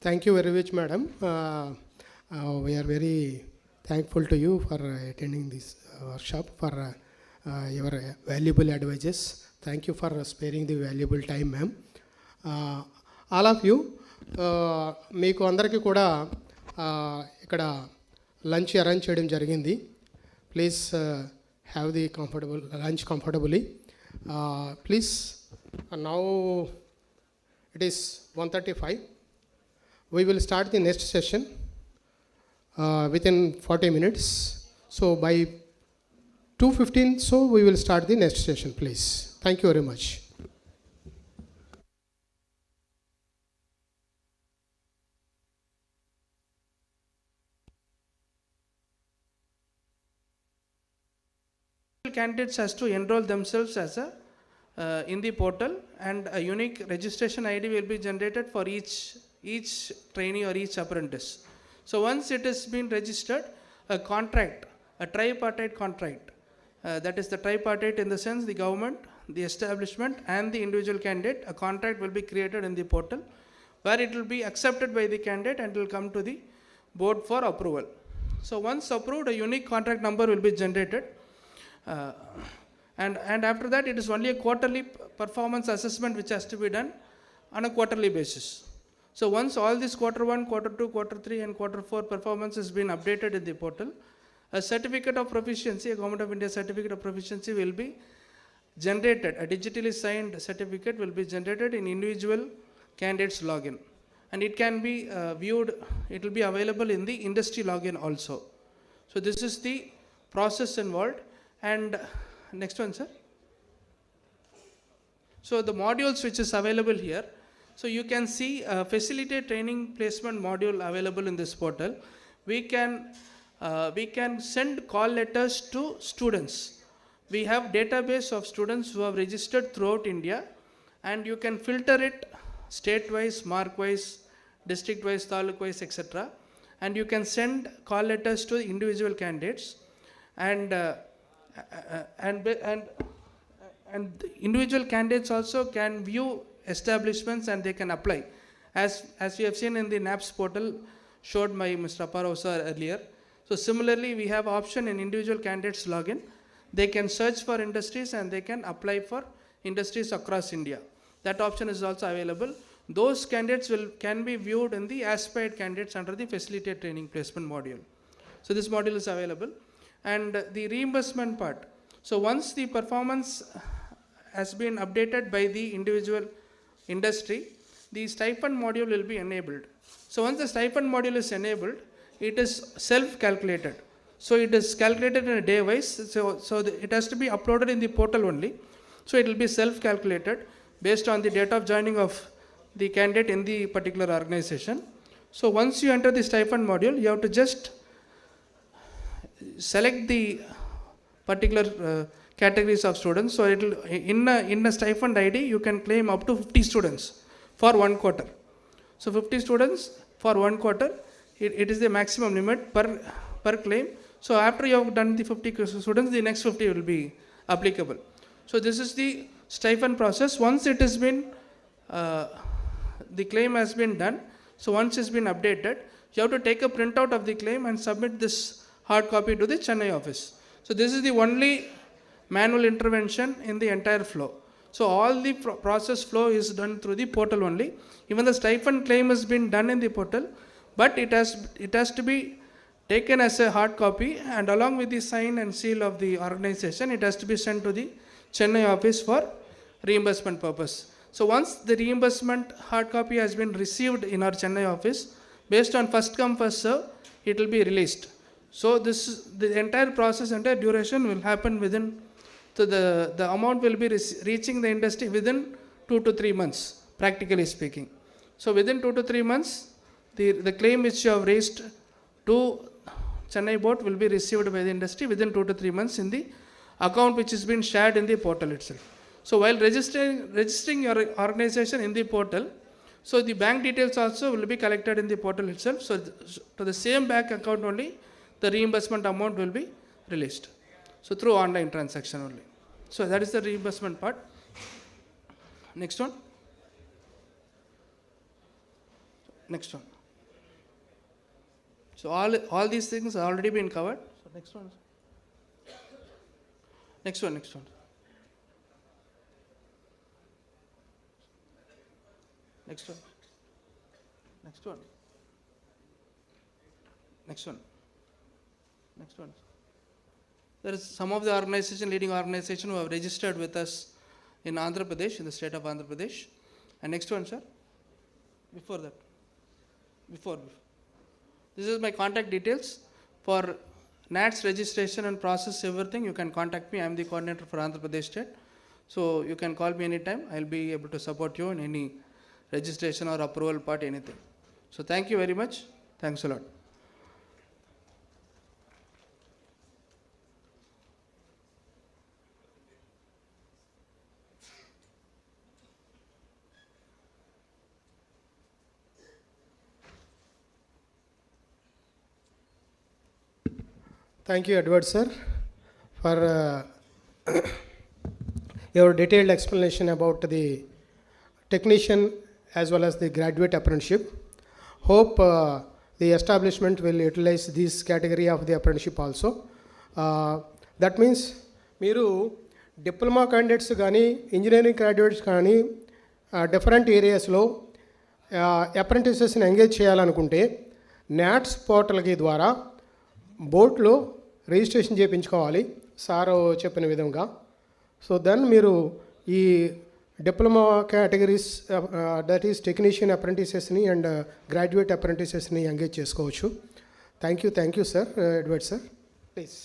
Thank you very much, madam. We are very thankful to you for attending this workshop, for your valuable advices. Thank you for sparing the valuable time, ma'am. All of you, మీకు అందరికీ కూడా ఇక్కడ lunch arrange చేయడం జరిగింది. Please have the comfortable lunch comfortably. Please now it is 1:35. We will start the next session within 40 minutes. So by 2:15, so we will start the next session, please. Thank you very much. Candidates has to enroll themselves as a in the portal, and a unique registration ID will be generated for each trainee or each apprentice. So once it has been registered, a contract, a tripartite contract, that is the tripartite in the sense the government, the establishment and the individual candidate, a contract will be created in the portal where it will be accepted by the candidate and will come to the board for approval. So once approved, a unique contract number will be generated, and after that it is only a quarterly performance assessment which has to be done on a quarterly basis. So once all this quarter 1, quarter 2, quarter 3 and quarter 4 performance has been updated in the portal, a certificate of proficiency, a Government of India certificate of proficiency will be generated. A digitally signed certificate will be generated in individual candidates login, and it can be viewed, it will be available in the industry login also. So this is the process involved. And next one, sir. So the modules which is available here, so you can see facilitate training placement module available in this portal. We can send call letters to students. We have database of students who have registered throughout India, and you can filter it state-wise, mark-wise, district-wise, taluk-wise, etc. And you can send call letters to individual candidates, and individual candidates also can view establishments and they can apply, as we have seen in the NAPS portal showed by Mr. Apparao sir earlier. So similarly, we have option in individual candidates login. They can search for industries and they can apply for industries across India. That option is also available. Those candidates can be viewed in the aspired candidates under the facilitate training placement module. So this module is available. And the reimbursement part. So once the performance has been updated by the individual industry, the stipend module will be enabled. So once the stipend module is enabled, it is self-calculated. So it is calculated in a day wise. So it has to be uploaded in the portal only. So it will be self-calculated based on the date of joining of the candidate in the particular organization. So once you enter the stipend module, you have to just select the particular categories of students. So it will in a stipend ID you can claim up to 50 students for 1 quarter. So 50 students for 1 quarter, it is the maximum limit per claim. So after you have done the 50 students, the next 50 will be applicable. So this is the stipend process. Once it has been, the claim has been done, so once it's been updated, you have to take a printout of the claim and submit this hard copy to the Chennai office. So this is the only manual intervention in the entire flow. So all the process flow is done through the portal only. Even the stipend claim has been done in the portal, but it has to be taken as a hard copy, and along with the sign and seal of the organization, it has to be sent to the Chennai office for reimbursement purpose. So once the reimbursement hard copy has been received in our Chennai office, based on first come first serve, it will be released. So the entire process, entire duration will happen within, so the amount will be reaching the industry within 2 to 3 months, practically speaking. So within 2 to 3 months, the claim which you have raised to Chennai board will be received by the industry within 2 to 3 months in the account which has been shared in the portal itself. So while registering your organization in the portal, so the bank details also will be collected in the portal itself. So to the same bank account only, the reimbursement amount will be released. So through online transaction only. So that is the reimbursement part. Next one. Next one. So all these things have already been covered. So next one. Next one. Next one. Next one. Next one. Next one. Next one. There is some of the leading organization who have registered with us in Andhra Pradesh, in the state of Andhra Pradesh. And next one, sir. Before that. Before. This is my contact details. For NATS registration and process everything, you can contact me. I am the coordinator for Andhra Pradesh state. So you can call me anytime. I will be able to support you in any registration or approval part, anything. So thank you very much. Thanks a lot. Thank you, Edward sir, for your detailed explanation about the technician as well as the graduate apprenticeship. Hope the establishment will utilize this category of the apprenticeship also. That means మీరు diploma candidates కానీ engineering graduates కానీ different ఏరియాస్లో అప్రెంటిసెస్ని engage చేయాలనుకుంటే NATS పోర్టల్కి ద్వారా బోర్డ్లో registration చేయించుకోవాలి sir చెప్పిన విధంగా. సో దెన్ మీరు ఈ diploma categories that is technician అప్రెంటిసెస్ని అండ్ గ్రాడ్యుయేట్ అప్రెంటిసెస్ని ఎంగేజ్ చేసుకోవచ్చు. Thank you sir. Edward sir please.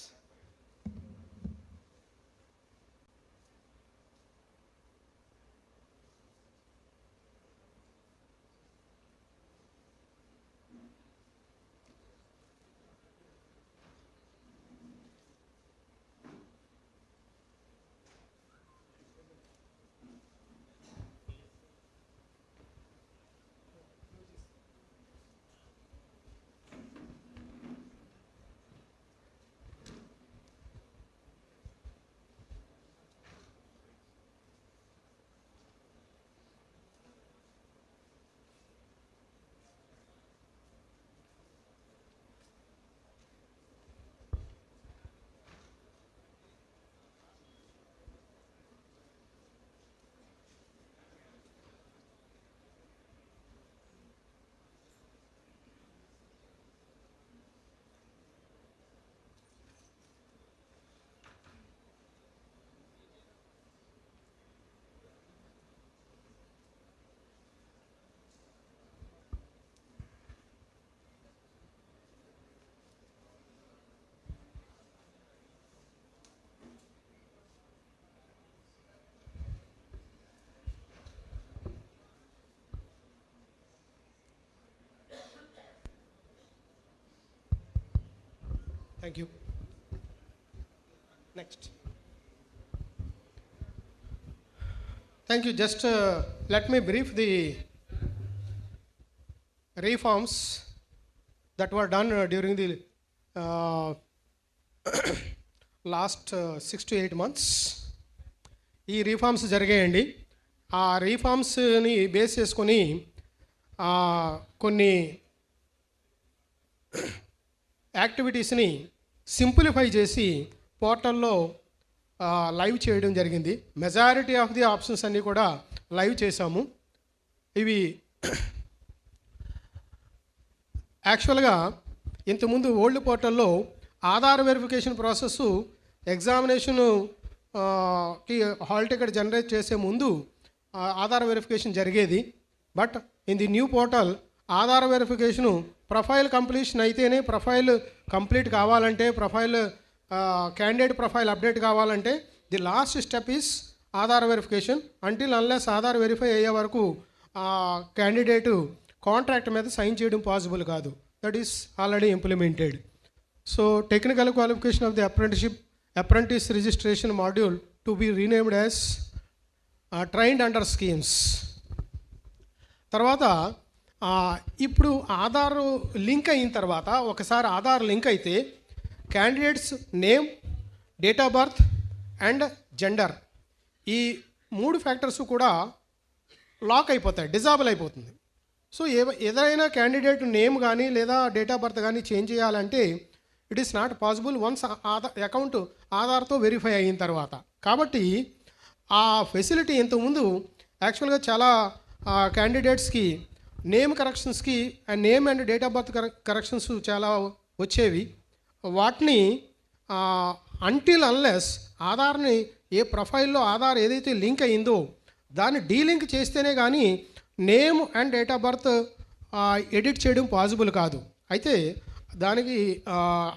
Thank you. Next. Thank you. Just let me brief the reforms that were done during the last 6 to 8 months. ఈ reforms జరిగాయండి. ఆ రీఫార్మ్స్ని base చేసుకొని కొన్ని యాక్టివిటీస్ని simplify చేసి పోర్టల్లో live చేయడం జరిగింది. మెజారిటీ ఆఫ్ ది ఆప్షన్స్ అన్నీ కూడా లైవ్ చేశాము. ఇవి యాక్చువల్గా ఇంతకుముందు ఓల్డ్ పోర్టల్లో ఆధార్ వెరిఫికేషన్ ప్రాసెస్ ఎగ్జామినేషను కి హాల్ టికెట్ జనరేట్ చేసే ముందు ఆధార్ వెరిఫికేషన్ జరిగేది. But in the new portal Aadhaar verification profile completion అయితేనే, ప్రొఫైల్ కంప్లీట్ కావాలంటే, ప్రొఫైల్ క్యాండిడేట్ ప్రొఫైల్ అప్డేట్ కావాలంటే the last step is Aadhaar verification. Until unless Aadhaar verify అయ్యే వరకు క్యాండిడేటు కాంట్రాక్ట్ మీద సైన్ చేయడం పాసిబుల్ కాదు. That is already implemented. So technical qualification of the apprentice registration module to be renamed as trained under schemes. తర్వాత ఇప్పుడు Aadhaar link అయిన తర్వాత, ఒకసారి ఆధార్ లింక్ అయితే candidates name, date of birth and gender, ఈ 3 ఫ్యాక్టర్స్ కూడా లాక్ అయిపోతాయి, డిజాబుల్ అయిపోతుంది. సో ఏదైనా క్యాండిడేట్ నేమ్ కానీ లేదా డేట్ ఆఫ్ బర్త్ కానీ చేంజ్ చేయాలంటే it is not possible once account ఆధార్తో వెరిఫై అయిన తర్వాత. కాబట్టి ఆ ఫెసిలిటీ ఇంతకుముందు యాక్చువల్గా చాలా క్యాండిడేట్స్కి నేమ్ కరెక్షన్స్కి name and date of birth corrections చాలా వచ్చేవి. వాటిని అంటిల్ అన్లెస్ ఆధార్ని ఏ ప్రొఫైల్లో ఆధార్ ఏదైతే లింక్ అయిందో దాన్ని డీలింక్ చేస్తేనే కానీ name and date of birth edit చేయడం పాసిబుల్ కాదు. అయితే దానికి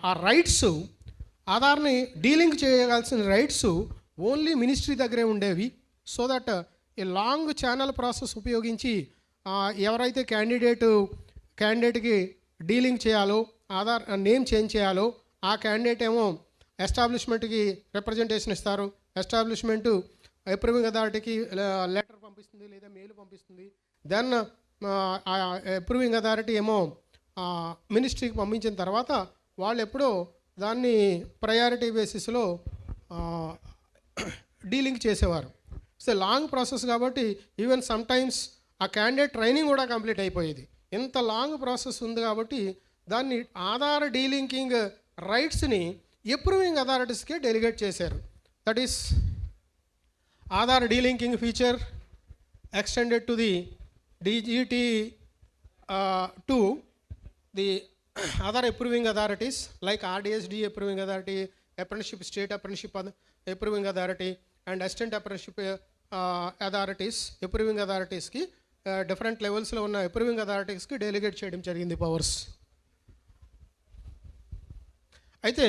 ఆ రైట్స్, ఆధార్ని డీలింక్ చేయవలసిన రైట్స్ ఓన్లీ మినిస్ట్రీ దగ్గరే ఉండేవి. So that a long channel process ఉపయోగించి ఎవరైతే క్యాండిడేట్కి డీలింక్ చేయాలో, ఆధార్ నేమ్ చేంజ్ చేయాలో ఆ క్యాండిడేట్ ఏమో ఎస్టాబ్లిష్మెంట్కి రిప్రజెంటేషన్ ఇస్తారు. ఎస్టాబ్లిష్మెంటు అప్రూవింగ్ అథారిటీకి లెటర్ పంపిస్తుంది లేదా మెయిల్ పంపిస్తుంది. దెన్ అప్రూవింగ్ అథారిటీ ఏమో మినిస్ట్రీకి పంపించిన తర్వాత వాళ్ళు ఎప్పుడో దాన్ని ప్రయారిటీ బేసిస్లో డీలింక్ చేసేవారు. సో లాంగ్ ప్రాసెస్ కాబట్టి ఈవెన్ సమ్టైమ్స్ ఆ క్యాండిడేట్ ట్రైనింగ్ కూడా కంప్లీట్ అయిపోయేది. ఇంత లాంగ్ ప్రాసెస్ ఉంది కాబట్టి దాన్ని ఆధార్ డీలింకింగ్ రైట్స్ని అప్రూవింగ్ అథారిటీస్కే డెలిగేట్ చేశారు. That is Aadhaar delinking feature extended to the DGT to the other approving authorities like RDSDE approving authority, apprenticeship, state apprenticeship approving authority and assistant apprenticeship authorities, approving authorities ki different levels lo unna approving authorities ki delegate cheyadam jarigindi powers. అయితే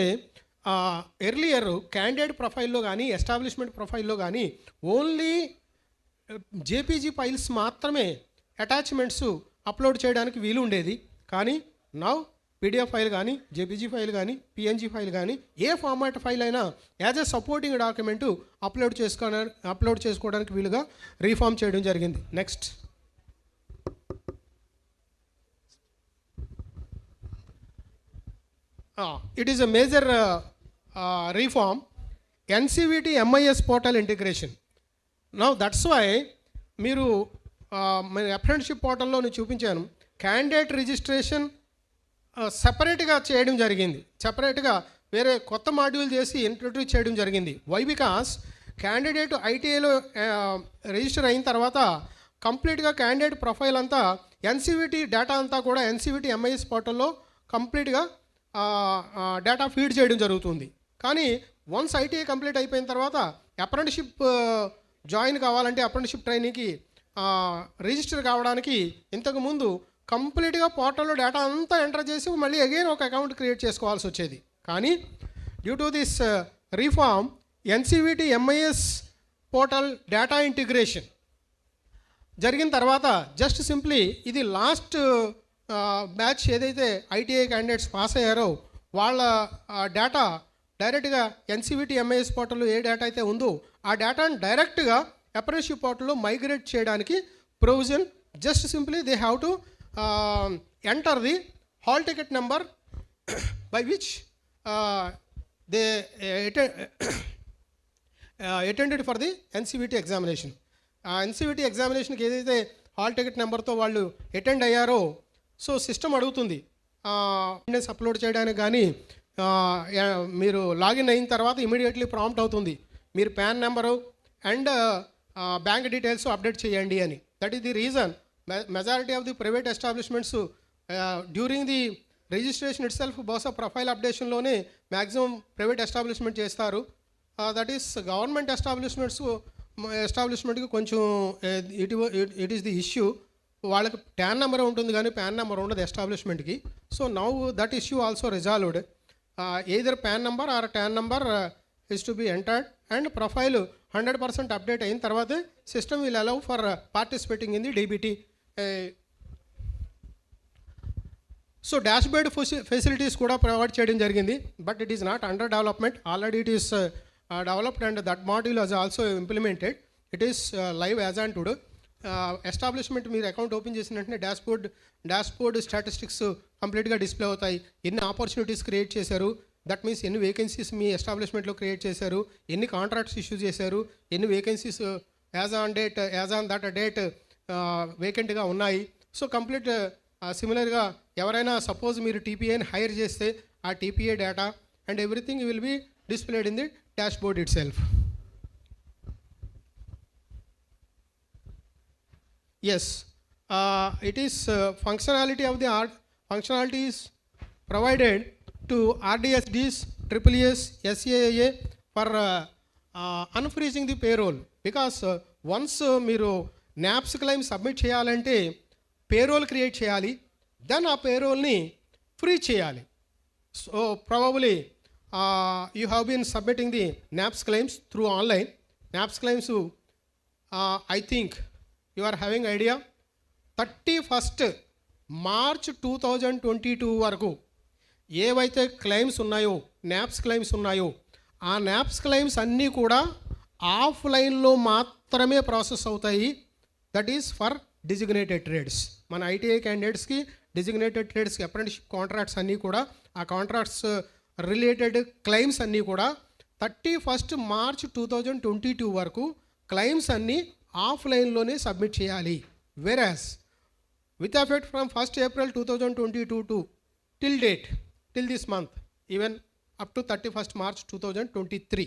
earlier candidate ప్రొఫైల్లో కానీ establishment ప్రొఫైల్లో కానీ only JPG files మాత్రమే attachments upload చేయడానికి వీలు ఉండేది. కానీ నౌ పీడిఎఫ్ ఫైల్ కానీ, జేపీజీ ఫైల్ కానీ, పిఎన్జీ ఫైల్ కానీ, ఏ ఫార్మాట్ ఫైల్ అయినా as a supporting document upload చేసుకోవడానికి వీలుగా రీఫార్మ్ చేయడం జరిగింది. Next, it is a major reform, NCVT MIS portal integration. Now that's why మీరు అప్రెంటిస్షిప్ పోర్టల్లో నేను చూపించాను, క్యాండిడేట్ రిజిస్ట్రేషన్ సపరేట్గా చేయడం జరిగింది. సపరేట్గా వేరే కొత్త మాడ్యూల్ చేసి ఇంట్రొడ్యూస్ చేయడం జరిగింది. వై? బికాస్ క్యాండిడేట్ ఐటీఐలో రిజిస్టర్ అయిన తర్వాత కంప్లీట్గా క్యాండిడేట్ ప్రొఫైల్ అంతా ఎన్సీవీటీ డేటా అంతా కూడా ఎన్సీవీటీ ఎంఐఎస్ పోర్టల్లో కంప్లీట్గా డేటా ఫీడ్ చేయడం జరుగుతుంది. కానీ వన్స్ ఐటీఐ కంప్లీట్ అయిపోయిన తర్వాత అప్రెంటిస్షిప్ జాయిన్ కావాలంటే అప్రెంటిస్షిప్ ట్రైనింగ్కి రిజిస్టర్ కావడానికి ఇంతకుముందు కంప్లీట్గా పోర్టల్లో డేటా అంతా ఎంటర్ చేసి మళ్ళీ అగైన్ ఒక అకౌంట్ క్రియేట్ చేసుకోవాల్సి వచ్చేది. కానీ due to this reform NCVT MIS portal data integration జరిగిన తర్వాత జస్ట్ సింప్లీ ఇది లాస్ట్ బ్యాచ్ ఏదైతే ఐటీఐ క్యాండిడేట్స్ పాస్ అయ్యారో వాళ్ళ డేటా డైరెక్ట్గా ఎన్సీవీటీ ఎంఐఎస్ పోర్టల్లో ఏ డేటా అయితే ఉందో ఆ డేటాను డైరెక్ట్గా అప్రెంటిస్షిప్ పోర్టల్లో మైగ్రేట్ చేయడానికి provision. Just simply they have to enter the hall ticket number by which they attended for the NCVT examination. ఆ ఎన్సీవీటీ ఎగ్జామినేషన్కి ఏదైతే హాల్ టికెట్ నెంబర్తో వాళ్ళు అటెండ్ అయ్యారో, సో సిస్టమ్ అడుగుతుంది అటెండెన్స్ అప్లోడ్ చేయడానికి. కానీ మీరు లాగిన్ అయిన తర్వాత ఇమీడియట్లీ ప్రాంప్ట్ అవుతుంది మీరు PAN number and bank details update చేయండి అని. That is the reason majority of the private establishments during the registration itself బహుశా ప్రొఫైల్ అప్డేషన్లోనే మ్యాక్సిమం ప్రైవేట్ ఎస్టాబ్లిష్మెంట్ చేస్తారు. దట్ ఈస్ గవర్నమెంట్ ఎస్టాబ్లిష్మెంట్కి కొంచెం ఇట్ ఈస్ ది ఇష్యూ. వాళ్ళకి TAN number ఉంటుంది కానీ పాన్ నెంబర్ ఉండదు ఎస్టాబ్లిష్మెంట్కి. So now that issue also resolved. Either PAN number or TAN number is to be entered and profile 100% update అయిన తర్వాత system will allow for participating in the DBT. So dashboard facilities కూడా provide చేయడం జరిగింది, but it is not under development. Already it is developed and that module has also implemented. It is live as on today. Establishment మీరు account open చేసిన వెంటనే dashboard statistics కంప్లీట్గా display అవుతాయి. ఎన్ని opportunities create చేశారు, that means ఎన్ని vacancies మీ ఎస్టాబ్లిష్మెంట్లో క్రియేట్ చేశారు, ఎన్ని కాంట్రాక్ట్స్ ఇష్యూ చేశారు, ఎన్ని vacancies as on that date వేకెంట్గా ఉన్నాయి. సో కంప్లీట్ సిమిలర్గా ఎవరైనా సపోజ్ మీరు టీపీఏని హైర్ చేస్తే ఆ TPA data and everything will be displayed in the dashboard itself. Yes, it is functionality of the functionality is provided to RDSDs, SSS, SAA for unfreezing the payroll. Because once మీరు NAPS claim submit చేయాలంటే payroll create చేయాలి, then ఆ payrollని free చేయాలి. So probably you have been submitting the NAPS claims through online. NAPS claims I think you are having idea 31st March 2022 వరకు ఏవైతే claims ఉన్నాయో naps claims ఉన్నాయో ఆ naps claims అన్నీ కూడా ఆఫ్లైన్లో మాత్రమే ప్రాసెస్ అవుతాయి. That is for designated trades. మన ఐటీఐ క్యాండిడేట్స్కి డిజిగ్నేటెడ్ ట్రేడ్స్కి అప్రెంటిస్షిప్ కాంట్రాక్ట్స్ అన్నీ కూడా ఆ కాంట్రాక్ట్స్ రిలేటెడ్ క్లెయిమ్స్ అన్నీ కూడా 31st March 2022 వరకు క్లెయిమ్స్ అన్నీ ఆఫ్లైన్లోనే సబ్మిట్ చేయాలి. వెరాస్ with effect from 1st April 2022 to till date, till this month, even up to 31st March 2023,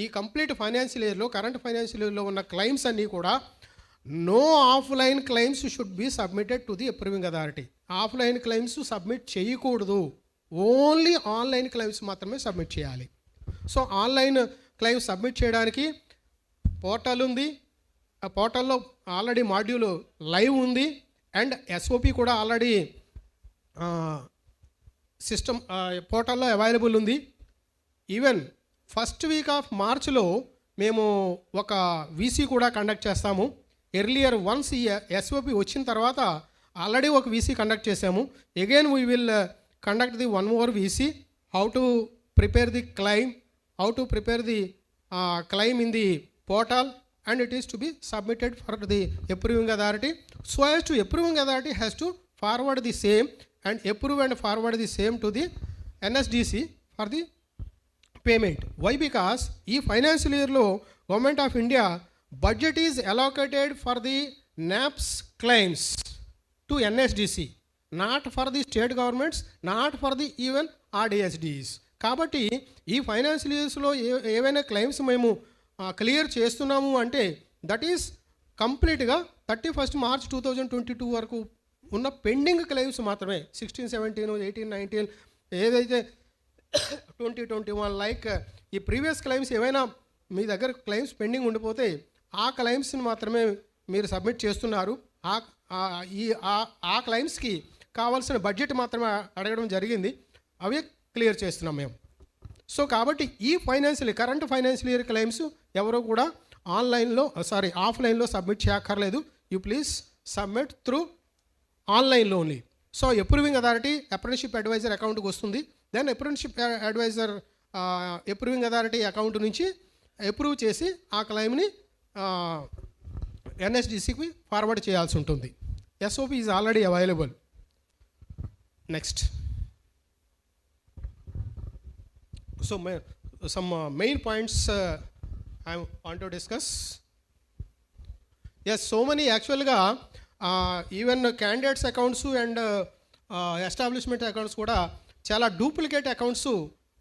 ఈ కంప్లీట్ ఫైనాన్షియల్ ఇయర్లో కరెంట్ ఫైనాన్షియల్ ఇయర్లో ఉన్న క్లెయిమ్స్ అన్నీ కూడా no offline claims should be submitted to the approving authority. Offline claims submit చేయకూడదు, only online claims మాత్రమే submit చేయాలి. So online claims submit చేయడానికి పోర్టల్ ఉంది, ఆ పోర్టల్లో ఆల్రెడీ మాడ్యూల్ లైవ్ ఉంది అండ్ ఎస్ఓపి కూడా ఆల్రెడీ సిస్టమ్ పోర్టల్లో అవైలబుల్ ఉంది. ఈవెన్ ఫస్ట్ వీక్ ఆఫ్ మార్చ్లో మేము ఒక వీసీ కూడా కండక్ట్ చేస్తాము. ఎర్లియర్ వన్స్ ఈ ఎస్ఓపి వచ్చిన తర్వాత ఆల్రెడీ ఒక వీసీ కండక్ట్ చేసాము. Again we will conduct the one more VC, how to prepare the claim, how to prepare the claim in the portal, and it is to be submitted for the approving authority. So as to approving authority has to forward the same and approve and forward the same to the NSDC for the payment. Why? Because ee financial year lo Government of India budget is allocated for the NAPS claims to NSDC, not for the state governments, not for the even RDSDEs. కాబట్టి ఈ financial ఇయర్స్లో ఏవైనా claims మేము clear చేస్తున్నాము అంటే that is కంప్లీట్గా 31st March 2022 వరకు ఉన్న పెండింగ్ క్లెయిమ్స్ మాత్రమే. 16, 17, 18, 19 ఏదైతే 2021 లైక్ ఈ ప్రీవియస్ క్లెయిమ్స్ ఏవైనా మీ దగ్గర క్లెయిమ్స్ పెండింగ్ ఉండిపోతే ఆ క్లెయిమ్స్ని మాత్రమే మీరు సబ్మిట్ చేస్తున్నారు. ఆ క్లెయిమ్స్కి కావాల్సిన బడ్జెట్ మాత్రమే అడగడం జరిగింది, అవి క్లియర్ చేస్తున్నాం మేము. సో కాబట్టి ఈ కరెంట్ ఫైనాన్షియల్ ఇయర్ క్లెయిమ్స్ ఎవరో కూడా ఆఫ్లైన్లో సబ్మిట్ చేయక్కర్లేదు. యూ ప్లీజ్ సబ్మిట్ త్రూ ఆన్లైన్లో only. So approving authority apprenticeship adviser అకౌంట్కి వస్తుంది. Then apprenticeship adviser approving authority account నుంచి అప్రూవ్ చేసి ఆ క్లెయిమ్ని ఎన్ఎస్డిసికి ఫార్వర్డ్ చేయాల్సి ఉంటుంది. SOP is already available. Next, so some main points I want to discuss. Yes, so many actually even candidates accounts and establishment accounts kuda chala duplicate accounts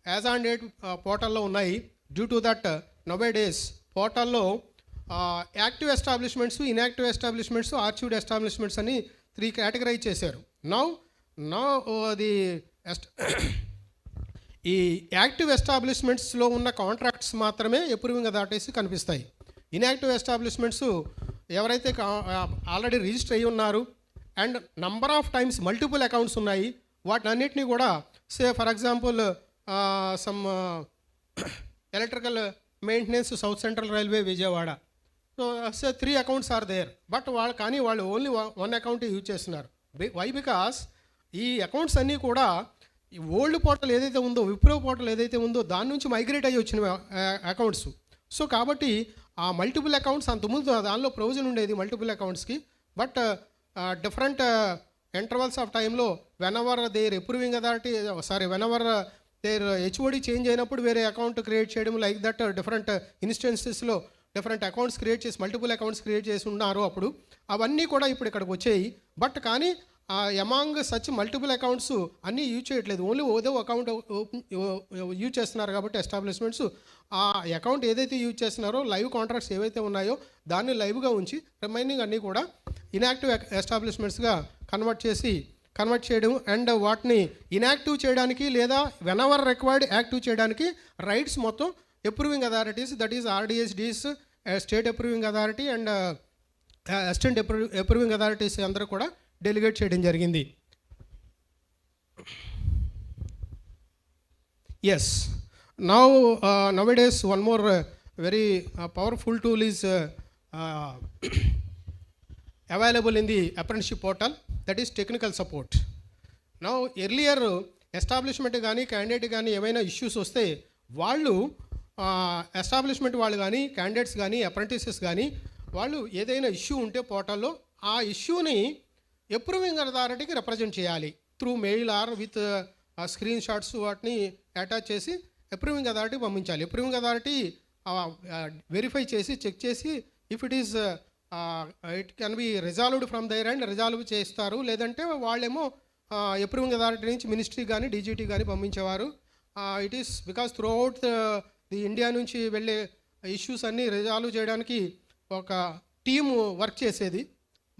as on date portal lo unnai. Due to that nowadays portal lo active establishments, inactive establishments, archived establishments ani 3 categorize చేశారు. now the ఈ active ఎస్టాబ్లిష్మెంట్స్లో ఉన్న contracts మాత్రమే approving authorities కనిపిస్తాయి. Inactive establishments ఎవరైతే already register అయ్యి ఉన్నారు and number of times multiple accounts ఉన్నాయి, వాటినన్నిటినీ కూడా say for example some electrical maintenance South central Railway Vijayawada, so say 3 accounts are there, but వాళ్ళు ఓన్లీ 1 అకౌంట్ యూజ్ చేస్తున్నారు. వై? బికాస్ ఈ అకౌంట్స్ అన్నీ కూడా ఈ ఓల్డ్ పోర్టల్ ఏదైతే ఉందో, విప్రో పోర్టల్ ఏదైతే ఉందో దాని నుంచి మైగ్రేట్ అయ్యి వచ్చిన అకౌంట్స్. సో కాబట్టి ఆ మల్టిపుల్ అకౌంట్స్ అంతకుముందు దానిలో ప్రొవిజన్ ఉండేది మల్టిపుల్ అకౌంట్స్కి, బట్ డిఫరెంట్ ఇంటర్వల్స్ ఆఫ్ టైంలో whenever their approving authority whenever their HOD change అయినప్పుడు వేరే అకౌంట్ క్రియేట్ చేయడం, లైక్ దట్ డిఫరెంట్ ఇన్స్టెన్సెస్లో డిఫరెంట్ అకౌంట్స్ క్రియేట్ చేసి మల్టిపుల్ అకౌంట్స్ క్రియేట్ చేసి ఉన్నారు అప్పుడు. అవన్నీ కూడా ఇప్పుడు ఇక్కడికి వచ్చాయి. బట్ కానీ అమాంగ్ సచ్ మల్టిపుల్ అకౌంట్స్ అన్నీ యూజ్ చేయట్లేదు, ఓన్లీ ఏదో అకౌంట్ యూజ్ చేస్తున్నారు. కాబట్టి ఎస్టాబ్లిష్మెంట్స్ ఆ అకౌంట్ ఏదైతే యూజ్ చేస్తున్నారో లైవ్ కాంట్రాక్ట్స్ ఏవైతే ఉన్నాయో దాన్ని లైవ్గా ఉంచి రిమైనింగ్ అన్నీ కూడా ఇన్యాక్టివ్ ఎస్టాబ్లిష్మెంట్స్గా కన్వర్ట్ చేయడం అండ్ వాటిని ఇన్యాక్టివ్ చేయడానికి లేదా వెనవర్ రిక్వైర్డ్ యాక్టివ్ చేయడానికి రైట్స్ మొత్తం approving authorities, that is RDSDEs, state approving authority and assistant approving authorities అందరూ కూడా డెలిగేట్ చేయడం జరిగింది. Yes, nowadays one more very powerful tool is available in the apprenticeship portal, that is technical support. Now earlier establishment కానీ candidate కానీ ఏమైనా issues వస్తే వాళ్ళు establishment వాళ్ళు కానీ క్యాండిడేట్స్ కానీ అప్రెంటిసెస్ కానీ వాళ్ళు ఏదైనా ఇష్యూ ఉంటే పోర్టల్లో ఆ ఇష్యూని అప్రూవింగ్ అథారిటీకి రిప్రజెంట్ చేయాలి through mail or with screen shots, వాటిని అటాచ్ చేసి అప్రూవింగ్ అథారిటీ పంపించాలి. అప్రూవింగ్ అథారిటీ వెరిఫై చేసి చెక్ చేసి if it is it can be resolved from there and resolve చేస్తారు, లేదంటే వాళ్ళేమో అప్రూవింగ్ అథారిటీ నుంచి మినిస్ట్రీ కానీ డీజీటీ కానీ పంపించేవారు. It is because throughout the India నుంచి వెళ్ళే ఇష్యూస్ అన్నీ రిజాల్వ్ చేయడానికి ఒక టీము వర్క్ చేసేది,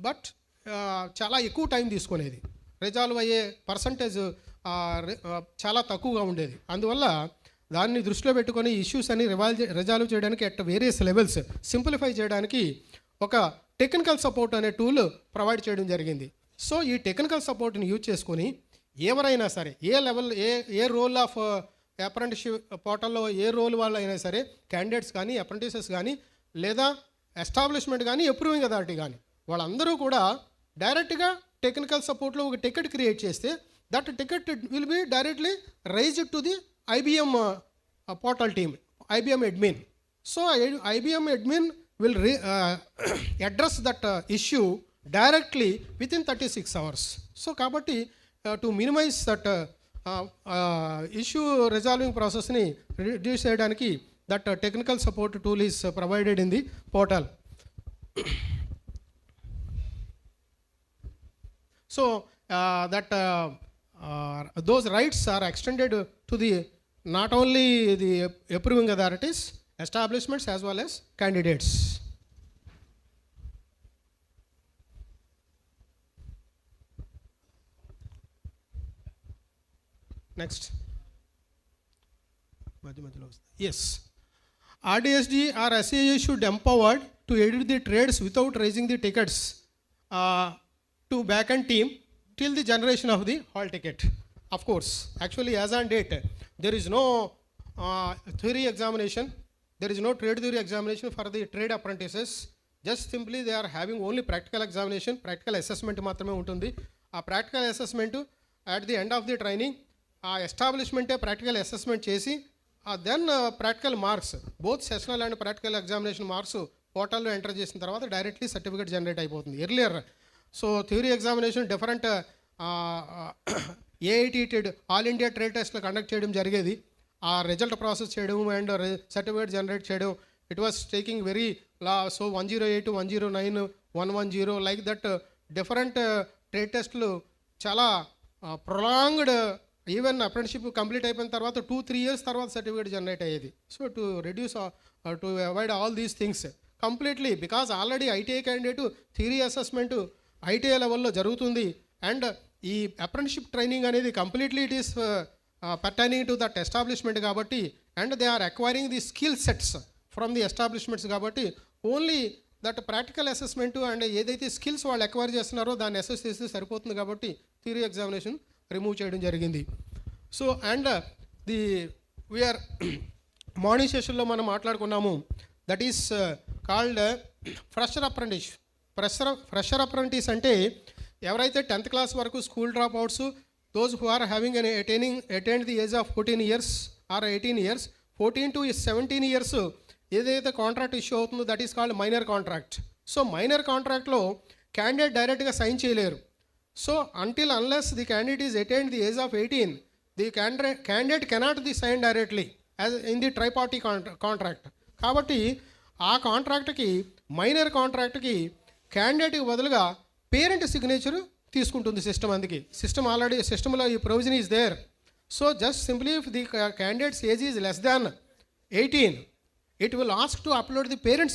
బట్ చాలా ఎక్కువ టైం తీసుకునేది, రిజాల్వ్ అయ్యే పర్సంటేజ్ చాలా తక్కువగా ఉండేది. అందువల్ల దాన్ని దృష్టిలో పెట్టుకొని ఇష్యూస్ అన్ని రిజాల్వ్ చేయడానికి అట్ వేరియస్ లెవెల్స్ సింప్లిఫై చేయడానికి ఒక టెక్నికల్ సపోర్ట్ అనే టూల్ ప్రొవైడ్ చేయడం జరిగింది. సో ఈ టెక్నికల్ సపోర్ట్ని యూజ్ చేసుకొని ఎవరైనా సరే ఏ లెవెల్ ఏ రోల్ ఆఫ్ అప్రెంటిస్షిప్ పోర్టల్లో ఏ రోల్ వాళ్ళు అయినా సరే, క్యాండిడేట్స్ కానీ అప్రెంటిసెస్ కానీ లేదా ఎస్టాబ్లిష్మెంట్ కానీ అప్రూవింగ్ అథారిటీ కానీ వాళ్ళందరూ కూడా డైరెక్ట్గా టెక్నికల్ సపోర్ట్లో ఒక టికెట్ క్రియేట్ చేస్తే that ticket will be directly raised to the IBM portal team, IBM admin. So IBM admin will address that issue directly within 36 hours. So kabatti to minimize that issue resolving process ni reduce cheyadaniki that technical support tool is provided in the portal. So that those rights are extended to the not only the approving authorities, establishments as well as candidates. Next. Yes. RDSDE or SAA should empowered to edit the trades without raising the tickets to back-end team till the generation of the hall ticket. Of course, actually as on date, there is no theory examination, there is no trade theory examination for the trade apprentices. Just simply they are having only practical examination, practical assessment మాత్రమే ఉంటుంది. ఆ practical assessment at the end of the training ఆ ఎస్టాబ్లిష్మెంటే practical assessment చేసి then practical marks, both sessional and practical examination marks పోర్టల్లో enter చేసిన తర్వాత directly certificate generate అయిపోతుంది. Earlier so theory examination different ఏఐటీటెడ్ ఆల్ ఇండియా ట్రేడ్ టెస్ట్లు conduct చేయడం జరిగేది. ఆ రిజల్ట్ ప్రాసెస్ చేయడం అండ్ సర్టిఫికేట్ జనరేట్ చేయడం, it was taking very so 108, 109, 110 like that different trade టెస్ట్లు చాలా ప్రొలాంగ్డ్. ఈవెన్ అప్రెంటిషిప్ కంప్లీట్ అయిపోయిన తర్వాత 2-3 years తర్వాత సర్టిఫికేట్ జనరేట్ అయ్యేది. So to reduce to avoid all these things completely, because already ITI candidate theory assessment ITI లెవెల్లో జరుగుతుంది. And ఈ apprenticeship training అనేది completely it is pertaining to that establishment కాబట్టి, and they are acquiring the skill sets from the establishments కాబట్టి only that practical assessment and ఏదైతే skills వాళ్ళు acquire చేస్తున్నారో దాన్ని అసెస్ చేస్తే సరిపోతుంది కాబట్టి థియరీ ఎగ్జామినేషన్ రిమూవ్ చేయడం జరిగింది. So and the we are morning సెషన్లో మనం మాట్లాడుకున్నాము, that is called fresher apprentice. Fresher apprentice అంటే ఎవరైతే 10th క్లాస్ వరకు school drop outs, those who are having un attain the age of 14 years or 18 years, 14 to 17 years ఏదైతే contract issue అవుతుందో that is called minor contract. So minor కాంట్రాక్ట్లో candidate డైరెక్ట్గా sign చేయలేరు. So until unless the candidate is attained the age of 18, the candidate cannot be signed directly as in the tri-party contract. కాబట్టి ఆ కాంట్రాక్ట్కి minor కాంట్రాక్ట్కి క్యాండిడేట్కి బదులుగా parent signature తీసుకుంటుంది system. అందుకే సిస్టమ్ ఆల్రెడీ సిస్టంలో ఈ provision is there. So just simply if the candidate's age is less than 18, it will ask to upload the parent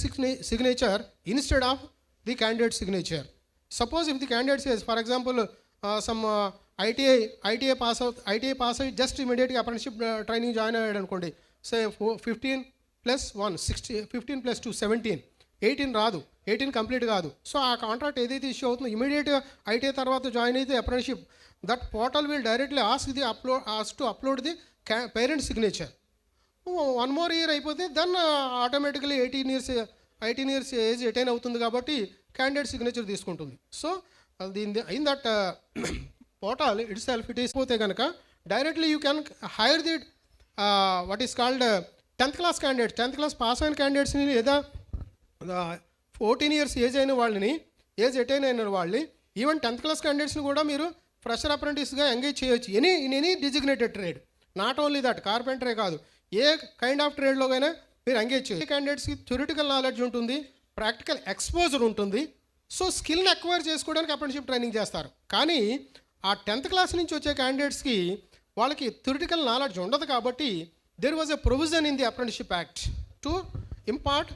signature instead of the candidate signature. Suppose if the candidate says, for example, some ITA pass out just immediately apprenticeship training join ayyadu anukondi, say 15 plus 1 16, 15 plus 2 17, 18 రాదు, 18 complete కాదు. So ఆ contract ఏదైతే issue అవుతుందో ఇమీడియట్గా ITI తర్వాత join అయితే apprenticeship, that portal will directly ask to upload the parent signature. 1 more year అయిపోతే then automatically 18 years age attain అవుతుంది కాబట్టి క్యాండిడేట్ సిగ్నేచర్ తీసుకుంటుంది. So in that portal itself it is పోతే కనుక directly you can hire the what is called 10th class candidate, 10th class pass అయిన క్యాండిడేట్స్ని లేదా 14 years age అయిన వాళ్ళని, ఏజ్ అటైన్ అయిన వాళ్ళని, ఈవెన్ 10th క్లాస్ క్యాండిడేట్స్ని కూడా మీరు ఫ్రెషర్ అప్రెంటిస్గా ఎంగేజ్ చేయొచ్చు in any designated trade. Not only that, కార్పెంటరే కాదు, ఏ కైండ్ ఆఫ్ ట్రేడ్లోకైనా మీరు ఎంగేజ్ చేయొచ్చు. క్యాండిడేట్స్కి థియరిటికల్ నాలెడ్జ్ ఉంటుంది, ప్రాక్టికల్ ఎక్స్పోజర్ ఉంటుంది. సో స్కిల్ని అక్వైర్ చేసుకోవడానికి అప్రెంటిషిప్ ట్రైనింగ్ చేస్తారు. కానీ ఆ 10th క్లాస్ నుంచి వచ్చే క్యాండిడేట్స్కి వాళ్ళకి థియరిటికల్ నాలెడ్జ్ ఉండదు కాబట్టి there was a provision in the Apprenticeship Act to impart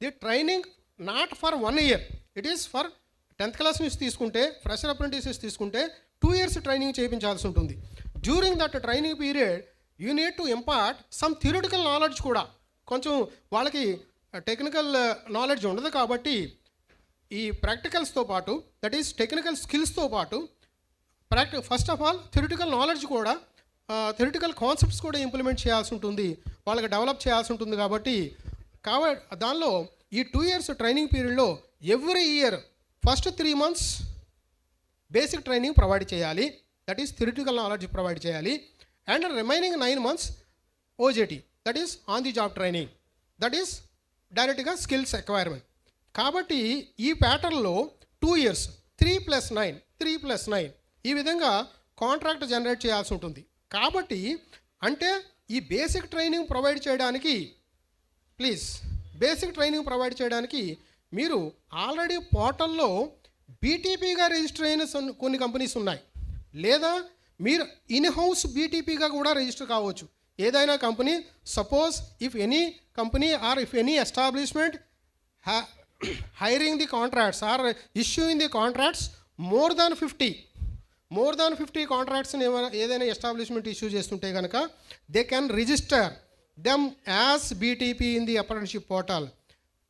the training not for 1 year. It is for 10th class నుంచి తీసుకుంటే, ఫ్రెషర్ అప్రెంటిసెస్ తీసుకుంటే 2 years ట్రైనింగ్ చేయించాల్సి ఉంటుంది. During that training period you need to impart some theoretical knowledge కూడా. కొంచెం వాళ్ళకి technical knowledge ఉండదు కాబట్టి ఈ ప్రాక్టికల్స్తో పాటు, దట్ ఈస్ టెక్నికల్ స్కిల్స్తో పాటు first of all theoretical knowledge కూడా, థియరిటికల్ కాన్సెప్ట్స్ కూడా ఇంప్లిమెంట్ చేయాల్సి ఉంటుంది, వాళ్ళకి డెవలప్ చేయాల్సి ఉంటుంది. కాబట్టి దానిలో ఈ 2 years ట్రైనింగ్ పీరియడ్లో every year first 3 months basic training provide చేయాలి, that is theoretical knowledge provide చేయాలి. And remaining 9 months OJT, that is on the job training, that is డైరెక్ట్గా స్కిల్స్ ఎక్వైర్మెంట్. కాబట్టి ఈ ప్యాటర్న్లో 2 years 3+9 3+9 ఈ విధంగా కాంట్రాక్ట్ జనరేట్ చేయాల్సి ఉంటుంది. కాబట్టి అంటే ఈ బేసిక్ ట్రైనింగ్ ప్రొవైడ్ చేయడానికి, బేసిక్ ట్రైనింగ్ ప్రొవైడ్ చేయడానికి మీరు ఆల్రెడీ పోర్టల్లో బీటీపీగా రిజిస్టర్ అయిన కొన్ని కంపెనీస్ ఉన్నాయి, లేదా మీరు ఇన్ హౌస్ బీటీపీగా కూడా రిజిస్టర్ కావచ్చు. ఏదైనా company, suppose if any company or if any establishment hiring the contracts or issuing the contracts more than 50 contracts ఏదైనా ఎస్టాబ్లిష్మెంట్ ఇష్యూ చేస్తుంటే కనుక they can register them as BTP in the apprenticeship portal.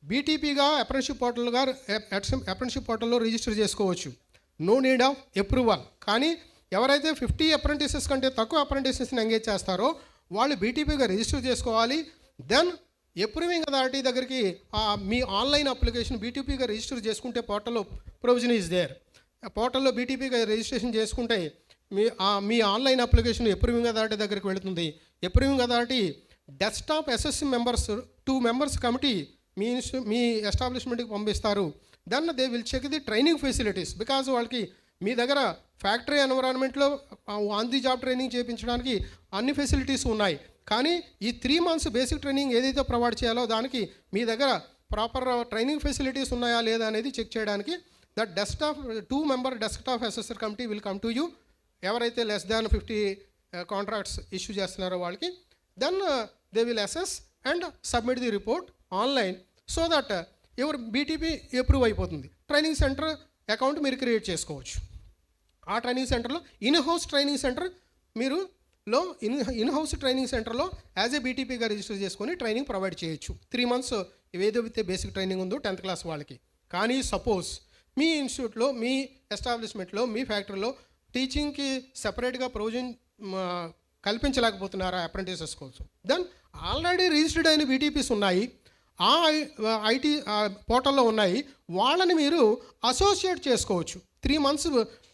బీటీపీగా apprenticeship పోర్టల్లో register చేసుకోవచ్చు, no need of approval. కానీ ఎవరైతే 50 apprentices కంటే తక్కువ అప్రెంటిసెస్ని ఎంగేజ్ చేస్తారో వాళ్ళు బీటీపీగా రిజిస్టర్ చేసుకోవాలి. దెన్ అప్రూవింగ్ అథారిటీ దగ్గరికి మీ ఆన్లైన్ అప్లికేషన్ బీటీపీగా రిజిస్టర్ చేసుకుంటే పోర్టల్లో ప్రొవిజన్ ఈజ్ దేర్. పోర్టల్లో బీటీపీగా రిజిస్ట్రేషన్ చేసుకుంటే మీ ఆన్లైన్ అప్లికేషన్ అప్రూవింగ్ అథారిటీ దగ్గరికి వెళుతుంది. Approving authority desktop SSC members 2 members committee మీ ఎస్టాబ్లిష్మెంట్కి పంపిస్తారు. Then they will check the training facilities. Because వాళ్ళకి మీ దగ్గర ఫ్యాక్టరీ ఎన్విరాన్మెంట్లో ఆన్ ది జాబ్ ట్రైనింగ్ చేయించడానికి అన్ని ఫెసిలిటీస్ ఉన్నాయి. కానీ ఈ 3 months బేసిక్ ట్రైనింగ్ ఏదైతే ప్రొవైడ్ చేయాలో దానికి మీ దగ్గర ప్రాపర్ ట్రైనింగ్ ఫెసిలిటీస్ ఉన్నాయా లేదా అనేది చెక్ చేయడానికి that desktop 2 member desktop assessor committee will come to you. ఎవరైతే లెస్ దాన్ 50 కాంట్రాక్ట్స్ ఇష్యూ చేస్తున్నారో వాళ్ళకి then they will assess and submit the report online so that your BTP approve అయిపోతుంది. Training center account మీరు create చేసుకోవచ్చు. ఆ training సెంటర్లో in house training center మీరు in house training సెంటర్లో యాజ్ ఏ బీటీపీగా రిజిస్టర్ చేసుకొని ట్రైనింగ్ ప్రొవైడ్ చేయొచ్చు. 3 months ఏదైతే బేసిక్ ట్రైనింగ్ ఉందో 10th class వాళ్ళకి. కానీ సపోజ్ మీ ఇన్స్టిట్యూట్లో, మీ ఎస్టాబ్లిష్మెంట్లో, మీ ఫ్యాక్టరీలో టీచింగ్కి సెపరేట్గా ప్రొవిజన్ కల్పించలేకపోతున్నారా అప్రెంటిసెస్ కోసం, దెన్ ఆల్రెడీ రిజిస్టర్డ్ అయిన బీటీపీస్ ఉన్నాయి, ఆ ఐటీ పోర్టల్లో ఉన్నాయి, వాళ్ళని మీరు అసోసియేట్ చేసుకోవచ్చు. 3 months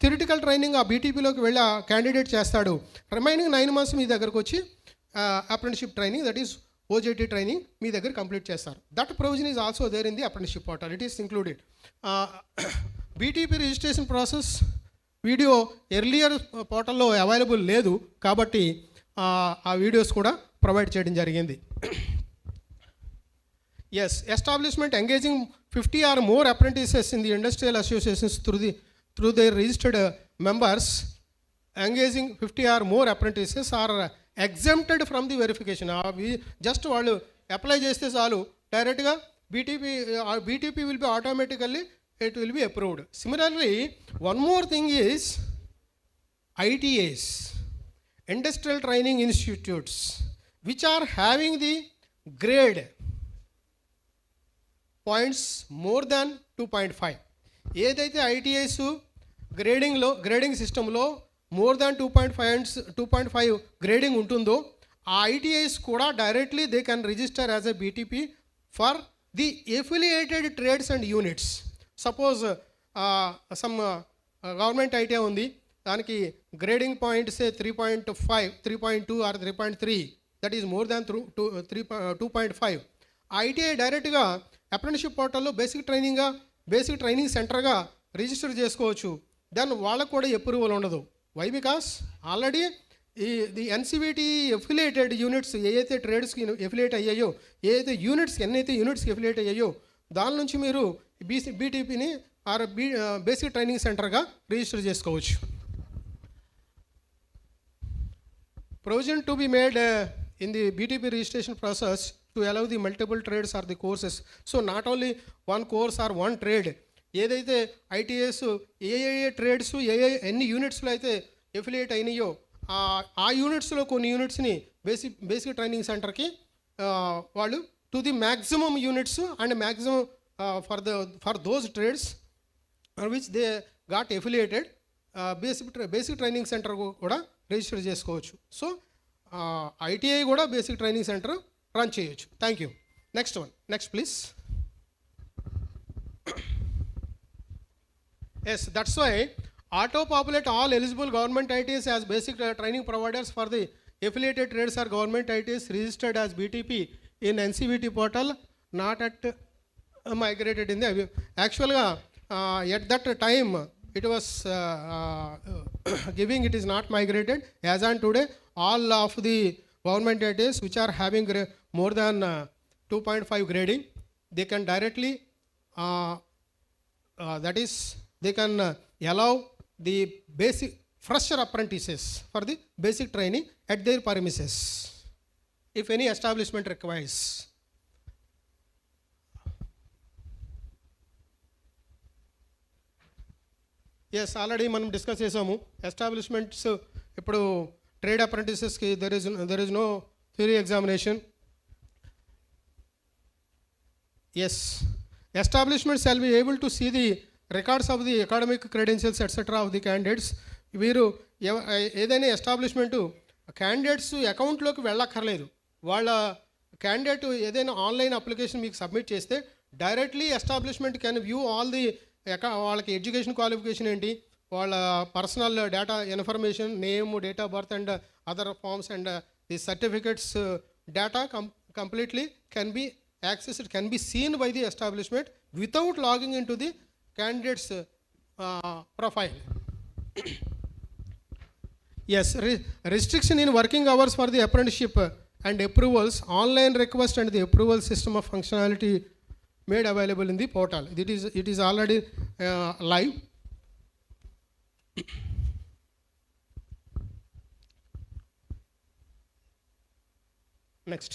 థియరిటికల్ ట్రైనింగ్ ఆ బీటీపీలోకి వెళ్ళి ఆ క్యాండిడేట్ చేస్తాడు. రిమైనింగ్ 9 months మీ దగ్గరకు వచ్చి apprenticeship training, that is OJT training మీ దగ్గర కంప్లీట్ చేస్తారు. That provision is also there in the apprenticeship portal. It is included. BTP registration process video earlier పోర్టల్లో అవైలబుల్ లేదు కాబట్టి ఆ వీడియోస్ కూడా ప్రొవైడ్ చేయడం జరిగింది. Yes, establishment engaging 50 or more apprentices in the industrial associations through their registered members. Engaging 50 or more apprentices are exempted from the verification. Just వాళ్ళు apply చేస్తే చాలు డైరెక్ట్గా BTP will be automatically, it will be approved. Similarly, one more thing is ITAs, Industrial Training Institutes, which are having the grade points more than 2.5. ఏదైతే ITIs grading సిస్టంలో more than 2.5 grading ఉంటుందో ఆ ITIs కూడా directly they can register as a BTP for the affiliated trades and units. Suppose some government ITI ఉంది, దానికి grading points 3.5, 3.2 or 3.3, that is more than 2.5. ఆ ITI డైరెక్ట్గా apprenticeship పోర్టల్లో basic training సెంటర్గా register చేసుకోవచ్చు. దెన్ వాళ్ళకు కూడా అప్రూవల్ ఉండదు. Why? Because already the NCVT affiliated units ఏదైతే ట్రేడ్స్కి ఎఫిలియేట్ అయ్యాయో, ఎన్నైతే యూనిట్స్కి ఎఫిలియేట్ అయ్యాయో దాని నుంచి మీరు బీటీపీని ఆర్ బేసిక్ ట్రైనింగ్ సెంటర్గా రిజిస్టర్ చేసుకోవచ్చు. Provision to be made in the BTP registration process to allow the multiple trades or the courses. So not only one course or one trade. ఏదైతే ITS ఏ trades ఎన్ని యూనిట్స్లో అయితే affiliate అయినాయో ఆ యూనిట్స్లో కొన్ని యూనిట్స్ని basic training సెంటర్కి వాళ్ళు to the maximum units and maximum for those trades which they got affiliated basic training centre కూడా register చేసుకోవచ్చు. So ITI కూడా బేసిక్ ట్రైనింగ్ సెంటర్ రన్ చేయొచ్చు. Thank you. Next please. Yes, that's why auto-populate all eligible government ITs as basic training providers for the affiliated trades or government ITs registered as BTP in NCVT portal, not at migrated in the actual at that time it was giving, it is not migrated. As on today, all of the government ITs which are having more than 2.5 grading, they can directly that is they can allow the basic fresher apprentices for the basic training at their premises if any establishment requires. Yes, already మనం discuss చేసాము. Establishments ఇప్పుడు trade అప్రెంటిసెస్కి there is no theory examination. Yes, establishments shall be able to see the records of the academic credentials etc. of the candidates. వీరు ఏదైనా establishment candidates అకౌంట్లోకి వెళ్ళక్కర్లేదు. వాళ్ళ candidate ఏదైనా online application మీకు సబ్మిట్ చేస్తే directly establishment can view all the వాళ్ళకి education qualification ఏంటి, వాళ్ళ personal data information, name, date of birth and other forms and the certificates data completely can be accessed, can be seen by the establishment without logging into the candidate's profile. Yes, restriction in working hours for the apprenticeship and approvals, online request and the approval system of functionality made available in the portal. It is already live. Next.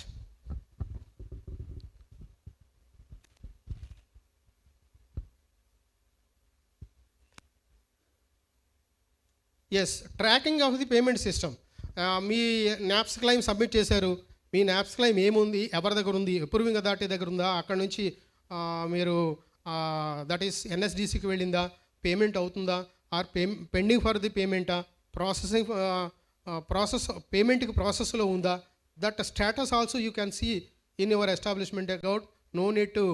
Yes tracking of the payment system. మీ NAPS claim submit చేశారు, మీ NAPS claim ఏముంది, ఎవరి దగ్గర ఉంది, approving authority దగ్గర ఉందా, అక్కడ నుంచి మీరు దట్ ఈస్ ఎన్ఎస్డిసికి వెళ్ళిందా, పేమెంట్ అవుతుందా, ఆర్ పెండింగ్ ఫర్ ది పేమెంటా, ప్రాసెస్ పేమెంట్కి ప్రాసెస్లో ఉందా, that status also you can see in your establishment account. No need to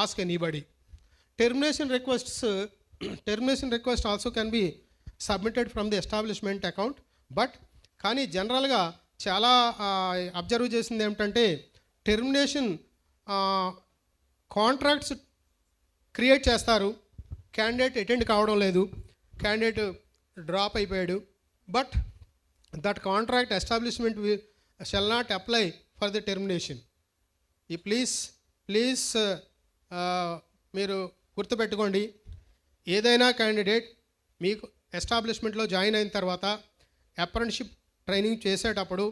ask anybody. Termination request also can be submitted from the establishment account, but కానీ జనరల్గా చాలా observe చేసింది ఏమిటంటే termination contracts create చేస్తారు, candidate attend కావడం లేదు, candidate drop అయిపోయాడు, but that contract establishment shall not apply for the termination. ఈ ప్లీజ్ మీరు గుర్తుపెట్టుకోండి, ఏదైనా క్యాండిడేట్ మీకు ఎస్టాబ్లిష్మెంట్లో జాయిన్ అయిన తర్వాత అప్రెంటిషిప్ ట్రైనింగ్ చేసేటప్పుడు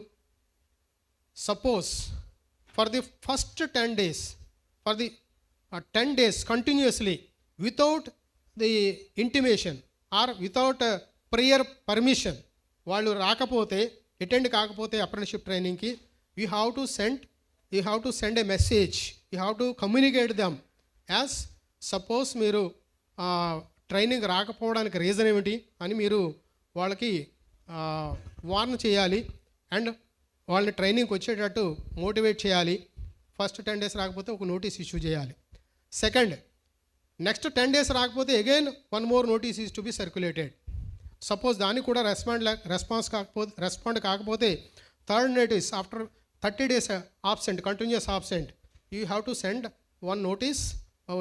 suppose for the first 10 days, for the 10 days continuously without the intimation or without prior permission వాళ్ళు రాకపోతే, అటెండ్ కాకపోతే అప్రెంటిషిప్ ట్రైనింగ్కి, you have to send a message, you have to communicate them as suppose మీరు training రాకపోవడానికి reason ఏమిటి అని మీరు వాళ్ళకి వార్న్ చేయాలి అండ్ వాళ్ళని ట్రైనింగ్కి వచ్చేటట్టు మోటివేట్ చేయాలి. ఫస్ట్ 10 days రాకపోతే ఒక నోటీస్ ఇష్యూ చేయాలి. సెకండ్, నెక్స్ట్ 10 days రాకపోతే again 1 more notice is to be circulated. Suppose దానికి కూడా రెస్పాండ్ కాకపోతే third notice after 30 days absent, continuous absent, you have to send one notice.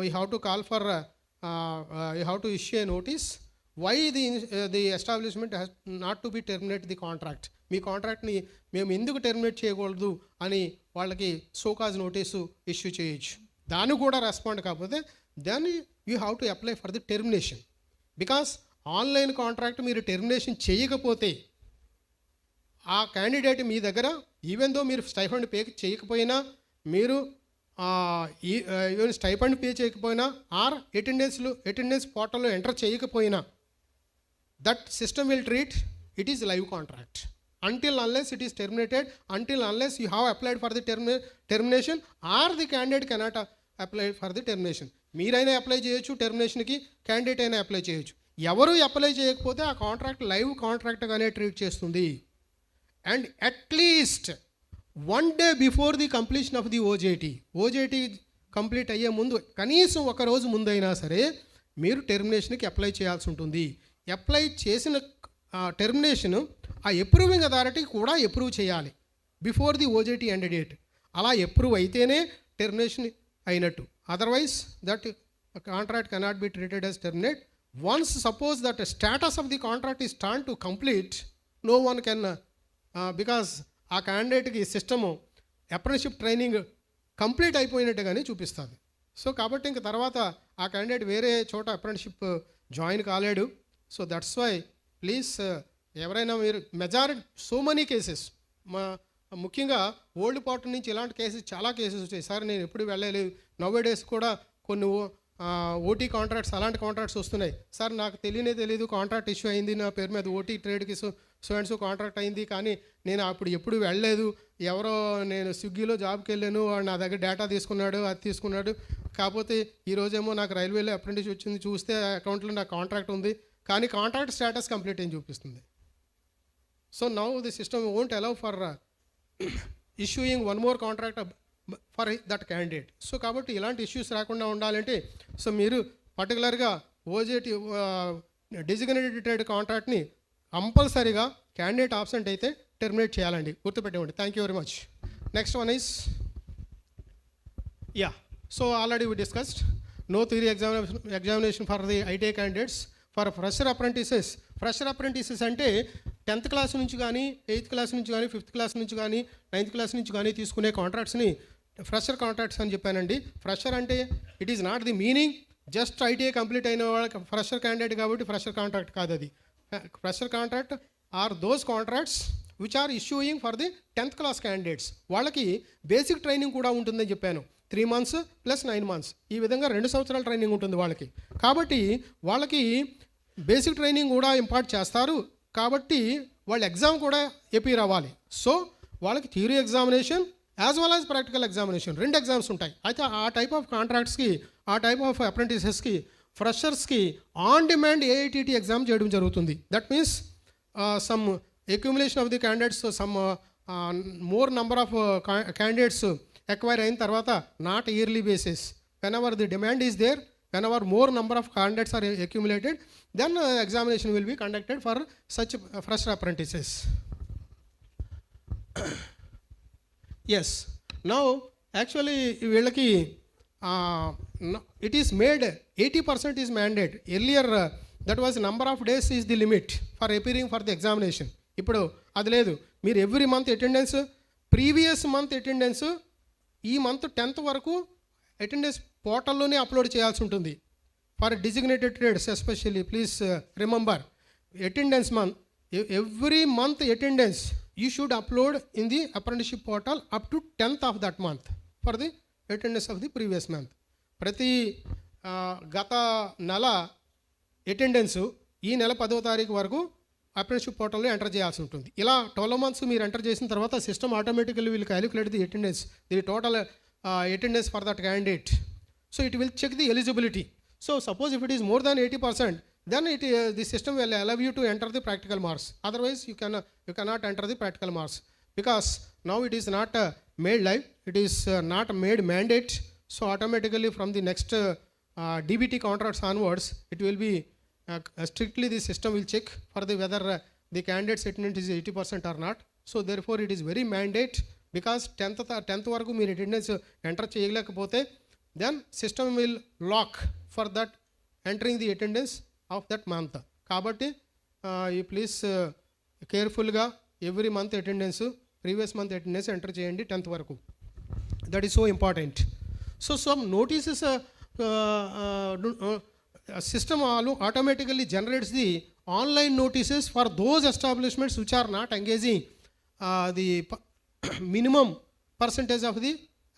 You have to call for you have to issue a notice why the establishment has not to be terminate the contract. మీ కాంట్రాక్ట్ని మేము ఎందుకు terminate చేయకూడదు అని వాళ్ళకి show cause notice issue చేయొచ్చు. దాన్ని కూడా respond కాకపోతే then you have to apply for the termination. Because online contract మీరు టెర్మినేషన్ చేయకపోతే ఆ క్యాండిడేట్ మీ దగ్గర ఈవెన్ దో మీరు స్టైఫండ్ పే చేయకపోయినా, మీరు ఈవెన్ స్టైఫండ్ పే చేయకపోయినా ఆర్ అటెండెన్స్ పోర్టల్లో ఎంటర్ చేయకపోయినా, that system will treat it is live contract until unless it is terminated, until unless you have applied for the termination or the candidate cannot apply for the termination. మీరైనా apply చేయొచ్చు టెర్మినేషన్కి, candidate అయినా apply చేయొచ్చు. ఎవరు apply చేయకపోతే ఆ contract live కాంట్రాక్ట్గానే treat చేస్తుంది. And at least 1 day before the completion of the OJT complete అయ్యే ముందు, కనీసం ఒక రోజు ముందైనా సరే మీరు టెర్మినేషన్కి అప్లై చేయాల్సి ఉంటుంది. అప్లై చేసిన టెర్మినేషన్ ఆ అప్రూవింగ్ అథారిటీ కూడా అప్రూవ్ చేయాలి before the OJT end date. అలా అప్రూవ్ అయితేనే టెర్మినేషన్ అయినట్టు. Otherwise that contract cannot be treated as terminate. Once suppose that status of the contract is turn to complete, no one can, because ఆ క్యాండిడేట్కి system apprenticeship training complete అయిపోయినట్టుగానే చూపిస్తుంది. So కాబట్టి ఇంక తర్వాత ఆ క్యాండిడేట్ వేరే చోట అప్రెంటిషిప్ జాయిన్ కాలేడు. సో దట్స్ వై ప్లీజ్ ఎవరైనా మీరు మెజారిటీ సో మెనీ కేసెస్, ముఖ్యంగా ఓల్డ్ పార్ట్ నుంచి ఇలాంటి కేసెస్ చాలా కేసెస్ వచ్చాయి. సార్ నేను ఎప్పుడు వెళ్ళలేదు, నవ్ డేస్ కూడా కొన్ని ఓటీ కాంట్రాక్ట్స్ అలాంటి కాంట్రాక్ట్స్ వస్తున్నాయి. సార్ నాకు తెలియదు, కాంట్రాక్ట్ ఇష్యూ అయింది, నా పేరు మీద ఓటీ ట్రేడ్కి సో అండ్ సో కాంట్రాక్ట్ అయింది, కానీ నేను అప్పుడు ఎప్పుడు వెళ్ళలేదు, ఎవరో నేను స్విగ్గీలో జాబ్కి వెళ్ళాను, నా దగ్గర డేటా తీసుకున్నాడు, అది తీసుకున్నాడు, కాకపోతే ఈరోజేమో నాకు రైల్వేలో అప్రెంటిస్ వచ్చింది, చూస్తే అకౌంట్లో నాకు కాంట్రాక్ట్ ఉంది, కానీ కాంట్రాక్ట్ స్టేటస్ కంప్లీట్ అని చూపిస్తుంది. So now the system won't allow for issuing 1 more contract for that candidate. So కాబట్టి ఇలాంటి ఇష్యూస్ రాకుండా ఉండాలంటే సో మీరు పర్టికులర్గా ఓజేటీ డిజిగ్నేటెడ్ ట్రేడ్ కాంట్రాక్ట్ని కంపల్సరీగా క్యాండిడేట్ ఆబ్సెంట్ అయితే టెర్మినేట్ చేయాలండి, గుర్తుపెట్టండి. Thank you very much. Next one is so already we discussed no theory examination for the ITI candidates. For fresher apprentices అంటే 10th క్లాస్ నుంచి కానీ 8th క్లాస్ నుంచి కానీ 5th class నుంచి కానీ 9th క్లాస్ నుంచి కానీ తీసుకునే కాంట్రాక్ట్స్ని ఫ్రెషర్ కాంట్రాక్ట్స్ అని చెప్పానండి. ఫ్రెషర్ అంటే it is not the meaning just ITI complete అయిన వాళ్ళకి ఫ్రెషర్ క్యాండిడేట్ కాబట్టి ఫ్రెషర్ కాంట్రాక్ట్ కాదు అది. Fresher contract or those contracts which are issuing for the 10th class candidates. వాళ్ళకి బేసిక్ ట్రైనింగ్ కూడా ఉంటుందని చెప్పాను, 3 months + 9 months, ఈ విధంగా 2 సంవత్సరాల ట్రైనింగ్ ఉంటుంది వాళ్ళకి. కాబట్టి వాళ్ళకి బేసిక్ ట్రైనింగ్ కూడా ఇంపార్ట్ చేస్తారు, కాబట్టి వాళ్ళ ఎగ్జామ్ కూడా ఏపీ రావాలి. సో వాళ్ళకి theory examination as well as practical examination 2 exams ఉంటాయి. అయితే ఆ టైప్ ఆఫ్ కాంట్రాక్ట్స్కి, ఆ టైప్ ఆఫ్ అప్రెంటిసెస్కి, ఫ్రెషర్స్కి ఆన్ డిమాండ్ ఏఐటిటి ఎగ్జామ్ చేయడం జరుగుతుంది. That means some accumulation of the candidates, some more number of candidates acquire అయిన తర్వాత not yearly basis, whenever the demand is there, whenever more number of candidates are accumulated, then examination will be conducted for such fresher apprentices. Yes, now actually వీళ్ళకి it is made 80% is mandate. Earlier that was number of days is the limit for appearing for the examination. ఇప్పుడు అది లేదు, మీరు every month attendance, previous month attendance ఈ month 10th వరకు attendance పోర్టల్లోనే upload చేయాల్సి ఉంటుంది. For designated trades especially please remember, attendance month every month attendance you should upload in the apprenticeship portal up to 10th of that month for the attendance of the previous month. ప్రతి గత నెల attendance ఈ నెల 10వ తారీఖు వరకు apprenticeship పోర్టల్లో enter చేయాల్సి ఉంటుంది. ఇలా 12 months మీరు ఎంటర్ చేసిన తర్వాత system automatically will calculate the attendance, the total attendance for that candidate. So it will check the eligibility. So suppose if it is more than 80%, then the system will allow you to enter the practical marks. Otherwise you cannot enter the practical marks, because now it is not made live, it is not made mandate. So automatically from the next DBT contracts onwards, it will be strictly the system will check for the whether the candidate's attendance is 80% or not. So therefore it is very mandate, because 10th వరకు మీరు attendance enter చేయలేకపోతే then system will lock for that entering the attendance of that month. కాబట్టి you please కేర్ఫుల్గా every month attendance, previous month attendance enter చేయండి 10th వరకు. That is so important. So some notices system automatically generates the online notices for those establishments which are not engaging the minimum percentage of the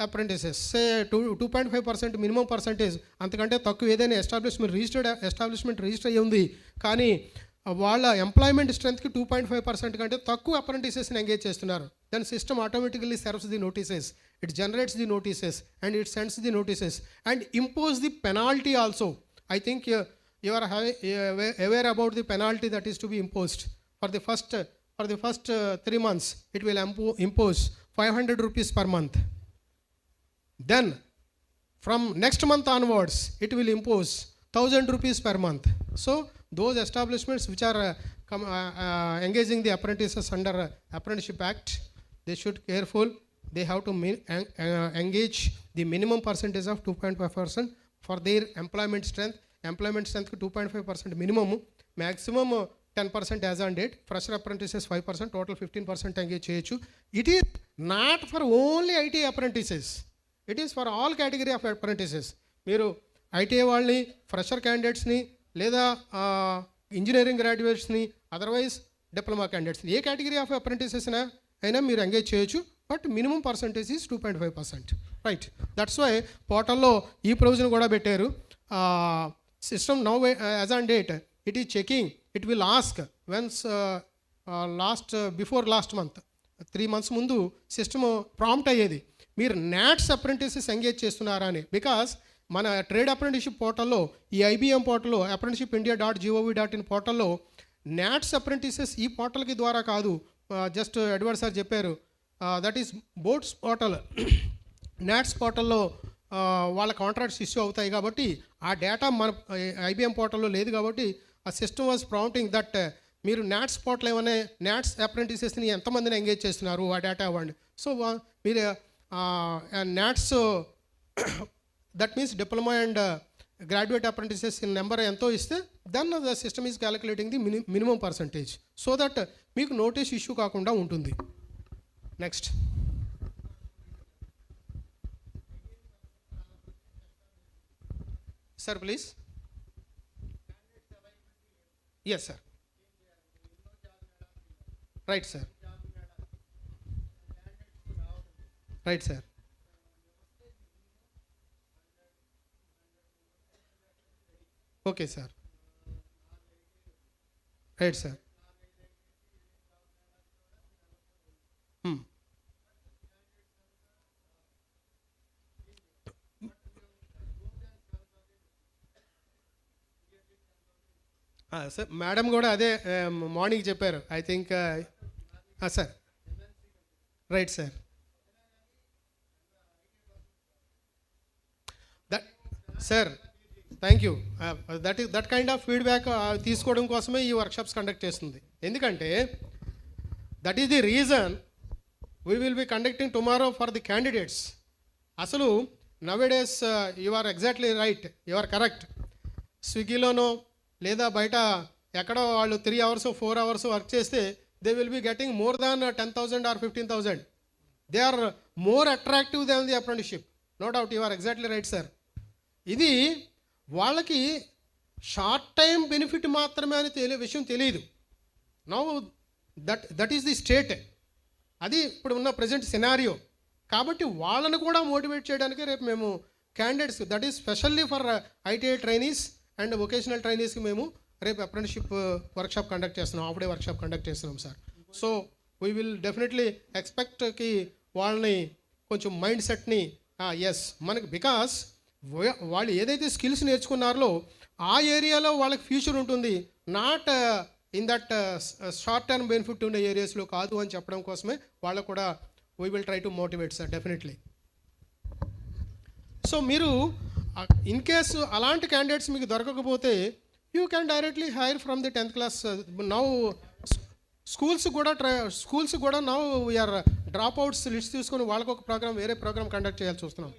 apprentices. Say 2.5% minimum percentage, అంతకంటే తక్కువ ఏదైనా establishment register అయ్యి ఉంది కానీ వాళ్ళ employment స్ట్రెంత్కి 2.5% కంటే తక్కువ అప్రెంటిసెస్ని ఎంగేజ్ చేస్తున్నారు. Then system automatically serves the notices, it generates the notices and it sends the notices and impose the penalty also. I think you are aware about the penalty that is to be imposed. For the first 3 months, it will impose 500 rupees per month. Then from next month onwards, it will impose 1000 rupees per month. So those establishments which are engaging the apprentices under Apprenticeship Act, they should careful. They have to engage the minimum percentage of 2.5% for their employment strength. Employment strength 2.5% minimum, maximum 10% as on date. Fresher apprentices 5%, total 15% engage cheyochu. It is not for only IT apprentices, it is for all category of apprentices. మీరు ITI వాళ్ళని, fresher క్యాండిడేట్స్ని, లేదా engineering గ్రాడ్యుయేట్స్ని, otherwise diploma క్యాండిడేట్స్ని, ఏ category of apprentices అయినా మీరు engage చేయొచ్చు. But minimum percentage is 2.5%. Right, that's why పోర్టల్లో ఈ ప్రొవిజన్ కూడా పెట్టారు. System now as on date, it is checking, it will ask once before last month 3 months ముందు సిస్టమ్ ప్రాంప్ట్ అయ్యేది మీరు నాట్స్ అప్రెంటిసెస్ ఎంగేజ్ చేస్తున్నారా అని. బికాస్ మన ట్రేడ్ అప్రెంటిస్షిప్ పోర్టల్లో, ఈ ఐబీఎం పోర్టల్లో, apprenticeshipindia.gov.in పోర్టల్లో నాట్స్ అప్రెంటిసెస్ ఈ పోర్టల్కి ద్వారా కాదు, జస్ట్ ఎడ్వర్డ్ సార్ చెప్పారు, that is boards portal. NATS portal వాళ్ళ కాంట్రాక్ట్స్ ఇష్యూ అవుతాయి కాబట్టి ఆ డేటా మన ఐబీఎం పోర్టల్లో లేదు కాబట్టి ఆ సిస్టమ్ వాజ్ ప్రాంప్టింగ్ దట్ మీరు నాట్స్ పోర్టల్ ఏమైనా నాట్స్ అప్రెంటిసెస్ని ఎంతమందిని ఎంగేజ్ చేస్తున్నారు ఆ డేటా ఇవ్వండి. సో మీరు NATS that means diploma and graduate apprentices number ఎంతో ఇస్తే then the system is calculating the minimum percentage so that మీకు నోటీస్ ఇష్యూ కాకుండా ఉంటుంది. Next sir please. Yes sir. Right sir. Right sir. Okay sir. Right sir. Sir madam కూడా అదే morning చెప్పారు I think. Sir right sir. Sir thank you. That kind of feedback తీసుకోవడం కోసమే ఈ workshops conduct చేస్తుంది. ఎందుకంటే that is the reason we will be conducting tomorrow for the candidates. అసలు nowadays you are exactly right, you are correct. స్విగ్గీలోనో లేదా బయట ఎక్కడో వాళ్ళు 3 hours 4 hours వర్క్ చేస్తే they will be getting more than 10,000 or 15,000. They are more attractive than the apprenticeship. No doubt, you are exactly right sir. ఇది వాళ్ళకి short time benefit మాత్రమే అని విషయం తెలియదు. Now that is the state. అది ఇప్పుడు ఉన్న ప్రజెంట్ సినారియో. కాబట్టి వాళ్ళని కూడా మోటివేట్ చేయడానికి రేపు మేము candidates that is specially for ITI trainees and vocational ట్రైనీస్కి మేము రేపు అప్రెంటిస్షిప్ వర్క్షాప్ కండక్ట్ చేస్తున్నాం, హాఫ్ డే వర్క్షాప్ కండక్ట్ చేస్తున్నాం sir. So we will definitely ఎక్స్పెక్ట్కి వాళ్ళని కొంచెం మైండ్ సెట్ని ఎస్ మనకి బికాస్ వాళ్ళు ఏదైతే స్కిల్స్ నేర్చుకున్నారో ఆ ఏరియాలో వాళ్ళకి ఫ్యూచర్ ఉంటుంది, not in that short term benefit ఉండే ఏరియాస్లో కాదు అని చెప్పడం కోసమే వాళ్ళకు కూడా we will try to motivate sir definitely. So మీరు ఇన్ కేసు అలాంటి క్యాండిడేట్స్ మీకు దొరకకపోతే you can directly hire from the 10th class. Now schools కూడా now we are drop outs list తీసుకొని వాళ్ళకు ఒక ప్రోగ్రామ్ వేరే ప్రోగ్రామ్ కండక్ట్ చేయాల్సి వస్తున్నాం.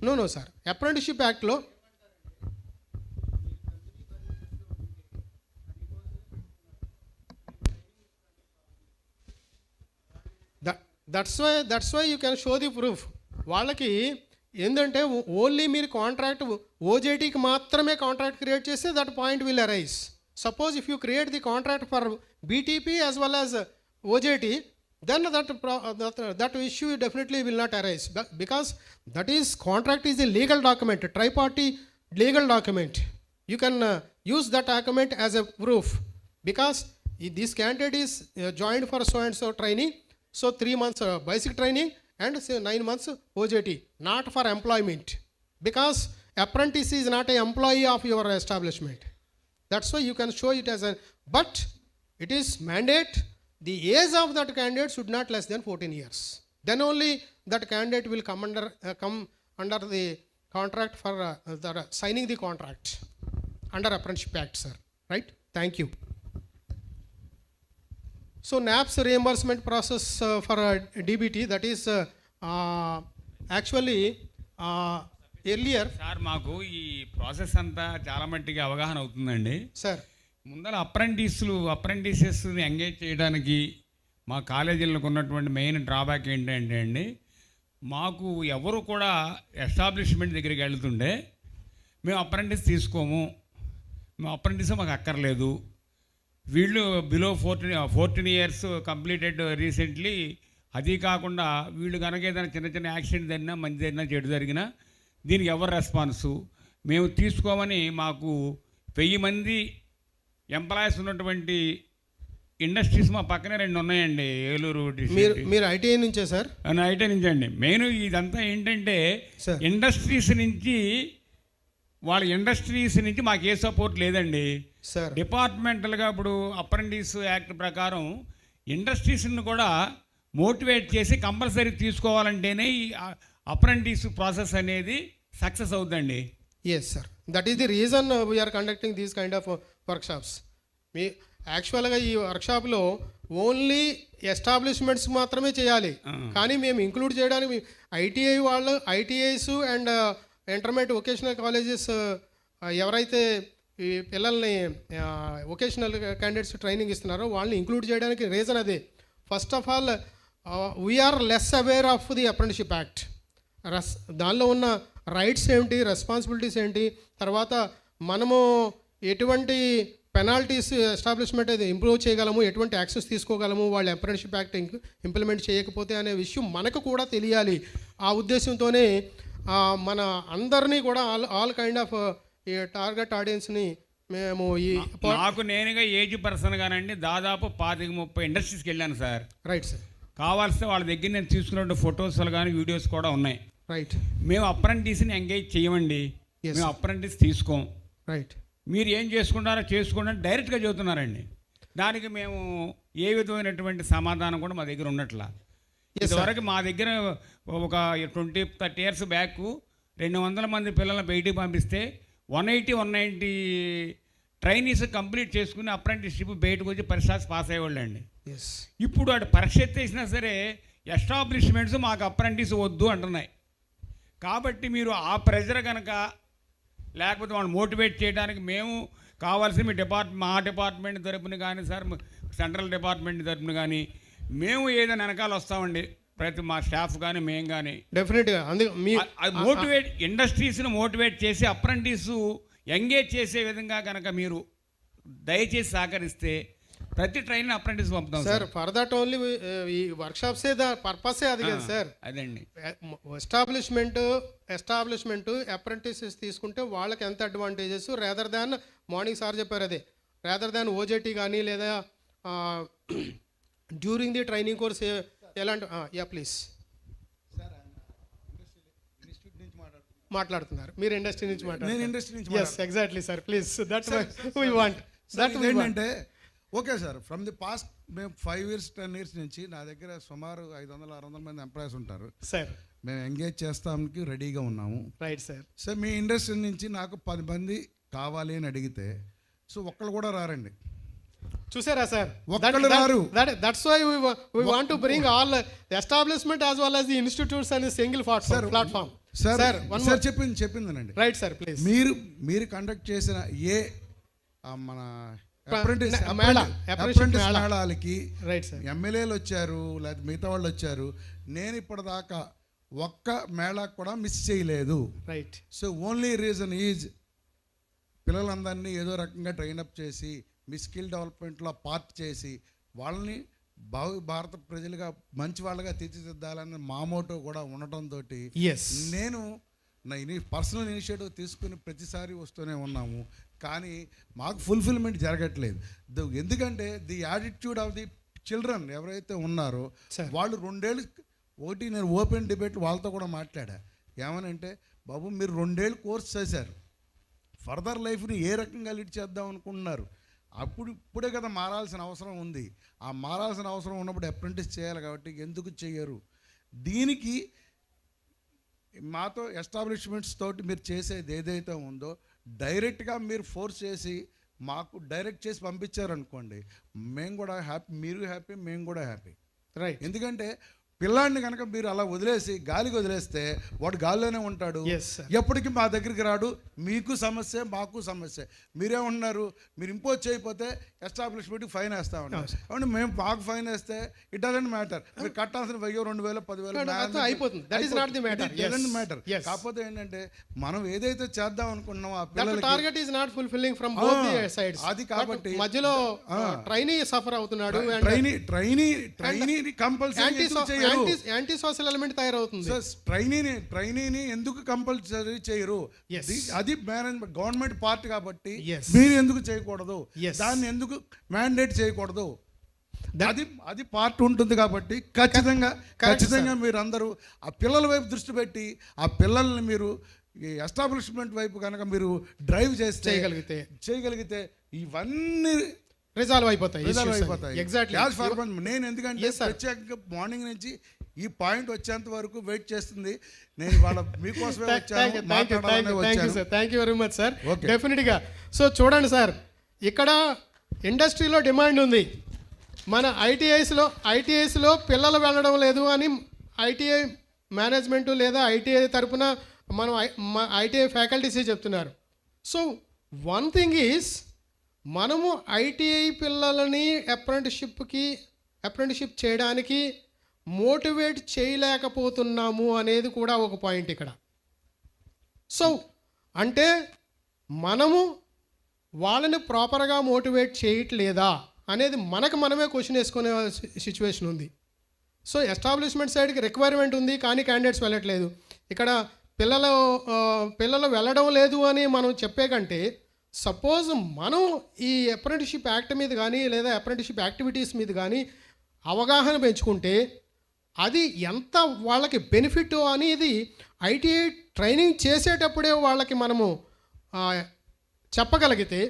నో సార్, అప్రెంటిస్షిప్ యాక్ట్లో that's why you can show the proof. వాళ్ళకి ఏంటంటే ఓన్లీ మీరు కాంట్రాక్ట్ ఓజేటీకి మాత్రమే కాంట్రాక్ట్ క్రియేట్ చేస్తే that point will arise. Suppose if you create the contract for BTP as well as OJT then that issue definitely will not arise because that is contract is a legal document, a triparty legal document. You can use that document as a proof because this candidate is joined for so and so training, so 3 months basic training and say 9 months OJT, not for employment, because apprentice is not an employee of your establishment. That's why you can show it as a, but it is mandate the age of that candidate should not less than 14 years. Then only that candidate will come under the contract for signing the contract under Apprenticeship Act, sir. Right? Thank you. So NAAW's reimbursement process for DBT, that is actually earlier. Sir మాకు ఈ process అంతా చాలా మట్టికి అవగాహన అవుతుందండి sir. ముందర అప్రెంటిసెస్ని engage చేయడానికి మా కాలేజీలకు ఉన్నటువంటి మెయిన్ డ్రాబ్యాక్ ఏంటంటే అండి, మాకు ఎవరు కూడా ఎస్టాబ్లిష్మెంట్ దగ్గరికి వెళ్తుండే మేము అప్రెంటిస్ తీసుకోము, మేము అప్రెంటిస్ మాకు అక్కర్లేదు, వీళ్ళు బిలో 14 years కంప్లీటెడ్ రీసెంట్లీ, అది కాకుండా వీళ్ళు కనుక ఏదైనా చిన్న యాక్సిడెంట్ జరిగినా మంచి జరిగినా చెడు జరిగినా దీనికి ఎవరు రెస్పాన్సు, మేము తీసుకోమని మాకు 1000 మంది ఎంప్లాయీస్ ఉన్నటువంటి ఇండస్ట్రీస్ మా పక్కనే 2 ఉన్నాయండి ఏలూరు డిస్ట్రిక్ట్. మీరు ఐటీఐ నుంచే సార్? ఐటీఐ నుంచి అండి. మెయిన్ ఇదంతా ఏంటంటే ఇండస్ట్రీస్ నుంచి మాకు ఏ సపోర్ట్ లేదండి సార్. డిపార్ట్మెంటల్గా ఇప్పుడు అప్రెంటిస్ యాక్ట్ ప్రకారం ఇండస్ట్రీస్ని కూడా మోటివేట్ చేసి కంపల్సరీ తీసుకోవాలంటేనే ఈ అప్రెంటిస్ ప్రాసెస్ అనేది సక్సెస్ అవుతుందండి. Yes sir. That is the reason we are conducting these kind of workshops. మీ యాక్చువల్గా ఈ వర్క్షాప్లో ఓన్లీ ఎస్టాబ్లిష్మెంట్స్ మాత్రమే చేయాలి, కానీ మేము ఇంక్లూడ్ చేయడానికి ఐటీఐ వాళ్ళు, ITIs and intermediate vocational colleges ఎవరైతే ఈ పిల్లల్ని వొకేషనల్ క్యాండిడేట్స్ ట్రైనింగ్ ఇస్తున్నారో వాళ్ళని ఇంక్లూడ్ చేయడానికి రీజన్ అదే. First of all we're less aware of the apprenticeship act. దానిలో ఉన్న రైట్స్ ఏంటి, రెస్పాన్సిబిలిటీస్ ఏంటి, తర్వాత మనము ఎటువంటి పెనాల్టీస్ ఎస్టాబ్లిష్మెంట్ అది ఇంప్రూవ్ చేయగలము, ఎటువంటి యాక్సెస్ తీసుకోగలము వాళ్ళు అప్రెంటిస్షిప్ యాక్ట్ ఇంప్లిమెంట్ చేయకపోతే అనే విషయం మనకు కూడా తెలియాలి. ఆ ఉద్దేశంతోనే మన అందరినీ కూడా ఆల్ కైండ్ ఆఫ్ ఈ టార్గెట్ ఆడియన్స్ని మేము ఈ నాకు నేనుగా ఏజ్ పర్సన్ గానండి దాదాపు 25-30 ఇండస్ట్రీస్కి వెళ్ళాను సార్. Right sir. కావాల్సిన వాళ్ళ దగ్గర నేను తీసుకున్న ఫొటోస్లు కానీ వీడియోస్ కూడా ఉన్నాయి. రైట్. మేము అప్రెంటిస్ని ఎంగేజ్ చేయమండి, మేము అప్రెంటిస్ తీసుకోం. రైట్. మీరు ఏం చేసుకుంటారో చేసుకోండి అని డైరెక్ట్గా చెబుతున్నారండి. దానికి మేము ఏ విధమైనటువంటి సమాధానం కూడా మా దగ్గర ఉన్నట్లా. ఇంతవరకు మా దగ్గర ఒక 20-30 ఇయర్స్ బ్యాక్ 200 మంది పిల్లలను బయటికి పంపిస్తే 180-190 ట్రైనీస్ కంప్లీట్ చేసుకుని అప్రెంటిస్షిప్ బయటకు వచ్చి పరీక్ష పాస్ అయ్యేవాళ్ళు అండి. ఇప్పుడు అటు పరీక్ష ఎత్తేసినా సరే ఎస్టాబ్లిష్మెంట్స్ మాకు అప్రెంటిస్ వద్దు అంటున్నాయి. కాబట్టి మీరు ఆ ప్రెజర్ కనుక లేకపోతే వాళ్ళు మోటివేట్ చేయడానికి మేము కావాల్సిన మీ మా డిపార్ట్మెంట్ తరపున కానీ సార్ సెంట్రల్ డిపార్ట్మెంట్ తరపున కానీ మేము ఏదైనా వెనకాల వస్తామండి, ప్రతి మా స్టాఫ్ కానీ మేము కానీ డెఫినెట్గా. అది మోటివేట్ ఇండస్ట్రీస్ని మోటివేట్ చేసి అప్రెంటిస్ ఎంగేజ్ చేసే విధంగా కనుక మీరు దయచేసి సహకరిస్తే ప్రతి ట్రైన్ అప్రెంటిస్ పంపుతాం సార్. ఫర్ దట్ ఓన్లీ ఈ వర్క్షాప్సే పర్పసే అది కదా సార్. అదండి ఎస్టాబ్లిష్మెంట్ అప్రెంటిసెస్ తీసుకుంటే వాళ్ళకి ఎంత advantages rather than morning sir చెప్పారు అదే, రేదర్ దాన్ ఓజేటీ కానీ లేదా డ్యూరింగ్ ది ట్రైనింగ్ కోర్స్ ఎలాంటి ప్లీజ్ మాట్లాడుతున్నారు మీరు ఇండస్ట్రీ నుంచి మాట్లాడుతున్నారు. Yes exactly sir please that we want that ఏంటంటే okay sir from the past మేము 5 years 10 years నుంచి నా దగ్గర సుమారు 500-600 మంది ఎంప్లాయీస్ ఉంటారు సార్. మేము ఎంగేజ్ చేస్తానికి రెడీగా ఉన్నాము. Right sir. సార్ మీ ఇండస్ట్రీ నుంచి నాకు 10 మంది కావాలి అని అడిగితే సో ఒక్కళ్ళు కూడా రారండి. చూసారా సార్, ఒక్కళ్ళు రారు. That's why we want to bring all establishment as well as the institutes and single platform. Sir చెప్పిందనండి. Right sir please. మీరు కండక్ట్ చేసిన ఏ మన అప్రెంటిస్ మేళాలకి ఎమ్మెల్యేలు వచ్చారు లేదా మిగతా వాళ్ళు వచ్చారు, నేను ఇప్పటిదాకా ఒక్క మేళాకు కూడా మిస్ చేయలేదు. Right. So only reason is పిల్లలందరినీ ఏదో రకంగా ట్రైనప్ చేసి మీ స్కిల్ డెవలప్మెంట్లో పార్ట్ చేసి వాళ్ళని భారత ప్రజలుగా మంచి వాళ్ళగా తీర్చిదిద్దాలని మా మోటో కూడా ఉండటంతో నేను నా పర్సనల్ ఇనిషియేటివ్ తీసుకుని ప్రతిసారి వస్తూనే ఉన్నాము, కానీ మాకు ఫుల్ఫిల్మెంట్ జరగట్లేదు. ఎందుకంటే the attitude of the children ఎవరైతే ఉన్నారో వాళ్ళు 2 ఏళ్ళు ఒకటి నేను ఓపెన్ డిబేట్ వాళ్ళతో కూడా మాట్లాడా. ఏమనంటే బాబు మీరు 2 ఏళ్ళు కోర్స్ చేశారు, ఫర్దర్ లైఫ్ని ఏ రకంగా లీడ్ చేద్దాం అనుకుంటున్నారు, ఇప్పుడే కదా మారాల్సిన అవసరం ఉంది. ఆ మారాల్సిన అవసరం ఉన్నప్పుడు అప్రెంటిస్ చేయాలి, కాబట్టి ఎందుకు చేయరు? దీనికి మాతో ఎస్టాబ్లిష్మెంట్స్ తోటి మీరు చేసేది ఏదైతే ఉందో డైరెక్ట్గా మీరు ఫోర్స్ చేసి మాకు డైరెక్ట్ చేసి పంపించారనుకోండి, మేము కూడా హ్యాపీ, మీరు హ్యాపీ, మేము కూడా హ్యాపీ. రైట్. ఎందుకంటే పిల్లాడిని కనుక మీరు అలా వదిలేసి గాలికి వదిలేస్తే వాడు గాల్లోనే ఉంటాడు, ఎప్పటికీ మా దగ్గరికి రాడు. మీకు సమస్య, మాకు సమస్య. మీరేమంటున్నారు, మీరు ఇంపోజ్ చేయకపోతే ఎస్టాబ్లిష్మెంట్కి ఫైన్ వేస్తా ఉన్నారు. అవును, మేము మాకు ఫైన్ వేస్తే ఇట్ డజంట్ మ్యాటర్. మీరు కట్టాల్సిన 1000, 2000, 10,000 అయిపోతుంది. మ్యాటర్. కాకపోతే ఏంటంటే మనం ఏదైతే చేద్దాం అనుకున్నామో ఆ పిల్లలకి target is not fulfilling from both the sides. అది కాబట్టి మధ్యలో ట్రైనీ సఫర్ అవుతున్నాడు. Trainee compulsory anti social element తయారవుతుంది. ట్రైనీని ఎందుకు కంపల్సరీ చేయరు? అది మేనేజ్మెంట్ గవర్నమెంట్ పార్ట్ కాబట్టి మీరు ఎందుకు చేయకూడదు, దాన్ని ఎందుకు మ్యాండేట్ చేయకూడదు? అది పార్ట్ ఉంటుంది కాబట్టి ఖచ్చితంగా మీరు అందరూ ఆ పిల్లల వైపు దృష్టి పెట్టి ఆ పిల్లల్ని మీరు ఎస్టాబ్లిష్మెంట్ వైపు కనుక మీరు డ్రైవ్ చేయగలిగితే ఇవన్నీ రిజాల్వ్ అయిపోతాయి. ఎగ్జాక్ట్లీ. నేను ఎందుకంటే ప్రత్యేకంగా మార్నింగ్ నుంచి ఈ పాయింట్ వచ్చేంత వరకు వెయిట్ చేస్తుంది. నేను వాళ్ళ మీకోసమే వచ్చాను, మాట్లాడాలనే వచ్చాను. Sir, thank you very much sir. Okay. డెఫినెట్గా. సో చూడండి సార్, ఇక్కడ ఇండస్ట్రీలో డిమాండ్ ఉంది. మన ఐటీఐస్లో పిల్లలు వెళ్ళడం లేదు అని ఐటీఐ మేనేజ్మెంట్ లేదా ఐటీఐ తరపున మనం ఐటీఐ ఫ్యాకల్టీసే చెప్తున్నారు. సో వన్ థింగ్ ఈజ్, మనము ఐటీఐ పిల్లలని అప్రెంటిషిప్ చేయడానికి మోటివేట్ చేయలేకపోతున్నాము అనేది కూడా ఒక పాయింట్ ఇక్కడ. సో అంటే మనము వాళ్ళని ప్రాపర్గా మోటివేట్ చేయట్లేదా అనేది మనకు మనమే క్వశ్చన్ వేసుకునే సిచ్యువేషన్ ఉంది. సో ఎస్టాబ్లిష్మెంట్ సైడ్కి రిక్వైర్మెంట్ ఉంది, కానీ క్యాండిడేట్స్ వెళ్ళట్లేదు. ఇక్కడ పిల్లలు వెళ్ళడం లేదు అని మనం చెప్పే కంటే, సపోజ్ మనం ఈ అప్రెంటిషిప్ యాక్ట్ మీద కానీ లేదా అప్రెంటిషిప్ యాక్టివిటీస్ మీద కానీ అవగాహన పెంచుకుంటే అది ఎంత వాళ్ళకి బెనిఫిట్ అనేది ఐటీఐ ట్రైనింగ్ చేసేటప్పుడే వాళ్ళకి మనము చెప్పగలిగితే,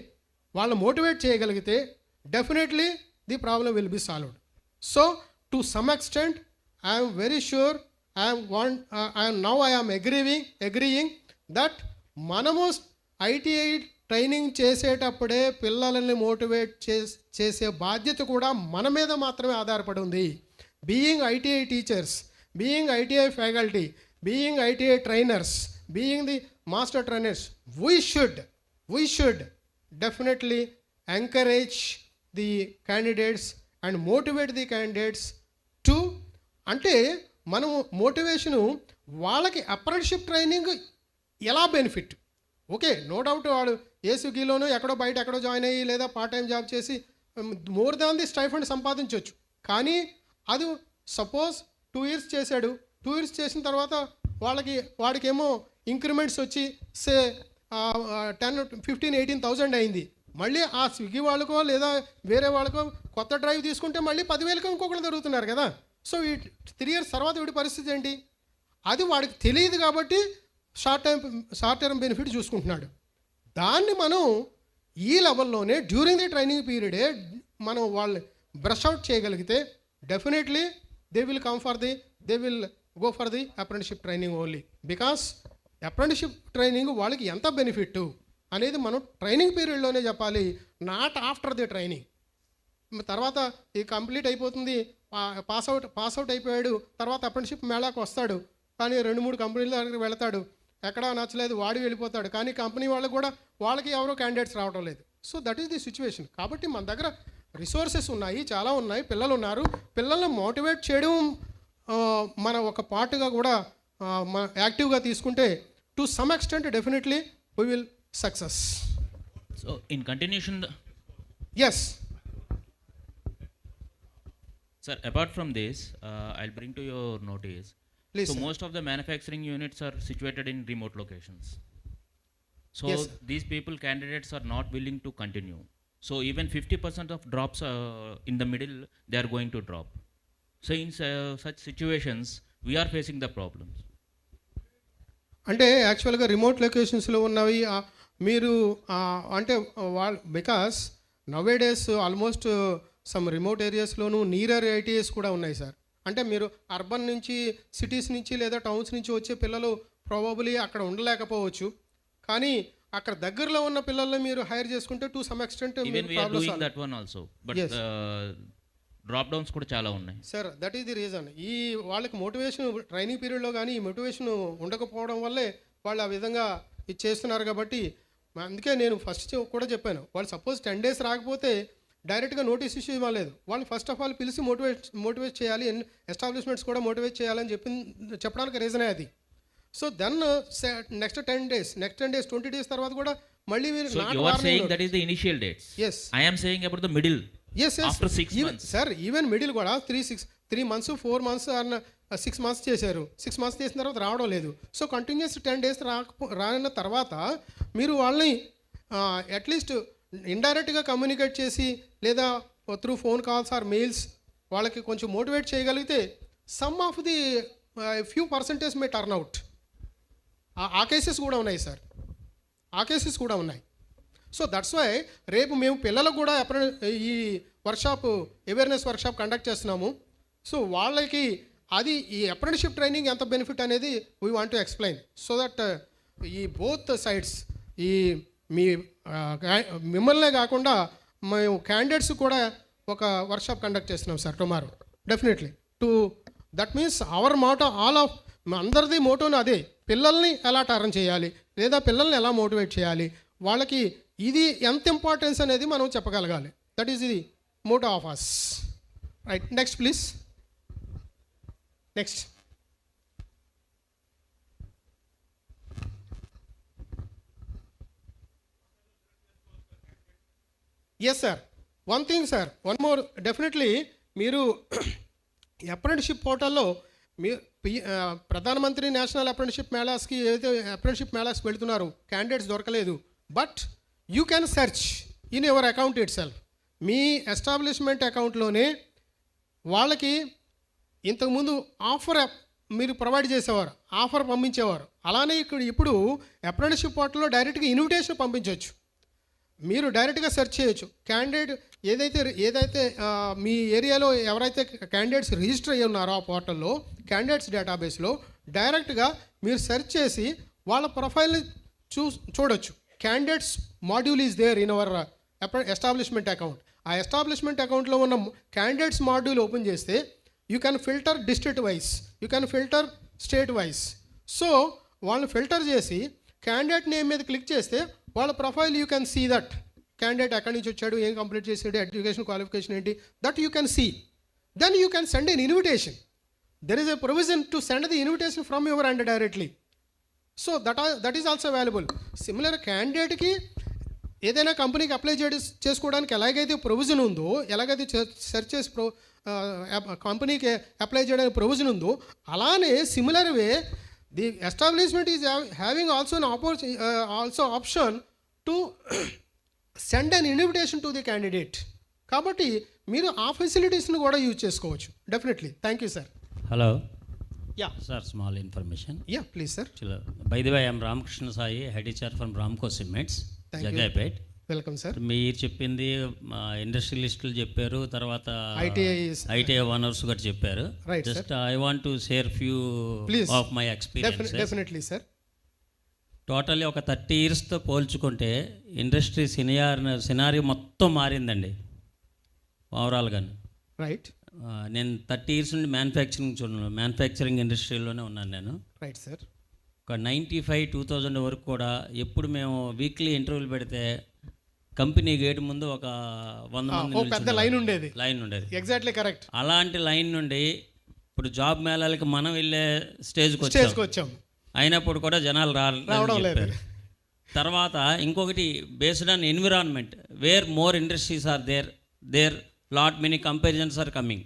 వాళ్ళని మోటివేట్ చేయగలిగితే, definitely the problem will be solved. So to some extent I'm very sure, I'm agreeing that మనము ఐటీఐ ట్రైనింగ్ చేసేటప్పుడే పిల్లలని మోటివేట్ చేసే బాధ్యత కూడా మన మీద మాత్రమే ఆధారపడి ఉంది. Being ITI teachers, being ITI faculty, being ITI trainers, being the master trainers, we should definitely encourage the candidates and motivate the candidates to, అంటే మనము మోటివేషను వాళ్ళకి అప్రెంటిషిప్ ట్రైనింగ్ ఎలా బెనిఫిట్, ఓకే నో డౌట్ వాడు ఏ స్విగ్గీలోనో ఎక్కడో బయట ఎక్కడో join అయ్యి లేదా పార్ట్ టైం జాబ్ చేసి మోర్ దాన్ ది స్టైఫండ్ సంపాదించవచ్చు. కానీ అది సపోజ్ 2 years చేశాడు, 2 years చేసిన తర్వాత వాడికేమో ఇంక్రిమెంట్స్ వచ్చి సే 10, 15, 18,000 అయింది. మళ్ళీ ఆ స్విగ్గీ వాళ్ళకో లేదా వేరే వాళ్ళకో కొత్త డ్రైవ్ తీసుకుంటే మళ్ళీ 10,000కి ఇంకొకరు దొరుకుతున్నారు కదా. సో ఈ 3 years తర్వాత వీడి పరిస్థితి ఏంటి? అది వాడికి తెలియదు కాబట్టి షార్ట్ టర్మ్ బెనిఫిట్ చూసుకుంటున్నాడు. దాన్ని మనం ఈ లెవెల్లోనే డ్యూరింగ్ ది ట్రైనింగ్ పీరియడే మనం వాళ్ళని బ్రష్ అవుట్ చేయగలిగితే definitely they will go for the apprenticeship training only. Because apprenticeship training వాళ్ళకి ఎంత బెనిఫిట్ అనేది మనం ట్రైనింగ్ పీరియడ్లోనే చెప్పాలి, నాట్ ఆఫ్టర్ ది ట్రైనింగ్. తర్వాత ఇది కంప్లీట్ అయిపోతుంది, పాస్అవుట్ అయిపోయాడు, తర్వాత అప్రెంటిషిప్ మేళాకు వస్తాడు, కానీ 2-3 కంపెనీల దగ్గరికి వెళ్తాడు, ఎక్కడా నచ్చలేదు, వాడి వెళ్ళిపోతాడు. కానీ కంపెనీ వాళ్ళకి ఎవరో క్యాండిడేట్స్ రావడం లేదు. So that is the situation. కాబట్టి మన దగ్గర రిసోర్సెస్ ఉన్నాయి, చాలా ఉన్నాయి, పిల్లలు ఉన్నారు. పిల్లల్ని మోటివేట్ చేయడం మన ఒక పార్ట్గా కూడా యాక్టివ్గా తీసుకుంటే to some extent definitely we will success. So in continuation yes sir, apart from this I'll bring to your notice, please, so sir. most of the manufacturing units are situated in remote locations, so yes, these people candidates are not willing to continue, so even 50% of drops in the middle they are going to drop. So in such situations we are facing the problems. అంటే యాక్చువల్గా remote లొకేషన్స్లో ఉన్నవి మీరు అంటే because nowadays almost some remote ఏరియాస్లోనూ near ITs కూడా ఉన్నాయి sir. అంటే మీరు అర్బన్ నుంచి, సిటీస్ నుంచి లేదా టౌన్స్ నుంచి వచ్చే పిల్లలు ప్రాబబ్లీ అక్కడ ఉండలేకపోవచ్చు, కానీ అక్కడ దగ్గరలో ఉన్న పిల్లల్ని మీరు హైర్ చేసుకుంటే to some extent that one also, but drop downs కూడా చాలా ఉన్నాయి sir. That is the reason. ఈ వాళ్ళకి మోటివేషన్ ట్రైనింగ్ పీరియడ్లో కానీ ఈ మోటివేషన్ ఉండకపోవడం వల్లే వాళ్ళు ఆ విధంగా ఇది చేస్తున్నారు. కాబట్టి అందుకే నేను ఫస్ట్ కూడా చెప్పాను, వాళ్ళు సపోజ్ 10 days రాకపోతే డైరెక్ట్గా నోటీస్ ఇష్యూ ఇవ్వలేదు. వాళ్ళు ఫస్ట్ ఆఫ్ ఆల్ పిలిచి మోటివేట్ చేయాలి, ఎస్టాబ్లిష్మెంట్స్ కూడా మోటివేట్ చేయాలని చెప్పడానికి రీజనే అది. So then next 10 days, 20 days తర్వాత కూడా మళ్ళీ మీరు you are saying that is the initial dates. Yes, I am saying about the middle. Yes, after 6 months sir, even middle కూడా 3 months 4 months 6 months చేశారు. 6 months చేసిన తర్వాత రావడం లేదు. సో కంటిన్యూస్ 10 days రాని తర్వాత మీరు వాళ్ళని అట్లీస్ట్ ఇండైరెక్ట్గా కమ్యూనికేట్ చేసి లేదా through phone calls or mails వాళ్ళకి కొంచెం మోటివేట్ చేయగలిగితే some of the few percentage may turn out. ఆ కేసెస్ కూడా ఉన్నాయి సార్, ఆ కేసెస్ కూడా ఉన్నాయి. సో దట్స్ వై రేపు మేము పిల్లలకు కూడా ఈ అవేర్నెస్ వర్క్షాప్ కండక్ట్ చేస్తున్నాము. సో వాళ్ళకి అది ఈ అప్రెంటిస్షిప్ ట్రైనింగ్ ఎంత బెనిఫిట్ అనేది we want to explain so that ఈ బోత్ సైడ్స్ ఈ మీ మిమ్మల్నే కాకుండా మేము క్యాండిడేట్స్ కూడా ఒక వర్క్షాప్ కండక్ట్ చేస్తున్నాం sir tomorrow definitely to that means our motto all of అందరిది మోటోని అదే, పిల్లల్ని ఎలా టర్న్ చేయాలి లేదా పిల్లల్ని ఎలా మోటివేట్ చేయాలి, వాళ్ళకి ఇది ఎంత ఇంపార్టెన్స్ అనేది మనం చెప్పగలగాలి. That is the motto of us. Right, next please. Next. Yes sir, one thing sir, one more definitely మీరు అప్రెంటిస్షిప్ పోర్టల్లో మీరు ప్రధానమంత్రి నేషనల్ అప్రెంటిస్షిప్ మేళాస్కి ఏదైతే అప్రెంటిస్షిప్ మేళాస్కి వెళ్తున్నారు క్యాండిడేట్స్ దొరకలేదు, but you can search in your account itself. మీ establishment అకౌంట్లోనే వాళ్ళకి ఇంతకుముందు ఆఫర్ మీరు ప్రొవైడ్ చేసేవారు, ఆఫర్ పంపించేవారు. అలానే ఇప్పుడు అప్రెంటిస్షిప్ పోర్టల్లో డైరెక్ట్గా ఇన్విటేషన్ పంపించవచ్చు. మీరు డైరెక్ట్గా సెర్చ్ చేయొచ్చు. క్యాండిడేట్ ఏదైతే మీ ఏరియాలో ఎవరైతే క్యాండిడేట్స్ రిజిస్టర్ అయ్యి ఉన్నారో ఆ పోర్టల్లో క్యాండిడేట్స్ డేటాబేస్లో డైరెక్ట్గా మీరు సెర్చ్ చేసి వాళ్ళ ప్రొఫైల్ని చూడొచ్చు. Candidates module is there in our establishment account. ఆ ఎస్టాబ్లిష్మెంట్ అకౌంట్లో ఉన్న క్యాండిడేట్స్ మాడ్యూల్ ఓపెన్ చేస్తే you can filter district wise, you can filter state wise. So వాళ్ళని ఫిల్టర్ చేసి క్యాండిడేట్ నేమ్ మీద క్లిక్ చేస్తే వాళ్ళ profile you can see that candidate ఎక్కడి నుంచి వచ్చాడు, ఏం కంప్లీట్ చేసాడు, ఎడ్యుకేషన్ క్వాలిఫికేషన్ ఏంటి, that you can see. Then you can send an invitation. There is a provision to send the invitation from your and directly. So that is also available. Similar క్యాండిడేట్కి ఏదైనా కంపెనీకి apply చేసుకోవడానికి ఎలాగైతే provision ఉందో, ఎలాగైతే search చేసి కంపెనీకి apply చేయడానికి ప్రొవిజన్ ఉందో, అలానే similar way the establishment is having also option to send an invitation to the candidate. కాబట్టి మీరు ఆ ఫెసిలిటీస్ని కూడా యూజ్ చేసుకోవచ్చు. Definitely. Thank you sir. Hello. Ya sir, small information. Ya please sir. By the way, I'm Ramakrishna Sai, head teacher from Ramco cements, Jagapet. Welcome sir. మీరు చెప్పింది ఇండస్ట్రియలిస్టులు చెప్పారు, తర్వాత ఐటీఐ ఓనర్స్ కూడా చెప్పారు. Just I want to share few of my experience. Definitely sir. Totally ఒక 30 yearsతో పోల్చుకుంటే industry scenario మొత్తం మారిందండి ఓవరాల్గా. రైట్. నేను 30 years నుండి మ్యానుఫ్యాక్చరింగ్ ఇండస్ట్రీలోనే ఉన్నాను నేను. Right sir. ఒక 95-2000 వరకు కూడా ఎప్పుడు మేము వీక్లీ ఇంటర్వ్యూలు పెడితే కంపెనీ గేట్ ముందు ఒక 100 మంది పెద్ద లైన్ ఉండేది. Exactly correct. అలాంటి లైన్ నుండి ఇప్పుడు జాబ్ మేళాలకి మనం వెళ్ళే స్టేజ్కి వచ్చాం. అయినప్పుడు కూడా జనాలు రావడం లేదు. తర్వాత ఇంకొకటి based on environment, where more industries are there lot many comparisons are coming.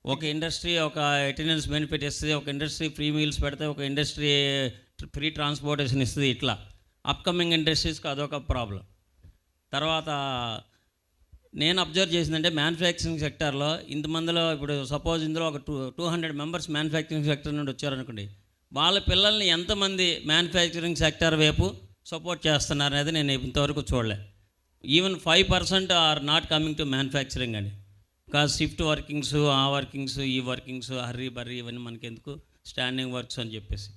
ఒక ఇండస్ట్రీ ఒక అటెండెన్స్ బెనిఫిట్ ఇస్తుంది, ఒక ఇండస్ట్రీ ఫ్రీ మీల్స్ పెడితే, ఒక ఇండస్ట్రీ ఫ్రీ ట్రాన్స్పోర్టేషన్ ఇస్తుంది. ఇట్లా అప్కమింగ్ ఇండస్ట్రీస్కి అదొక ప్రాబ్లం. తర్వాత నేను అబ్జర్వ్ చేసిందంటే మ్యానుఫ్యాక్చరింగ్ సెక్టార్లో ఇంతమందిలో ఇప్పుడు సపోజ్ ఇందులో ఒక 200 members మ్యానుఫ్యాక్చరింగ్ సెక్టర్ నుండి వచ్చారనుకోండి, వాళ్ళ పిల్లల్ని ఎంతమంది మ్యానుఫ్యాక్చరింగ్ సెక్టర్ వైపు సపోర్ట్ చేస్తున్నారు అనేది నేను ఇంతవరకు చూడలే. Even 5% are not coming to manufacturing అండి. బికాజ్ షిఫ్ట్ వర్కింగ్స్, ఆ వర్కింగ్స్, ఈ వర్కింగ్స్, హర్రీ బర్రీ ఇవన్నీ మనకి ఎందుకు, స్టాండింగ్ వర్క్స్ అని చెప్పేసి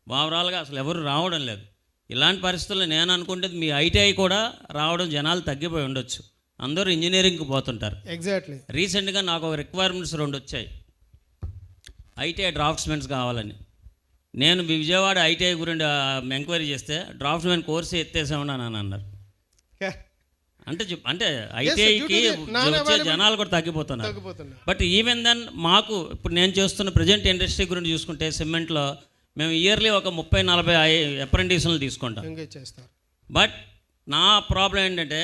ఓవరాల్గా అసలు ఎవరు రావడం లేదు. ఇలాంటి పరిస్థితుల్లో నేను అనుకుంటే మీ ఐటీఐ కూడా రావడం జనాలు తగ్గిపోయి ఉండొచ్చు. అందరూ ఇంజనీరింగ్కి పోతుంటారు. ఎగ్జాక్ట్లీ. రీసెంట్గా నాకు ఒక రిక్వైర్మెంట్స్ 2 వచ్చాయి, ఐటీఐ డ్రాఫ్ట్స్మెన్స్ కావాలని. నేను విజయవాడ ఐటీఐ గురించి ఎంక్వైరీ చేస్తే డ్రాఫ్ట్మెన్ కోర్సు ఎత్తేసామని అని అన్నారు. అంటే ఐటీఐకి వచ్చే జనాలు కూడా తగ్గిపోతున్నారు. బట్ ఈవెన్ దెన్ మాకు ఇప్పుడు నేను చేస్తున్న ప్రజెంట్ ఇండస్ట్రీ గురించి చూసుకుంటే సిమెంట్లో మేము ఇయర్లీ ఒక 30-40 అప్రెంటిస్లను తీసుకుంటాం. బట్ నా ప్రాబ్లం ఏంటంటే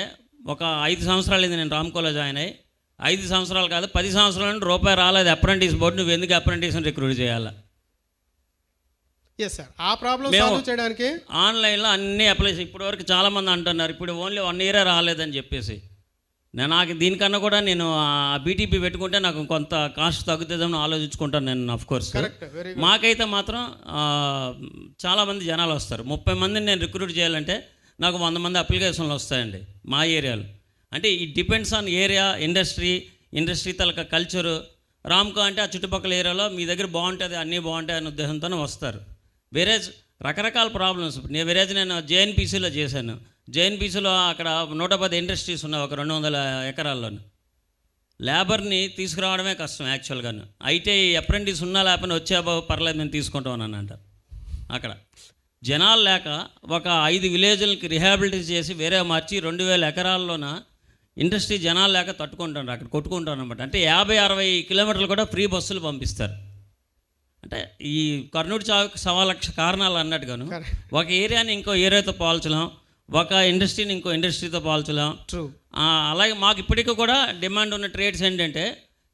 ఒక 5 సంవత్సరాలు అయింది నేను రామ్కోలో జాయిన్ అయ్యి, 5 సంవత్సరాలు కాదు 10 సంవత్సరాల నుండి రూపాయి రాలేదు అప్రెంటిస్ బోర్డు. నువ్వు ఎందుకు అప్రెంటిస్ని రిక్రూట్ చేయాలా? Yes sir. ఆ ప్రాబ్లం సాల్వ్ చేయడానికి ఆన్లైన్లో అన్నీ అప్లై చేసి ఇప్పటివరకు చాలామంది అంటున్నారు ఇప్పుడు ఓన్లీ 1 year రాలేదని చెప్పేసి. నాకు దీనికన్నా కూడా నేను బీటీపీ పెట్టుకుంటే నాకు కొంత కాస్ట్ తగ్గుతుందని ఆలోచించుకుంటాను నేను. ఆఫ్ కోర్స్ మాకైతే మాత్రం చాలామంది జనాలు వస్తారు. 30 మందిని నేను రిక్రూట్ చేయాలంటే నాకు 100 మంది అప్లికేషన్లు వస్తాయండి మా ఏరియాలో. అంటే it depends on area, industry తలక కల్చరు, రామ్కో అంటే ఆ చుట్టుపక్కల ఏరియాలో మీ దగ్గర బాగుంటుంది, అన్నీ బాగుంటాయి అనే ఉద్దేశంతోనే వస్తారు. వేరేజ్ రకరకాల ప్రాబ్లమ్స్. నేను జేఎన్పీసీలో చేశాను. జేఎన్పీసీలో అక్కడ 110 ఇండస్ట్రీస్ ఉన్నాయి ఒక 200 ఎకరాల్లోనూ. లేబర్ని తీసుకురావడమే కష్టం యాక్చువల్గాను. అయితే అప్రెంటిస్ ఉన్నా లేకపోయినా వచ్చే పర్లేదు మేము తీసుకుంటాం అని అంటారు. అక్కడ జనాలు లేక ఒక 5 విలేజ్లకి రిహాబిలిటీ చేసి వేరే మార్చి 2000 ఎకరాల్లోన ఇండస్ట్రీ జనాలు లేక తట్టుకుంటారు, అక్కడ కొట్టుకుంటారు అనమాట. అంటే 50-60 కిలోమీటర్లు కూడా ఫ్రీ బస్సులు పంపిస్తారు. అంటే ఈ కర్నూలు చావుకి 1,00,000 కారణాలు అన్నట్టుగాను ఒక ఏరియాని ఇంకో ఏరియాతో పోల్చలేం, ఒక ఇండస్ట్రీని ఇంకో ఇండస్ట్రీతో పోల్చలేం. అలాగే మాకు ఇప్పటికీ కూడా డిమాండ్ ఉన్న ట్రేడ్స్ ఏంటంటే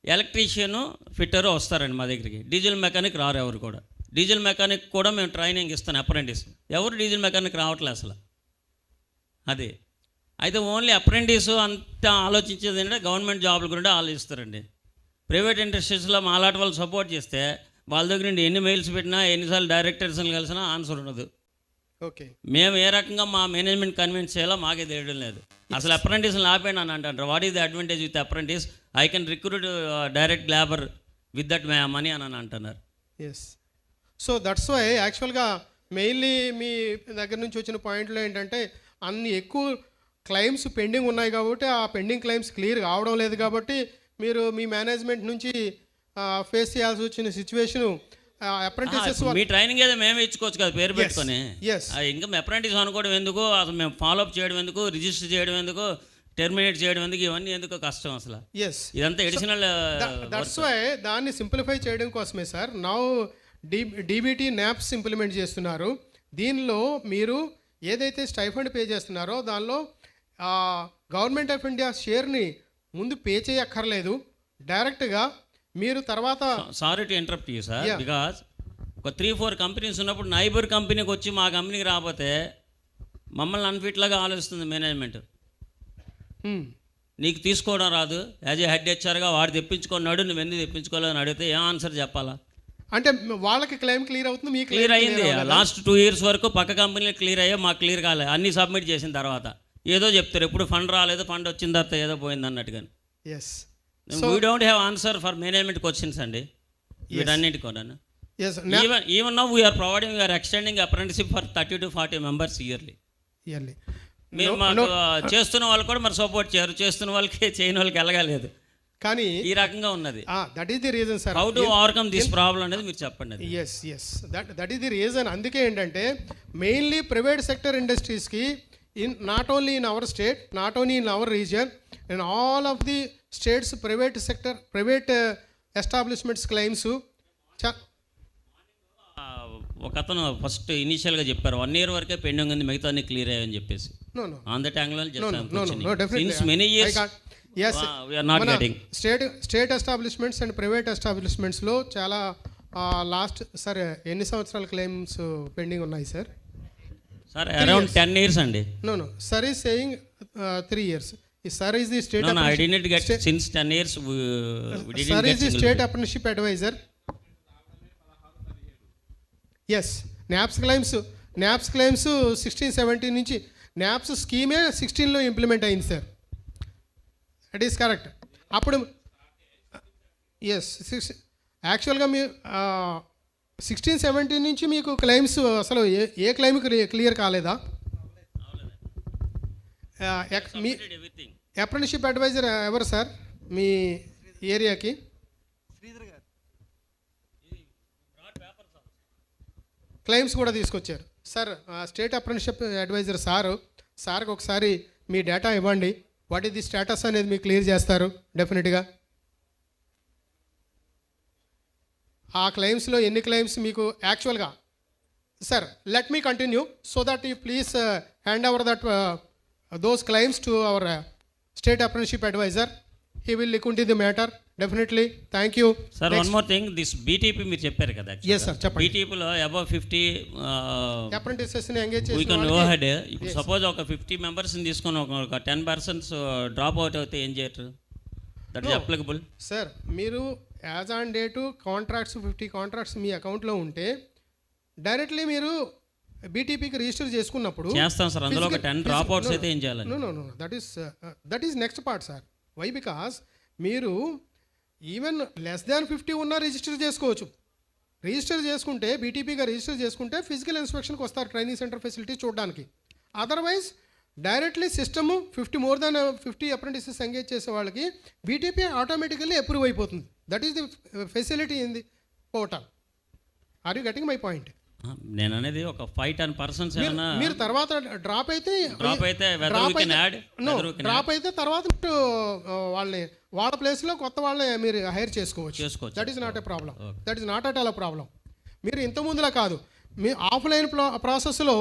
ఎలక్ట్రీషియను, ఫిట్టరు వస్తారండి మా దగ్గరికి. డీజిల్ మెకానిక్ రారు ఎవరు కూడా. డీజిల్ మెకానిక్ కూడా మేము ట్రైనింగ్ ఇస్తాను అప్రెంటిస్. ఎవరు డీజిల్ మెకానిక్ రావట్లే అసలు. అదే అయితే ఓన్లీ అప్రెంటిస్ అంతా ఆలోచించేది ఏంటంటే గవర్నమెంట్ జాబ్ల గురించి ఆలోచిస్తారండి. ప్రైవేట్ ఇండస్ట్రీస్లో మా అలాంటి వాళ్ళు సపోర్ట్ చేస్తే వాళ్ళ దగ్గర నుండి ఎన్ని మెయిల్స్ పెట్టినా, ఎన్నిసార్లు డైరెక్టర్స్ని కలిసినా ఆన్సర్ ఉండదు. ఓకే, మేము ఏ రకంగా మా మేనేజ్మెంట్ కన్విన్స్ చేయాలో మాకే తెలియడం లేదు. అసలు అప్రెంటిస్ని ఆపేయండి అని అంటారు. What is the advantage with apprentice? I can recruit direct labour with that money అని అంటున్నారు. ఎస్, సో దట్స్ వై యాక్చువల్గా మెయిన్లీ మీ దగ్గర నుంచి వచ్చిన పాయింట్లో ఏంటంటే అన్ని ఎక్కువ క్లెయిమ్స్ పెండింగ్ ఉన్నాయి కాబట్టి ఆ పెండింగ్ క్లెయిమ్స్ క్లియర్ కావడం లేదు కాబట్టి మీరు మీ మేనేజ్మెంట్ నుంచి ఫేస్ చేయాల్సి వచ్చిన సిచ్యువేషను అప్రెంటిసెస్. మీ ట్రైనింగ్ ఏదో మేమే ఇచ్చుకోవచ్చు కదా పేరు పెట్టుకొని. ఇంకా అప్రెంటిస్ అనుకోవడం ఎందుకు, అసలు మేము ఫాలోఅప్ చేయడం ఎందుకు, రిజిస్టర్ చేయడం ఎందుకు, టెర్మినేట్ చేయడం ఎందుకు, ఇవన్నీ ఎందుకు కష్టం అసలు. ఇదంతా ఎడిషనల్. దట్స్ వై దాన్ని సింప్లిఫై చేయడం కోసమే sir now DBT naps implement చేస్తున్నారు. దీనిలో మీరు ఏదైతే స్టైఫండ్ పే చేస్తున్నారో దానిలో గవర్నమెంట్ ఆఫ్ ఇండియా షేర్ని ముందు పే చేయక్కర్లేదు, డైరెక్ట్గా మీరు తర్వాత. Sorry to interrupt you sir, because ఒక 3-4 కంపెనీస్ ఉన్నప్పుడు నైబర్ కంపెనీకి వచ్చి మా కంపెనీకి రాకపోతే మమ్మల్ని అన్ఫిట్లాగా ఆలోచిస్తుంది మేనేజ్మెంట్. నీకు తీసుకోవడం రాదు, యాజ్ ఏ హెడ్ హెచ్ఆర్గా వాడు తెప్పించుకున్నాడు, నువ్వు ఎందుకు తెప్పించుకోవాలని అడిగితే ఏం ఆన్సర్ చెప్పాలా? అంటే వాళ్ళకి క్లెయిమ్ క్లియర్ అవుతుంది, మీకు క్లియర్ అయింది. లాస్ట్ 2 years వరకు పక్క కంపెనీలు క్లియర్ అయ్యా, మాకు క్లియర్ కాలేదు. అన్నీ సబ్మిట్ చేసిన తర్వాత ఏదో చెప్తారు, ఎప్పుడు ఫండ్ రాలేదు, ఫండ్ వచ్చిన తర్వాత ఏదో పోయింది అన్నట్టుగా. We don't have answer for management questions అండి వీటన్నిటి కూడా. Even now we are providing, we are extending apprenticeship for 30 to 40 members yearly. మీరు మాకు చేస్తున్న వాళ్ళు కూడా మరి సపోర్ట్ చేయరు, చేస్తున్న వాళ్ళకి చేయని వాళ్ళకి ఎలాగలేదు. కానీ ఈ రకంగా ఉన్నది. That is the reason sir. How to overcome this problem అనేది మీరు చెప్పండి. Yes that is the reason. అందుకే ఏంటంటే మెయిన్లీ ప్రైవేట్ సెక్టర్ ఇండస్ట్రీస్కి not only in our state, not only in our region, in all of the states private sector, private establishments claims. ఒక అతను first ఇనిషియల్గా చెప్పారు 1 year వరకే పెండింగ్ ఉంది, మిగతా అన్ని క్లియర్ అయ్యాయని చెప్పేసి. On that angle many years state establishments and private ఎస్టాబ్లిష్మెంట్స్లో చాలా లాస్ట్ సార్ ఎన్ని సంవత్సరాల క్లెయిమ్స్ పెండింగ్ ఉన్నాయి సార్? సార్ అరౌండ్ 10 years అండి. No sir is saying 3 years. Sir is the state. No, I didn't get since 10 years. We didn't sir get is the state apprenticeship advisor. Yes, NAPS claims 16-17 నుంచి NAPS స్కీమే 16లో implement అయింది sir. That is correct. అప్పుడు యాక్చువల్గా మీ 16-17 నుంచి మీకు claims అసలు ఏ claim clear కాలేదా? మీ apprenticeship advisor ఎవరు sir మీ ఏరియాకి? క్లెయిమ్స్ కూడా తీసుకొచ్చారు సార్. స్టేట్ అప్రెంటిస్షిప్ అడ్వైజర్ సార్కి ఒకసారి మీ డేటా ఇవ్వండి, వాట్ ఈస్ ది స్టేటస్ అనేది మీకు క్లియర్ చేస్తారు డెఫినెట్గా. ఆ క్లెయిమ్స్లో ఎన్ని క్లెయిమ్స్ మీకు యాక్చువల్గా sir let me continue so that you please hand over that those claims to our state apprenticeship advisor. He will look into the matter definitely. Thank you. Sir, next. One more thing, this BTP మీరు చెప్పారు కదా. Yes sir, చెప్పండి. BTP లో above 50 apprentices ని engage చేసిన we can go ahead. ఇప్పుడు suppose ఒక 50 members ని తీసుకొని ఒక 10% డ్రాప్ అవుట్ అవుతే ఏం చేయరు? That is applicable. సార్ మీరు as on date contracts 50 contracts మీ అకౌంట్లో ఉంటే డైరెక్ట్లీ మీరు బీటీపీకి రిజిస్టర్ చేసుకున్నప్పుడు చేస్తాం సార్. అందులో ఒక 10 డ్రాప్ అవుట్స్ అయితే ఏం చేయాలి? No that is next part sir. Why? Because మీరు ఈవెన్ లెస్ దాన్ 50 ఉన్నా రిజిస్టర్ చేసుకోవచ్చు. రిజిస్టర్ చేసుకుంటే బీటీపీగా రిజిస్టర్ చేసుకుంటే ఫిజికల్ ఇన్స్పెక్షన్కి వస్తారు ట్రైనింగ్ సెంటర్ ఫెసిలిటీ చూడడానికి. Otherwise directly system 50 more than 50 apprentices engage చేసే వాళ్ళకి బీటీపీ ఆటోమేటికల్లీ అప్రూవ్ అయిపోతుంది. That is the facility in the portal. Are you getting my point? నేను అనేది ఒక 5-10 పర్సన్స్ ఏమైనా మీరు తర్వాత డ్రాప్ అయితే డ్రాప్ అయితే డ్రాప్ అయితే తర్వాత వాళ్ళ ప్లేస్లో కొత్త వాళ్ళని మీరు హైర్ చేసుకోవచ్చు. That is not a problem. That is not at all problem. మీరు ఇంతకుముందులా కాదు, మీ ఆఫ్లైన్ ప్రాసెస్లో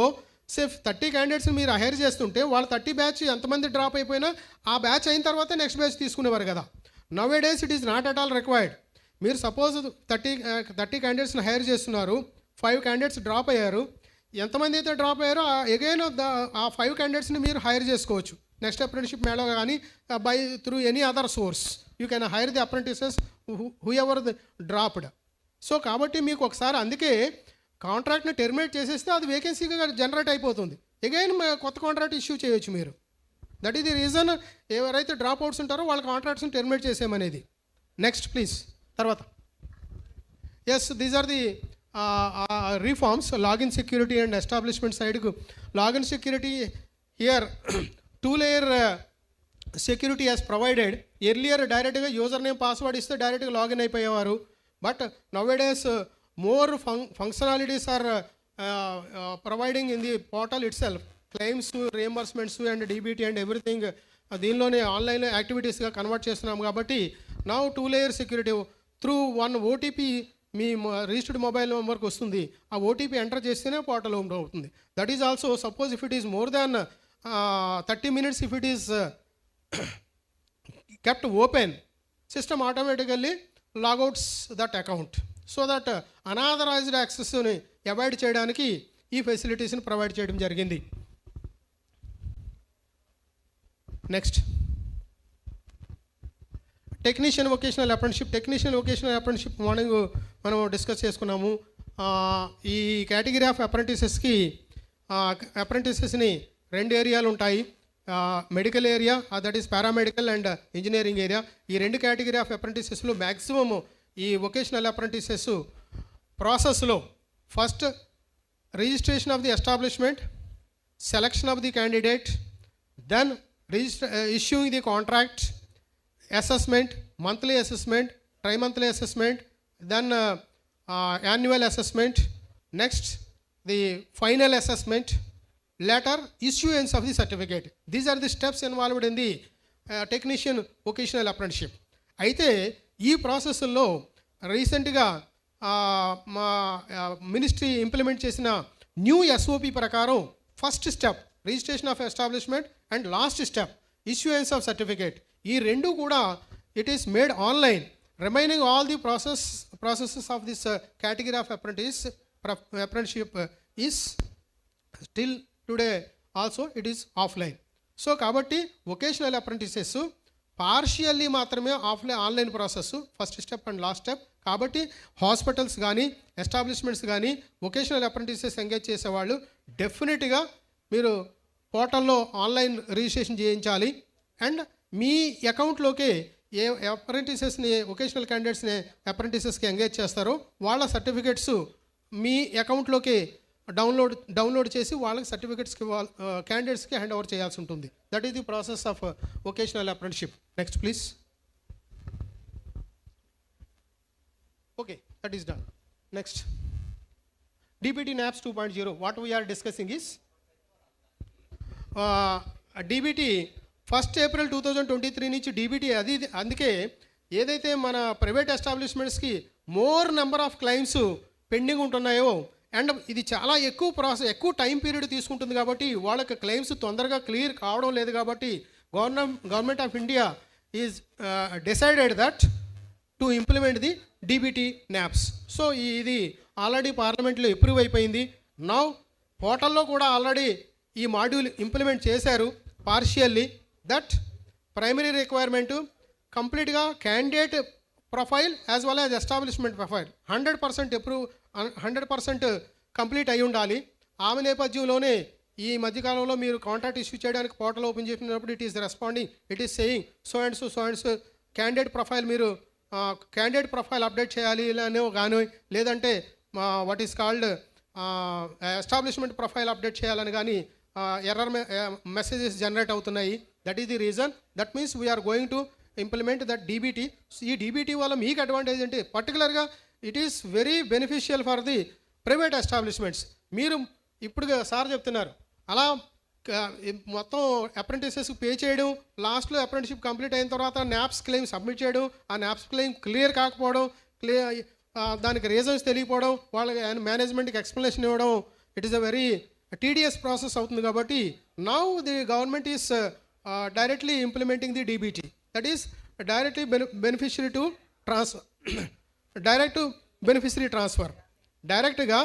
సేఫ్ 30 క్యాండిడేట్స్ని మీరు హైర్ చేస్తుంటే వాళ్ళ 30 బ్యాచ్ ఎంతమంది డ్రాప్ అయిపోయినా ఆ బ్యాచ్ అయిన తర్వాత నెక్స్ట్ బ్యాచ్ తీసుకునేవారు కదా. Now A days it is not at all required. మీరు సపోజ్ 30 క్యాండిడేట్స్ని హైర్ చేస్తున్నారు, 5 క్యాండిడేట్స్ డ్రాప్ అయ్యారు. ఎంతమంది అయితే డ్రాప్ అయ్యారో అగైన్ ఆ 5 క్యాండిడేట్స్ని మీరు హైర్ చేసుకోవచ్చు. నెక్స్ట్ అప్రెంటిషిప్ మేళ కానీ by through any other source you can hire the apprentices whoever the dropped. So కాబట్టి మీకు ఒకసారి అందుకే కాంట్రాక్ట్ని టెర్మినేట్ చేసేస్తే అది వేకెన్సీగా జనరేట్ అయిపోతుంది. అగైన్ కొత్త కాంట్రాక్ట్ ఇష్యూ చేయొచ్చు మీరు. దట్ ఈస్ ది రీజన్ ఎవరైతే డ్రాప్ అవుట్స్ ఉంటారో వాళ్ళ కాంట్రాక్ట్స్ని టెర్మినేట్ చేసేయమనేది. Next please. తర్వాత yes these are the reforms. Login security and establishment side login security here 2-layer security as provided. Earlier direct ga username password iste direct ga login అయిపోయేవారు. But nowadays more functionalities are providing in the portal itself. Claims, reimbursements and DBT and everything దీనిలోనే online యాక్టివిటీస్గా convert చేస్తున్నాం కాబట్టి now 2-layer security through one OTP మీ registered mobile నెంబర్కి వస్తుంది. ఆ OTP enter చేస్తేనే portal open అవుతుంది. That is also suppose if it is more than 30 minutes if it is kept open, system automatically logouts that account so that unauthorized accessని avoid చేయడానికి ఈ ఫెసిలిటీస్ని provide చేయడం జరిగింది. Next technician vocational apprenticeship morning మనం discuss చేసుకున్నాము. ఈ category of అప్రెంటిసెస్కి అప్రెంటిసెస్ని 2 ఏరియాలు ఉంటాయి. Medical area, that is paramedical and engineering area. ఈ 2 కేటగిరీ ఆఫ్ అప్రెంటిసెస్లో మ్యాక్సిమమ్ ఈ వొకేషనల్ అప్రెంటిసెస్ ప్రాసెస్లో first registration of the establishment, selection of the candidate, then issuing the contract, assessment, monthly assessment, tri-monthly assessment, then annual assessment, next the final assessment, later issuance of the certificate. These are the steps involved in the technician vocational apprenticeship. అయితే ఈ ప్రాసెస్లో రీసెంట్గా మా ministry implement చేసిన new SOP ప్రకారం first step registration of establishment and last step issuance of certificate. ఈ 2 కూడా it is made online. Remaining all the processes of this category of apprenticeship is still today also it is offline. So కాబట్టి vocational apprentices partially మాత్రమే online process first step and last step. కాబట్టి hospitals కానీ establishments కానీ vocational apprentices engage చేసేవాళ్ళు డెఫినెట్గా మీరు పోర్టల్లో online registration చేయించాలి. అండ్ మీ అకౌంట్లోకి ఏ అప్రెంటిసెస్ని వొకేషనల్ క్యాండిడేట్స్ని అప్రెంటిసెస్కి ఎంగేజ్ చేస్తారో వాళ్ళ సర్టిఫికేట్స్ మీ అకౌంట్లోకి డౌన్లోడ్ చేసి వాళ్ళకి సర్టిఫికేట్స్కి క్యాండిడేట్స్కి హ్యాండ్ ఓవర్ చేయాల్సి ఉంటుంది. That is the process of vocational apprenticeship. Next please. Okay, that is done. Next DBT NAPS 2.0. What we are discussing is DBT 1st April 2023 నుంచి DBT అది అందుకే ఏదైతే మన ప్రైవేట్ ఎస్టాబ్లిష్మెంట్స్కి more number of claims pending ఉంటున్నాయో and ఇది చాలా ఎక్కువ టైం పీరియడ్ తీసుకుంటుంది కాబట్టి వాళ్ళకి క్లెయిమ్స్ తొందరగా క్లియర్ కావడం లేదు కాబట్టి government of India is decided that to implement the DBT NAPS. So ఇది ఆల్రెడీ పార్లమెంట్లో అప్రూవ్ అయిపోయింది. నౌ పోర్టల్లో కూడా ఆల్రెడీ ఈ మాడ్యూల్ ఇంప్లిమెంట్ చేశారు పార్షియల్లీ. దట్ ప్రైమరీ రిక్వైర్మెంటు కంప్లీట్గా candidate profile as well as establishment profile 100% complete అయి ఉండాలి. ఆమె నేపథ్యంలోనే ఈ మధ్యకాలంలో మీరు కాంట్రాక్ట్ ఇష్యూ చేయడానికి పోర్టల్ ఓపెన్ చేసినప్పుడు it is responding, it is saying so and so candidate profile మీరు క్యాండిడేట్ ప్రొఫైల్ అప్డేట్ చేయాలి అనేవో కానీ, లేదంటే what is called establishment profile update చేయాలని కానీ ఎర్రర్ మెసేజెస్ జనరేట్ అవుతున్నాయి. That is the reason. That means we are going to implement that DBT. ఈ DBT వల్ల మీకు అడ్వాంటేజ్ అంటే పర్టికులర్గా it is very beneficial for the private establishments. మీరు ఇప్పుడు సార్ చెప్తున్నారు అలా మొత్తం అప్రెంటిసెస్కి పే చేయడం, లాస్ట్లో అప్రెంటిషిప్ కంప్లీట్ అయిన తర్వాత నాప్స్ క్లెయిమ్ సబ్మిట్ చేయడం, ఆ నాప్స్ క్లెయిమ్ క్లియర్ కాకపోవడం, దానికి రీజన్స్ తెలియకపోవడం, వాళ్ళకి మేనేజ్మెంట్కి ఎక్స్ప్లెనేషన్ ఇవ్వడం, it is a very TDS process అవుతుంది. కాబట్టి now the government is directly implementing the DBT. That is directly beneficiary to direct beneficiary transfer. డైరెక్ట్గా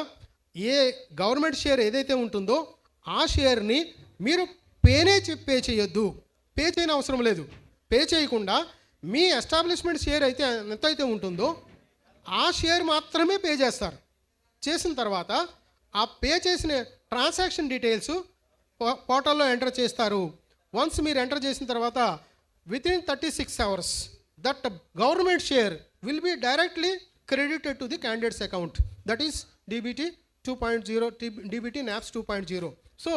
ఏ గవర్నమెంట్ షేర్ ఏదైతే ఉంటుందో ఆ షేర్ని మీరు పే చేయొద్దు, పే చేయని అవసరం లేదు. పే చేయకుండా మీ ఎస్టాబ్లిష్మెంట్ షేర్ అయితే ఎంతైతే ఉంటుందో ఆ షేర్ మాత్రమే పే చేస్తారు. చేసిన తర్వాత ఆ పే చేసిన ట్రాన్సాక్షన్ డీటెయిల్స్ పోర్టల్లో ఎంటర్ చేస్తారు. వన్స్ మీరు ఎంటర్ చేసిన తర్వాత within 36 hours that government share will be directly credited to the candidate's account. That is DBT 2.0, DBT NAPS 2.0. So,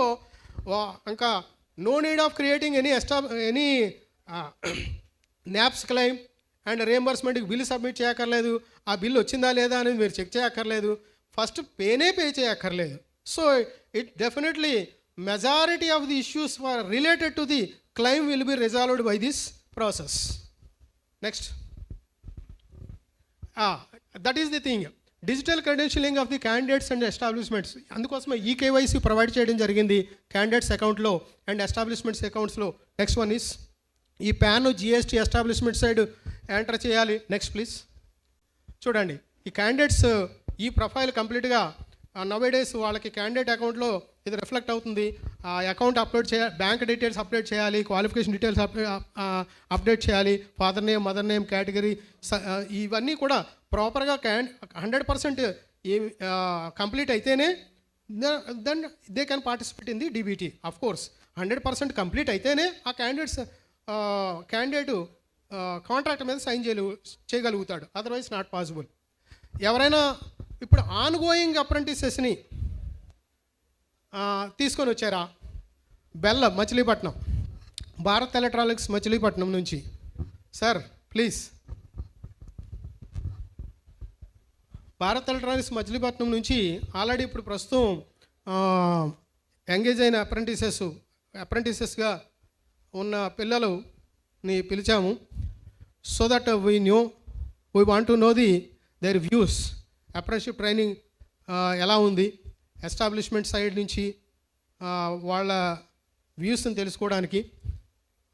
anka no need of creating any NAPS claim and reimbursement bill submit cheyakarledu. Aa bill vachinda leda ani meer check cheyakarledu. First pay cheyakarledu. So, it definitely majority of the issues were related to the claim will be resolved by this process. Next. That is the thing. Digital credentialing of the candidates and establishments. అందుకోసమే eKYC provide చేయడం జరిగింది candidates అకౌంట్లో and establishments అకౌంట్స్లో. Next one is ఈ PAN GST establishment side enter చేయాలి. Next please చూడండి, ఈ candidates ఈ ప్రొఫైల్ కంప్లీట్గా నవేడేస్ వాళ్ళకి క్యాండిడేట్ అకౌంట్లో ఇది రిఫ్లెక్ట్ అవుతుంది. ఆ అకౌంట్ అప్లోడ్ చేయాలి, బ్యాంక్ డీటెయిల్స్ అప్డేట్ చేయాలి, క్వాలిఫికేషన్ డీటెయిల్స్ అప్డేట్ చేయాలి, father name, mother name, category, ఇవన్నీ కూడా ప్రాపర్గా 100% కంప్లీట్ అయితేనే then they can participate in the DBT. Of course 100% complete అయితేనే ఆ క్యాండిడేట్ కాంట్రాక్ట్ మీద సైన్ చేయగలుగుతాడు, అదర్వైజ్ నాట్ పాసిబుల్. ఎవరైనా ఇప్పుడు ఆన్గోయింగ్ అప్రెంటిసెస్ని తీసుకొని వచ్చారా? మచిలీపట్నం, భారత్ ఎలక్ట్రానిక్స్ మచిలీపట్నం నుంచి. Sir please, Bharat electronics Machilipatnam నుంచి ఆల్రెడీ ఇప్పుడు ప్రస్తుతం ఎంగేజ్ అయిన అప్రెంటిసెస్గా ఉన్న పిల్లలని పిలిచాము. So that we want to know their views. Apprenticeship training ఎలా ఉంది, ఎస్టాబ్లిష్మెంట్ సైడ్ నుంచి వాళ్ళ వ్యూస్ని తెలుసుకోవడానికి.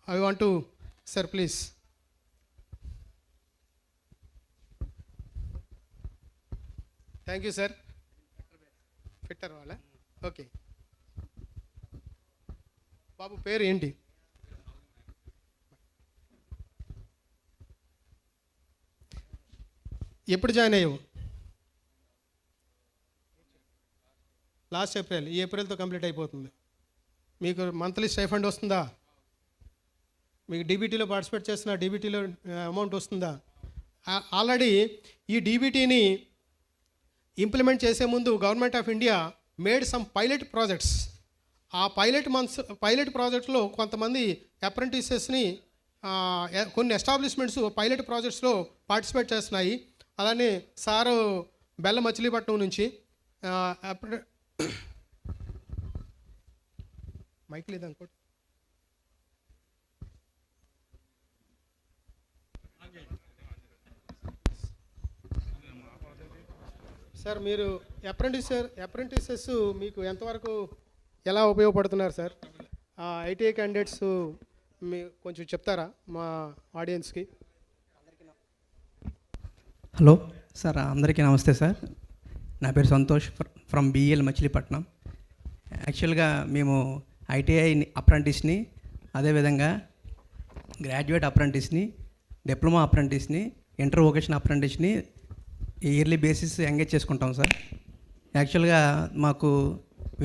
I want to sir please. Thank you sir. Fitter వాళ్ళ ఓకే. బాబు పేరు ఏంటి? ఎప్పుడు జాయిన్ అయ్యావు? Last April. ఈ ఏప్రిల్తో కంప్లీట్ అయిపోతుంది. మీకు మంత్లీ స్టైఫండ్ వస్తుందా? మీకు డీబీటీలో పార్టిసిపేట్ చేస్తున్న డీబీటీలో అమౌంట్ వస్తుందా? ఆల్రెడీ ఈ డీబీటీని ఇంప్లిమెంట్ చేసే ముందు government of India made some pilot projects. ఆ పైలట్ ప్రాజెక్ట్స్లో కొంతమంది అప్రెంటిసెస్ని కొన్ని ఎస్టాబ్లిష్మెంట్స్ పైలట్ ప్రాజెక్ట్స్లో పార్టిసిపేట్ చేస్తున్నాయి. అలానే సారు మచిలీపట్నం నుంచి మైక్ లేదనుకోండి. సార్ మీరు అప్రెంటిసెస్ మీకు ఎంతవరకు ఎలా ఉపయోగపడుతున్నారు సార్? ఐటీఐ క్యాండిడేట్స్ మీరు కొంచెం చెప్తారా మా ఆడియన్స్కి? హలో సార్, అందరికీ నమస్తే సార్. నా పేరు సంతోష్ ఫ్రమ్ బిఎల్ మచిలీపట్నం. యాక్చువల్గా మేము ఐటీఐ అప్రెంటిస్ని, అదేవిధంగా గ్రాడ్యుయేట్ అప్రెంటిస్ని, డిప్లొమా అప్రెంటిస్ని, ఇంటర్ వొకేషన్ అప్రెంటిస్ని ఇయర్లీ బేసిస్ ఎంగేజ్ చేసుకుంటాం సార్. యాక్చువల్గా మాకు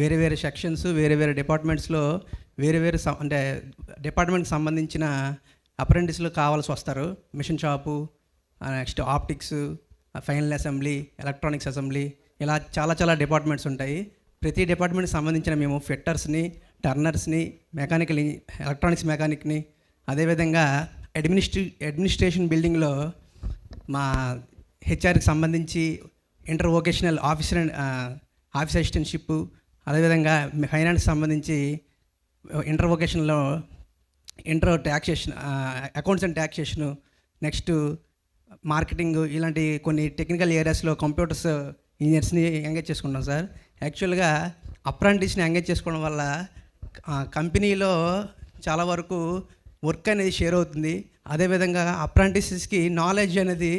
వేరే వేరే సెక్షన్స్, వేరే వేరే డిపార్ట్మెంట్స్లో అంటే డిపార్ట్మెంట్కి సంబంధించిన అప్రెంటిస్లు కావాల్సి వస్తారు. Machine shop, next optics, final assembly, electronics assembly, ఇలా చాలా డిపార్ట్మెంట్స్ ఉంటాయి. ప్రతి డిపార్ట్మెంట్కి సంబంధించిన మేము ఫిట్టర్స్ని, టర్నర్స్ని, మెకానికల్, ఎలక్ట్రానిక్స్ మెకానిక్ని, అదేవిధంగా అడ్మినిస్ట్రేషన్ బిల్డింగ్లో మా హెచ్ఆర్కి సంబంధించి ఇంటర్ వొకేషనల్ ఆఫీస్ అసిస్టెంట్షిప్, అదేవిధంగా ఫైనాన్స్ సంబంధించి ఇంటర్ వొకేషన్లో inter taxation, accounts and taxation, next marketing, ఇలాంటి కొన్ని టెక్నికల్ ఏరియాస్లో కంప్యూటర్స్ ఇంజనీర్స్ని ఎంగేజ్ చేసుకుంటాం సార్. యాక్చువల్గా అప్రెంటిస్ని ఎంగేజ్ చేసుకోవడం వల్ల కంపెనీలో చాలా వరకు వర్క్ అనేది షేర్ అవుతుంది. అదేవిధంగా అప్రెంటిసెస్కి నాలెడ్జ్ అనేది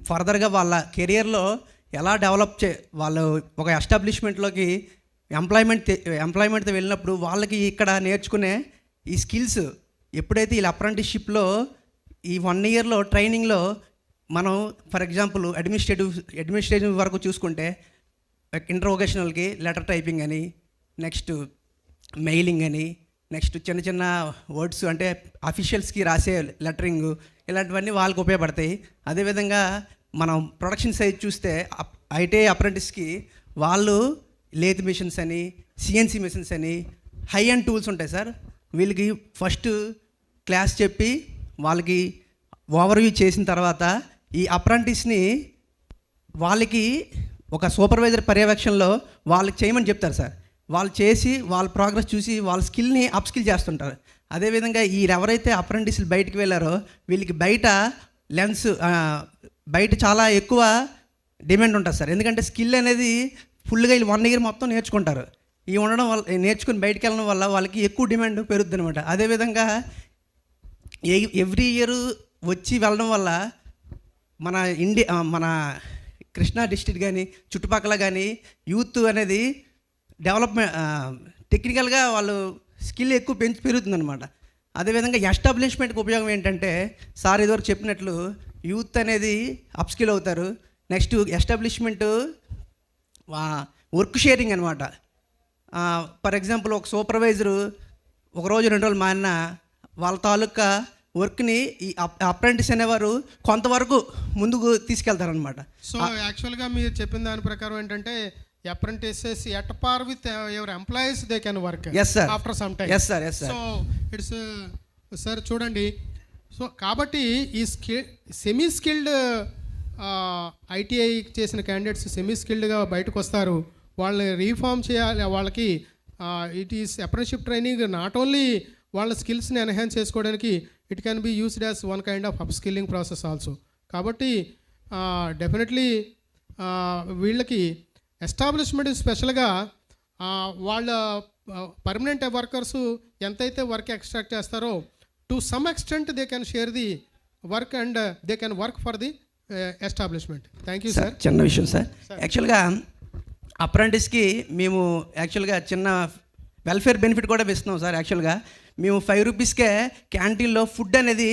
ఫర్దర్గా వాళ్ళ కెరియర్లో ఎలా డెవలప్ వాళ్ళు ఒక ఎస్టాబ్లిష్మెంట్లోకి ఎంప్లాయ్మెంట్తో వెళ్ళినప్పుడు వాళ్ళకి ఇక్కడ నేర్చుకునే ఈ స్కిల్స్ ఎప్పుడైతే వీళ్ళ అప్రెంటిస్షిప్లో ఈ 1 ఇయర్లో ట్రైనింగ్లో మనం ఫర్ ఎగ్జాంపుల్ అడ్మినిస్ట్రేటివ్ వరకు చూసుకుంటే ఇంటర్ వొకేషనల్కి లెటర్ టైపింగ్ అని, నెక్స్ట్ మెయిలింగ్ అని, నెక్స్ట్ చిన్న వర్డ్స్ అంటే అఫీషియల్స్కి రాసే లెటరింగ్, ఇలాంటివన్నీ వాళ్ళకి ఉపయోగపడతాయి. అదేవిధంగా మనం ప్రొడక్షన్ సైజ్ చూస్తే ఐటీఐ అప్రెంటిస్కి వాళ్ళు లేత్ మిషన్స్ అని, సిఎన్సి మిషన్స్ అని, హై అండ్ టూల్స్ ఉంటాయి సార్. వీళ్ళకి ఫస్ట్ క్లాస్ చెప్పి వాళ్ళకి ఓవర్వ్యూ చేసిన తర్వాత ఈ అప్రెంటిస్ని వాళ్ళకి ఒక సూపర్వైజర్ పర్యవేక్షణలో వాళ్ళకి చేయమని చెప్తారు సార్. వాళ్ళు చేసి వాళ్ళ ప్రోగ్రెస్ చూసి వాళ్ళ స్కిల్ని అప్స్కిల్ చేస్తుంటారు. అదేవిధంగా ఈ ఎవరైతే అప్రెంటిస్లు బయటికి వెళ్ళారో వీళ్ళకి బయట చాలా ఎక్కువ డిమాండ్ ఉంటుంది సార్. ఎందుకంటే స్కిల్ అనేది ఫుల్గా వీళ్ళు 1 ఇయర్ మొత్తం నేర్చుకుంటారు. ఈ ఉండడం వల్ల నేర్చుకుని బయటికి వెళ్ళడం వల్ల వాళ్ళకి ఎక్కువ డిమాండ్ పెరుగుతుంది అనమాట. అదేవిధంగా ఎవ్రీ ఇయర్ వచ్చి వెళ్ళడం వల్ల మన కృష్ణా డిస్ట్రిక్ట్ కానీ చుట్టుపక్కల కానీ యూత్ అనేది డెవలప్మెంట్ టెక్నికల్గా వాళ్ళు స్కిల్ ఎక్కువ పెరుగుతుందన్నమాట. అదేవిధంగా ఎస్టాబ్లిష్మెంట్కి ఉపయోగం ఏంటంటే సార్ ఇదివరకు చెప్పినట్లు యూత్ అనేది అప్స్కిల్ అవుతారు. నెక్స్ట్ ఎస్టాబ్లిష్మెంటు వర్క్ షేరింగ్ అనమాట. ఫర్ ఎగ్జాంపుల్ ఒక సూపర్వైజరు 1 రోజు 2 రోజులు మారిన వాళ్ళ తాలూకా వర్క్ని ఈ అప్రెంటిస్ అనేవారు కొంతవరకు ముందుకు తీసుకెళ్తారనమాట. సో యాక్చువల్గా మీరు చెప్పిన దాని ప్రకారం ఏంటంటే apprentices at par with your employees they can work. Yes sir. After some time. Yes sir. So it's sir చూడండి. సో కాబట్టి ఈ సెమీ స్కిల్డ్ ఐటీఐ చేసిన క్యాండిడేట్స్ సెమీ స్కిల్డ్గా బయటకు వస్తారు. వాళ్ళని రీఫార్మ్ చేయాలి. వాళ్ళకి it is apprenticeship training not only వాళ్ళ స్కిల్స్ని ఎన్హాన్స్ చేసుకోవడానికి it can be used as one kind of upskilling process also. కాబట్టి డెఫినెట్లీ వీళ్ళకి ఎస్టాబ్లిష్మెంట్ స్పెషల్గా వాళ్ళ పర్మనెంట్ వర్కర్స్ ఎంతైతే వర్క్ ఎక్స్ట్రాక్ట్ చేస్తారో to some extent they can share the work and they can work for the establishment. Thank you sir. చిన్న విషయం sir, యాక్చువల్గా అప్రెంటిస్కి మేము యాక్చువల్గా చిన్న వెల్ఫేర్ బెనిఫిట్ కూడా ఇస్తున్నాం సార్. యాక్చువల్గా మేము 5 రూపీస్కే క్యాంటీన్లో ఫుడ్ అనేది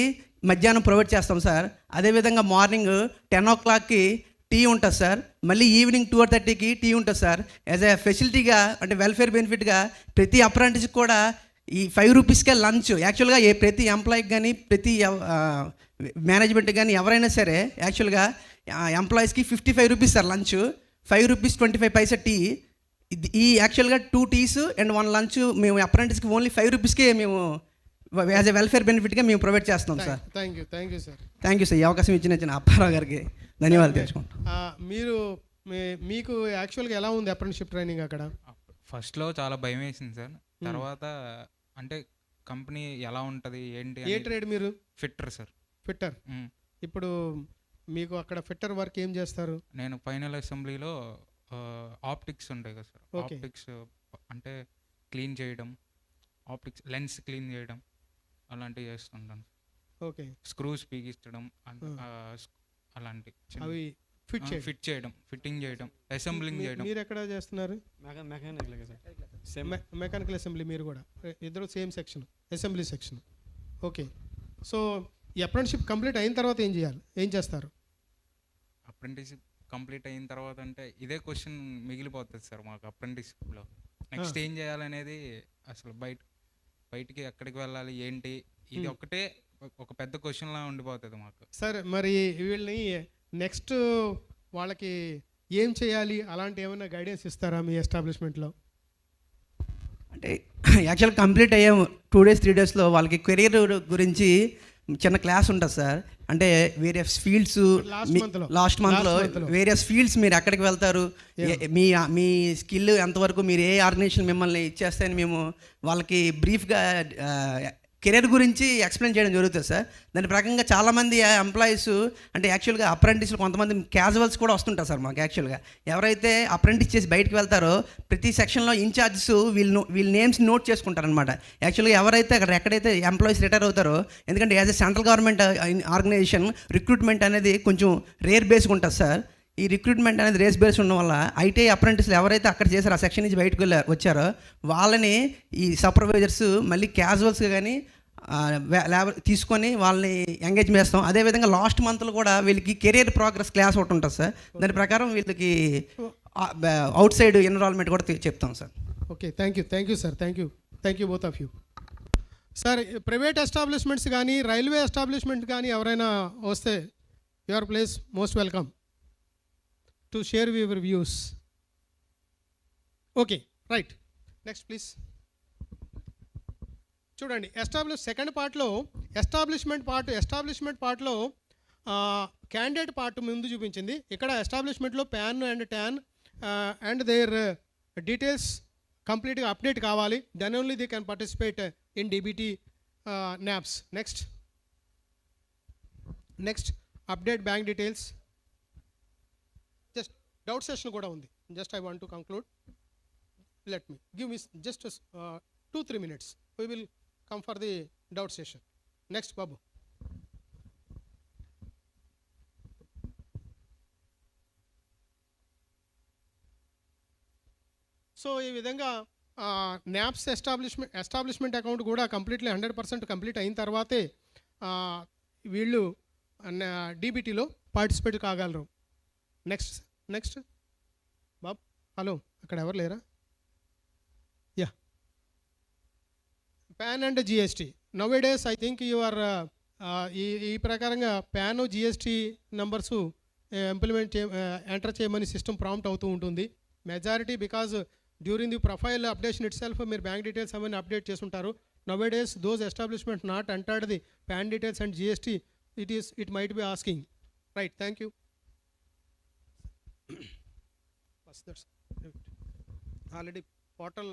మధ్యాహ్నం ప్రొవైడ్ చేస్తాం సార్. అదేవిధంగా మార్నింగ్ 10 o'clockకి టీ ఉంటుంది సార్. మళ్ళీ ఈవినింగ్ 2:30కి టీ ఉంటుంది సార్. యాజ్ ఏ ఫెసిలిటీగా అంటే వెల్ఫేర్ బెనిఫిట్గా ప్రతి అప్రెంటిస్కి కూడా ఈ 5 రూపీస్కే లంచ్. యాక్చువల్గా ప్రతి ఎంప్లాయీకి కానీ ప్రతి మేనేజ్మెంట్ కానీ ఎవరైనా సరే యాక్చువల్గా ఎంప్లాయీస్కి 55 రూపీస్ సార్ లంచ్, 5 రూపీస్ 25 పైసా టీ. ఈ యాక్చువల్గా 2 టీస్ అండ్ 1 లంచ్ మేము అప్రెంటిస్కి ఓన్లీ 5 రూపీస్కే మేము యాజ్ ఎ వెల్ఫేర్ బెనిఫిట్గా మేము ప్రొవైడ్ చేస్తున్నాం sir. Thank you sir. Thank you sir. ఈ అవకాశం ఇచ్చిన అప్పారావు గారికి ధన్యవాదాలు తెలుసుకుంటాం. మీరు మీకు యాక్చువల్గా ఎలా ఉంది అప్రెంటిస్షిప్ ట్రైనింగ్ అక్కడ? ఫస్ట్లో చాలా భయం వేసింది సార్. తర్వాత అంటే కంపెనీ ఎలా ఉంటుంది ఏంటి. ఏ ట్రేడ్ మీరు? Fitter sir. ఫిట్టర్. ఇప్పుడు మీకు అక్కడ ఫిట్టర్ వర్క్ ఏం చేస్తారు? నేను ఫైనల్ అసెంబ్లీలో ఆప్టిక్స్ ఉంటాయి కదా సార్. ఆప్టిక్స్ అంటే క్లీన్ చేయడం, ఆప్టిక్స్ లెన్స్ క్లీన్ చేయడం అలాంటివి చేస్తుంటాను. ఓకే. స్క్రూస్ పీకిస్తడం అలాంటి అవి ఫిట్ చేయడం, ఫిట్టింగ్ చేయడం, అసెంబ్లింగ్ చేయడం. మీరు ఎక్కడ చేస్తున్నారు? Mechanical assembly. మీరు కూడా ఇద్దరు same section, assembly section. Okay. So ఈ అప్రెంటిస్షిప్ కంప్లీట్ అయిన తర్వాత ఏం చేస్తారు? అప్రెంటిస్షిప్ కంప్లీట్ అయిన తర్వాత అంటే ఇదే క్వశ్చన్ మిగిలిపోతుంది సార్ మాకు అప్రెంటిస్షిప్లో. నెక్స్ట్ ఏం చేయాలనేది అసలు బయటికి ఎక్కడికి వెళ్ళాలి ఏంటి ఇది ఒకటే ఒక పెద్ద క్వశ్చన్లా ఉండిపోతుంది మాకు. సరే, మరి వీళ్ళని నెక్స్ట్ వాళ్ళకి ఏం చేయాలి అలాంటి ఏమైనా గైడెన్స్ ఇస్తారా మీ ఎస్టాబ్లిష్మెంట్లో? అంటే యాక్చువల్ కంప్లీట్ అయ్యే 2 days 3 daysలో వాళ్ళకి కెరీర్ గురించి చిన్న క్లాస్ ఉంటుంది సార్. అంటే వేరియస్ ఫీల్డ్స్ లాస్ట్ మంత్లో వేరియస్ ఫీల్డ్స్ మీరు ఎక్కడికి వెళ్తారు, మీ స్కిల్ ఎంతవరకు, మీరు ఏ ఆర్గనైజేషన్ మిమ్మల్ని ఇచ్చేస్తాయని మేము వాళ్ళకి బ్రీఫ్గా కెరీర్ గురించి ఎక్స్ప్లెయిన్ చేయడం జరుగుతుంది సార్. దాని ప్రకారంగా చాలామంది ఎంప్లాయీస్ అంటే యాక్చువల్గా అప్రెంటిస్లు కొంతమంది క్యాజువల్స్ కూడా వస్తుంటారు సార్ మాకు. యాక్చువల్గా ఎవరైతే అప్రెంటిస్ చేసి బయటకు వెళ్తారో ప్రతి సెక్షన్లో ఇన్ఛార్జెస్ వీళ్ళ నేమ్స్ నోట్ చేసుకుంటారనమాట. యాక్చువల్గా ఎవరైతే ఎక్కడైతే ఎంప్లాయీస్ రిటైర్ అవుతారో, ఎందుకంటే as a central government organisation recruitment అనేది కొంచెం రేర్ బేస్గా ఉంటుంది సార్. ఈ రిక్రూట్మెంట్ అనేది రేస్ బేస్ ఉండడం వల్ల ఐటీఐ అప్రెంటిస్లు ఎవరైతే అక్కడ చేశారో ఆ సెక్షన్ నుంచి బయటకు వచ్చారో వాళ్ళని ఈ సూపర్వైజర్స్ మళ్ళీ క్యాజువల్స్గా కానీ తీసుకొని వాళ్ళని ఎంగేజ్ చేస్తాం. అదేవిధంగా లాస్ట్ మంత్లో కూడా వీళ్ళకి కెరీర్ ప్రోగ్రెస్ క్లాస్ ఒకటి ఉంటుంది సార్. దాని ప్రకారం వీళ్ళకి అవుట్ సైడ్ ఎన్రోల్మెంట్ కూడా చెప్తాం sir. Okay, thank you sir. Thank you both of you. Sir, private establishments కానీ రైల్వే ఎస్టాబ్లిష్మెంట్ కానీ ఎవరైనా వస్తే your place most welcome to share your views. Okay, right, next please. చూడండి, సెకండ్ పార్ట్లో establishment పార్ట్లో candidate part ముందు చూపించింది. ఇక్కడ ఎస్టాబ్లిష్మెంట్లో PAN and TAN and their details కంప్లీట్గా అప్డేట్ కావాలి. Then only they can participate in DBT NAPS. Next update bank details. Just doubt session కూడా ఉంది. Just I want to conclude. Let me give me just 2-3 minutes. We will come for the doubt session. Next, Babu. So ఈ విధంగా NAPS establishment account కూడా completely 100% complete అయిన తర్వాతే వీళ్ళు డీబీటీలో participate కాగలరు. నెక్స్ట్ బాబ్, హలో, అక్కడ ఎవరు లేరా? Yeah, PAN and GST. Nowadays I think you are ఈ ప్రకారంగా ప్యాన్ జిఎస్టీ నంబర్సు ఎంటర్ చేయమని సిస్టమ్ ప్రాంప్ట్ అవుతూ ఉంటుంది. Majority because during the profile updation itself మీరు బ్యాంక్ డీటెయిల్స్ అవన్నీ అప్డేట్ చేసుకుంటారు. Nowadays those establishment not entered the PAN details and GST it might be asking. Right, thank you. Already portal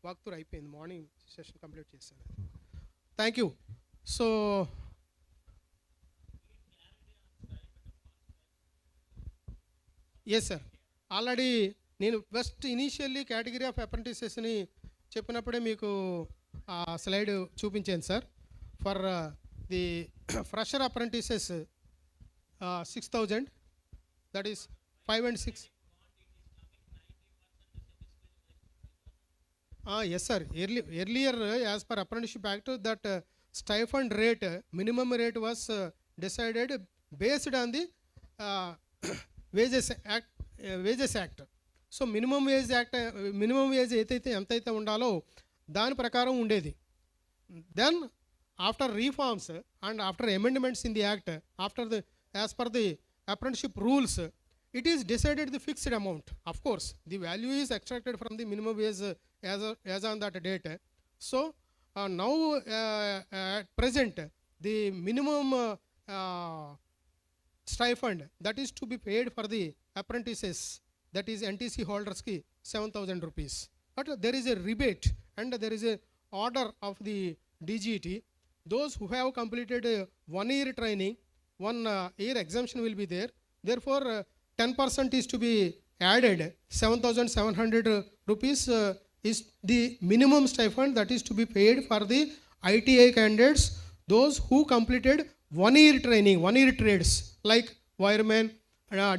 walk through అయిపోయింది, morning session complete చేశాను. Thank you. So yes sir, already నేను first initially category of అప్రెంటిసెస్ని చెప్పినప్పుడే మీకు slide చూపించాను sir. For the fresher apprentices 6,000, that is 5 and 6. Yes sir, earlier as per Apprenticeship Act that stipend rate, minimum rate was decided based on the wages act. So minimum wage ఎంతైతే ఉండాలో దాని ప్రకారం ఉండేది. Then after reforms and after amendments in the act, as per the apprenticeship rules, it is decided the fixed amount. Of course, the value is extracted from the minimum wage as on that date. So now at present, the minimum stipend that is to be paid for the apprentices, that is NTC holders ki 7,000 rupees. But there is a rebate and there is a order of the DGT. Those who have completed 1 year training, 1 year exemption will be there. Therefore 10% is to be added. 7,700 rupees is the minimum stipend that is to be paid for the ITI candidates, those who completed 1 year training, 1 year trades like wireman,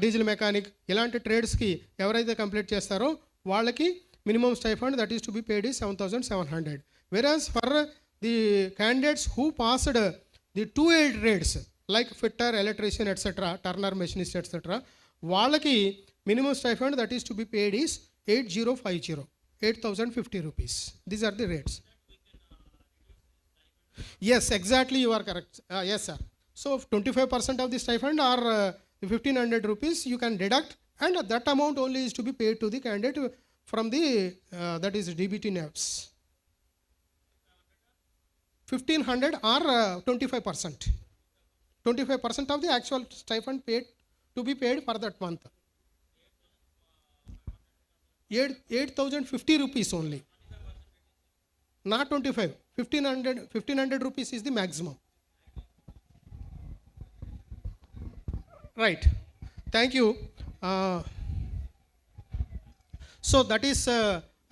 diesel mechanic, ఇలాంటి ట్రేడ్స్కి ఎవరైతే complete చేస్తారో వాళ్ళకి minimum stipend that is to be paid is 7,700. Whereas for the candidates who passed the 2 year trades like fitter, electrician, etc., turner, machinist, etc., వాళ్ళకి minimum stipend that is to be paid is 8,050 rupees. These are the rates. Yes, exactly, you are correct. Yes, sir. So 25% of the stipend or 1500 rupees you can deduct, and that amount only is to be paid to the candidate from the, that is DBT NAPS. 1500 or 25%. 25% of the actual stipend paid to be paid for that month. 8,050 rupees only. Not 25. 1500 rupees is the maximum. Right. Thank you. So that is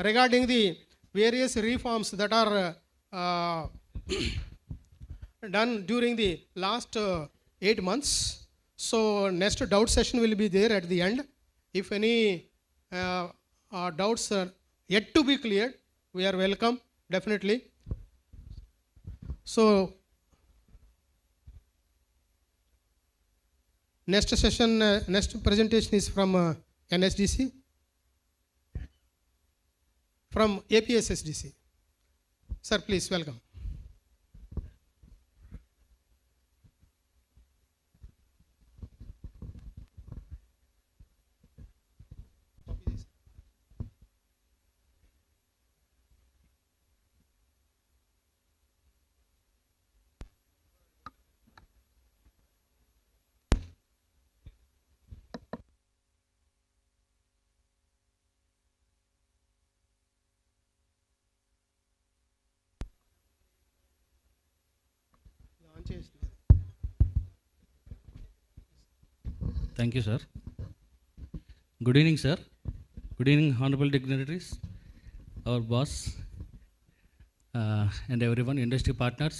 regarding the various reforms that are done during the last 8 months. So next doubt session will be there at the end. If any doubts are yet to be cleared, we are welcome, definitely. So next session, next presentation is from NSDC, from APSSDC. Sir, please welcome. Thank you, sir. Good evening, sir. Good evening, honorable dignitaries, our boss, and everyone, industry partners,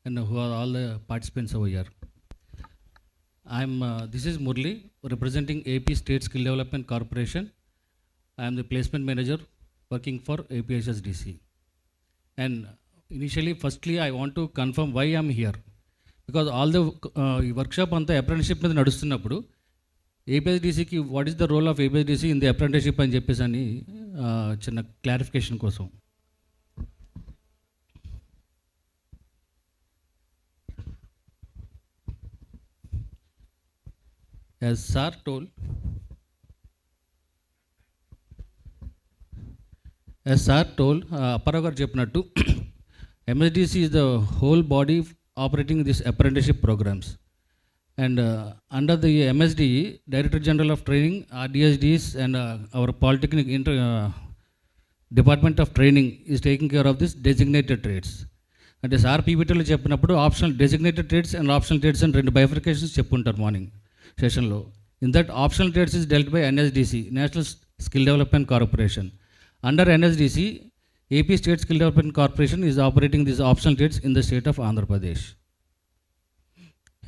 and who are all the participants over here. This is Murli, representing AP State Skill Development Corporation. I am the placement manager working for APSSDC. And initially, firstly, I want to confirm why I am here. Because all the workshop on the apprenticeship మీద నడుస్తున్నప్పుడు ఏపీఎస్డిసికి what is the role of APSDC in the apprenticeship అని చెప్పేసి అని చిన్న clarification కోసం. As sir told, Appara garu చెప్పినట్టు MSDC is the whole body operating these apprenticeship programs. And under the MSDE, Director General of Training, RDSDEs, and our Polytechnic Department of Training is taking care of this designated trades. And as PPTలో చెప్పినప్పుడు optional designated trades and optional trades and రెండు bifurcations చెప్పుంటారు morning సెషన్లో. In that, optional trades is dealt by NSDC, National Skill Development Corporation. Under NSDC, AP State Skill Development Corporation is operating these optional trades in the state of Andhra Pradesh.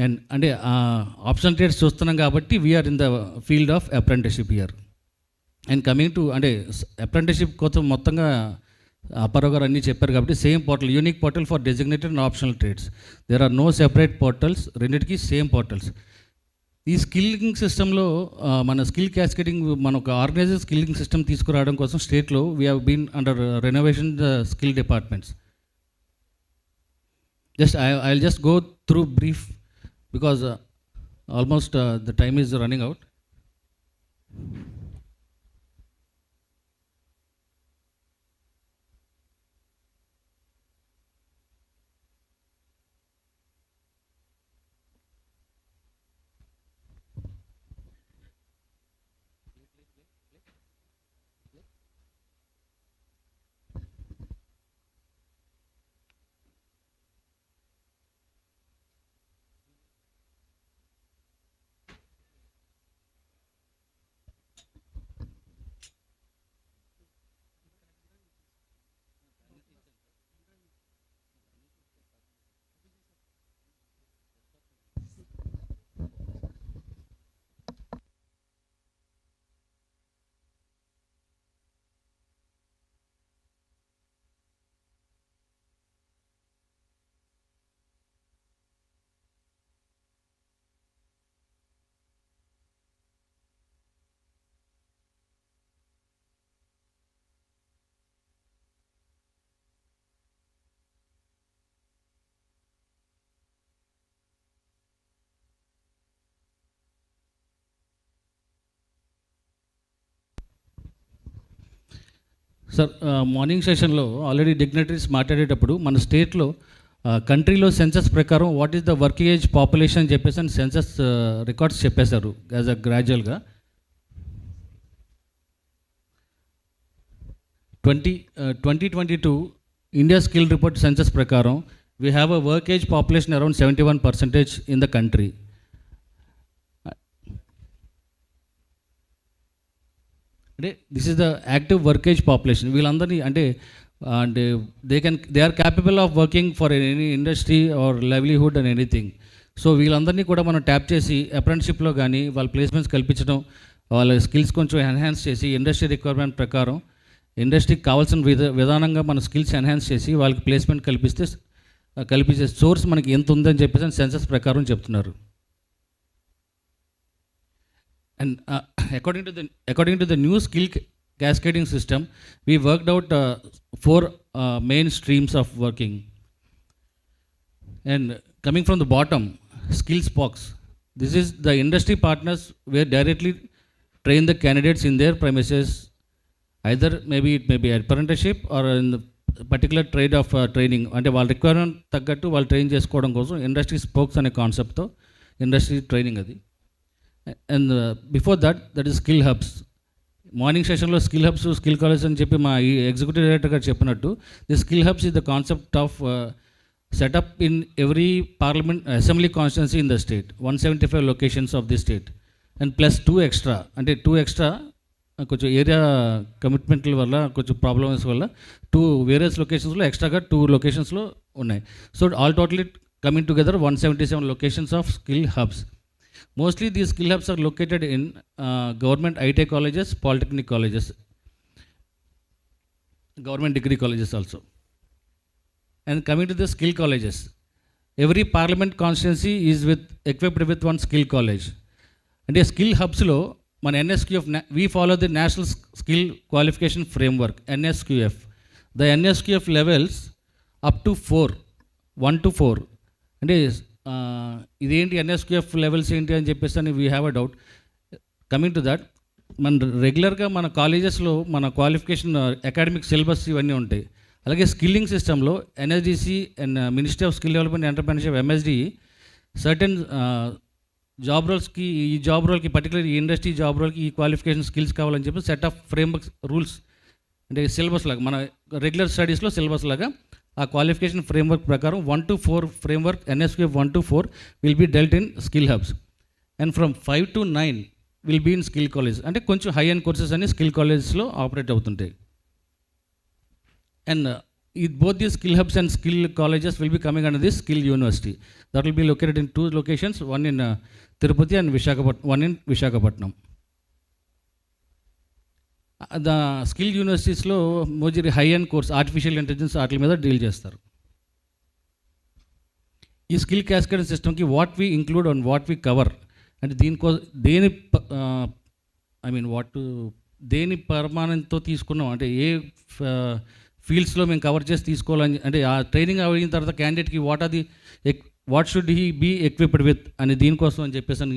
And అంటే optional trades చూస్తున్నాం కాబట్టి we are in the field of apprenticeship year. And coming to అంటే apprenticeship కోసం మొత్తంగా అప్పారావు గారు అన్నీ చెప్పారు కాబట్టి same portal, unique portal for designated and optional trades. There are no separate portals, రెండింటికి సేమ్ పోర్టల్స్. ఈ స్కిల్లింగ్ సిస్టంలో మన స్కిల్ క్యాస్కేడింగ్, మన ఒక ఆర్గనైజర్ స్కిల్లింగ్ సిస్టమ్ తీసుకురావడం కోసం స్టేట్లో we have been under renovation the skill departments. I will just go through brief because almost the time is running out. Sir morning సెషన్లో already dignitaries మాట్లాడేటప్పుడు మన స్టేట్లో కంట్రీలో సెన్సస్ ప్రకారం what is the working age population అని చెప్పేసి అని census records చెప్పేశారు యాజ్ అ గ్రాడ్యువల్గా. 2022 ఇండియా స్కిల్ రిపోర్ట్ సెన్సస్ ప్రకారం we have a work age population around 71% in the country. అంటే this is the active work age population. వీళ్ళందరినీ అంటే they are capable of working for any industry or livelihood and anything. So వీళ్ళందరినీ కూడా మనం tap చేసి అప్రెంటిస్షిప్లో కానీ వాళ్ళ placements కల్పించడం, వాళ్ళ స్కిల్స్ కొంచెం ఎన్హాన్స్ చేసి ఇండస్ట్రీ రిక్వైర్మెంట్ ప్రకారం ఇండస్ట్రీకి కావాల్సిన విధానంగా మన స్కిల్స్ ఎన్హాన్స్ చేసి వాళ్ళకి ప్లేస్మెంట్ కల్పించే సోర్స్ మనకి ఎంత ఉందని చెప్పేసి సెన్సస్ ప్రకారం చెప్తున్నారు. And according to the new skill cascading system, we worked out 4 main streams of working. And coming from the bottom, skills box. This is the industry partners where directly train the candidates in their premises. Either maybe it may be apprenticeship or in the particular trade of training. అంటే వాళ్ళ requirement తగ్గట్టు వాళ్ళు train చేసుకోవడం కోసం industry spokes అనే కాన్సెప్ట్తో industry training అది. And before that is skill hubs. Morning సెషన్లో స్కిల్ హబ్స్, స్కిల్ కాలేజ్ అని చెప్పి మా ఈ ఎగ్జిక్యూటివ్ డైరెక్టర్ గారు చెప్పినట్టు the skill hubs is the concept of setup in every parliament assembly constituency in the state, 175 locations of the state. And plus 2 extra కొంచెం area కమిట్మెంట్ల వల్ల కొంచెం ప్రాబ్లమ్స్ వల్ల 2 వేరియస్ లొకేషన్స్లో ఎక్స్ట్రాగా 2 లొకేషన్స్లో ఉన్నాయి. So all totally coming together 177 locations of skill hubs. Mostly these skill hubs are located in government IT colleges, polytechnic colleges, government degree colleges also. And coming to the skill colleges, every parliament constituency is equipped with one skill college. And a skill hubs lo మన NSQF we follow the National Skill Qualification Framework, NSQF. The NSQF levels up to 4, 1 to 4. అంటే ఇదేంటి NSQF levels ఏంటి అని చెప్పేసి అని we have a doubt. Coming to that, మన రెగ్యులర్గా మన కాలేజెస్లో మన క్వాలిఫికేషన్ అకాడమిక్ సిలబస్ ఇవన్నీ ఉంటాయి. అలాగే స్కిల్లింగ్ సిస్టంలో NSDC and ministry of skill development and entrepreneurship MSDE certain job రోల్స్కి, ఈ జాబ్ రోల్కి పర్టికులర్ ఈ ఇండస్ట్రీ జాబ్ రోల్కి ఈ క్వాలిఫికేషన్ స్కిల్స్ కావాలని చెప్పి సెట్ ఆఫ్ ఫ్రేమ్వర్క్స్ రూల్స్ అంటే సిలబస్ లాగా మన రెగ్యులర్ స్టడీస్లో సిలబస్ లాగా ఆ క్వాలిఫికేషన్ ఫ్రేమ్వర్క్ ప్రకారం 1 to 4 framework NSQF 1 to 4 will be dealt in skill hubs. And from 5 to 9 will be in skill college. అంటే కొంచెం హై అండ్ కోర్సెస్ అన్ని స్కిల్ కాలేజెస్లో ఆపరేట్ అవుతుంటాయి. And both these skill hubs and skill colleges will be coming under this skill university. That will be located in 2 locations, one in Tirupati and one in Visakhapatnam. The skill universities lo mostly high end course artificial intelligence వాటి మీద deal చేస్తారు. ఈ skill cascading సిస్టమ్కి what we include and what we cover అంటే దేని పరిమాణంతో తీసుకున్నాం అంటే ఏ ఫీల్డ్స్లో మేము కవర్ చేసి తీసుకోవాలని అంటే ఆ ట్రైనింగ్ అయిన తర్వాత క్యాండిడేట్కి what should he be equipped with అని దీనికోసం అని చెప్పేసి అని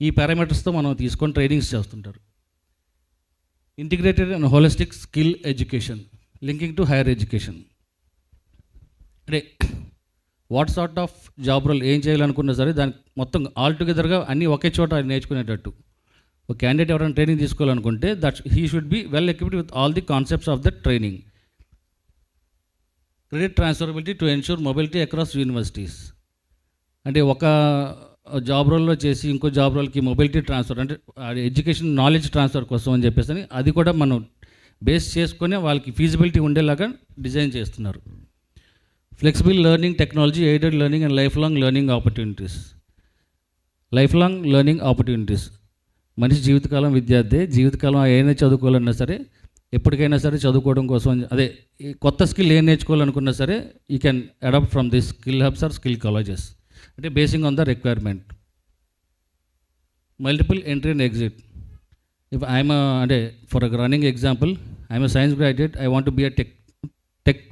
ఈ పారామీటర్స్తో మనం తీసుకొని ట్రైనింగ్స్ చేస్తుంటారు. Integrated and holistic skill education linking to higher education. అంటే what sort of job role ఏం చేయాలనుకున్నా సరే దానికి మొత్తం ఆల్ టుగెదర్గా అన్నీ ఒకే చోట నేర్చుకునేటట్టు ఒక క్యాండిడేట్ ఎవరైనా ట్రైనింగ్ తీసుకోవాలనుకుంటే that he should be well equipped with all the concepts of the training. Credit transferability to ensure mobility across universities. అంటే ఒక జాబ్ రోల్లో చేసి ఇంకో జాబ్ రోల్కి మొబిలిటీ ట్రాన్స్ఫర్ అంటే ఎడ్యుకేషన్ నాలెడ్జ్ ట్రాన్స్ఫర్ కోసం అని చెప్పేసి అని అది కూడా మనం బేస్ చేసుకొని వాళ్ళకి ఫీజిబిలిటీ ఉండేలాగా డిజైన్ చేస్తున్నారు. Flexible learning technology, aided learning and life long learning opportunities. Life long learning opportunities మనిషి జీవితకాలం విద్యార్థి, జీవితకాలం ఏదైనా చదువుకోవాలన్నా సరే ఎప్పటికైనా సరే చదువుకోవడం కోసం అదే కొత్త స్కిల్ ఏం నేర్చుకోవాలనుకున్నా సరే you can adapt from this skill hubs or skill colleges అంటే basing on the requirement. Multiple entry and exit. If I'm అంటే for a running example, I'm science graduate, I want to be a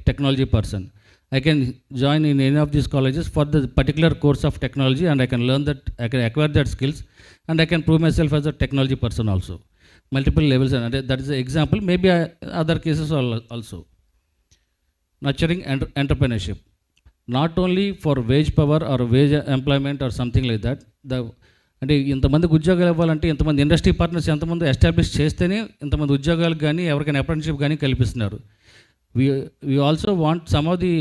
technology person. I can join in any of these colleges for the particular course of technology and I can learn that, I can acquire that skills and I can prove myself as a technology person also. multiple levels, and that is the example. Maybe other cases also. Nurturing entrepreneurship, not only for wage power or wage employment or something like that. అంటే ఇంతమందికి ఉద్యోగాలు ఇవ్వాలంటే ఇంతమంది industry partners ఎంతమంది establish చేస్తేనే ఇంతమంది ఉద్యోగాలు కానీ ఎవరికైనా అప్రెంటిస్షిప్ కానీ కల్పిస్తున్నారు. we also want some of the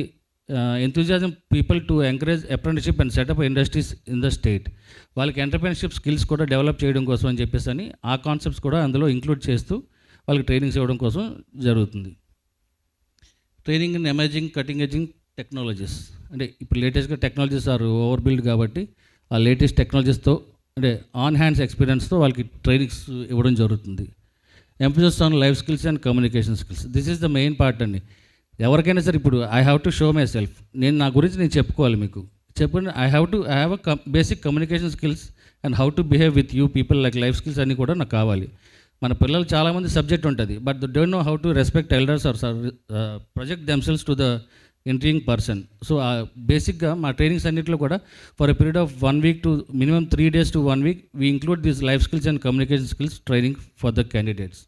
enthusiasm people to encourage apprenticeship and set up industries in the state. వాళ్ళకి ఎంటర్ప్రెన్యూర్షిప్ స్కిల్స్ కూడా డెవలప్ చేయడం కోసం అని చెప్పేసి అని ఆ కాన్సెప్ట్స్ కూడా అందులో ఇంక్లూడ్ చేస్తూ వాళ్ళకి ట్రైనింగ్స్ ఇవ్వడం కోసం జరుగుతుంది. Training in emerging cutting edging technologies, అంటే ఇప్పుడు లేటెస్ట్గా టెక్నాలజీస్ ఆర్ ఓవర్ బిల్డ్ కాబట్టి ఆ లేటెస్ట్ టెక్నాలజీస్తో అంటే ఆన్ హ్యాండ్స్ ఎక్స్పీరియన్స్తో వాళ్ళకి ట్రైనింగ్స్ ఇవ్వడం జరుగుతుంది. Emphasis on life skills and communication skills, this is the main part అండి. ఎవరికైనా సరే ఇప్పుడు I have to show myself, నేను నా గురించి నేను చెప్పుకోవాలి, మీకు చెప్పండి. I have a basic communication skills and how to behave with you people, like life skills అన్నీ కూడా నాకు కావాలి. మన పిల్లలు చాలామంది సబ్జెక్ట్ ఉంటుంది, but they don't know how to respect elders or project themselves to the entering person. So బేసిక్గా మా ట్రైనింగ్స్ అన్నింటిలో కూడా for a period of 1 week to minimum 3 days to 1 week we include these life skills and communication skills training for the candidates.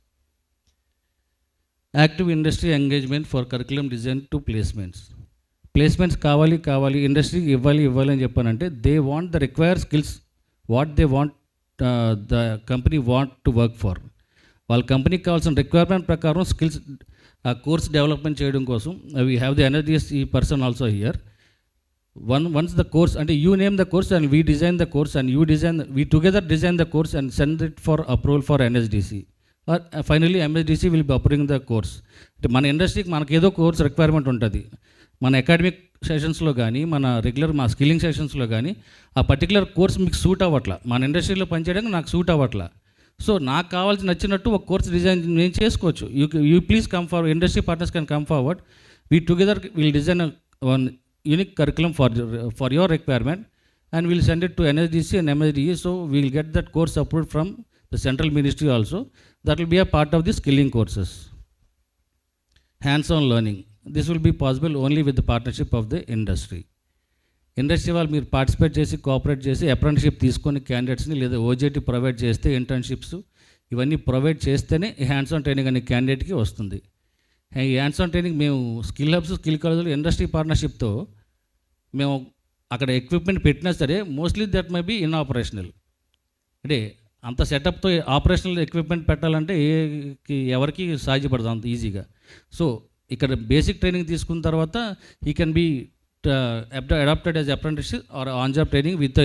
Active industry engagement for curriculum design to placements కావాలి ఇండస్ట్రీకి ఇవ్వాలి అని చెప్పానంటే they want the required skills what they want the company want to work for. వాళ్ళ కంపెనీకి కావాల్సిన requirement ప్రకారం skills course development చేయడం కోసం we have the NAAW person also here. Once the course అంటే you name the course and we design the course and we together design the course and send it for approval for NSDC. Finally MSDC will be approving the course. అంటే మన ఇండస్ట్రీకి మనకి ఏదో course requirement ఉంటుంది. మన academic సెషన్స్లో కానీ మా skilling సెషన్స్లో కానీ ఆ పర్టికులర్ కోర్స్ మీకు సూట్ అవ్వట్లా, మన ఇండస్ట్రీలో పనిచేయడానికి నాకు సూట్ అవ్వట్లా. సో నాకు కావాల్సి నచ్చినట్టు ఒక కోర్స్ డిజైన్ నేను చేసుకోవచ్చు. You please come forward, industry partners can come forward, we together will design one unique curriculum for your requirement and will send it to NSDC and MSDE. So we will get that course approved from the central ministry also. That will be a part of the skilling courses. Hands-on learning, this will be possible only with the partnership of the industry. Industry వాళ్ళు మీరు participate చేసి cooperate చేసి apprenticeship తీసుకొని క్యాండిడేట్స్ని లేదా OJT provide చేస్తే internships ఇవన్నీ provide చేస్తేనే ఈ హ్యాండ్స్ ఆన్ ట్రైనింగ్ అనే క్యాండిడేట్కి వస్తుంది. ఈ హ్యాండ్స్ ఆన్ ట్రైనింగ్ మేము స్కిల్ హబ్స్ స్కిల్ కాలేజ్లో ఇండస్ట్రీ పార్ట్నర్షిప్తో మేము అక్కడ ఎక్విప్మెంట్ పెట్టినా సరే mostly that may be in operational. అంటే అంత సెటప్తో ఆపరేషనల్ ఎక్విప్మెంట్ పెట్టాలంటే ఎవరికి సాధ్యపడదు అంత ఈజీగా. సో ఇక్కడ బేసిక్ ట్రైనింగ్ తీసుకున్న తర్వాత ఈ can be adapted as apprenticeship or on job training with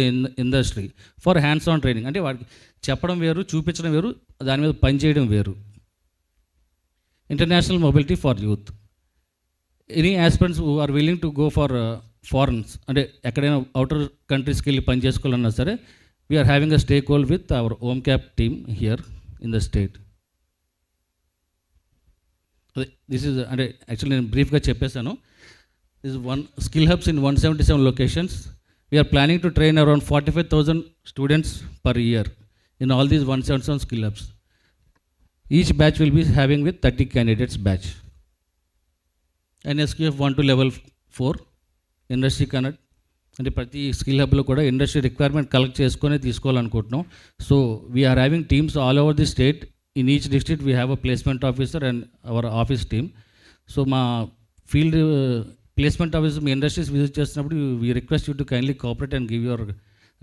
industry for hands on training. అంటే వాడికి చెప్పడం వేరు, చూపించడం వేరు, దాని మీద పనిచేయడం వేరు. International mobility for youth, any aspirants who are willing to go for foreigns, అంటే ఎక్కడైనా అవుటర్ కంట్రీస్కి వెళ్ళి పని చేసుకోవాలన్నా సరే we are having a stakeholder with our OMCAP team here in the state. This is అంటే యాక్చువల్లీ నేను బ్రీఫ్గా చెప్పేశాను. This is one skill hubs in 177 locations. We are planning to train around 45,000 students per year in all these 177 skill hubs. Each batch will be having with 30 candidates batch. NSQF 1 to level 4 industry connect, అంటే ప్రతి skill హబ్లో కూడా industry requirement collect చేసుకొని తీసుకోవాలనుకుంటున్నాం. So we're having teams all over the state. In each district we have a placement officer and our office team. So మా field placement officer మీ industries visit చేస్తున్నప్పుడు we request you to kindly cooperate and give your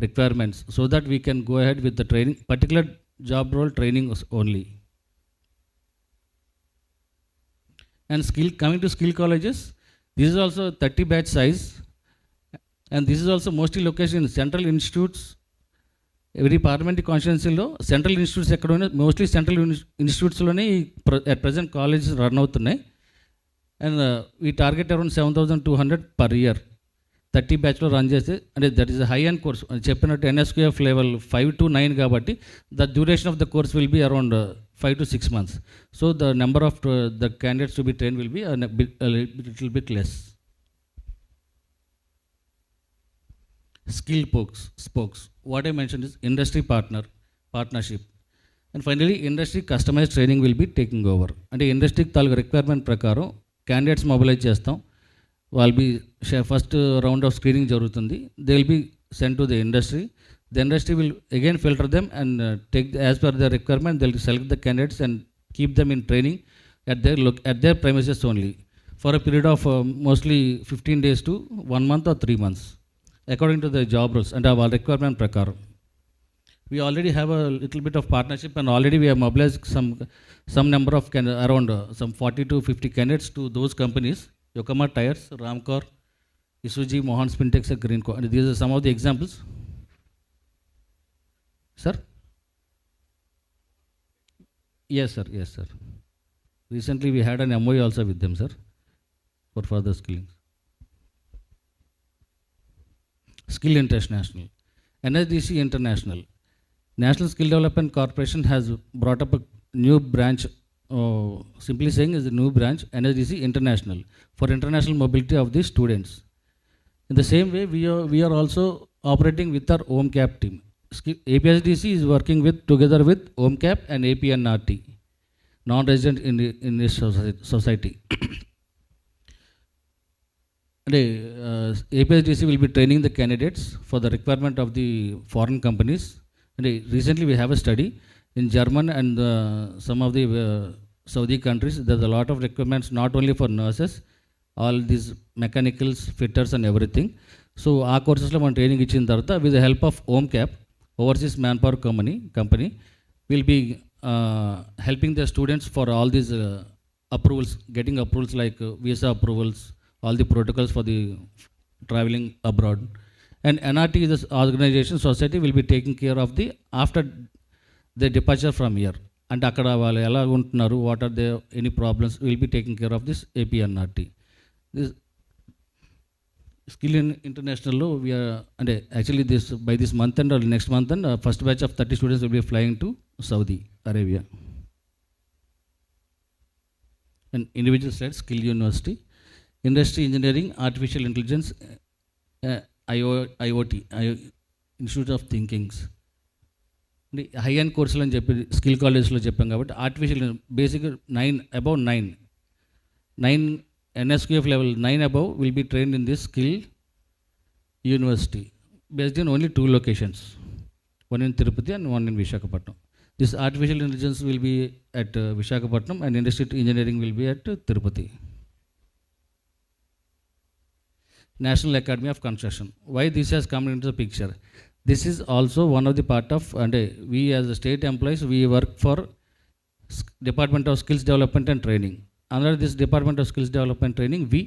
requirements so that we can go ahead with the training, particular job role training only. And coming to skill colleges, this is also 30 batch size, and this is also mostly located in central institutes. Every parliamentary constituency lo central institutes ekkada unna, mostly central institutes lone at present colleges run avutunnayi, and we target around 7,200 per year 30 batch lo run cheste. Ante that is a high end course cheppinattu NSQF level 5 to 9 kabatti the duration of the course will be around 5 to 6 months. So the number of the candidates to be trained will be a little bit less. Skill spokes. What I mentioned is industry partnership. And finally, industry customized training will be taking over. And the industry requirement prakaram candidates mobilize chestam. Will be first round of screening jarutundi. They will be sent to the industry. The industry will again filter them and take as per their requirement. They'll select the candidates and keep them in training at their premises only for a period of mostly 15 days to 1 month or 3 months, according to the job roles and our requirement prakaram. We already have a little bit of partnership, and already we have mobilized some number of around some 40 to 50 candidates to those companies: Yokohama Tires, Ramcor, Isuji, Mohan Spintex, and Greenco. And these are some of the examples. Sir? Yes, sir. Yes, sir. Recently, we had an MOU also with them, sir, for further skilling. Skill International, NSDC International. National Skill Development Corporation has brought up a new branch, simply saying is a new branch, NSDC International, for international mobility of the students. In the same way, we are also operating with our OMCAP team. APSDC is working together with OMCAP and APNRT, non-resident in this society. APSDC will be training the candidates for the requirement of the foreign companies. And recently we have a study in German and some of the Saudi countries. There's a lot of requirements not only for nurses, all these mechanicals, fitters and everything. So our courses lo man training ichin tarvata with the help of OMCAP, Overseas Manpower Company, will be helping the students for all these approvals, getting approvals like visa approvals, all the protocols for the traveling abroad. And NRT, this organization society, will be taking care of the after the departure from here. And akkada valu ela untunnaru, what are there any problems, will be taking care of this APNRT. This Skill International lo we are, and actually this by this month and or next month and first batch of 30 students will be flying to Saudi Arabia. And individual side, Skill University, Industry Engineering, Artificial Intelligence, IoT, Institute of Thinkings. High and కోర్సులు అని చెప్పి skill కాలేజ్లో చెప్పాం కాబట్టి artificial basic 9 NSQF level 9 above will be trained in this skill university based in only 2 locations, one in Tirupati and one in Visakhapatnam. This artificial intelligence will be at Visakhapatnam and industrial engineering will be at Tirupati. National Academy of Construction. Why this has come into the picture? This is also one of the part of, and we as the state employees, we work for Department of Skills Development and Training. Under this Department of Skills Development Training, we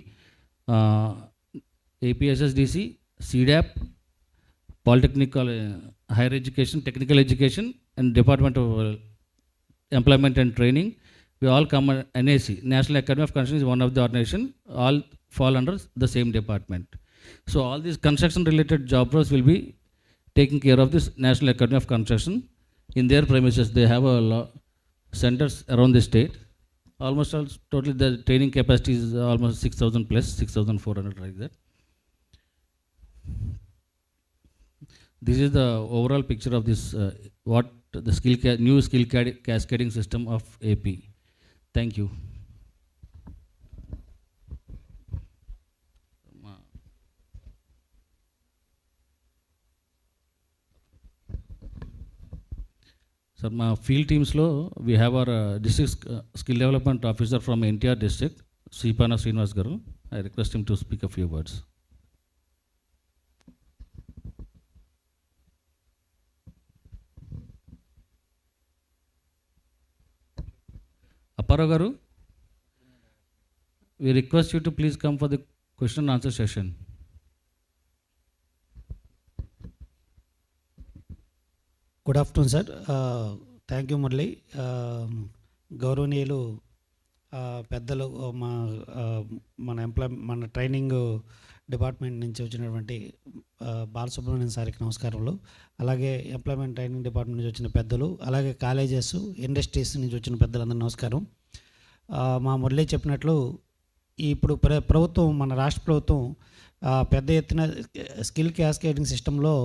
APSSDC, CDAP, Polytechnical, Higher Education, Technical Education, and Department of Employment and Training, we all come under NAC, National Academy of Construction is one of the organization, all fall under the same department. So all these construction related job roles will be taking care of this National Academy of Construction. In their premises, they have a centers around the state. Almost all, totally the training capacity is almost 6,000 plus, 6,400 like that. This is the overall picture of this, what the new skill cascading system of AP. Thank you. So my field teams lo we have our district skill development officer from NTR district, Sipana Srinivas garu. I request him to speak a few words. Appara garu, we request you to please come for the question and answer session. Good afternoon sir. Thank you Murali. గౌరవనీయులు పెద్దలు మన training department నుంచి వచ్చినటువంటి బాలసుబ్రహ్మణ్యం సార్కి నమస్కారములు. అలాగే employment training department నుంచి వచ్చిన పెద్దలు, అలాగే కాలేజెస్, ఇండస్ట్రీస్ నుంచి వచ్చిన పెద్దలందరూ నమస్కారం. మా మురళి చెప్పినట్లు ఇప్పుడు ప్రభుత్వం, మన రాష్ట్ర ప్రభుత్వం పెద్ద ఎత్తున స్కిల్ క్యాస్కేడింగ్ సిస్టంలో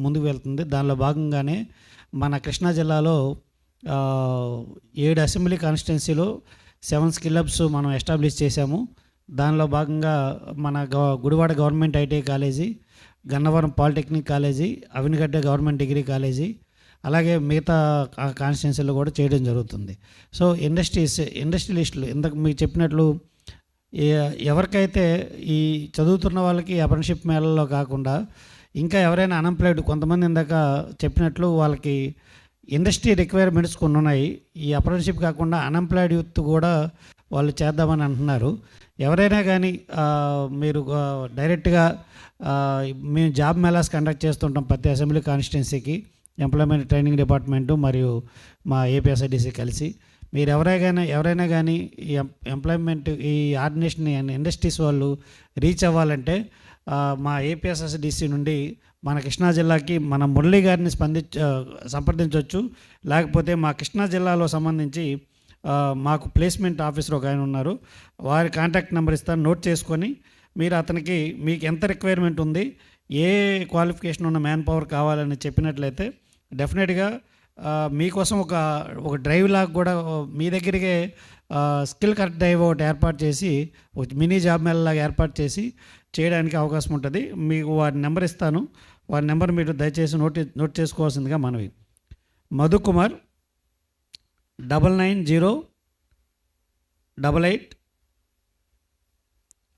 ముందుకు వెళ్తుంది. దానిలో భాగంగానే మన కృష్ణా జిల్లాలో 7 అసెంబ్లీ కాన్స్టిట్యున్సీలో 7 స్కిల్ హబ్స్ మనం ఎస్టాబ్లిష్ చేశాము. దానిలో భాగంగా మన Gudivada government ITI college, Gannavaram polytechnic college, Avanigadda government degree college, అలాగే మిగతా కాన్స్టిట్యున్సీలో కూడా చేయడం జరుగుతుంది. సో ఇండస్ట్రియలిస్టులు ఇంతకు మీకు చెప్పినట్లు ఎవరికైతే ఈ చదువుతున్న వాళ్ళకి అప్రెంటిస్‌షిప్ మేళల్లో కాకుండా ఇంకా ఎవరైనా అన్‌ఎంప్లాయిడ్ కొంతమంది ఇందాక చెప్పినట్లు వాళ్ళకి ఇండస్ట్రీ రిక్వైర్మెంట్స్ కొన్ని ఉన్నాయి. ఈ అప్రెంటిస్‌షిప్ కాకుండా అన్‌ఎంప్లాయిడ్ యూత్ కూడా వాళ్ళు చేద్దామని అంటున్నారు. ఎవరైనా కానీ మీరు డైరెక్ట్గా మేము జాబ్ మేళాస్ కండక్ట్ చేస్తుంటాం ప్రతి అసెంబ్లీ కాన్స్టిట్యున్సీకి, ఎంప్లాయ్మెంట్ ట్రైనింగ్ డిపార్ట్మెంటు మరియు మా ఏపీఎస్ఐడిసి కలిసి. మీరు ఎవరైనా కానీ ఈ ఎంప్లాయ్మెంట్ ఈ ఆర్గనైజేషన్ ఇండస్ట్రీస్ వాళ్ళు రీచ్ అవ్వాలంటే మా ఏపీఎస్ఐడిసి నుండి మన కృష్ణా జిల్లాకి మన మురళి గారిని సంప్రదించవచ్చు. లేకపోతే మా కృష్ణా జిల్లాలో సంబంధించి మాకు ప్లేస్మెంట్ ఆఫీసర్ ఒక ఆయన ఉన్నారు, వారి కాంటాక్ట్ నెంబర్ ఇస్తాను, నోట్ చేసుకొని మీరు అతనికి మీకు ఎంత రిక్వైర్మెంట్ ఉంది, ఏ క్వాలిఫికేషన్ ఉన్న మ్యాన్ పవర్ కావాలని చెప్పినట్లయితే డెఫినెట్గా మీకోసం ఒక డ్రైవ్ లాగా కూడా మీ దగ్గరికే స్కిల్ కరెక్ట్ డ్రైవ్ ఒకటి ఏర్పాటు చేసి ఒక మినీ జాబ్ మేళ లాగా ఏర్పాటు చేసి చేయడానికి అవకాశం ఉంటుంది. మీకు వారి నెంబర్ ఇస్తాను, వారి నెంబర్ మీరు దయచేసి నోట్ చేసుకోవాల్సిందిగా మనవి. మధుకుమార్ 990888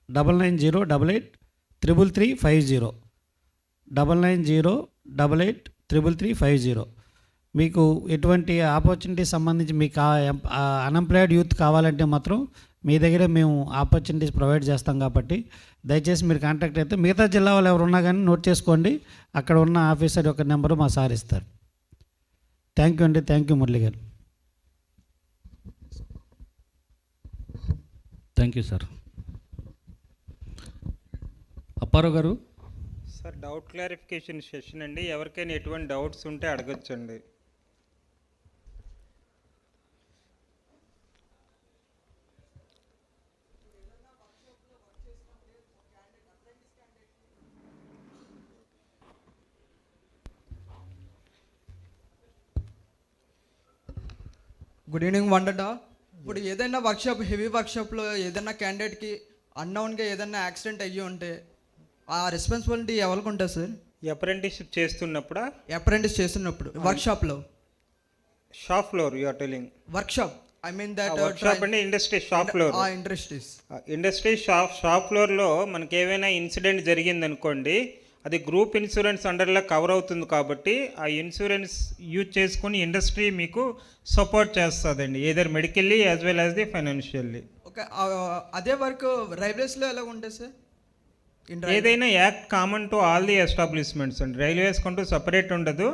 33350 990888 మీకు ఎటువంటి ఆపర్చునిటీస్ సంబంధించి మీకు అన్ఎంప్లాయిడ్ యూత్ కావాలంటే మాత్రం మీ దగ్గరే మేము ఆపర్చునిటీస్ ప్రొవైడ్ చేస్తాం కాబట్టి దయచేసి మీరు కాంటాక్ట్ అయితే మిగతా జిల్లా వాళ్ళు ఎవరు ఉన్నా కానీ నోట్ చేసుకోండి. అక్కడ ఉన్న ఆఫీసర్ యొక్క నెంబరు మా సార్ ఇస్తారు. థ్యాంక్ యూ అండి. థ్యాంక్ యూ మురళి గారు. Thank you sir. అప్పారావు గారు. సార్ డౌట్ క్లారిఫికేషన్ సెషన్ అండి, ఎవరికైనా ఎటువంటి డౌట్స్ ఉంటే అడగొచ్చండి. Good evening వండర్డా. ఇప్పుడు ఏదైనా వర్క్షాప్ హెవీ వర్క్షాప్లో ఏదైనా క్యాండిడేట్కి అన్నౌన్గా ఏదైనా యాక్సిడెంట్ అయ్యి ఉంటే ఆ రెస్పాన్సిబిలిటీ ఎవరికి ఉంటుంది సార్? అప్రెంటిస్షిప్ చేస్తున్నప్పుడా? అప్రెంటిస్ చేస్తున్నప్పుడు వర్క్షాప్లో. Shop floor you are telling. Workshop I mean that workshop అంటే industry shop floor. Industry shop ఫ్లోర్లో మనకి ఏమైనా ఇన్సిడెంట్ జరిగిందనుకోండి, అది గ్రూప్ ఇన్సూరెన్స్ అండర్లో కవర్ అవుతుంది కాబట్టి ఆ ఇన్సూరెన్స్ యూజ్ చేసుకుని ఇండస్ట్రీ మీకు సపోర్ట్ చేస్తుందండి, either medically as well as the financially. Okay, అదే వర్క్ రైల్వేస్లో ఎలా ఉంటుంది సార్? ఏదైనా act common to all the establishments అండి, రైల్వేస్ కంటూ సపరేట్ ఉండదు.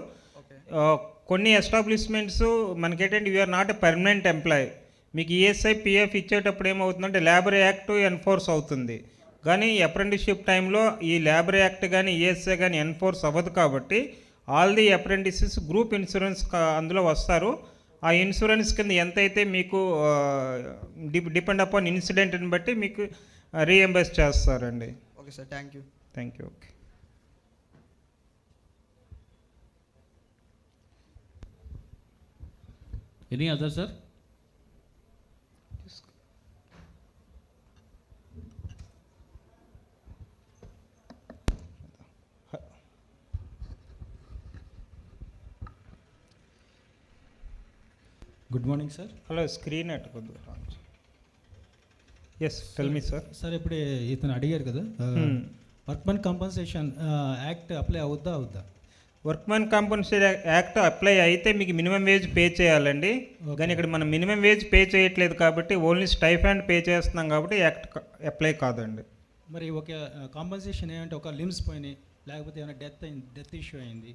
కొన్ని ఎస్టాబ్లిష్మెంట్స్ మనకేంటంటే you are not a permanent employee, మీకు ఈఎస్ఐ పిఎఫ్ ఇచ్చేటప్పుడు ఏమవుతుందంటే లేబర్ యాక్ట్ ఎన్ఫోర్స్ అవుతుంది. కానీ అప్రెంటిస్షిప్ టైంలో ఈ లేబర్ యాక్ట్ కానీ ఈఎస్ఐ కానీ ఎన్ఫోర్స్ అవ్వదు కాబట్టి all the apprentices group insurance అందులో వస్తారు. ఆ ఇన్సూరెన్స్ కింద ఎంతైతే మీకు డిపెండ్ అపాన్ ఇన్సిడెంట్ని బట్టి మీకు రీఎంబర్స్ చేస్తారండి. Okay sir, thank you. Thank you. Okay. Any other sir? Good morning sir. Hello, screen అట్టుకోద్దు. Yes, tell me sir. Sir ఇప్పుడు ఇతను అడిగారు కదా, వర్క్మెన్ కాంపన్సేషన్ యాక్ట్ అప్లై అవుద్దా? వర్క్మెన్ కాంపన్సేషన్ యాక్ట్ అప్లై అయితే మీకు మినిమం వేజ్ పే చేయాలండి. కానీ ఇక్కడ మనం మినిమం వేజ్ పే చేయట్లేదు కాబట్టి ఓన్లీ స్టైఫండ్ పే చేస్తున్నాం కాబట్టి యాక్ట్ అప్లై కాదండి. మరి ఒక కాంపన్సేషన్ ఏమంటే ఒక లిమ్స్ పోయినాయి, లేకపోతే ఏమైనా డెత్ ఇష్యూ అయింది,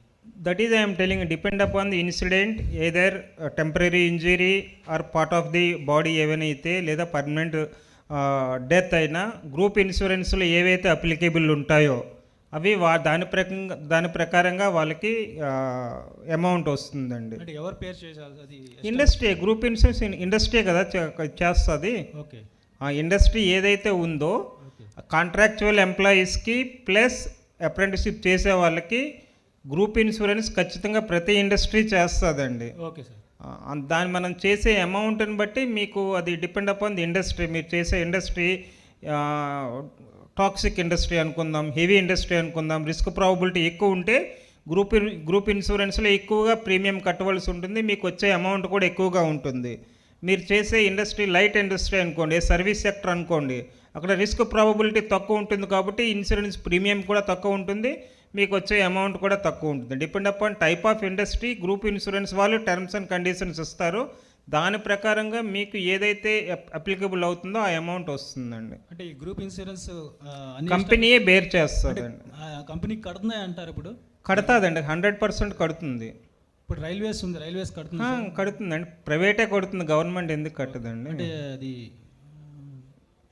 that is I'm telling depend upon the incident, either temporary injury are part of the body ఏవైనా అయితే లేదా పర్మనెంట్ డెత్ అయినా గ్రూప్ ఇన్సూరెన్స్లో ఏవైతే అప్లికేబుల్ ఉంటాయో అవి దాని ప్రకారంగా వాళ్ళకి అమౌంట్ వస్తుందండి. ఎవరు పేరు చేయాలి? ఇండస్ట్రీ, గ్రూప్ ఇన్సూరెన్స్ ఇండస్ట్రీ కదా చేస్తుంది. ఓకే, ఆ ఇండస్ట్రీ ఏదైతే ఉందో కాంట్రాక్చువల్ ఎంప్లాయీస్కి ప్లస్ అప్రెంటిస్షిప్ చేసే వాళ్ళకి గ్రూప్ ఇన్సూరెన్స్ ఖచ్చితంగా ప్రతి ఇండస్ట్రీ చేస్తుందండి. Okay sir. దాన్ని మనం చేసే అమౌంట్ని బట్టి మీకు అది డిపెండ్ అపాన్ ది ఇండస్ట్రీ, మీరు చేసే ఇండస్ట్రీ టాక్సిక్ ఇండస్ట్రీ అనుకుందాం, హెవీ ఇండస్ట్రీ అనుకుందాం, రిస్క్ ప్రాబబిలిటీ ఎక్కువ ఉంటే గ్రూప్ ఇన్సూరెన్స్లో ఎక్కువగా ప్రీమియం కట్టవలసి ఉంటుంది, మీకు వచ్చే అమౌంట్ కూడా ఎక్కువగా ఉంటుంది. మీరు చేసే ఇండస్ట్రీ లైట్ ఇండస్ట్రీ అనుకోండి, సర్వీస్ సెక్టర్ అనుకోండి, అక్కడ రిస్క్ ప్రాబబిలిటీ తక్కువ ఉంటుంది కాబట్టి ఇన్సూరెన్స్ ప్రీమియం కూడా తక్కువ ఉంటుంది, మీకు వచ్చే అమౌంట్ కూడా తక్కువ ఉంటుంది. Depend upon type of industry group insurance వాళ్ళు టర్మ్స్ అండ్ కండిషన్స్ ఇస్తారు, దాని ప్రకారంగా మీకు ఏదైతే అప్లికబుల్ అవుతుందో ఆ అమౌంట్ వస్తుందండి. అంటే ఈ గ్రూప్ ఇన్సూరెన్స్ కంపెనీయే బేర్ చేస్తుందండి. కంపెనీ కడుతున్నాయి అంటారు ఇప్పుడు? కడతాదండి, 100% కడుతుంది. ఇప్పుడు రైల్వేస్ ఉంది, రైల్వేస్ కడుతుంది. కడుతుందండి, ప్రైవేటే కడుతుంది, గవర్నమెంట్ ఎందుకు కట్టదండి? అంటే అది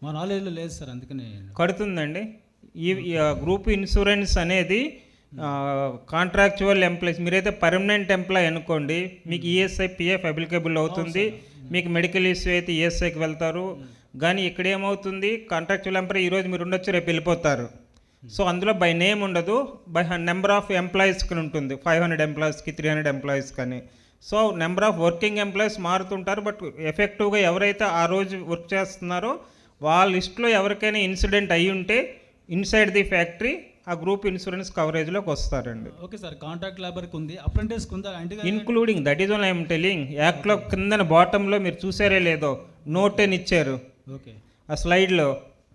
మా నాలెడ్జ్లో లేదు సార్, అందుకని. కడుతుందండి. ఈ గ్రూప్ ఇన్సూరెన్స్ అనేది కాంట్రాక్చువల్ ఎంప్లాయీస్, మీరైతే పర్మనెంట్ ఎంప్లాయీ అనుకోండి, మీకు ఈఎస్ఐ పిఎఫ్ అప్లికబుల్ అవుతుంది, మీకు మెడికల్ ఇష్యూ అయితే ఈఎస్ఐకి వెళ్తారు. కానీ ఇక్కడ ఏమవుతుంది, కాంట్రాక్చువల్ ఎంప్లాయీ ఈరోజు మీరు ఉండొచ్చు, రేపు వెళ్ళిపోతారు. సో అందులో బై నేమ్ ఉండదు, బై నెంబర్ ఆఫ్ ఎంప్లాయీస్కి ఉంటుంది, 500 ఎంప్లాయీస్కి, 300 ఎంప్లాయీస్ కానీ. So number of working employees మారుతుంటారు, బట్ ఎఫెక్టివ్గా ఎవరైతే ఆ రోజు వర్క్ చేస్తున్నారో వాళ్ళ లిస్ట్లో ఎవరికైనా ఇన్సిడెంట్ అయ్యి ఉంటే ఇన్సైడ్ ది ఫ్యాక్టరీ ఆ గ్రూప్ ఇన్సూరెన్స్ కవరేజ్లోకి వస్తారండి. ఓకే సార్, కాంట్రాక్ట్ లేబర్కి ఉంది, అప్రెంటిస్కి ఉందా? Including that is own I'm telling. యాక్ట్లో కింద బాటంలో మీరు చూసారే లేదో నోట్ అని ఇచ్చారు, ఓకే, ఆ స్లైడ్లో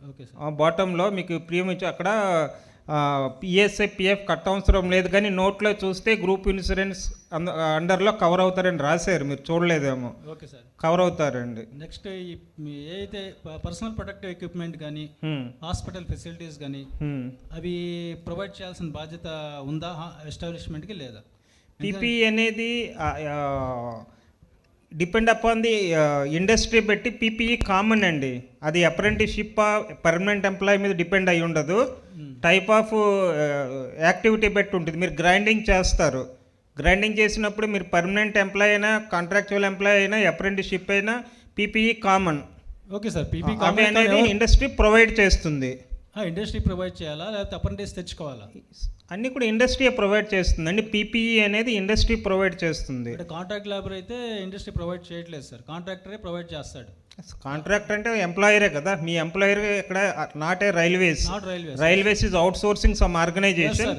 ఓకే సార్, ఆ బాటంలో మీకు ప్రీమియం ఇచ్చి అక్కడ ఈఎస్ఐ పిఎఫ్ కట్ట అవసరం లేదు, కానీ నోట్లో చూస్తే గ్రూప్ ఇన్సూరెన్స్ అండర్లో కవర్ అవుతారని రాశారు, మీరు చూడలేదేమో. ఓకే సార్, కవర్ అవుతారండి. నెక్స్ట్ ఏదైతే పర్సనల్ ప్రొటెక్టివ్ ఎక్విప్మెంట్ కానీ హాస్పిటల్ ఫెసిలిటీస్ కానీ అవి ప్రొవైడ్ చేయాల్సిన బాధ్యత ఉందా ఎస్టాబ్లిష్మెంట్కి, లేదా? పీపీ అనేది డిపెండ్ అపాన్ ది ఇండస్ట్రీ బట్టి పీపీఈ కామన్ అండి, అది అప్రెంటిస్షిప్ పర్మనెంట్ ఎంప్లాయీ మీద డిపెండ్ అయి ఉండదు, టైప్ ఆఫ్ యాక్టివిటీ బట్టి ఉంటుంది. మీరు గ్రైండింగ్ చేస్తారు, గ్రైండింగ్ చేసినప్పుడు మీరు పర్మనెంట్ ఎంప్లాయీ అయినా, కాంట్రాక్చువల్ ఎంప్లాయీ అయినా, అప్రెంటిస్షిప్ అయినా PPE common. Okay sir, PP అవి అనేది ఇండస్ట్రీ ప్రొవైడ్ చేస్తుంది. ఇండస్ట్రీ ప్రొవైడ్ చేయాలా, లేకపోతే అప్రెంటిస్ తెచ్చుకోవాలా? అన్నీ కూడా ఇండస్ట్రీ ప్రొవైడ్ చేస్తుంది అండి, పీపీఈ అనేది ఇండస్ట్రీ ప్రొవైడ్ చేస్తుంది. కాంట్రాక్ట్ లేబర్ అయితే ఇండస్ట్రీ ప్రొవైడ్ చేయట్లేదు సార్, కాంట్రాక్టరే ప్రొవైడ్ చేస్తాడు. కాంట్రాక్టర్ అంటే ఎంప్లాయరే కదా, మీ ఎంప్లాయర్ ఇక్కడ not a railways. Railways is outsourcing some organisation.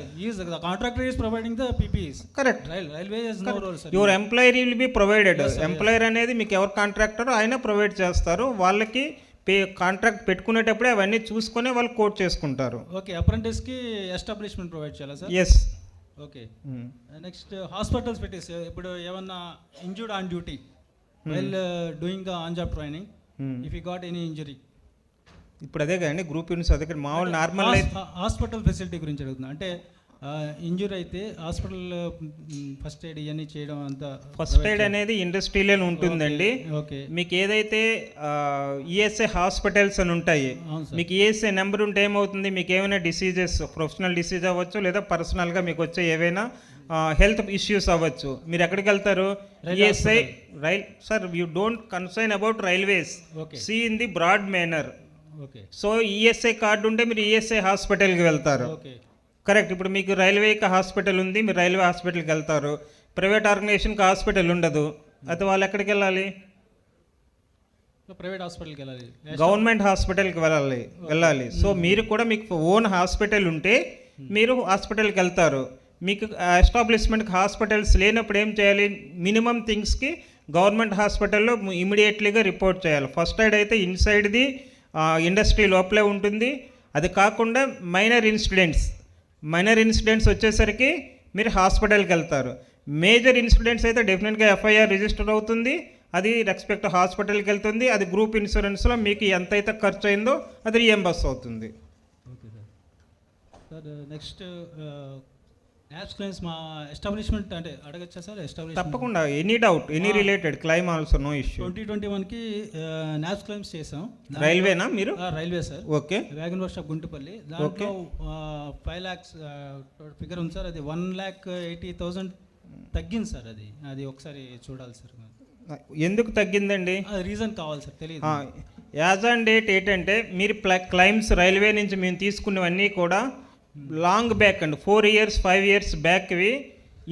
Contractor is providing the PPEs. Correct. Railway is no role sir. Your employer will be provided. Employer అనేది మీకు ఎవరు కాంట్రాక్టర్ ఆయన ప్రొవైడ్ చేస్తారు, వాళ్ళకి కాంట్రాక్ట్ పెట్టుకునేటప్పుడే అవన్నీ చూసుకొని వాళ్ళు కోట్ చేసుకుంటారు. ఓకే, అప్రెంటిస్కి ఎస్టాబ్లిష్మెంట్ ప్రొవైడ్ చేయాలా sir? Yes. Okay, next hospitals పెట్టేసి ఇప్పుడు ఏమన్నా injured on duty while doing the on job training, if you got any injury, ఇప్పుడు అదే కదండి గ్రూప్ ఇన్సూరెన్స్. అదే మామూలు నార్మల్ హాస్పిటల్ ఫెసిలిటీ గురించి అడుగుతున్నా. అంటే ఇంజూరీ అయితే హాస్పిటల్ ఫస్ట్ ఎయిడ్ ఇవన్నీ చేయడం అంతా. ఫస్ట్ ఎయిడ్ అనేది ఇండస్ట్రీలోనే ఉంటుందండి. మీకు ఏదైతే ఈఎస్ఐ హాస్పిటల్స్ అని ఉంటాయి, మీకు ఈఎస్ఐ నెంబర్ ఉంటే ఏమవుతుంది, మీకు ఏమైనా డిసీజెస్, ప్రొఫెషనల్ డిసీజ్ అవ్వచ్చు లేదా పర్సనల్గా మీకు వచ్చే ఏవైనా హెల్త్ ఇష్యూస్ అవ్వచ్చు, మీరు ఎక్కడికి వెళ్తారు? ESI sir, you don't concern about railways, see in the broad manner. So ESI card ఉంటే మీరు ఈఎస్ఐ హాస్పిటల్కి వెళ్తారు, కరెక్ట్. ఇప్పుడు మీకు రైల్వేకి హాస్పిటల్ ఉంది, మీరు రైల్వే హాస్పిటల్కి వెళ్తారు. ప్రైవేట్ ఆర్గనైజేషన్కి హాస్పిటల్ ఉండదు, అయితే వాళ్ళు ఎక్కడికి వెళ్ళాలి? ప్రైవేట్ హాస్పిటల్కి వెళ్ళాలి, గవర్నమెంట్ హాస్పిటల్కి వెళ్ళాలి. సో మీరు కూడా మీకు ఓన్ హాస్పిటల్ ఉంటే మీరు హాస్పిటల్కి వెళ్తారు. మీకు ఎస్టాబ్లిష్మెంట్కి హాస్పిటల్స్ లేనప్పుడు ఏం చేయాలి? మినిమం థింగ్స్కి గవర్నమెంట్ హాస్పిటల్లో ఇమీడియట్లీగా రిపోర్ట్ చేయాలి. ఫస్ట్ ఎయిడ్ అయితే ఇన్సైడ్ ది ఇండస్ట్రీ లోపలే ఉంటుంది. అది కాకుండా మైనర్ ఇన్సిడెంట్స్ వచ్చేసరికి మీరు హాస్పిటల్కి వెళ్తారు. మేజర్ ఇన్సిడెంట్స్ అయితే డెఫినెట్గా ఎఫ్ఐఆర్ రిజిస్టర్ అవుతుంది, అది రెస్పెక్ట్ హాస్పిటల్కి వెళ్తుంది. అది గ్రూప్ ఇన్సూరెన్స్లో మీకు ఎంతైతే ఖర్చు అయిందో అది రియంబర్స్ అవుతుంది. Okay sir. Next apps claims మా ఎస్టాబ్లిష్మెంట్ అంటే అడగచ్చా సార్? ఎస్టాబ్లిష్మెంట్ తప్పకుండా, any doubt, any related claim also, no issue. 2021కి నాప్స్ క్లెయిమ్స్ చేసాం. రైల్వేనా మీరు? Railway sir. Okay. Wagon workshop Guntupalli, దాంట్లో 5 lakhs ఫిగర్ ఉంది సార్. అది 1,80,000 తగ్గింది సార్. అది ఒకసారి చూడాలి సార్. ఎందుకు తగ్గిందండి? రీజన్ కావాలి సార్, తెలియదు. యాజ్ ఆన్ డేట్ ఏంటంటే మీరు క్లైమ్స్ రైల్వే నుంచి మేము తీసుకున్నవన్నీ కూడా లాంగ్ బ్యాక్ అండి, 4 years 5 years బ్యాక్వి.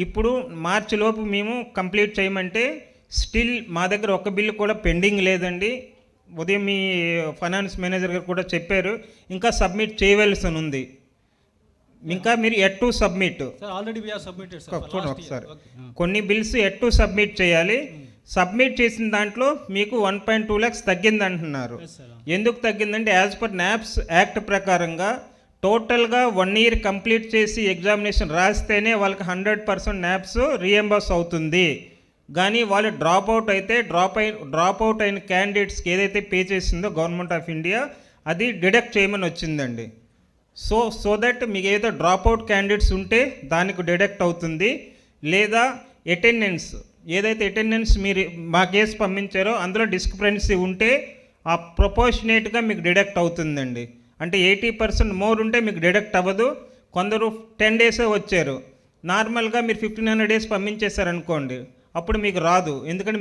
ఇప్పుడు మార్చి లోపు మేము కంప్లీట్ చేయమంటే స్టిల్ మా దగ్గర ఒక బిల్లు కూడా పెండింగ్ లేదండి. ఉదయం మీ ఫైనాన్స్ మేనేజర్ గారు కూడా చెప్పారు, ఇంకా సబ్మిట్ చేయవలసి ఉంది. ఇంకా మీరు yet to submit already we have submitted sir చూడండి ఒకసారి. కొన్ని బిల్స్ ఎట్ టు సబ్మిట్ చేయాలి. సబ్మిట్ చేసిన దాంట్లో మీకు 1.2 lakhs తగ్గింది అంటున్నారు. ఎందుకు తగ్గిందంటే యాజ్ పర్ నాప్స్ యాక్ట్ ప్రకారంగా టోటల్గా 1 year కంప్లీట్ చేసి ఎగ్జామినేషన్ రాస్తేనే వాళ్ళకి 100% నాప్స్ రీఎంబర్స్ అవుతుంది. కానీ వాళ్ళు డ్రాప్ అవుట్ అయిన క్యాండిడేట్స్కి ఏదైతే పే చేసిందో గవర్నమెంట్ ఆఫ్ ఇండియా అది డిడక్ట్ చేయమని వచ్చిందండి. సో దట్ మీకు ఏదైతే డ్రాప్ అవుట్ క్యాండిడేట్స్ ఉంటే దానికి డిడక్ట్ అవుతుంది. లేదా అటెండెన్స్ మీరు మా కేసు పంపించారో అందులో డిస్క్రిపెన్సీ ఉంటే ఆ ప్రొపోర్షనేట్గా మీకు డిడక్ట్ అవుతుందండి. అంటే 80% మోర్ ఉంటే మీకు డిడక్ట్ అవ్వదు. కొందరు 10 days వచ్చారు, నార్మల్గా మీరు 1500 days పంపించేశారనుకోండి, అప్పుడు మీకు రాదు. ఎందుకంటే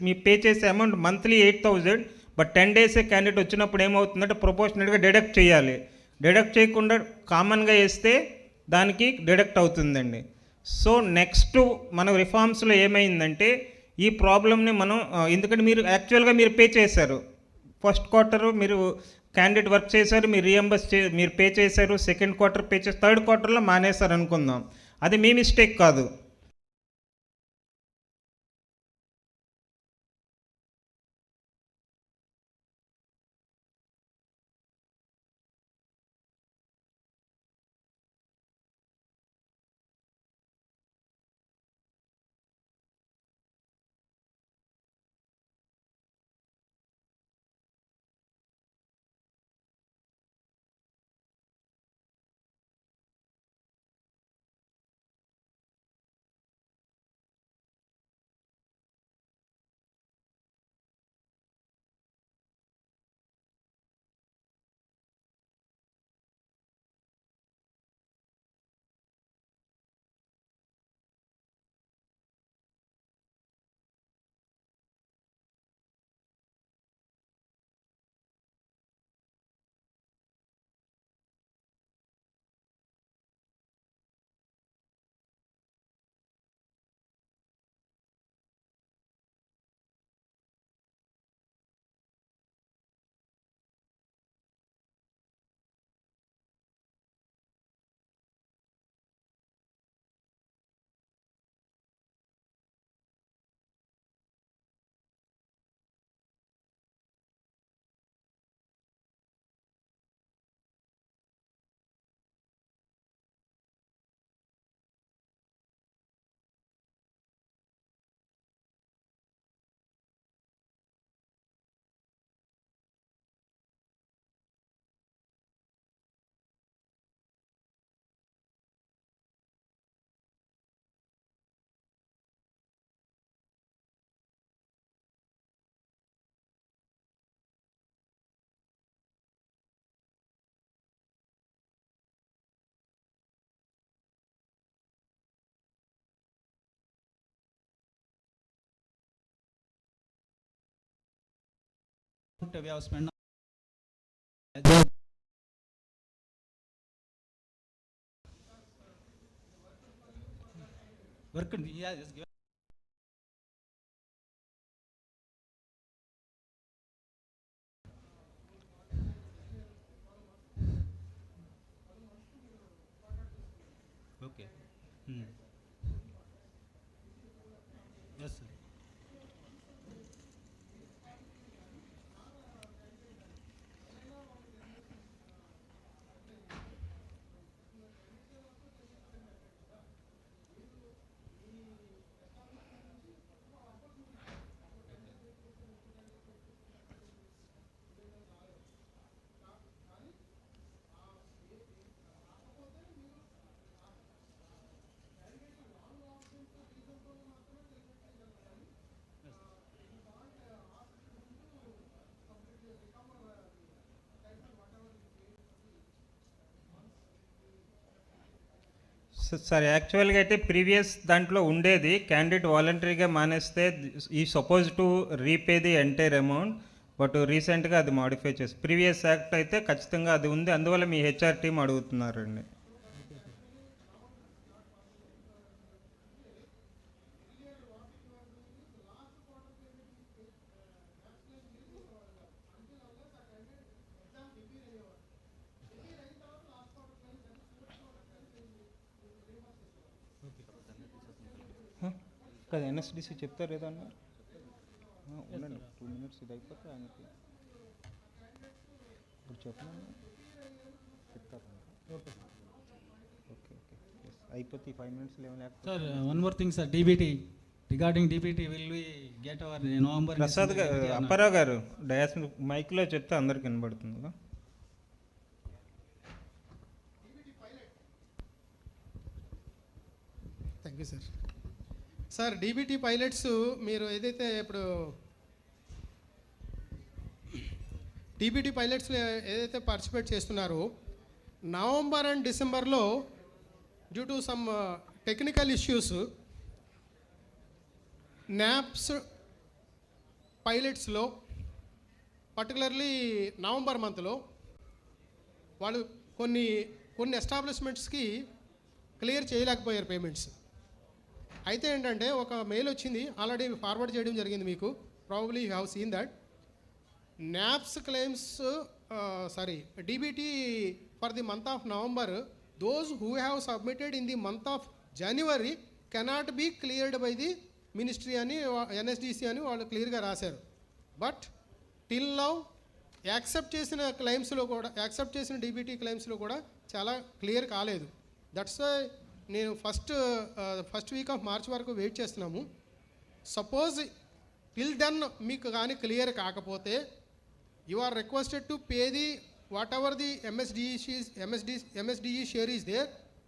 మీ పే చేసే amount monthly 8000, but 10 days candidate వచ్చినప్పుడు ఏమవుతుందంటే ప్రొపోర్షనేట్గా డిడక్ట్ చేయాలి. డిడక్ట్ చేయకుండా కామన్గా వేస్తే దానికి డిడక్ట్ అవుతుందండి. సో నెక్స్ట్ మన రిఫార్మ్స్లో ఏమైందంటే ఈ ప్రాబ్లమ్ని మనం ఎందుకంటే మీరు యాక్చువల్గా మీరు పే చేశారు, ఫస్ట్ క్వార్టర్ మీరు క్యాండిడేట్ వర్క్ చేశారు, మీరు మీరు పే చేశారు, సెకండ్ క్వార్టర్ పే చేశారు, థర్డ్ క్వార్టర్లో మానేశారు అనుకుందాం. అది మీ మిస్టేక్ కాదు. We have spent work. Yeah, just give. Okay. Yes, sir. Sir యాక్చువల్గా అయితే ప్రీవియస్ దాంట్లో ఉండేది క్యాండిడేట్ వాలంటరీగా మానేస్తే ఈ suppose to repay the entire amount, but రీసెంట్గా అది మాడిఫై చేసి ప్రీవియస్ యాక్ట్ అయితే ఖచ్చితంగా అది ఉంది. అందువల్ల మీ హెచ్ఆర్ టీం అడుగుతున్నారండి. కదా ఎన్ఎస్డిసి చెప్తారు ఏదన్నా ఉండండి 2 minutes ఇది అయిపోతే ఆయనకి ఇప్పుడు చెప్పండి చెప్తారు ఓకే ఓకే అయిపోతే 5 minutes ఏమైనా లేకపోతే sir one more thing sir DBT regarding DBT will we get our November Prasad garu Apparao garu dais మైక్లో చెప్తే అందరికి వినబడుతుంది. Thank you sir. Sir DBT pilots మీరు ఏదైతే ఇప్పుడు డీబీటీ పైలట్స్లో ఏదైతే పార్టిసిపేట్ చేస్తున్నారో నవంబర్ అండ్ డిసెంబర్లో due to some technical issues NAPS పైలట్స్లో పర్టికులర్లీ నవంబర్ మంత్లో వాళ్ళు కొన్ని ఎస్టాబ్లిష్మెంట్స్కి క్లియర్ చేయలేకపోయారు పేమెంట్స్. అయితే ఏంటంటే ఒక మెయిల్ వచ్చింది, ఆల్రెడీ ఫార్వర్డ్ చేయడం జరిగింది మీకు, probably you have seen that NAPS claims DBT for the month of November those who have submitted in the month of January cannot be cleared by the ministry అని NSDC అని వాళ్ళు క్లియర్గా రాశారు. But till now accept చేసిన క్లెయిమ్స్లో కూడా accept చేసిన DBT క్లెయిమ్స్లో కూడా చాలా క్లియర్ కాలేదు. దట్స్ నేను ఫస్ట్ వీక్ ఆఫ్ మార్చ్ వరకు వెయిట్ చేస్తున్నాము. సపోజ్ టిల్ దెన్ మీకు కానీ క్లియర్ కాకపోతే you are requested to pay the whatever the MSDE share is there,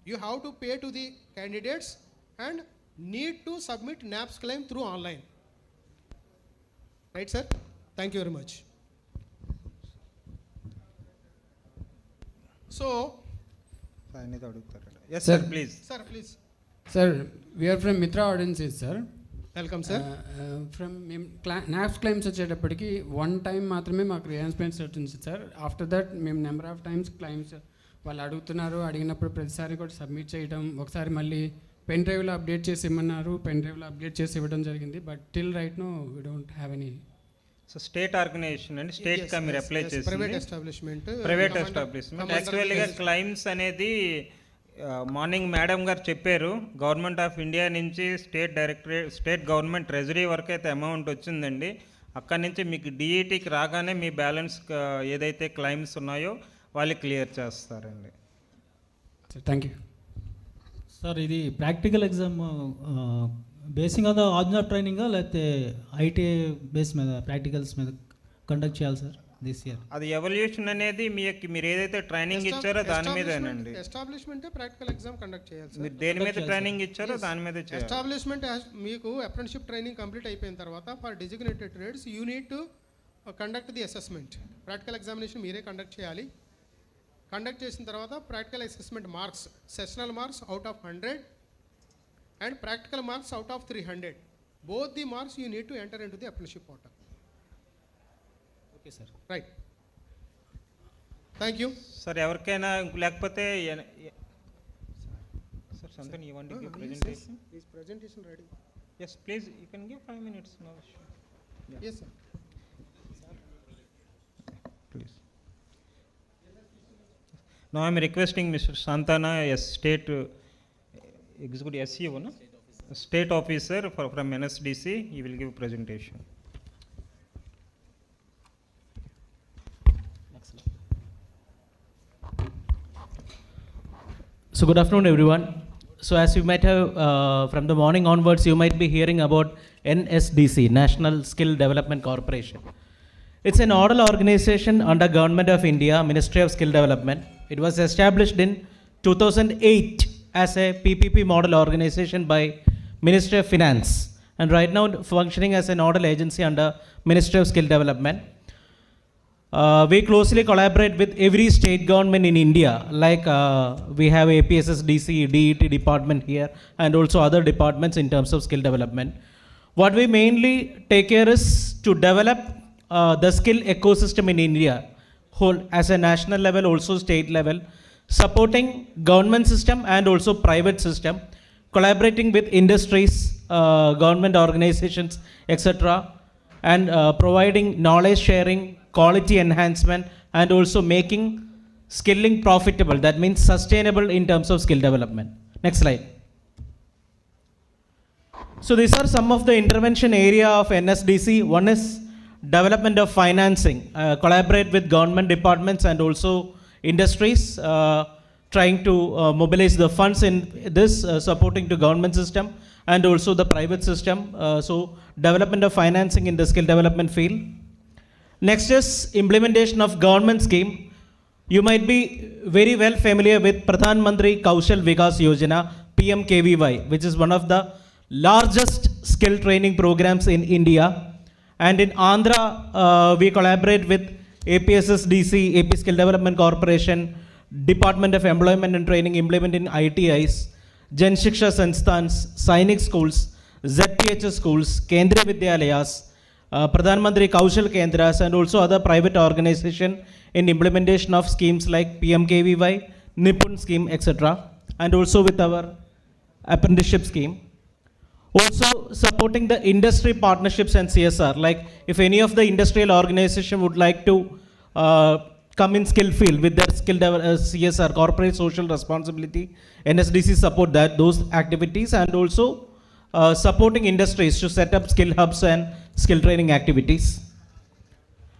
you have to pay to the candidates and need to submit NAPS claim through online. Right, sir? Thank you very much. So, yes, sir, please. Sir, please. Sir, we are from Mitra Audiences, sir. Welcome, sir. From NAPS claims వచ్చేటప్పటికి 1 time మాత్రమే మాకు రియాన్స్మెంట్ వచ్చింది sir. After that మేము number of times claims వాళ్ళు అడుగుతున్నారు, అడిగినప్పుడు ప్రతిసారి కూడా సబ్మిట్ చేయడం, ఒకసారి మళ్ళీ పెన్ డ్రైవ్లో అప్డేట్ చేసి ఇమ్మన్నారు, పెన్ డ్రైవ్లో అప్డేట్ చేసి ఇవ్వడం జరిగింది. But till right now we don't have any. So state organisation అండి, స్టేట్గా మీరు అప్లై చేసి ప్రైవేట్ ఎస్టాబ్లిష్మెంట్ యాక్చువల్గా క్లైమ్స్ అనేది మార్నింగ్ మేడం గారు చెప్పారు, గవర్నమెంట్ ఆఫ్ ఇండియా నుంచి స్టేట్ గవర్నమెంట్ ట్రెజరీ వరకు అయితే అమౌంట్ వచ్చిందండి. అక్కడి నుంచి మీకు డిఈటీకి రాగానే మీ బ్యాలెన్స్ ఏదైతే క్లైమ్స్ ఉన్నాయో వాళ్ళు క్లియర్ చేస్తారండి. Thank you sir. ఇది practical exam basing on the ordinary ట్రైనింగా లేకపోతే ఐటీఐ బేస్ మీద ప్రాక్టికల్స్ మీద కండక్ట్ చేయాలి సార్ దిస్ ఇయర్? అది ఎవల్యూషన్ అనేది మీరు ఏదైతే ట్రైనింగ్ ఇచ్చారో దాని మీదేనండి. ఎస్టాబ్లిష్మెంట్ ప్రాక్టికల్ ఎగ్జామ్ కండక్ట్ చేయాలి సార్. మీరు దేని మీద ట్రైనింగ్ ఇచ్చారో దాని మీద చేయాలి. ఎస్టాబ్లిష్మెంట్ మీకు అప్రెంటిస్షిప్ ట్రైనింగ్ కంప్లీట్ అయిపోయిన తర్వాత for designated trades you need to conduct the assessment. Practical examination మీరే కండక్ట్ చేయాలి. కండక్ట్ చేసిన తర్వాత practical assessment marks, sessional marks out of 100 and practical marks out of 300. Both the marks you need to enter into the apprenticeship portal. Okay, sir. Right. Thank you. Sir, ఎవరికైనా లేకపోతే sir, something you want to give presentation? Is presentation ready? Yes, please. You can give 5 minutes now. Yeah. Yes, sir. Please. Now I am requesting Mr. Santana, State Executive SEO, no? State Officer from NSDC, he will give presentation. So good afternoon everyone. So as you might have from the morning onwards you might be hearing about NSDC, National Skill Development Corporation. It's an nodal organization under Government of India, Ministry of Skill Development. It was established in 2008 as a PPP model organization by Ministry of Finance and right now functioning as a nodal agency under Ministry of Skill Development. We closely collaborate with every state government in India, like we have APSSDC, DET department here and also other departments in terms of skill development. What we mainly take care is to develop the skill ecosystem in India, whole as a national level, also state level, supporting government system and also private system, collaborating with industries, government organizations, etc. and providing knowledge sharing, quality enhancement and also making skilling profitable. That means sustainable in terms of skill development. Next slide. So these are some of the intervention area of NSDC. One is development of financing, collaborate with government departments and also industries, trying to mobilize the funds in this, supporting to government system and also the private system. So development of financing in the skill development field. Next is implementation of government scheme. You might be very well familiar with Pradhan Mantri Kaushal Vikas Yojana, PMKVY, which is one of the largest skill training programs in India. And in Andhra, we collaborate with APSSDC, AP Skill Development Corporation, Department of Employment and Training, implementing ITIs, Jan Shiksha Sanstans, Sainik schools, ZPHS schools, Kendriya Vidyalayas, Pradhan Mantri Kaushal Kendras, and also other private organizations in implementation of schemes like PMKVY, Nipun scheme, etc. And also with our apprenticeship scheme. Also supporting the industry partnerships and CSR, like if any of the industrial organization would like to come in skill field with their skill CSR, corporate social responsibility, NSDC support those activities, and also supporting industries to set up skill hubs and skill training activities.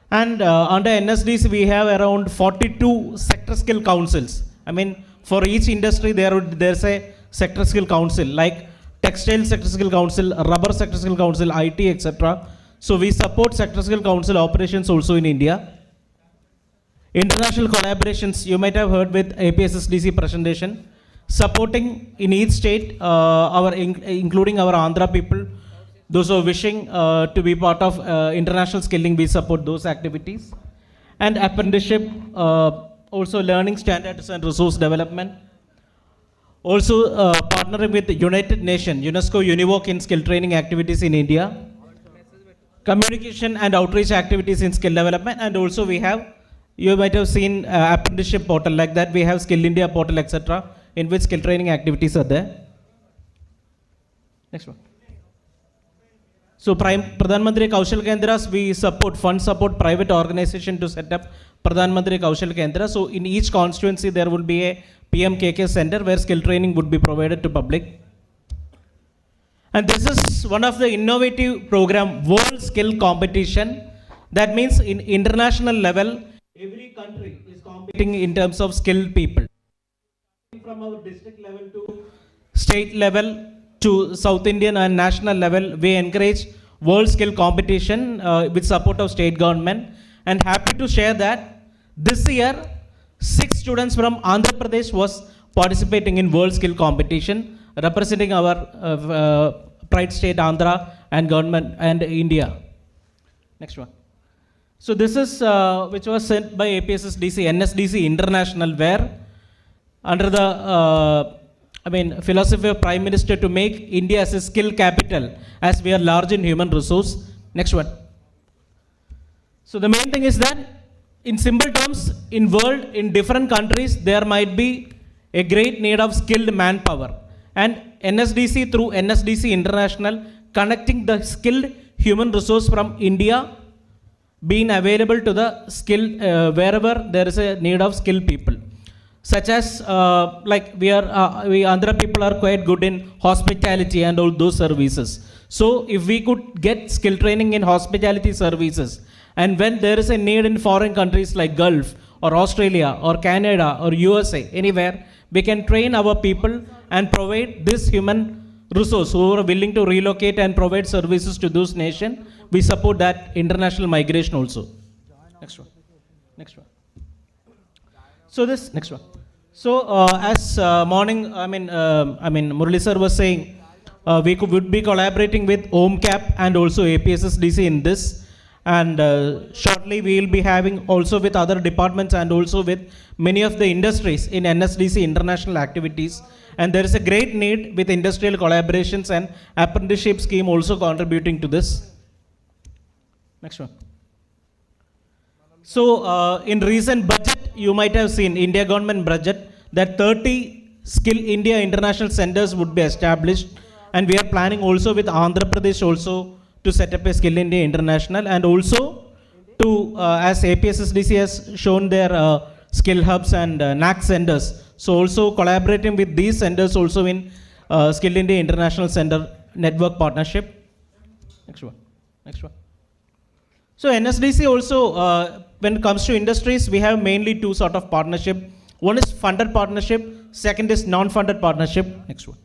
And under NSDC we have around 42 sector skill councils. I mean, for each industry there's a sector skill council, like textile sector skill council, rubber sector skill council, IT, etc. So we support sector skill council operations also in India. International collaborations, you might have heard with APSSDC presentation, supporting in each state, including our Andhra people, those who are wishing to be part of international skilling, we support those activities. And apprenticeship, also learning standards and resource development. Also partnering with the United Nations, UNESCO Univoc in skill training activities in India. Communication and outreach activities in skill development. And also we have, you might have seen apprenticeship portal, like that we have Skill India portal, etc., in which skill training activities are there. Next one. So Pradhan Mantri Kaushal Kendras, we support private organization to set up Pradhan Mantri Kaushal Kendra. So in each constituency there will be a PMKK center where skill training would be provided to public. And this is one of the innovative program, World Skill Competition. That means in international level, every country is competing in terms of skilled people. From our district level to state level to South Indian and national level, we encourage World Skill Competition with support of state government. And happy to share that this year, 6 students from Andhra Pradesh was participating in World Skill Competition, representing our pride state Andhra and government and India. Next one. So this is which was sent by APSSDC, NSDC International, where under the philosophy of Prime Minister to make India as a skill capital, as we are large in human resource. Next one. So the main thing is that, in simple terms, in world, in different countries, there might be a great need of skilled manpower. And NSDC through NSDC International, connecting the skilled human resource from India, being available to the skill wherever there is a need of skilled people. Such as like we Andhra people are quite good in hospitality and all those services. So if we could get skill training in hospitality services, and when there is a need in foreign countries like Gulf or Australia or Canada or USA, anywhere, we can train our people and provide this human resource who are willing to relocate and provide services to those nations. We support that international migration also. Next one. Next one. So this next one. So as morning, Murali sir was saying, we would be collaborating with OMCAP and also APSSDC in this. And shortly we will be having also with other departments and also with many of the industries in NSDC international activities. And there is a great need with industrial collaborations and apprenticeship scheme also contributing to this. Next one. So in recent budget, you might have seen India government budget that 30 Skill India international centers would be established. And we are planning also with Andhra Pradesh also to set up a Skill India International, and also to, as APSSDC has shown their skill hubs and NAAC centers, so also collaborating with these centers also in Skill India International Center network partnership. Next one. Next one. So NSDC also, when it comes to industries, we have mainly two sort of partnership. One is funded partnership, second is non-funded partnership. Next one.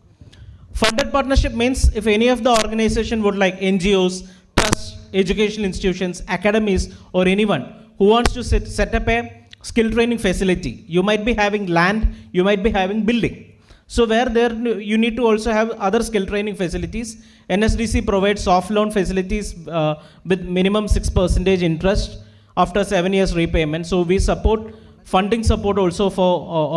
Funded partnership means if any of the organization would like NGOs, trusts, educational institutions, academies, or anyone who wants to set up a skill training facility. You might be having land, you might be having building. So where there you need to also have other skill training facilities. NSDC provides soft loan facilities with minimum 6% interest after 7 years repayment. So we support funding support also for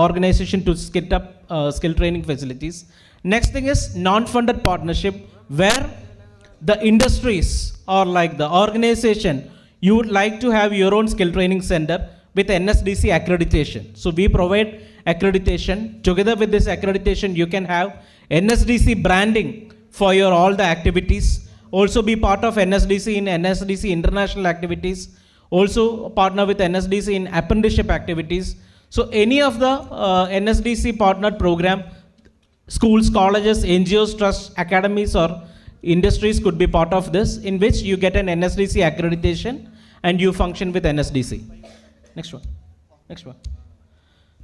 organization to set up skill training facilities. Next thing is non-funded partnership, where the industries or like the organization, you would like to have your own skill training center with NSDC accreditation. So we provide accreditation. Together with this accreditation, you can have NSDC branding for your all the activities. Also be part of NSDC in NSDC international activities. Also partner with NSDC in apprenticeship activities. So any of the NSDC partnered program, schools, colleges, NGOs, trusts, academies, or industries could be part of this, in which you get an NSDC accreditation and you function with NSDC. Next one. Next one.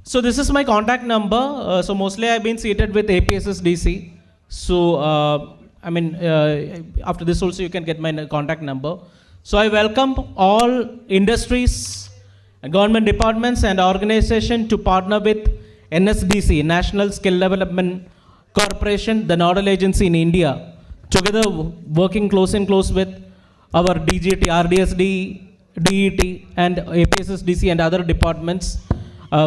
So this is my contact number. So mostly I've been seated with APSSDC. So after this also you can get my contact number. So I welcome all industries, government departments and organizations to partner with NSDC, National Skill Development Corporation, the nodal agency in India. Together working close with our DGT, RDSDE, DET and APSSDC and other departments,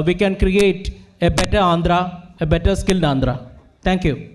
we can create a better Andhra, a better skilled Andhra. Thank you.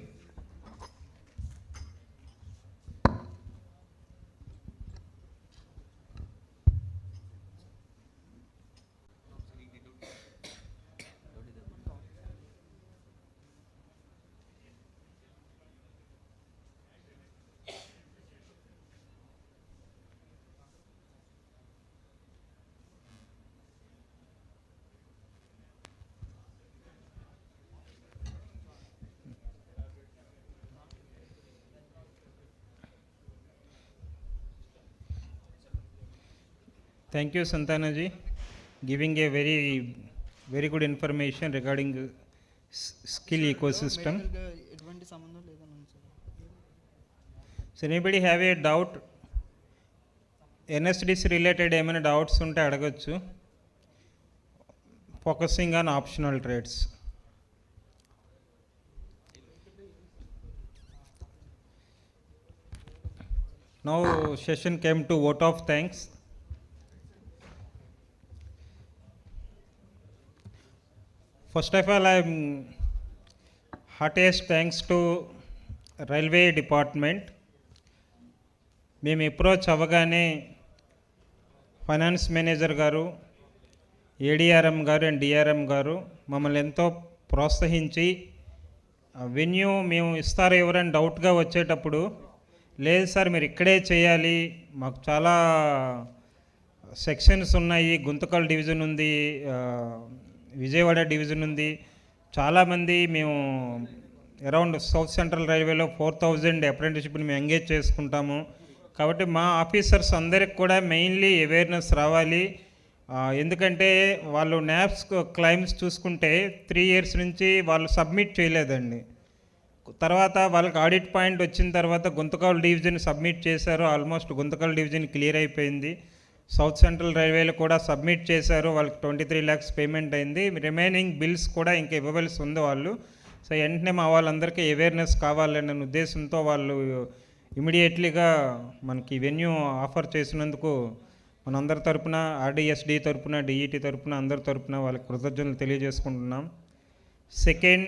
Thank you, Santanaji, giving a very good information regarding skill ecosystem. So anybody have a doubt? NSDC related ఏమైనా doubts ఉంటే అడగచ్చు. Focusing on optional trades. Now session came to vote of thanks. First of all, I'm heartiest thanks to Railway Department. మేము approach అవ్వగానే finance manager గారు, ఏడిఆర్ఎం గారు and DRM గారు మమ్మల్ని ఎంతో ప్రోత్సహించి వెన్యూ మేము ఇస్తారు ఎవరైనా డౌట్గా వచ్చేటప్పుడు, లేదు సార్ మీరు ఇక్కడే చేయాలి, మాకు చాలా సెక్షన్స్ ఉన్నాయి, గుంతకల్ డివిజన్ ఉంది, విజయవాడ డివిజన్ ఉంది, చాలామంది మేము అరౌండ్ సౌత్ సెంట్రల్ రైల్వేలో 4000 అప్రెంటిస్షిప్ని మేము ఎంగేజ్ చేసుకుంటాము. కాబట్టి మా ఆఫీసర్స్ అందరికి కూడా మెయిన్లీ అవేర్నెస్ రావాలి. ఎందుకంటే వాళ్ళు NAAPS క్లైమ్స్ చూసుకుంటే 3 years నుంచి వాళ్ళు సబ్మిట్ చేయలేదండి. తర్వాత వాళ్ళకి ఆడిట్ పాయింట్ వచ్చిన తర్వాత గుంతకల్ డివిజన్ సబ్మిట్ చేశారు. ఆల్మోస్ట్ గుంతకల్ డివిజన్ క్లియర్ అయిపోయింది. సౌత్ సెంట్రల్ రైల్వేలో కూడా సబ్మిట్ చేశారు. వాళ్ళకి 23 lakhs పేమెంట్ అయింది. రిమైనింగ్ బిల్స్ కూడా ఇంకా ఇవ్వవలసి ఉంది వాళ్ళు. సో వెంటనే మా వాళ్ళందరికీ అవేర్నెస్ కావాలనే ఉద్దేశంతో వాళ్ళు ఇమీడియట్లీగా మనకి వెన్యూ ఆఫర్ చేసినందుకు మనందరి తరపున, RDSDE తరపున, DET తరపున, అందరి తరపున వాళ్ళకి కృతజ్ఞతలు తెలియజేసుకుంటున్నాం. సెకండ్,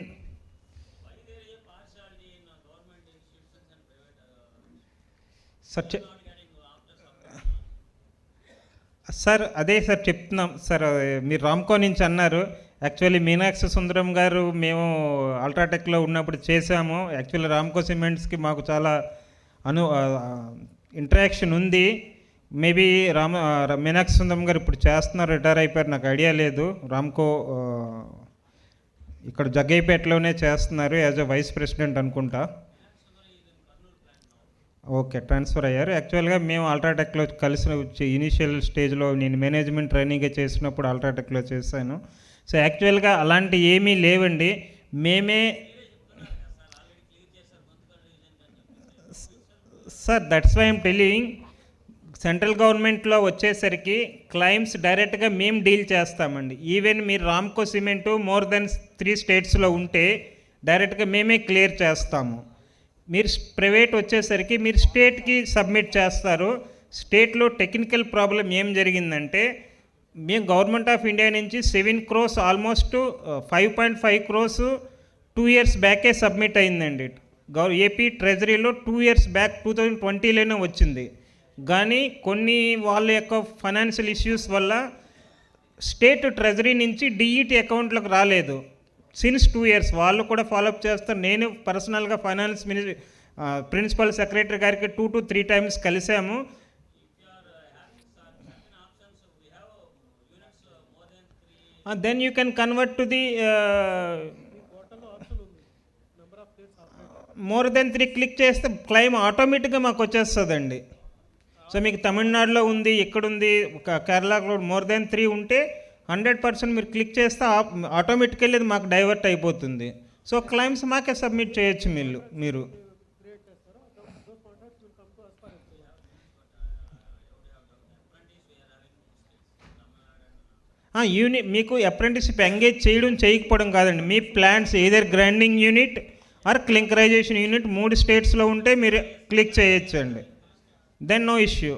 సార్ అదే సార్ చెప్తున్నాం సార్, మీరు రామ్కో నుంచి అన్నారు. యాక్చువల్లీ మీనాక్షి సుందరం గారు మేము అల్ట్రాటెక్లో ఉన్నప్పుడు చేశాము. యాక్చువల్లీ రామ్కో సిమెంట్స్కి మాకు చాలా ఇంటరాక్షన్ ఉంది. మేబీ మీనాక్షి సుందరం గారు ఇప్పుడు చేస్తున్నారు, రిటైర్ అయిపోయారు, నాకు ఐడియా లేదు. రామ్కో ఇక్కడ జగ్గైపేటలోనే చేస్తున్నారు యాజ్ ఎ వైస్ ప్రెసిడెంట్ అనుకుంటా. ఓకే, ట్రాన్స్ఫర్ అయ్యారు. యాక్చువల్గా మేము అల్ట్రాటెక్లో కలిసిన ఇనిషియల్ స్టేజ్లో నేను మేనేజ్మెంట్ ట్రైనింగ్గా చేసినప్పుడు అల్ట్రాటెక్లో చేశాను. సో యాక్చువల్గా అలాంటి ఏమీ లేవండి. మేమే sir, that's why I'm telling, central గవర్నమెంట్లో వచ్చేసరికి క్లైమ్స్ డైరెక్ట్గా మేము డీల్ చేస్తామండి. ఈవెన్ మీరు రామ్కో సిమెంటు మోర్ దెన్ 3 స్టేట్స్లో ఉంటే డైరెక్ట్గా మేమే క్లియర్ చేస్తాము. మీరు ప్రైవేట్ వచ్చేసరికి మీరు స్టేట్కి సబ్మిట్ చేస్తారు. స్టేట్లో టెక్నికల్ ప్రాబ్లం ఏం జరిగిందంటే, మేము గవర్నమెంట్ ఆఫ్ ఇండియా నుంచి 7 crores ఆల్మోస్ట్ 5.5 crores 2 years బ్యాకే సబ్మిట్ అయిందండి. ఏపీ ట్రెజరీలో 2 years బ్యాక్ 2020లోనే వచ్చింది. కానీ కొన్ని వాళ్ళ యొక్క ఫైనాన్షియల్ ఇష్యూస్ వల్ల స్టేట్ ట్రెజరీ నుంచి డిఈటీ అకౌంట్లోకి రాలేదు. సిన్స్ 2 years వాళ్ళు కూడా ఫాలోఅప్ చేస్తారు. నేను పర్సనల్గా ఫైనాన్స్ ప్రిన్సిపల్ సెక్రటరీ గారికి 2 to 3 times కలిసాము. Then you can convert to the more than 3 click చేస్తే క్లెయిమ్ ఆటోమేటిక్గా మాకు వచ్చేస్తుందండి. సో మీకు తమిళనాడులో ఉంది, ఎక్కడుంది, కేరళలో మోర్ దెన్ 3 ఉంటే 100% మీరు క్లిక్ చేస్తే ఆటోమేటికల్లీ అది మాకు డైవర్ట్ అయిపోతుంది. సో క్లైమ్స్ మాకే సబ్మిట్ చేయొచ్చు మీరు. మీకు అప్రెంటిస్షిప్ ఎంగేజ్ చేయడం చేయకపోవడం కాదండి, మీ plans either grinding unit or clinkerization unit 3 స్టేట్స్లో ఉంటే మీరు క్లిక్ చేయొచ్చండి. Then no issue.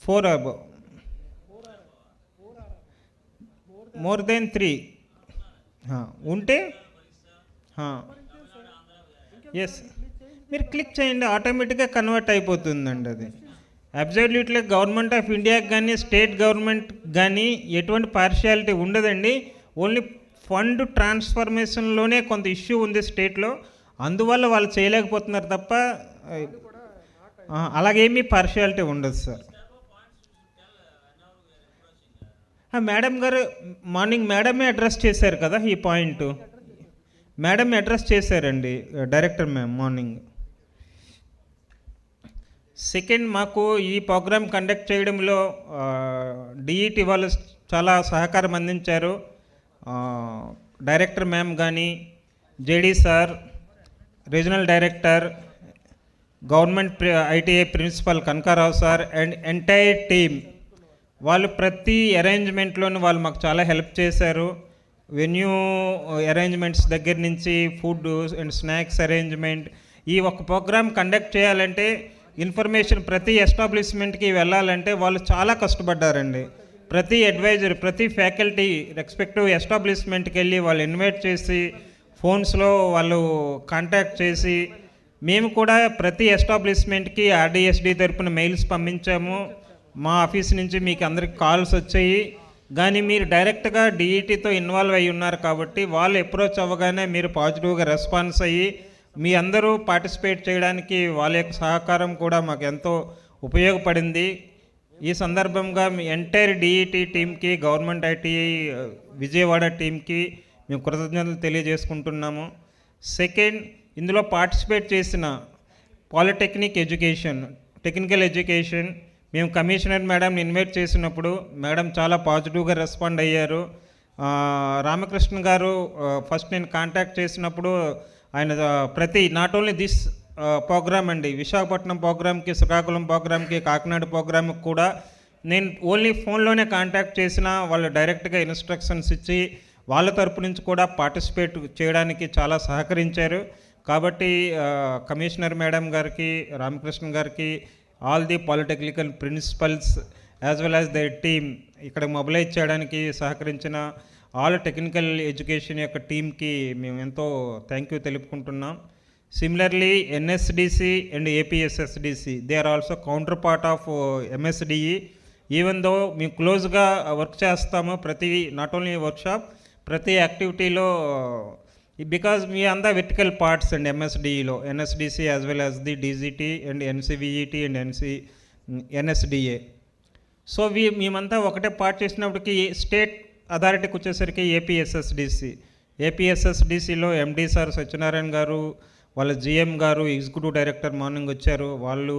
4 above, more than 3 ఉంటే ఎస్ మీరు క్లిక్ చేయండి, ఆటోమేటిక్గా కన్వర్ట్ అయిపోతుందండి. అది అబ్జల్యూట్లీ గవర్నమెంట్ ఆఫ్ ఇండియాకి కానీ స్టేట్ గవర్నమెంట్ కానీ ఎటువంటి పార్షియాలిటీ ఉండదండి. ఓన్లీ ఫండ్ ట్రాన్స్ఫర్మేషన్లోనే కొంత ఇష్యూ ఉంది స్టేట్లో, అందువల్ల వాళ్ళు చేయలేకపోతున్నారు తప్ప అలాగేమీ పార్షియాలిటీ ఉండదు సార్. మేడం గారు మార్నింగ్ మేడమే అడ్రస్ చేశారు కదా ఈ పాయింట్, మేడం అడ్రస్ చేశారండి డైరెక్టర్ మ్యామ్ మార్నింగ్. సెకండ్, మాకు ఈ ప్రోగ్రామ్ కండక్ట్ చేయడంలో డిఈటి వాళ్ళు చాలా సహకారం అందించారు. డైరెక్టర్ మ్యామ్ కానీ, JD sir, regional director, government ITI principal Kanakarao sir and entire team వాళ్ళు ప్రతి అరేంజ్మెంట్లోనూ వాళ్ళు మాకు చాలా హెల్ప్ చేశారు. వెన్యూ అరేంజ్మెంట్స్ దగ్గర నుంచి ఫుడ్ అండ్ స్నాక్స్ అరేంజ్మెంట్, ఈ ఒక ప్రోగ్రామ్ కండక్ట్ చేయాలంటే ఇన్ఫర్మేషన్ ప్రతి ఎస్టాబ్లిష్మెంట్కి వెళ్ళాలంటే వాళ్ళు చాలా కష్టపడ్డారండి. ప్రతి అడ్వైజర్, ప్రతి ఫ్యాకల్టీ రెస్పెక్టివ్ ఎస్టాబ్లిష్మెంట్కి వెళ్ళి వాళ్ళు ఇన్వైట్ చేసి ఫోన్స్లో వాళ్ళు కాంటాక్ట్ చేసి, మేము కూడా ప్రతి ఎస్టాబ్లిష్మెంట్కి RDSDE తరపున మెయిల్స్ పంపించాము. మా ఆఫీస్ నుంచి మీకు అందరికి కాల్స్ వచ్చాయి. కానీ మీరు డైరెక్ట్గా డిఈటీతో ఇన్వాల్వ్ అయ్యి ఉన్నారు కాబట్టి వాళ్ళు అప్రోచ్ అవ్వగానే మీరు పాజిటివ్గా రెస్పాన్స్ అయ్యి మీ అందరూ పార్టిసిపేట్ చేయడానికి వాళ్ళ యొక్క సహకారం కూడా మాకు ఎంతో ఉపయోగపడింది. ఈ సందర్భంగా మీ ఎంటైర్ డిఈటీ టీమ్కి, గవర్నమెంట్ ఐటీఐ విజయవాడ టీంకి మేము కృతజ్ఞతలు తెలియజేసుకుంటున్నాము. సెకండ్, ఇందులో పార్టిసిపేట్ చేసిన పాలిటెక్నిక్ ఎడ్యుకేషన్, టెక్నికల్ ఎడ్యుకేషన్, మేము కమిషనర్ మేడంని ఇన్వైట్ చేసినప్పుడు మేడం చాలా పాజిటివ్గా రెస్పాండ్ అయ్యారు. రామకృష్ణ గారు ఫస్ట్ నేను కాంటాక్ట్ చేసినప్పుడు ఆయన ప్రతి నాట్ ఓన్లీ దిస్ ప్రోగ్రామ్ అండి, విశాఖపట్నం ప్రోగ్రామ్కి, శ్రీకాకుళం ప్రోగ్రామ్కి, కాకినాడ ప్రోగ్రామ్కి కూడా నేను ఓన్లీ ఫోన్లోనే కాంటాక్ట్ చేసిన వాళ్ళు డైరెక్ట్గా ఇన్స్ట్రక్షన్స్ ఇచ్చి వాళ్ళ తరపు నుంచి కూడా పార్టిసిపేట్ చేయడానికి చాలా సహకరించారు. కాబట్టి కమిషనర్ మేడం గారికి, రామకృష్ణ గారికి, all the polytechnical principals as well as the team ఇక్కడ మొబిలైజ్ చేయడానికి సహకరించిన ఆల్ టెక్నికల్ ఎడ్యుకేషన్ యొక్క టీమ్కి మేము ఎంతో థ్యాంక్ యూ తెలుపుకుంటున్నాం. Similarly NSDC and APSSDC they are also counter part of MSDE. Even though మేము క్లోజ్గా వర్క్ చేస్తాము ప్రతి నాట్ ఓన్లీ వర్క్షాప్, ప్రతి యాక్టివిటీలో, బికాజ్ మీ అంతా వెర్టికల్ పార్ట్స్ అండ్ MSDEలో NSDC as well as the DGT and NCVET and NSDA. So మేమంతా ఒకటే పార్ట్ చేసినప్పటికీ స్టేట్ అథారిటీకి వచ్చేసరికి APSSDCలో MD సార్ సత్యనారాయణ గారు, వాళ్ళ జిఎం గారు, ఎగ్జిక్యూటివ్ డైరెక్టర్ మార్నింగ్ వచ్చారు, వాళ్ళు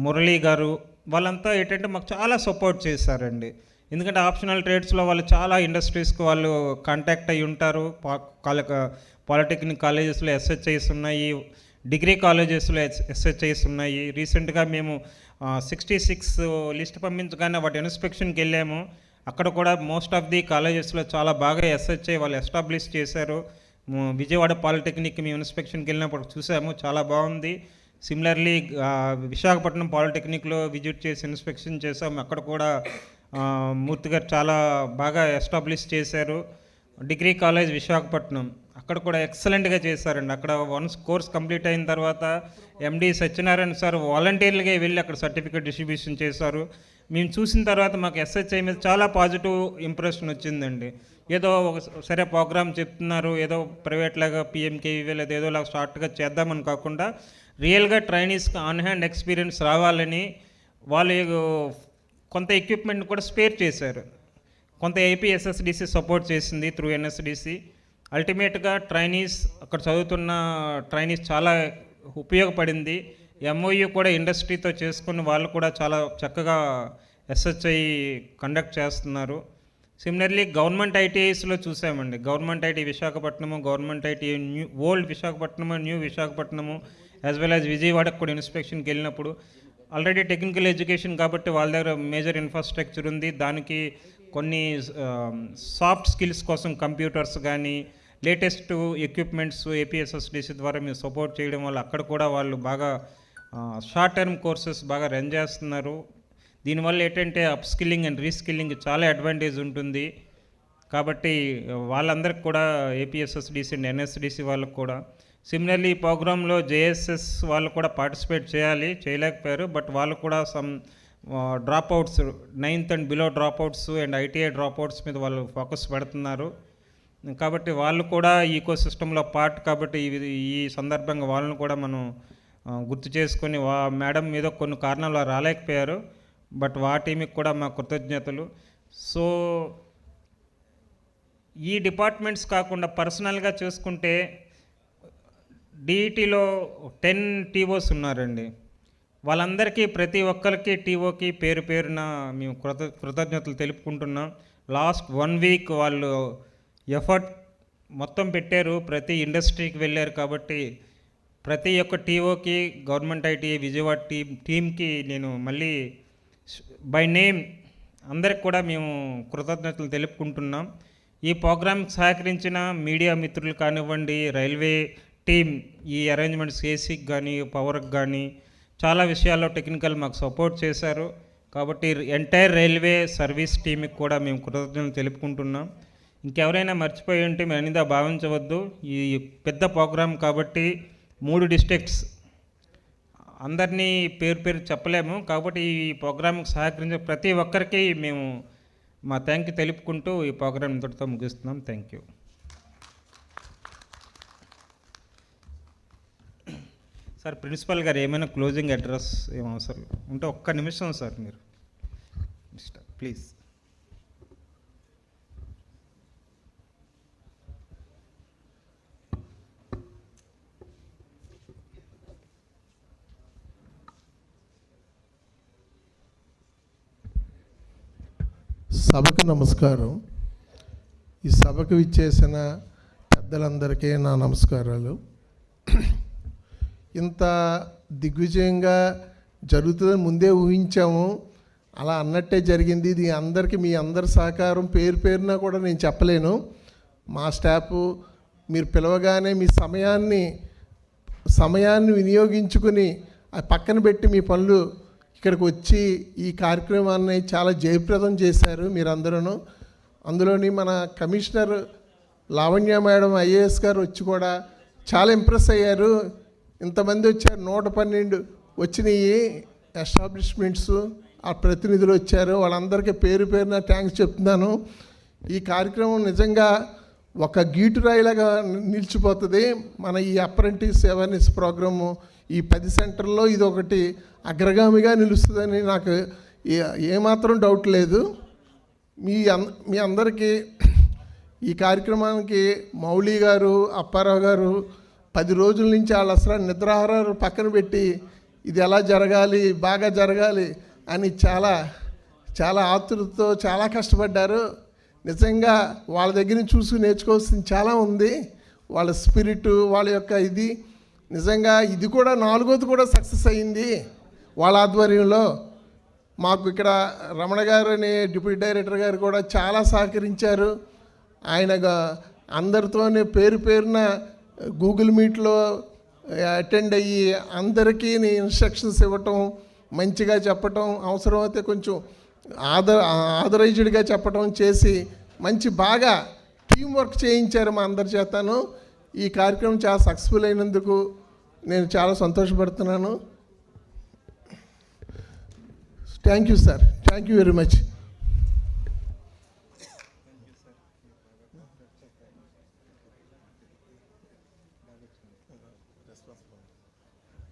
మురళీ గారు, వాళ్ళంతా ఏంటంటే మాకు చాలా సపోర్ట్ చేశారండి. ఎందుకంటే ఆప్షనల్ ట్రేడ్స్లో వాళ్ళు చాలా ఇండస్ట్రీస్కి వాళ్ళు కాంటాక్ట్ అయ్యి ఉంటారు. పాలిటెక్నిక్ కాలేజెస్లో ఎస్హెచ్ఐస్ ఉన్నాయి, డిగ్రీ కాలేజెస్లో ఎస్హెచ్ఐస్ ఉన్నాయి. రీసెంట్గా మేము 66 లిస్ట్ పంపించగానే వాటి ఇన్స్పెక్షన్కి వెళ్ళాము. అక్కడ కూడా మోస్ట్ ఆఫ్ ది కాలేజెస్లో చాలా బాగా ఎస్హెచ్ఐ వాళ్ళు ఎస్టాబ్లిష్ చేశారు. విజయవాడ పాలిటెక్నిక్ మేము ఇన్స్పెక్షన్కి వెళ్ళినప్పుడు చూసాము, చాలా బాగుంది. సిమిలర్లీ విశాఖపట్నం పాలిటెక్నిక్లో విజిట్ చేసి ఇన్స్పెక్షన్ చేసాము, అక్కడ కూడా మూర్తి గారు చాలా బాగా ఎస్టాబ్లిష్ చేశారు. డిగ్రీ కాలేజ్ విశాఖపట్నం అక్కడ కూడా ఎక్సలెంట్గా చేశారండి. అక్కడ వన్స్ కోర్స్ కంప్లీట్ అయిన తర్వాత ఎండి సత్యనారాయణ సార్ వాలంటీర్లుగా వెళ్ళి అక్కడ సర్టిఫికేట్ డిస్ట్రిబ్యూషన్ చేశారు. మేము చూసిన తర్వాత మాకు ఎస్హెచ్ఐ మీద చాలా పాజిటివ్ ఇంప్రెషన్ వచ్చిందండి. ఏదో ఒక సరే ప్రోగ్రామ్ చెప్తున్నారు, ఏదో ప్రైవేట్ లాగా పిఎంకేవీ లేదా ఏదోలాగా షార్ట్గా చేద్దామని కాకుండా రియల్గా ట్రైనీస్కి ఆన్ హ్యాండ్ ఎక్స్పీరియన్స్ రావాలని వాళ్ళు కొంత ఎక్విప్మెంట్ కూడా స్పేర్ చేశారు. కొంత ఏపీఎస్ఎస్డిసి సపోర్ట్ చేసింది త్రూ ఎన్ఎస్డిసి. అల్టిమేట్గా ట్రైనీస్ అక్కడ చదువుతున్న ట్రైనీస్ చాలా ఉపయోగపడింది. ఎంఓయూ కూడా ఇండస్ట్రీతో చేసుకుని వాళ్ళు కూడా చాలా చక్కగా ఎస్హెచ్ఐ కండక్ట్ చేస్తున్నారు. సిమిలర్లీ గవర్నమెంట్ ఐటీఐస్లో చూసామండి. Government IT Visakhapatnam, government IT old Visakhapatnam, new Visakhapatnam, as well as విజయవాడకు కూడా ఇన్స్పెక్షన్కి వెళ్ళినప్పుడు ఆల్రెడీ టెక్నికల్ ఎడ్యుకేషన్ కాబట్టి వాళ్ళ దగ్గర మేజర్ ఇన్ఫ్రాస్ట్రక్చర్ ఉంది. దానికి కొన్ని సాఫ్ట్ స్కిల్స్ కోసం కంప్యూటర్స్ కానీ లేటెస్ట్ ఎక్విప్మెంట్స్ ఏపీఎస్ఎస్డిసి ద్వారా మేము సపోర్ట్ చేయడం వల్ల అక్కడ కూడా వాళ్ళు బాగా షార్ట్ టర్మ్ కోర్సెస్ బాగా రన్ చేస్తున్నారు. దీనివల్ల ఏంటంటే అప్ స్కిల్లింగ్ అండ్ రీస్కిల్లింగ్ చాలా అడ్వాంటేజ్ ఉంటుంది. కాబట్టి వాళ్ళందరికీ కూడా ఏపీఎస్ఎస్డిసి అండ్ ఎన్ఎస్డిసి వాళ్ళకు కూడా సిమిలర్లీ ఈ ప్రోగ్రాంలో జేఎస్ఎస్ వాళ్ళు కూడా పార్టిసిపేట్ చేయలేకపోయారు. బట్ వాళ్ళు కూడా some dropouts 9th and below dropouts and ITI dropouts మీద వాళ్ళు ఫోకస్ పెడుతున్నారు. కాబట్టి వాళ్ళు కూడా ఈకో సిస్టంలో పార్ట్. కాబట్టి ఈ సందర్భంగా వాళ్ళని కూడా మనం గుర్తు చేసుకొని మేడం మీద కొన్ని కారణాలు రాలేకపోయారు, బట్ వాటికి కూడా మా కృతజ్ఞతలు. సో ఈ డిపార్ట్మెంట్స్ కాకుండా పర్సనల్గా చూసుకుంటే డిఈటీలో 10 టీఓస్ ఉన్నారండి. వాళ్ళందరికీ ప్రతి ఒక్కరికి టీఓకి పేరు పేరున మేము కృతజ్ఞతలు తెలుపుకుంటున్నాం. లాస్ట్ 1 వీక్ వాళ్ళు ఎఫర్ట్ మొత్తం పెట్టారు, ప్రతి ఇండస్ట్రీకి వెళ్ళారు. కాబట్టి ప్రతి ఒక్క టీఓకి, గవర్నమెంట్ ఐటీ విజయవాడ టీంకి నేను మళ్ళీ బై నేమ్ అందరికి కూడా మేము కృతజ్ఞతలు తెలుపుకుంటున్నాం. ఈ ప్రోగ్రాంకి సహకరించిన మీడియా మిత్రులు కానివ్వండి, రైల్వే టీం ఈ అరేంజ్మెంట్స్ ఏసీకి కానీ పవర్కి కానీ చాలా విషయాల్లో టెక్నికల్ మాకు సపోర్ట్ చేశారు. కాబట్టి ఎంటైర్ రైల్వే సర్వీస్ టీంకి కూడా మేము కృతజ్ఞతలు తెలుపుకుంటున్నాం. ఇంకెవరైనా మర్చిపోయి ఉంటే మేము అనిదా భావించవద్దు. ఈ పెద్ద ప్రోగ్రాం కాబట్టి 3 డిస్ట్రిక్ట్స్ అందరినీ పేరు పేరు చెప్పలేము. కాబట్టి ఈ ప్రోగ్రాంకి సహకరించే ప్రతి ఒక్కరికి మేము మా థ్యాంక్ యూ తెలుపుకుంటూ ఈ ప్రోగ్రాం ఇంతటితో ముగిస్తున్నాం. Thank you. సార్ ప్రిన్సిపల్ గారు ఏమైనా క్లోజింగ్ అడ్రస్ ఏం అవసరం ఉంటే ఒక్క నిమిషం సార్ మీరు ప్లీజ్. సభకు నమస్కారం. ఈ సభకు విచ్చేసిన పెద్దలందరికీ నా నమస్కారాలు. ఇంత దిగ్విజయంగా జరుగుతుందని ముందే ఊహించాము, అలా అన్నట్టే జరిగింది. ఇది అందరికీ మీ అందరి సహకారం పేరు పేరున కూడా నేను చెప్పలేను. మా స్టాఫ్ మీరు పిలవగానే మీ సమయాన్ని వినియోగించుకుని పక్కన పెట్టి మీ పనులు ఇక్కడికి వచ్చి ఈ కార్యక్రమాన్ని చాలా జయప్రదం చేశారు మీరందరూ. అందులోని మన కమిషనర్ లావణ్య మేడం ఐఏఎస్ గారు వచ్చి కూడా చాలా ఇంప్రెస్ అయ్యారు. ఇంతమంది వచ్చారు, 112 వచ్చినాయి ఎస్టాబ్లిష్మెంట్స్, ఆ ప్రతినిధులు వచ్చారు. వాళ్ళందరికీ పేరు పేరున థ్యాంక్స్ చెప్తున్నాను. ఈ కార్యక్రమం నిజంగా ఒక గీటురాయిలాగా నిలిచిపోతుంది. మన ఈ అప్రెంటిస్ అవేర్నెస్ ప్రోగ్రాము ఈ 10 సెంటర్లో ఇది ఒకటి అగ్రగామిగా నిలుస్తుందని నాకు ఏమాత్రం డౌట్ లేదు. మీ అందరికీ ఈ కార్యక్రమానికి మౌళి గారు, అప్పారావు గారు, 10 రోజుల నుంచి వాళ్ళు అసలు నిద్రాహారాలు పక్కన పెట్టి ఇది ఎలా జరగాలి, బాగా జరగాలి అని చాలా చాలా ఆతృతతో చాలా కష్టపడ్డారు. నిజంగా వాళ్ళ దగ్గర నుంచి చూసి నేర్చుకోవాల్సింది చాలా ఉంది. వాళ్ళ స్పిరిట్, వాళ్ళ యొక్క ఇది నిజంగా ఇది కూడా 4వది కూడా సక్సెస్ అయ్యింది వాళ్ళ ఆధ్వర్యంలో. మాకు ఇక్కడ రమణ గారు అనే డిప్యూటీ డైరెక్టర్ గారు కూడా చాలా సహకరించారు. ఆయన అందరితోనే పేరు పేరున గూగుల్ మీట్లో అటెండ్ అయ్యి అందరికీ ఇన్స్ట్రక్షన్స్ ఇవ్వటం, మంచిగా చెప్పటం, అవసరమైతే కొంచెం ఆథరైజ్డ్గా చెప్పటం చేసి మంచి బాగా టీం వర్క్ చేయించారు మా అందరి చేతను. ఈ కార్యక్రమం చాలా సక్సెస్ఫుల్ అయినందుకు నేను చాలా సంతోషపడుతున్నాను. Thank you sir, thank you very much.